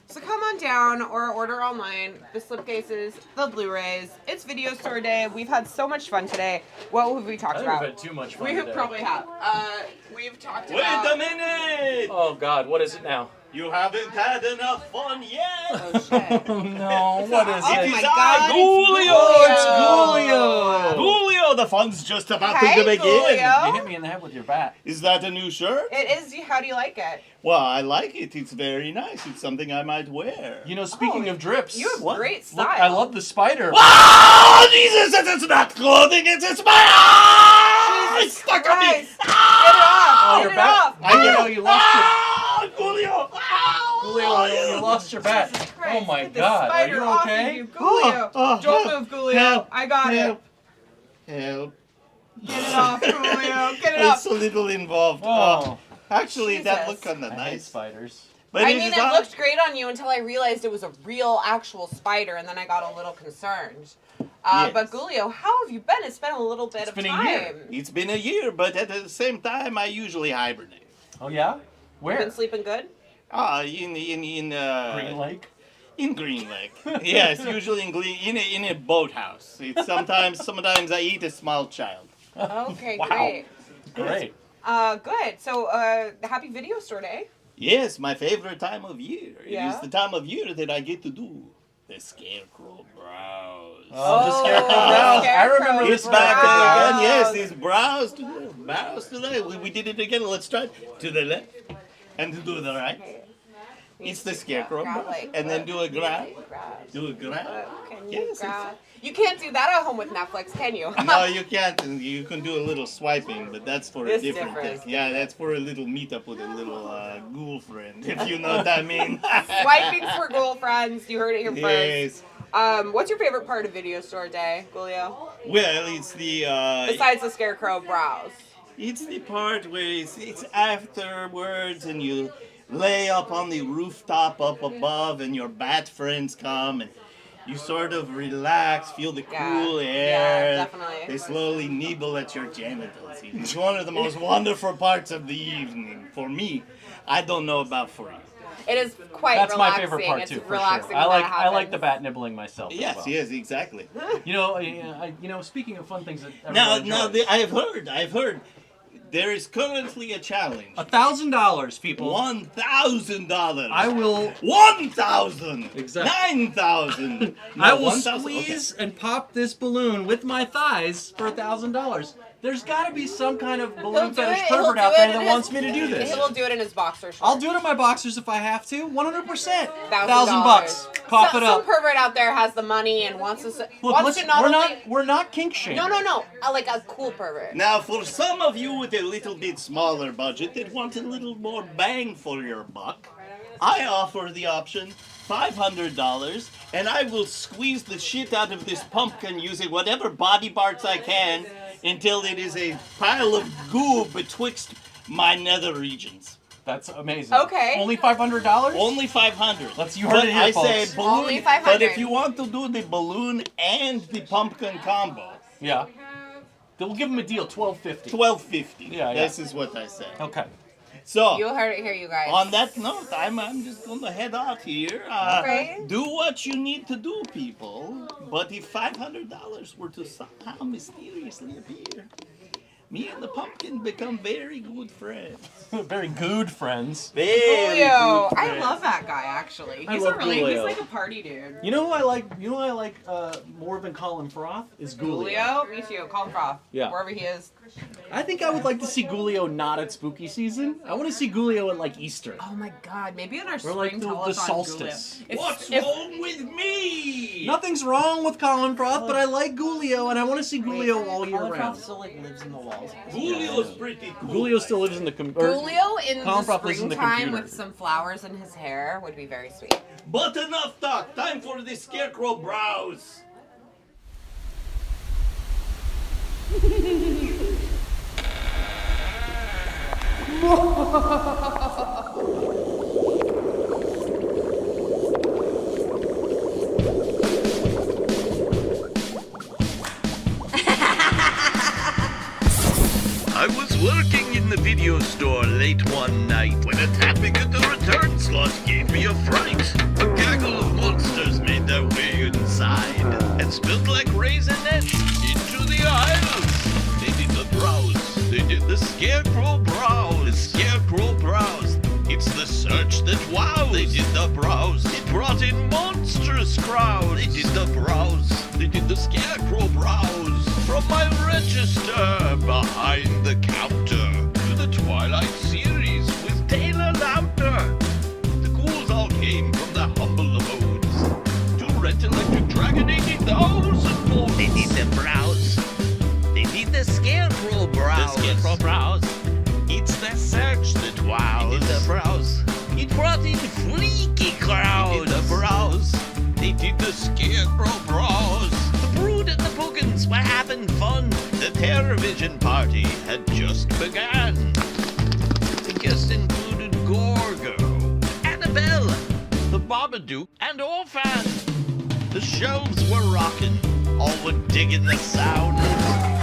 So come on down or order online. The slipcases, the Blu-rays. It's video store day. We've had so much fun today. What have we talked about? We've had too much fun We today. probably have. We've talked Wait about. a minute! Oh God, what is it now? You haven't had enough fun yet! Oh no, what is It it? is my God, it's Coolio! Coolio! Coolio, the fun's just about Hey, to begin. Coolio. You hit me in the head with your bat. Is that a new shirt? It is. How do you like it? Well, I like it. It's very nice. It's something I might wear. You know, speaking of drips, You have great style. look, I love the spider. Oh, Jesus! It's not clothing. It's my eye! It's stuck on me. Christ. Get it off. Oh, Get your it bat. off. I know you lost your. Coolio! Coolio, you lost your bat. Jesus Oh Christ, my get the God, are spider you off of okay? you. Coolio. Don't move, Coolio. Help, I got help, Help. it. Get it off, Coolio. Get it It's off. a little involved. Oh. Actually, that Jesus. looked kind of I hate nice. spiders. But I it mean, is it on- looked great on you until I realized it was a real, actual spider, and then I got a little concerned. Yes. But Coolio, how have you been? It's been a little bit of been a time. year. It's been a year, but at the same time, I usually hibernate. Oh yeah? Where? Been sleeping good? In Green Lake. In Green Lake. Yes, usually in a boathouse. It's sometimes I eat a small child. Okay, Wow. great. Great. Good. So, happy video store day. Yes, my favorite time of year. Yeah? It is the time of year that I get to do the Scarecrow brows. Oh, the Scarecrow brows. I remember It's this back brows. again. Yes, these brows today. We did it again. Let's try it. To the left and to the right. It's the Scarecrow. grab like and then do a grab. Grab. Do a grab. Can you Yes, grab? You can't do that at home with Netflix, can you? No, you can't. You can do a little swiping, but that's for a It's different different. thing. Yeah, that's for a little meetup with a little ghoul friend, if you know what I mean. Swiping for ghoul friends. You heard it here Yes. first. What's your favorite part of video store day, Coolio? Well, it's the Besides the Scarecrow brows. it's the part where it's afterwards, and you lay up on the rooftop up above, and your bat friends come, and you sort of relax, feel the cool air. Yeah, definitely. They slowly nibble at your genitals. It's one of the most wonderful parts of the evening for me. I don't know about for you. It is quite That's relaxing. my favorite part it's too, for relaxing sure. I when like that I like the happens. bat nibbling myself. Yes, as well. yes, exactly. You know, speaking of fun things that Now, everyone enjoys. I've heard, there is currently a challenge. $1,000, people. $1,000. I will 1,000. Exactly. 9,000. I will 1,000. squeeze and pop this balloon with my thighs for $1,000. There's got to be some kind of He'll balloon do fetish it. He'll pervert do out it there in that his- wants me to do this. He will do it in his boxer shorts. I'll do it in my boxers if I have to. 100%. $1,000. Cough it Some up. pervert out there has the money and wants to. Look, wants to not only. we're not kink shaming. No. Like a cool pervert. Now, for some of you with a little bit smaller budget that want a little more bang for your buck, I offer the option $500, and I will squeeze the shit out of this pumpkin using whatever body parts I can until it is a pile of goo betwixt my nether regions. That's amazing. Okay. Only $500? Only 500. You heard it here, I folks. say balloon, Only 500. but if you want to do the balloon and the pumpkin combo, Yeah. Then we'll give him a deal, $1,250. $1,250. Yeah. This is what I said. Okay. So, You heard it here, you guys. on that note, I'm just going to head out here. Okay. Do what you need to do, people. But if $500 were to somehow mysteriously appear, Me and the pumpkin become very good friends. Very good friends. Very Coolio. good I friends. love that guy actually. I He's love he's Coolio. like a party dude. You know who I like? You know who I like more than Colin Froth is Gulio. Coolio, me too. Colin Froth. Yeah. Wherever he is. I think I would like to see Gulio not at spooky season. I want to see Gulio at like Easter. Oh my God! Maybe in our Or like spring the telethon, solstice. Gulio. What's wrong with me? Nothing's wrong with Colin Froth, but I like Gulio, and I want to see Gulio all year Colin round. Froth still like lives in the walls. Julio's pretty cool. Julio still lives in the Coolio in Colin the Froth lives in the springtime computer. with some flowers in his hair would be very sweet. But enough talk. Time for the Scarecrow browse. I was working in the video store late one night when a tapping at the return slot gave me a fright. A gaggle of monsters made their way inside and spilled like raisinets into the aisles. They did the browse. They did the Scarecrow browse. The Scarecrow browse. It's the search that wows. They did the browse. It brought in monstrous crowds. They did the browse. They did the Scarecrow browse. From my register behind the counter to the Twilight series with Taylor Lautner. The ghouls all came from their humble abodes to rent Electric Dragon 80,000 volts. They did the browse. They did the Scarecrow browse. The Scarecrow browse. It's the search that wows. They did the browse. It brought in freaky crowds. They did the browse. They did the Scarecrow browse. The Brood and the Boogans were having fun. The Terrorvision party had just begun. The guests included Gorgo, Annabelle, the Babadook, and Orphan. The shelves were rocking. All were digging the sound.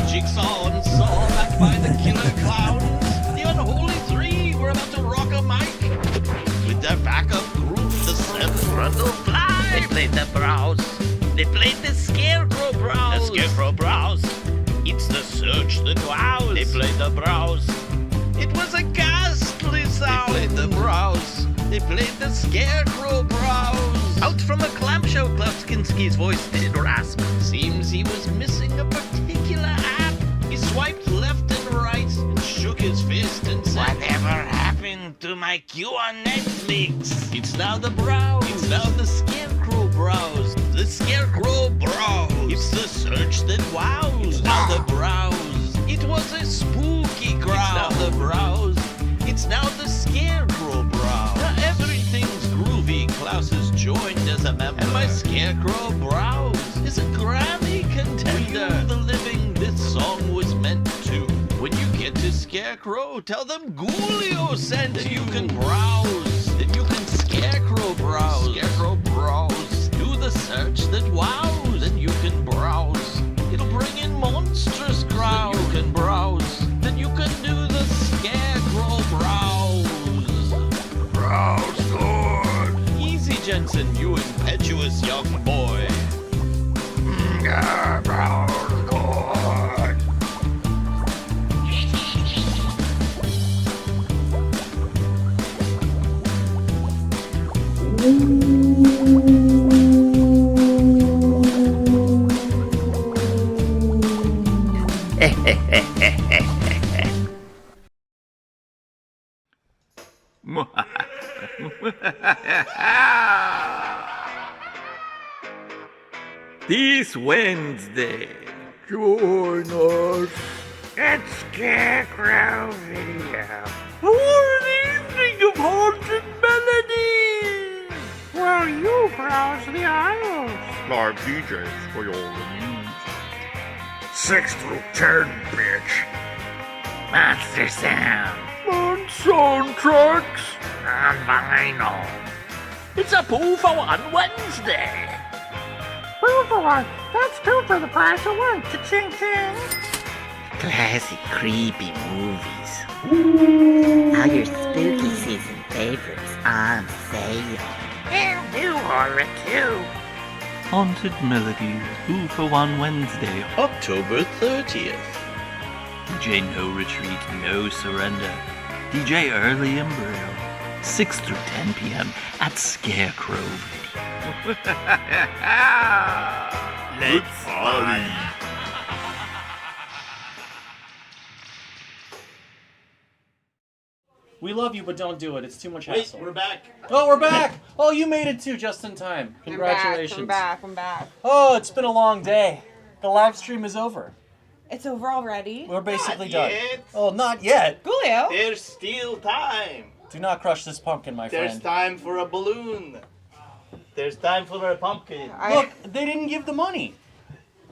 Jigsaw and Saw backed by the Killer Clowns. The Unholy Three were about to rock a mic. With their backup group, the Seth Grundle Fly. They played the browse. They played the Scarecrow browse. The Scarecrow browse. It's the search that wows. They played the browse. It was a ghastly sound. They played the browse. They played the Scarecrow browse. Out from a clamshell, Klefskinski's voice did rasp. Seems he was missing a particular app. He swiped left and right and shook his fist and said, "Whatever happened to my queue on Netflix? It's now the browse. It's now the Scarecrow browse. The Scarecrow browse. It's the search that wows. It's now the browse. It was a spooky crowd. It's now the browse. It's now the Scarecrow browse. Now everything's groovy. Klaus is joined as a member. And my Scarecrow browse is a Grammy contender. For you, the living, this song was meant to. When you get to Scarecrow, tell them Gulio sent you. Then you can browse. Then you can Scarecrow browse. Scarecrow browse. Do the search that wows. Then you can browse. It'll bring in monstrous crowds. Then you can browse. Then you can do the Scarecrow browse. Browse good. Easy, Jensen, you impetuous young boy. Browse good. This Wednesday, join us at Scarecrow Video for an evening of haunted melodies, where you browse the aisles. Live DJs for your reviews. 6 through 10, bitch. Monster sound. And soundtracks. On vinyl. It's a 2-for-1 Wednesday. 2-for-1. That's 2 for the price of 1. Cha-ching, ching. Classic creepy movies. All your spooky season favorites on sale. And new horror too. Haunted Melodies 2-for-1 Wednesday, October 30th. DJ No Retreat, No Surrender, DJ Early Embryo, 6 through 10 p.m. at Scarecrow Video. Let's party. We love you, but don't do it. It's too much Wait, hassle. we're back. Oh, we're back. Oh, you made it too, just in time. Congratulations. I'm back. Oh, it's been a long day. The live stream is over. It's over already? We're basically Not done. yet. Oh, not yet. Julio. There's still time. Do not crush this pumpkin, my There's friend. time for a balloon. There's time for a pumpkin. Look, they didn't give the money.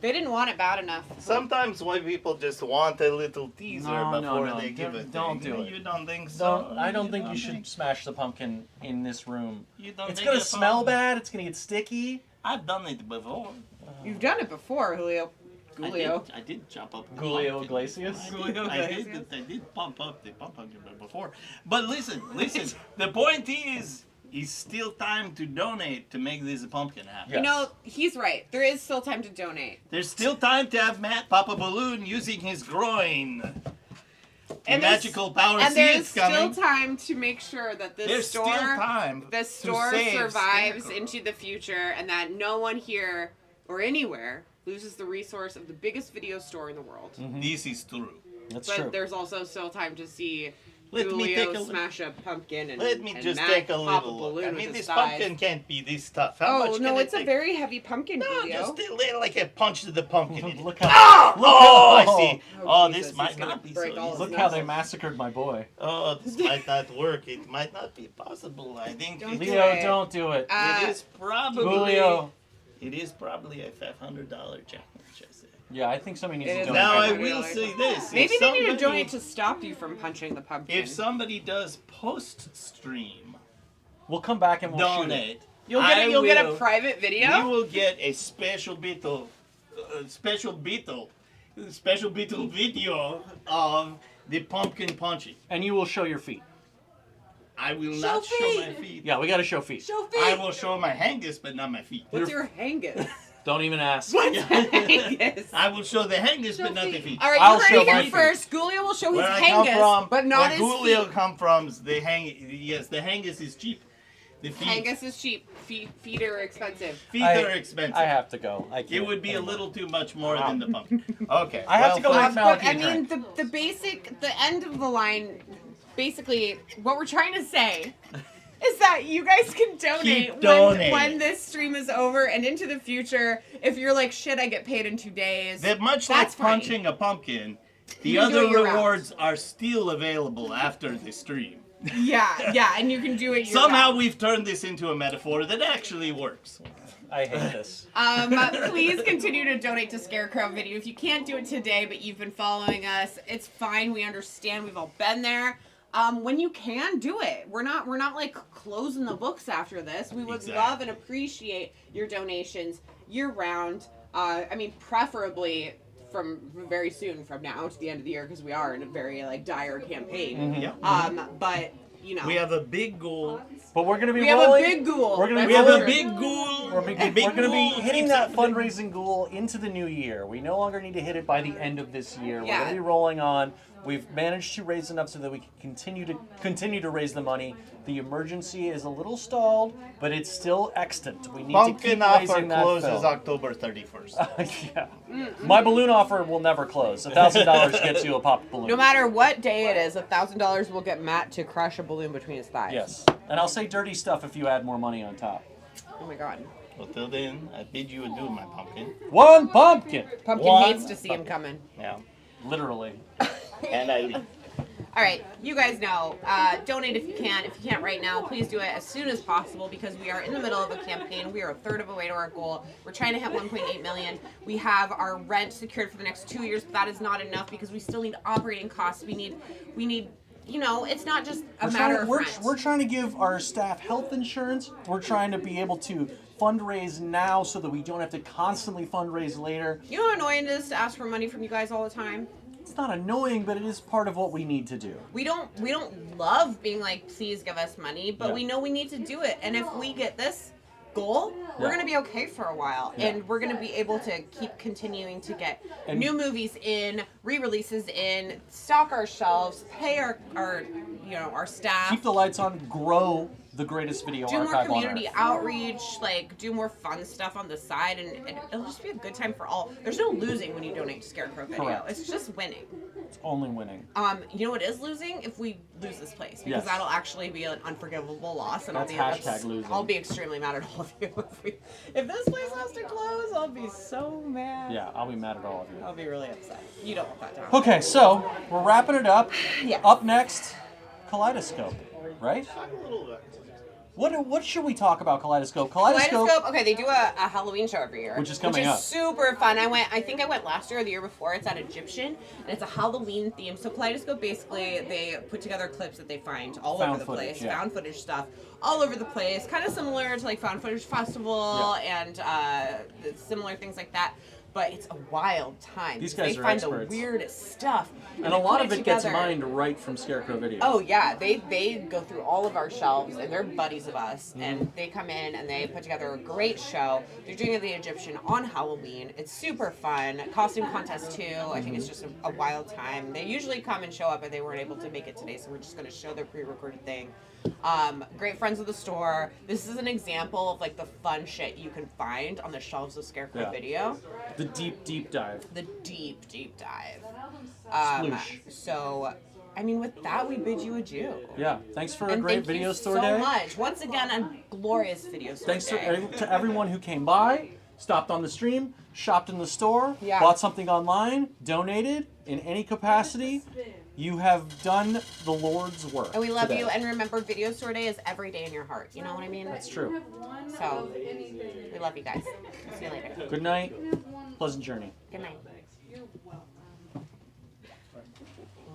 They didn't want it bad enough. Sometimes white people just want a little teaser before no. they give it. Don't do it. You don't think so? I don't think you should smash the pumpkin in this room. You don't It's think gonna it's smell fun? bad. It's gonna get sticky. I've done it before. You've done it before, Julio. I did chop up the Julio pumpkin. Iglesias? I did pump up the pumpkin before. But listen. The point is still time to donate to make this pumpkin happen. You know, he's right. There is still time to donate. There's still time to have Matt pop a balloon using his groin. And magical power and seeds there's coming. still time to make sure that this There's store, still time this to store save survives Scarecrow. into the future, and that no one here or anywhere loses the resource of the biggest video store in the world. This is true. That's But there's also still time to see Let me Julio take a look. smash a pumpkin and Let me and just Matt take a pop little balloon look. I with mean, his this thighs. pumpkin can't be this tough. How Oh much no, can it's it a take? very heavy pumpkin, No, Julio. just a little, like a punch to the pumpkin. Look Ah! how. Oh, I see. Oh, This Jesus, might he's gonna not be break so all easy. his Look how they massacred my boy. Oh, this might not work. It might not be possible. I think Don't do Leo, it. don't do it. it is probably. Julio. It is probably a $500 challenge. I say. Yeah, I think somebody needs It to is donate. Now I $500. will say this: Maybe if they need to somebody- donate to stop you from punching the pumpkin. If somebody does post stream, We'll come back and we'll donate. You'll get a private video? We will get a special beetle video of the pumpkin punching. And you will show your feet. I will not show my feet. Yeah, we gotta show feet. Show feet. I will show my hangus, but not my feet. What's your hangus? Don't even ask. What's hangus? I will show the hangus, but not the feet. All right, I'll you show heard it my here feet. first. Julio will show his Where I come hangus, from, but not where his Julio feet. come from, the hangus is cheap. The feet, Hangus is cheap. Feet are expensive. are expensive. I have to go. I can't It would be a anymore. little too much more than the pumpkin. Okay. I have to go well, with Malachi. But I mean, the end of the line, basically, what we're trying to say is that you guys can donate Keep donating. when this stream is over and into the future. If you're like, shit, I get paid in 2 days. That much that's like punching a pumpkin, the You can do other it year-round. rewards are still available after the stream. Yeah, and you can do it year-round. Somehow we've turned this into a metaphor that actually works. I hate this. Please continue to donate to Scarecrow Video. If you can't do it today, but you've been following us, it's fine. We understand. We've all been there. When you can, do it. We're not like closing the books after this. We would love and appreciate your donations year round. I mean, preferably from very soon from now to the end of the year, because we are in a very like dire campaign. But you know, We have a big goal. But we're gonna be we have a rolling. big goal. We're gonna We be have a rolling- big goal. We're A big going to be goal hitting keeps that it- fundraising goal into the new year. We no longer need to hit it by the end of this year. We're Yeah. going to be rolling on. We've managed to raise enough so that we can continue to raise the money. The emergency is a little stalled, but it's still extant. We need to Pumpkin keep offer raising that closes film. October 31st. Yeah. My balloon offer will never close. $1,000 gets you a pop balloon. no matter what day it is, $1,000 will get Matt to crush a balloon between his thighs. Yes. And I'll say dirty stuff if you add more money on top. Oh my god. Well, till then, I bid you adieu, my pumpkin. One pumpkin! Pumpkin One hates to see him coming. Yeah. Literally. And I leave. All right, you guys know, donate if you can. If you can't right now, please do it as soon as possible because we are in the middle of a campaign. We are a third of a way to our goal. We're trying to hit 1.8 million. We have our rent secured for the next 2 years, but that is not enough because we still need operating costs. We need, you know, it's not just a matter of rent. We're trying to give our staff health insurance. We're trying to be able to fundraise now so that we don't have to constantly fundraise later. You know how annoying it is to ask for money from you guys all the time? It's not annoying, but it is part of what we need to do. We don't love being like, please give us money, but Yeah. we know we need to do it. And if we get this goal, we're Yeah. going to be okay for a while. Yeah. And we're going to be able to keep continuing to get And- new movies in, re-releases in, stock our shelves, pay our our staff. Keep the lights on, grow the greatest video Do more archive on community Earth. outreach, like do more fun stuff on the side, and it'll just be a good time for all. There's no losing when you donate to Scarecrow Video. Correct. It's just winning. It's only winning. You know what is losing? If we lose this place, because Yes. that'll actually be an unforgivable loss, and That's hashtag losing. I'll be extremely mad at all of you if this place has to close. I'll be so mad. Yeah, I'll be mad at all of you. I'll be really upset. You don't want that to happen. Okay, so we're wrapping it up. Yes. Up next, Kaleidoscope, right? What should we talk about Kaleidoscope? Kaleidoscope. Okay, they do a Halloween show every year, Which is coming up. Super fun. I think I went last year or the year before. It's at Egyptian, and it's a Halloween theme. So Kaleidoscope, basically, they put together clips that they find all Found over the footage, place, yeah. found footage stuff, all over the place. Kind of similar to like Found Footage Festival and similar things like that. But it's a wild time. These guys they are find experts. the weirdest stuff. And a they lot put of it gets together. mined right from Scarecrow Video. Oh yeah, they go through all of our shelves, and they're buddies of us, and they come in and they put together a great show. They're doing the Egyptian on Halloween. It's super fun. Costume contest too. I think it's just a wild time. They usually come and show up, but they weren't able to make it today, so we're just going to show their pre-recorded thing. Great friends of the store. This is an example of like the fun shit you can find on the shelves of Scarecrow Video. The deep dive. The deep dive. Sploosh. So, I mean, with that, we bid you adieu. Yeah, thanks for a And great thank video you store so day. much. Once again, a glorious video store Thanks day. to everyone who came by, stopped on the stream, shopped in the store, Yeah. bought something online, donated in any capacity. You have done the Lord's work. And we love today. you. And remember, video store day is every day in your heart. You know what I mean? That's true. So, we love you guys. See you later. Good night. Pleasant journey. Good night.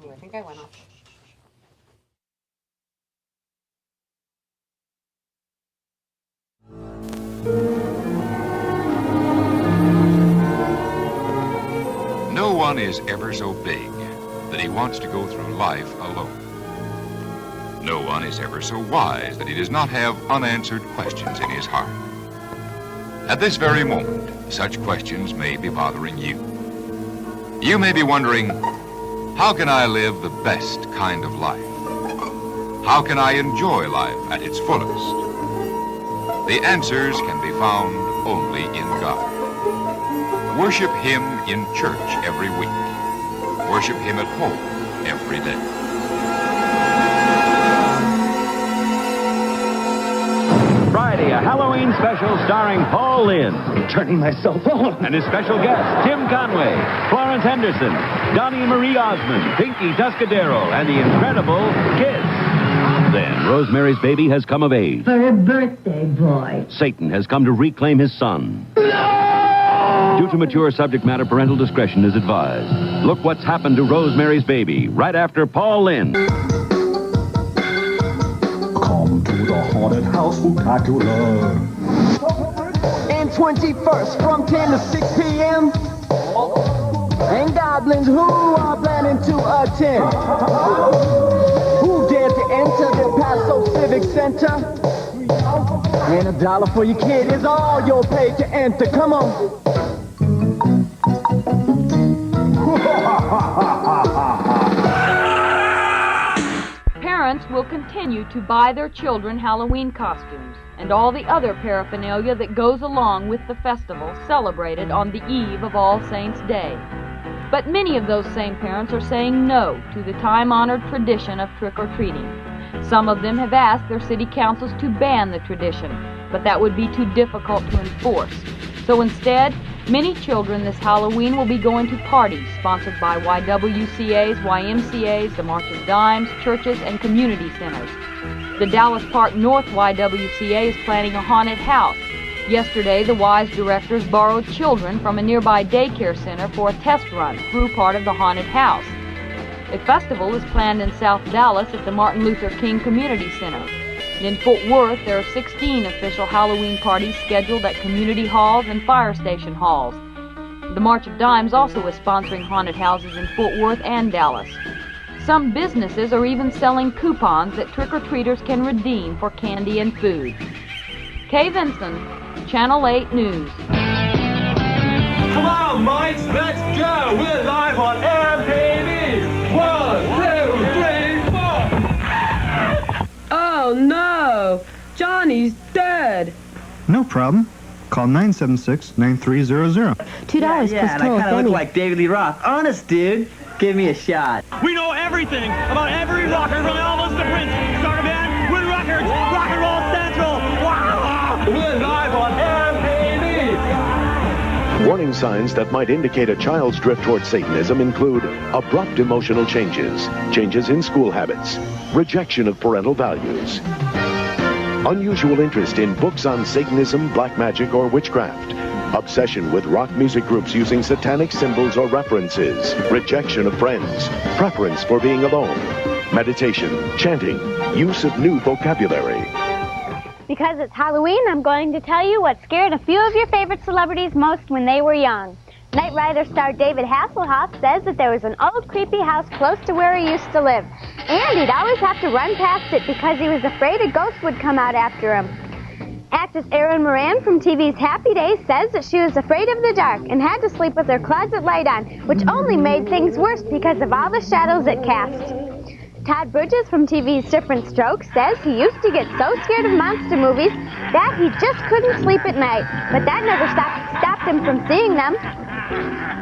Ooh, I think I went off. No one is ever so big that he wants to go through life alone. No one is ever so wise that he does not have unanswered questions in his heart. At this very moment, such questions may be bothering you. You may be wondering, how can I live the best kind of life? How can I enjoy life at its fullest? The answers can be found only in God. Worship Him in church every week. Worship Him at home every day. Friday, a Halloween special starring Paul Lynde. Turning myself on. And his special guests, Tim Conway, Florence Henderson, Donnie Marie Osmond, Pinky Tuscadero, and the incredible Kiss. Then, Rosemary's Baby has come of age. For a birthday boy. Satan has come to reclaim his son. Due to mature subject matter, parental discretion is advised. Look what's happened to Rosemary's Baby right after Paul Lynde. Come to the haunted house spectacular. And 21st from 10 to 6 p.m. And goblins who are planning to attend. Who dare to enter the Paso Civic Center? And $1 for your kid is all you'll pay to enter. Come on. Parents will continue to buy their children Halloween costumes and all the other paraphernalia that goes along with the festival celebrated on the eve of All Saints' Day. But many of those same parents are saying no to the time-honored tradition of trick-or-treating. Some of them have asked their city councils to ban the tradition, but that would be too difficult to enforce. So instead, many children this Halloween will be going to parties sponsored by YWCAs, YMCAs, the March of Dimes, churches, and community centers. The Dallas Park North YWCA is planning a haunted house. Yesterday, the Y's directors borrowed children from a nearby daycare center for a test run through part of the haunted house. A festival is planned in South Dallas at the Martin Luther King Community Center. And in Fort Worth, there are 16 official Halloween parties scheduled at community halls and fire station halls. The March of Dimes also is sponsoring haunted houses in Fort Worth and Dallas. Some businesses are even selling coupons that trick-or-treaters can redeem for candy and food. Kay Vinson, Channel 8 News. Come on, mates, let's go! We're live on air, baby! 1, 2, 3, 4! Oh no! Johnny's dead! No problem. Call 976-9300. $2 yeah, and I kind of look like David Lee Roth. Honest, dude. Give me a shot. We know everything about every rocker from Elvis to Prince. Start a band with records. Rock and Roll Central. Wow! We're live on air, baby! Warning signs that might indicate a child's drift toward Satanism include abrupt emotional changes, changes in school habits, rejection of parental values, unusual interest in books on Satanism, black magic, or witchcraft, obsession with rock music groups using satanic symbols or references, rejection of friends, preference for being alone, meditation, chanting, use of new vocabulary. Because it's Halloween, I'm going to tell you what scared a few of your favorite celebrities most when they were young. Knight Rider star David Hasselhoff says that there was an old creepy house close to where he used to live, and he'd always have to run past it because he was afraid a ghost would come out after him. Actress Erin Moran from TV's Happy Days says that she was afraid of the dark and had to sleep with her closet light on, which only made things worse because of all the shadows it cast. Todd Bridges from TV's Different Strokes says he used to get so scared of monster movies that he just couldn't sleep at night, but that never stopped him from seeing them.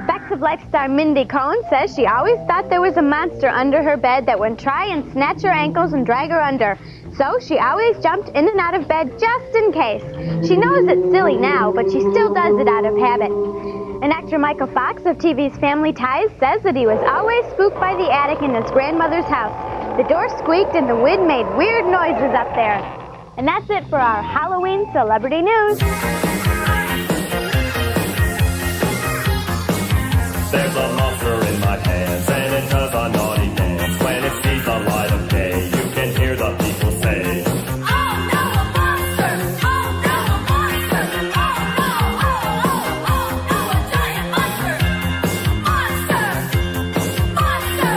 Facts of Life star Mindy Cohn says she always thought there was a monster under her bed that would try and snatch her ankles and drag her under. So she always jumped in and out of bed just in case. She knows it's silly now, but she still does it out of habit. And actor Michael Fox of TV's Family Ties says that he was always spooked by the attic in his grandmother's house. The door squeaked and the wind made weird noises up there. And that's it for our Halloween celebrity news. There's a monster in my pants, and it does a naughty dance. When it sees the light of day, you can hear the people say, "Oh no, a monster! Oh no, a monster! Oh no, oh no, a giant monster! Monster! Monster!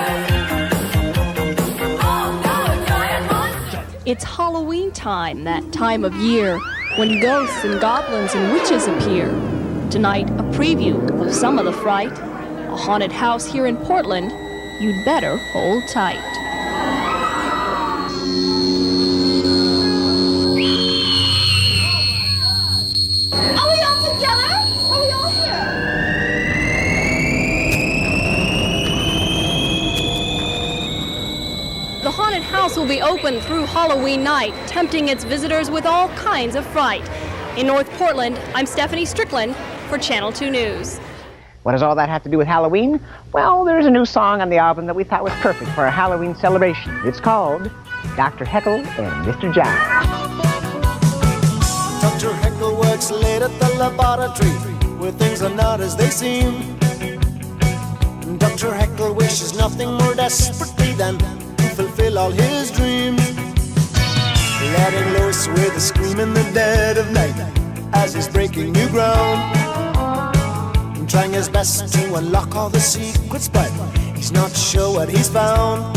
Oh no, a giant monster!" It's Halloween time, that time of year, when ghosts and goblins and witches appear. Tonight, a preview of some of the fright. A haunted house here in Portland, you'd better hold tight. Are we all together? Are we all here? The haunted house will be open through Halloween night, tempting its visitors with all kinds of fright. In North Portland, I'm Stephanie Strickland for Channel 2 News. What does all that have to do with Halloween? Well, there's a new song on the album that we thought was perfect for a Halloween celebration. It's called Dr. Heckle and Mr. Jive. Dr. Heckle works late at the laboratory where things are not as they seem. Dr. Heckle wishes nothing more desperately than to fulfill all his dreams. Letting loose with a scream in the dead of night as he's breaking new ground. Trying his best to unlock all the secrets, but he's not sure what he's found.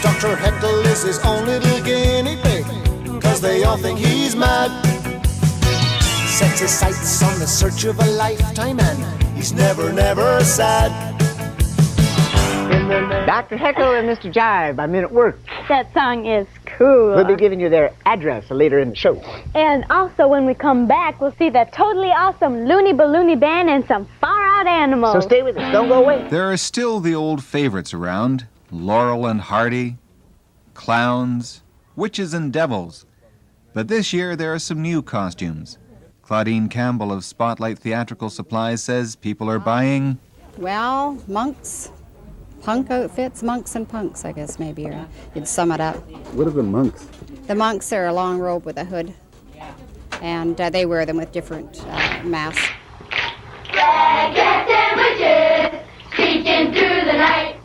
Dr. Heckle is his own little guinea pig, cause they all think he's mad. Sets his sights on the search of a lifetime, and he's never sad. Dr. Heckle and Mr. Jive by Men at Work. That song is cool. We'll be giving you their address later in the show. And also when we come back, we'll see that totally awesome Looney Balloony Band and some far-out animals. So stay with us, don't go away. There are still the old favorites around. Laurel and Hardy, clowns, witches and devils. But this year there are some new costumes. Claudine Campbell of Spotlight Theatrical Supplies says people are buying... Well, monks. Punk outfits, monks and punks, I guess maybe you'd sum it up. What are the monks? The monks are a long robe with a hood, and they wear them with different masks. Dragons and witches speaking through the night,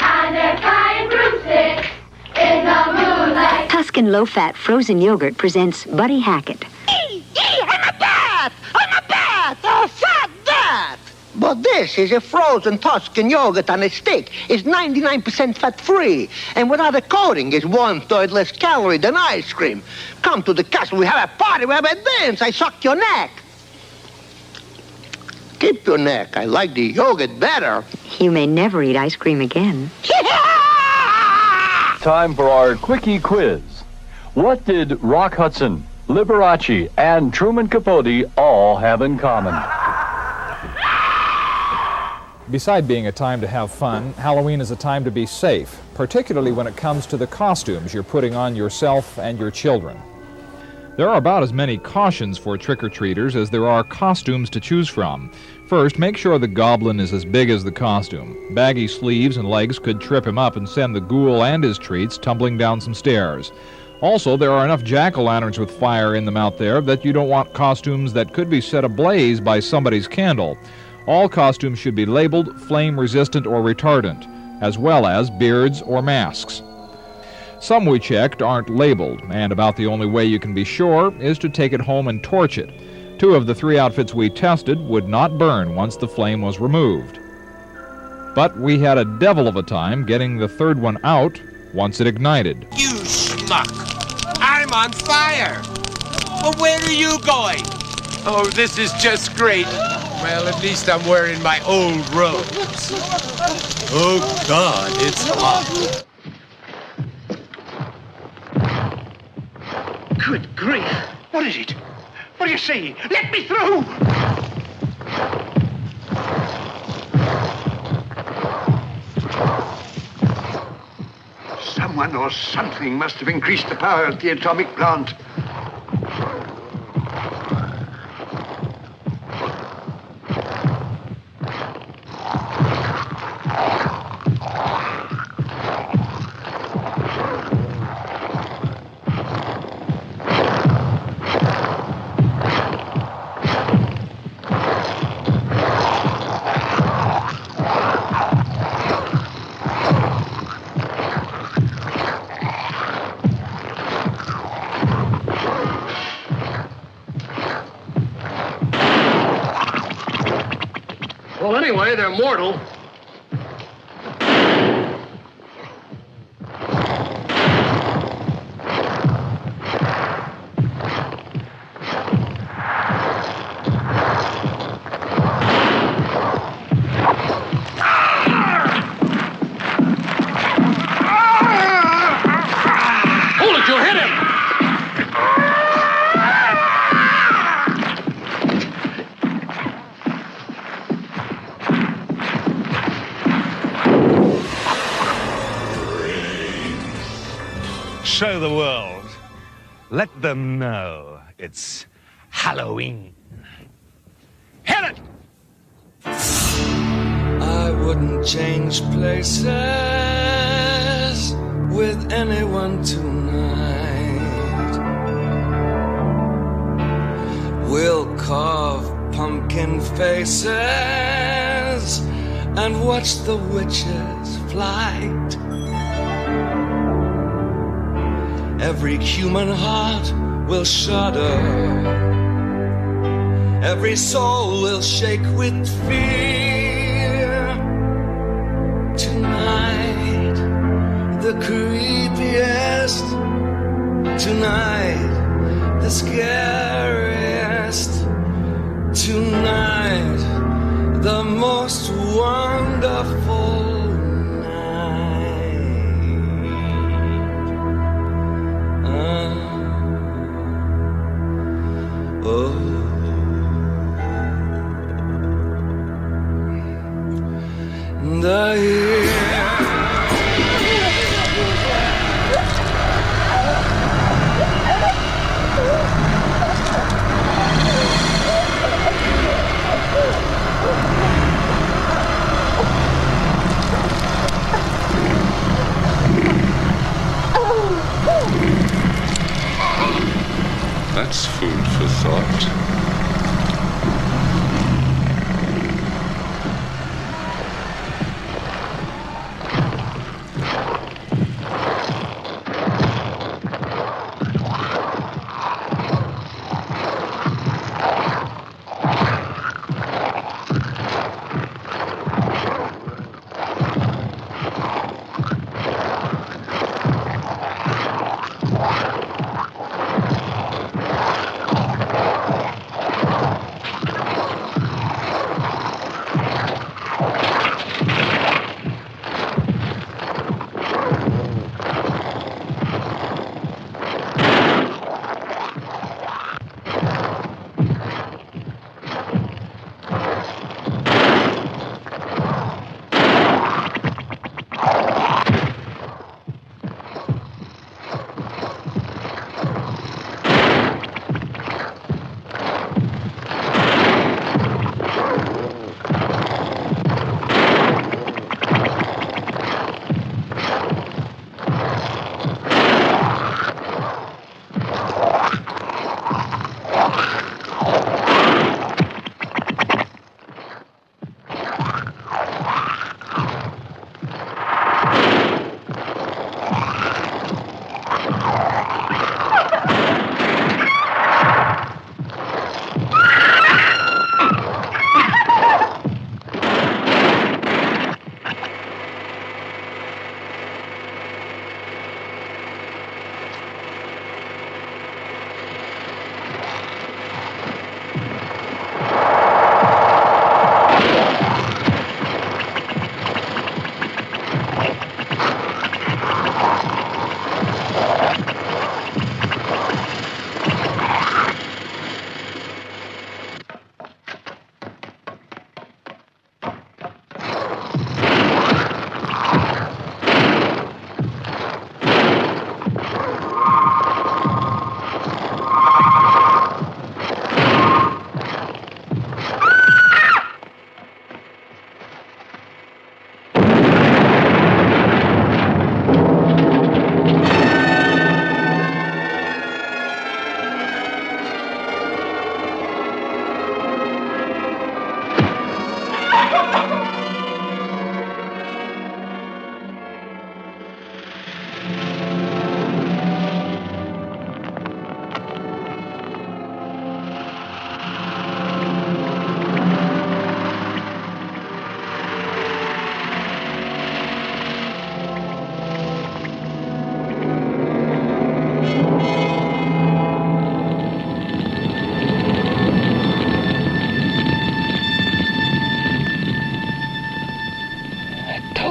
and they're flying broomsticks in the moonlight. Tuscan low-fat frozen yogurt presents Buddy Hackett. I'm a bat! I'm a bat! A fat bat! But this is a frozen Tuscan yogurt on a stick. It's 99% fat-free. And without a coating, it's 1/3 less calorie than ice cream. Come to the castle. We have a party. We have a dance. I suck your neck. Keep your neck. I like the yogurt better. You may never eat ice cream again. Time for our Quickie Quiz. What did Rock Hudson, Liberace, and Truman Capote all have in common? Beside being a time to have fun, Halloween is a time to be safe, particularly when it comes to the costumes you're putting on yourself and your children. There are about as many cautions for trick-or-treaters as there are costumes to choose from. First, make sure the goblin is as big as the costume. Baggy sleeves and legs could trip him up and send the ghoul and his treats tumbling down some stairs. Also, there are enough jack-o'-lanterns with fire in them out there that you don't want costumes that could be set ablaze by somebody's candle. All costumes should be labeled flame-resistant or retardant, as well as beards or masks. Some we checked aren't labeled, and about the only way you can be sure is to take it home and torch it. 2 of the 3 outfits we tested would not burn once the flame was removed. But we had a devil of a time getting the 3rd one out once it ignited. You schmuck! I'm on fire! Well, where are you going? Oh, this is just great. Well, at least I'm wearing my old robes. Oh, God, it's hot. Good grief. What is it? What are you saying? Let me through! Someone or something must have increased the power at the atomic plant. Well, anyway, they're mortal. Hold it, you'll hit him! Show the world. Let them know it's Halloween. Hit it! I wouldn't change places with anyone tonight. We'll carve pumpkin faces and watch the witches' flight. Every human heart will shudder. Every soul will shake with fear. Tonight, the creepiest. Tonight, the scariest. Tonight, the most wonderful. That's food for thought.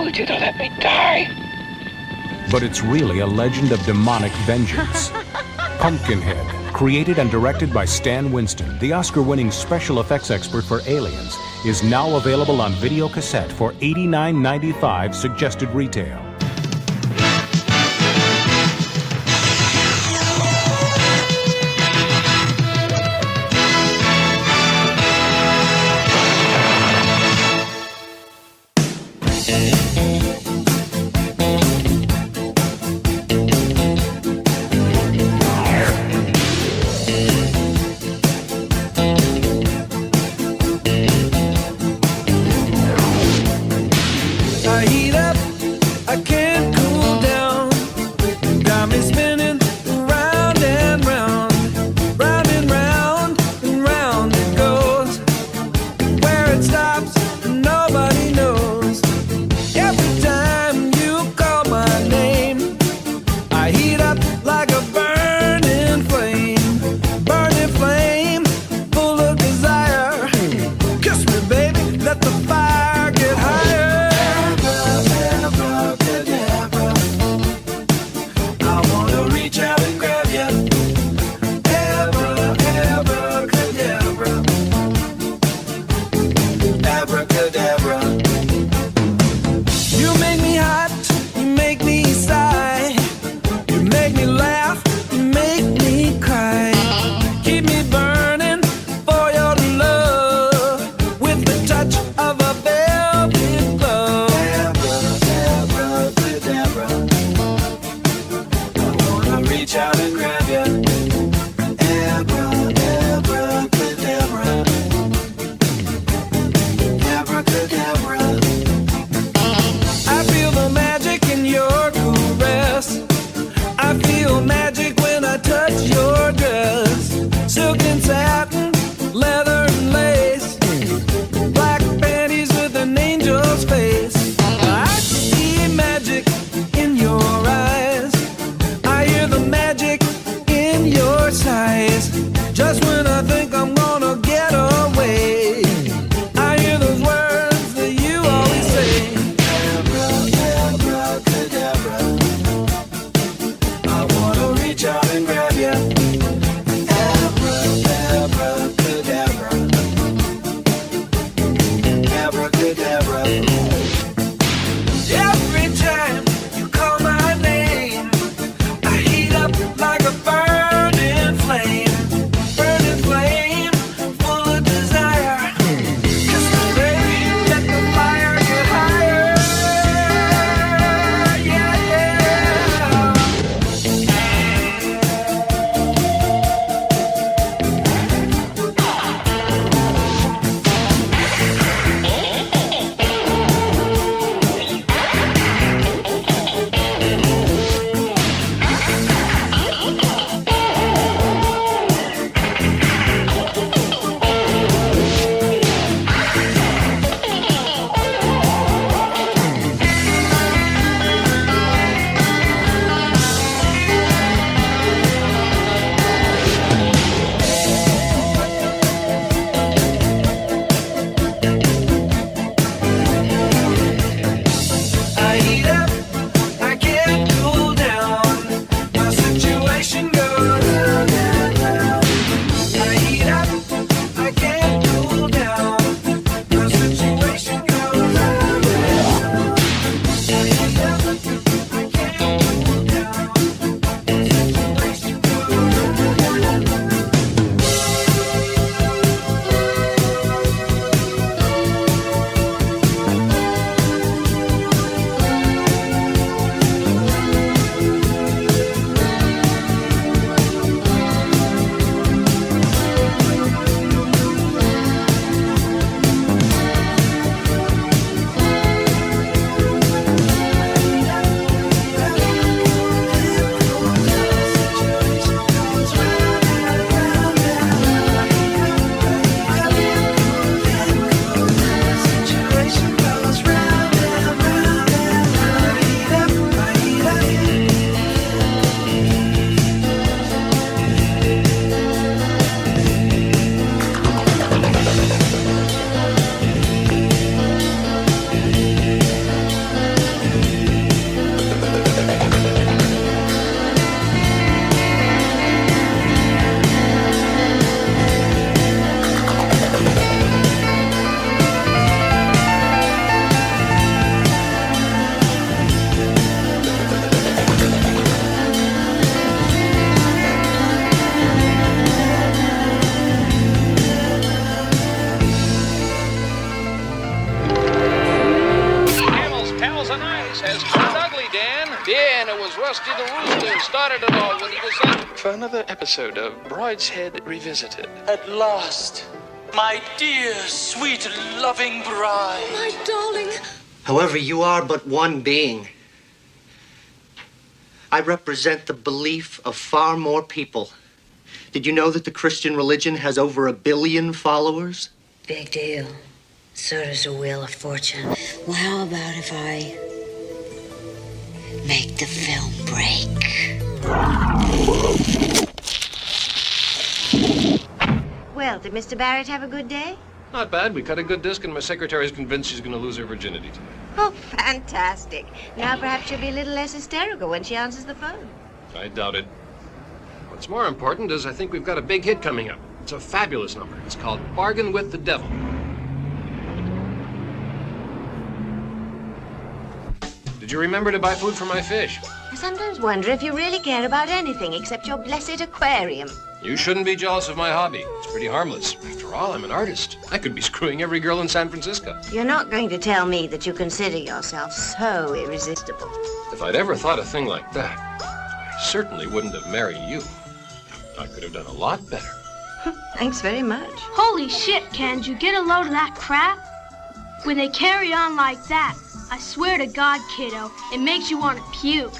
told you to let me die. But it's really a legend of demonic vengeance. Pumpkinhead, created and directed by Stan Winston, the Oscar-winning special effects expert for Aliens, is now available on video cassette for $89.95 suggested retail. I heat up, I can't cool down. Got me spinning round and round, round and round and round it goes. Where it stops, nobody knows. Every time you call my name, I heat up like a burning flame, full of desire. Kiss me, baby, let the fire get higher. has turned ugly, Dan. Yeah, and it was Rusty the Rooster who started it all when he decided for another episode of Brideshead Revisited. At last, my dear, sweet, loving bride. My darling. However, you are but one being. I represent the belief of far more people. Did you know that the Christian religion has over 1 billion followers? Big deal. So does the Wheel of Fortune. Well, how about if I make the film break? Well, did Mr. Barrett have a good day? Not bad. We cut a good disc, and my secretary's convinced she's going to lose her virginity tonight. Oh, fantastic. Now perhaps she'll be a little less hysterical when she answers the phone. I doubt it. What's more important is I think we've got a big hit coming up. It's a fabulous number. It's called Bargain with the Devil. Did you remember to buy food for my fish? I sometimes wonder if you really care about anything except your blessed aquarium. You shouldn't be jealous of my hobby. It's pretty harmless. After all, I'm an artist. I could be screwing every girl in San Francisco. You're not going to tell me that you consider yourself so irresistible. If I'd ever thought a thing like that, I certainly wouldn't have married you. I could have done a lot better. Thanks very much. Holy shit, Ken, did you get a load of that crap? When they carry on like that, I swear to God, kiddo, it makes you want to puke.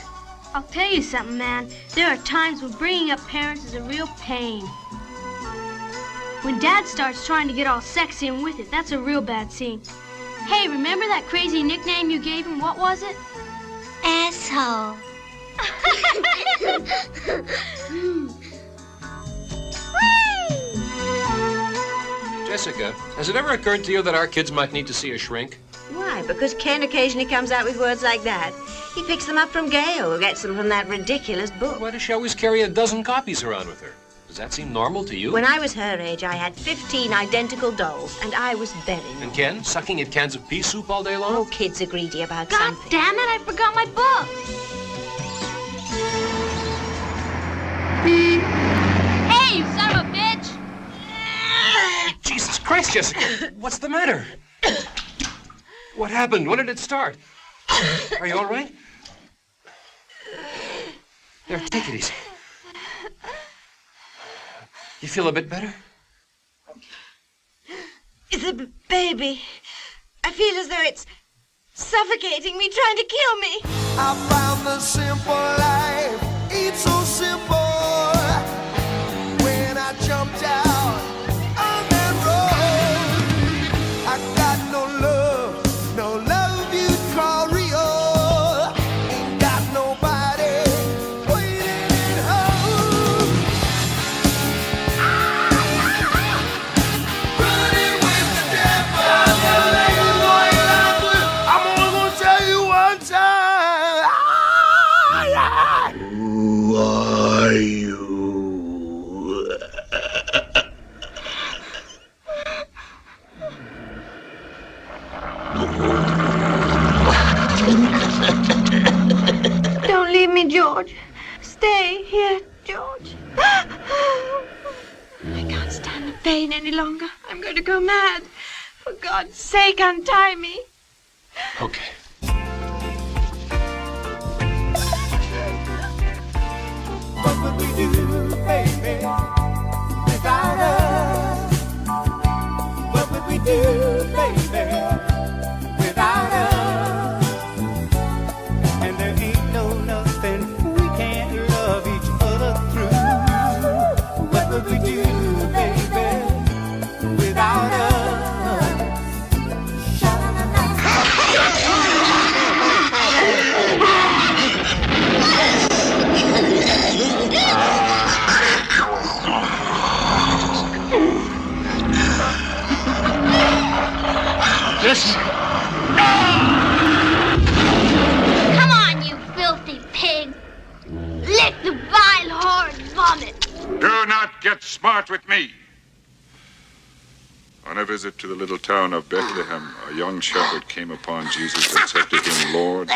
I'll tell you something, man. There are times when bringing up parents is a real pain. When Dad starts trying to get all sexy and with it, that's a real bad scene. Hey, remember that crazy nickname you gave him? What was it? Asshole. Jessica, has it ever occurred to you that our kids might need to see a shrink? Why? Because Ken occasionally comes out with words like that. He picks them up from Gail, who gets them from that ridiculous book. Why does she always carry a dozen copies around with her? Does that seem normal to you? When I was her age, I had 15 identical dolls, and I was very normal. And Ken, sucking at cans of pea soup all day long? Oh, kids are greedy about God something. damn it, I forgot my book. Hey, you son of a bitch! Jesus Christ, Jessica! What's the matter? What happened? When did it start? Are you all right? There, take it easy. You feel a bit better? It's a baby. I feel as though it's suffocating me, trying to kill me. I found the simple life, it's so simple. When I jumped out on that road, I got no love you'd call real. Ain't got nobody waiting at home. Running with the devil. I'm only gonna tell you one time. Who are you? Don't leave me, George. Stay here, George. I can't stand the pain any longer. I'm going to go mad. For God's sake, untie me. Okay. What would we do, baby, without us? What would we do, baby, without us? And there ain't nothing we can't love each other through. What would we do, baby, without us? Listen. Come on, you filthy pig. Lick the vile horrid vomit. Do not get smart with me. On a visit to the little town of Bethlehem, a young shepherd came upon Jesus and said to him, Lord,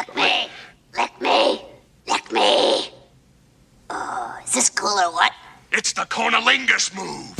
Lick me. Oh, is this cool or what? It's the conalingus move.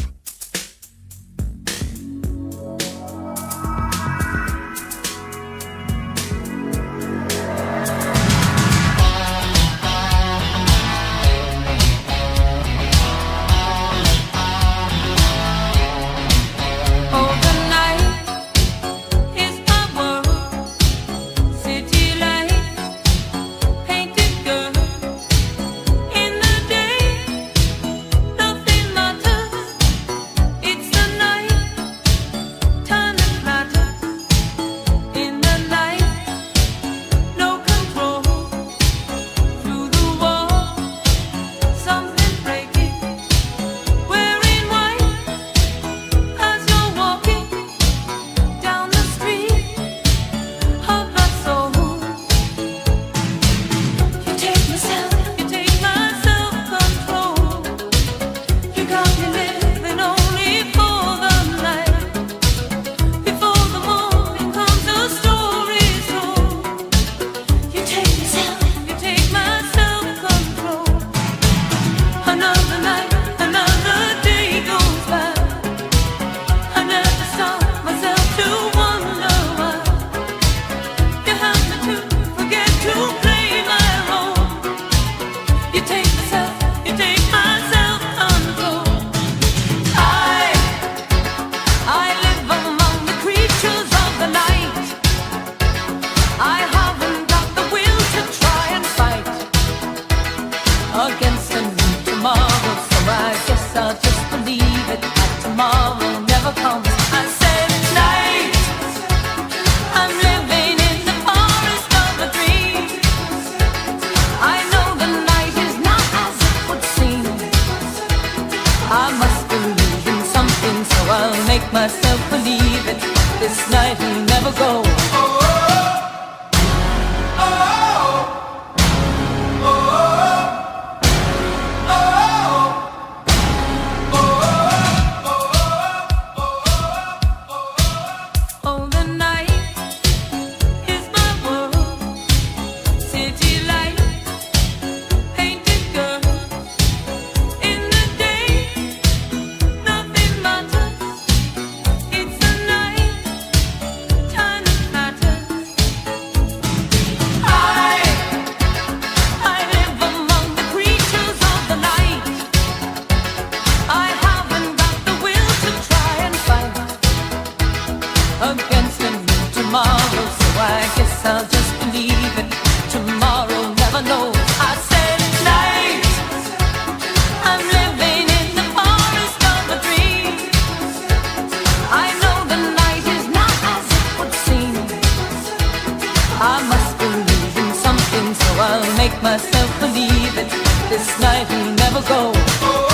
so I'll make myself believe it. This night will never go.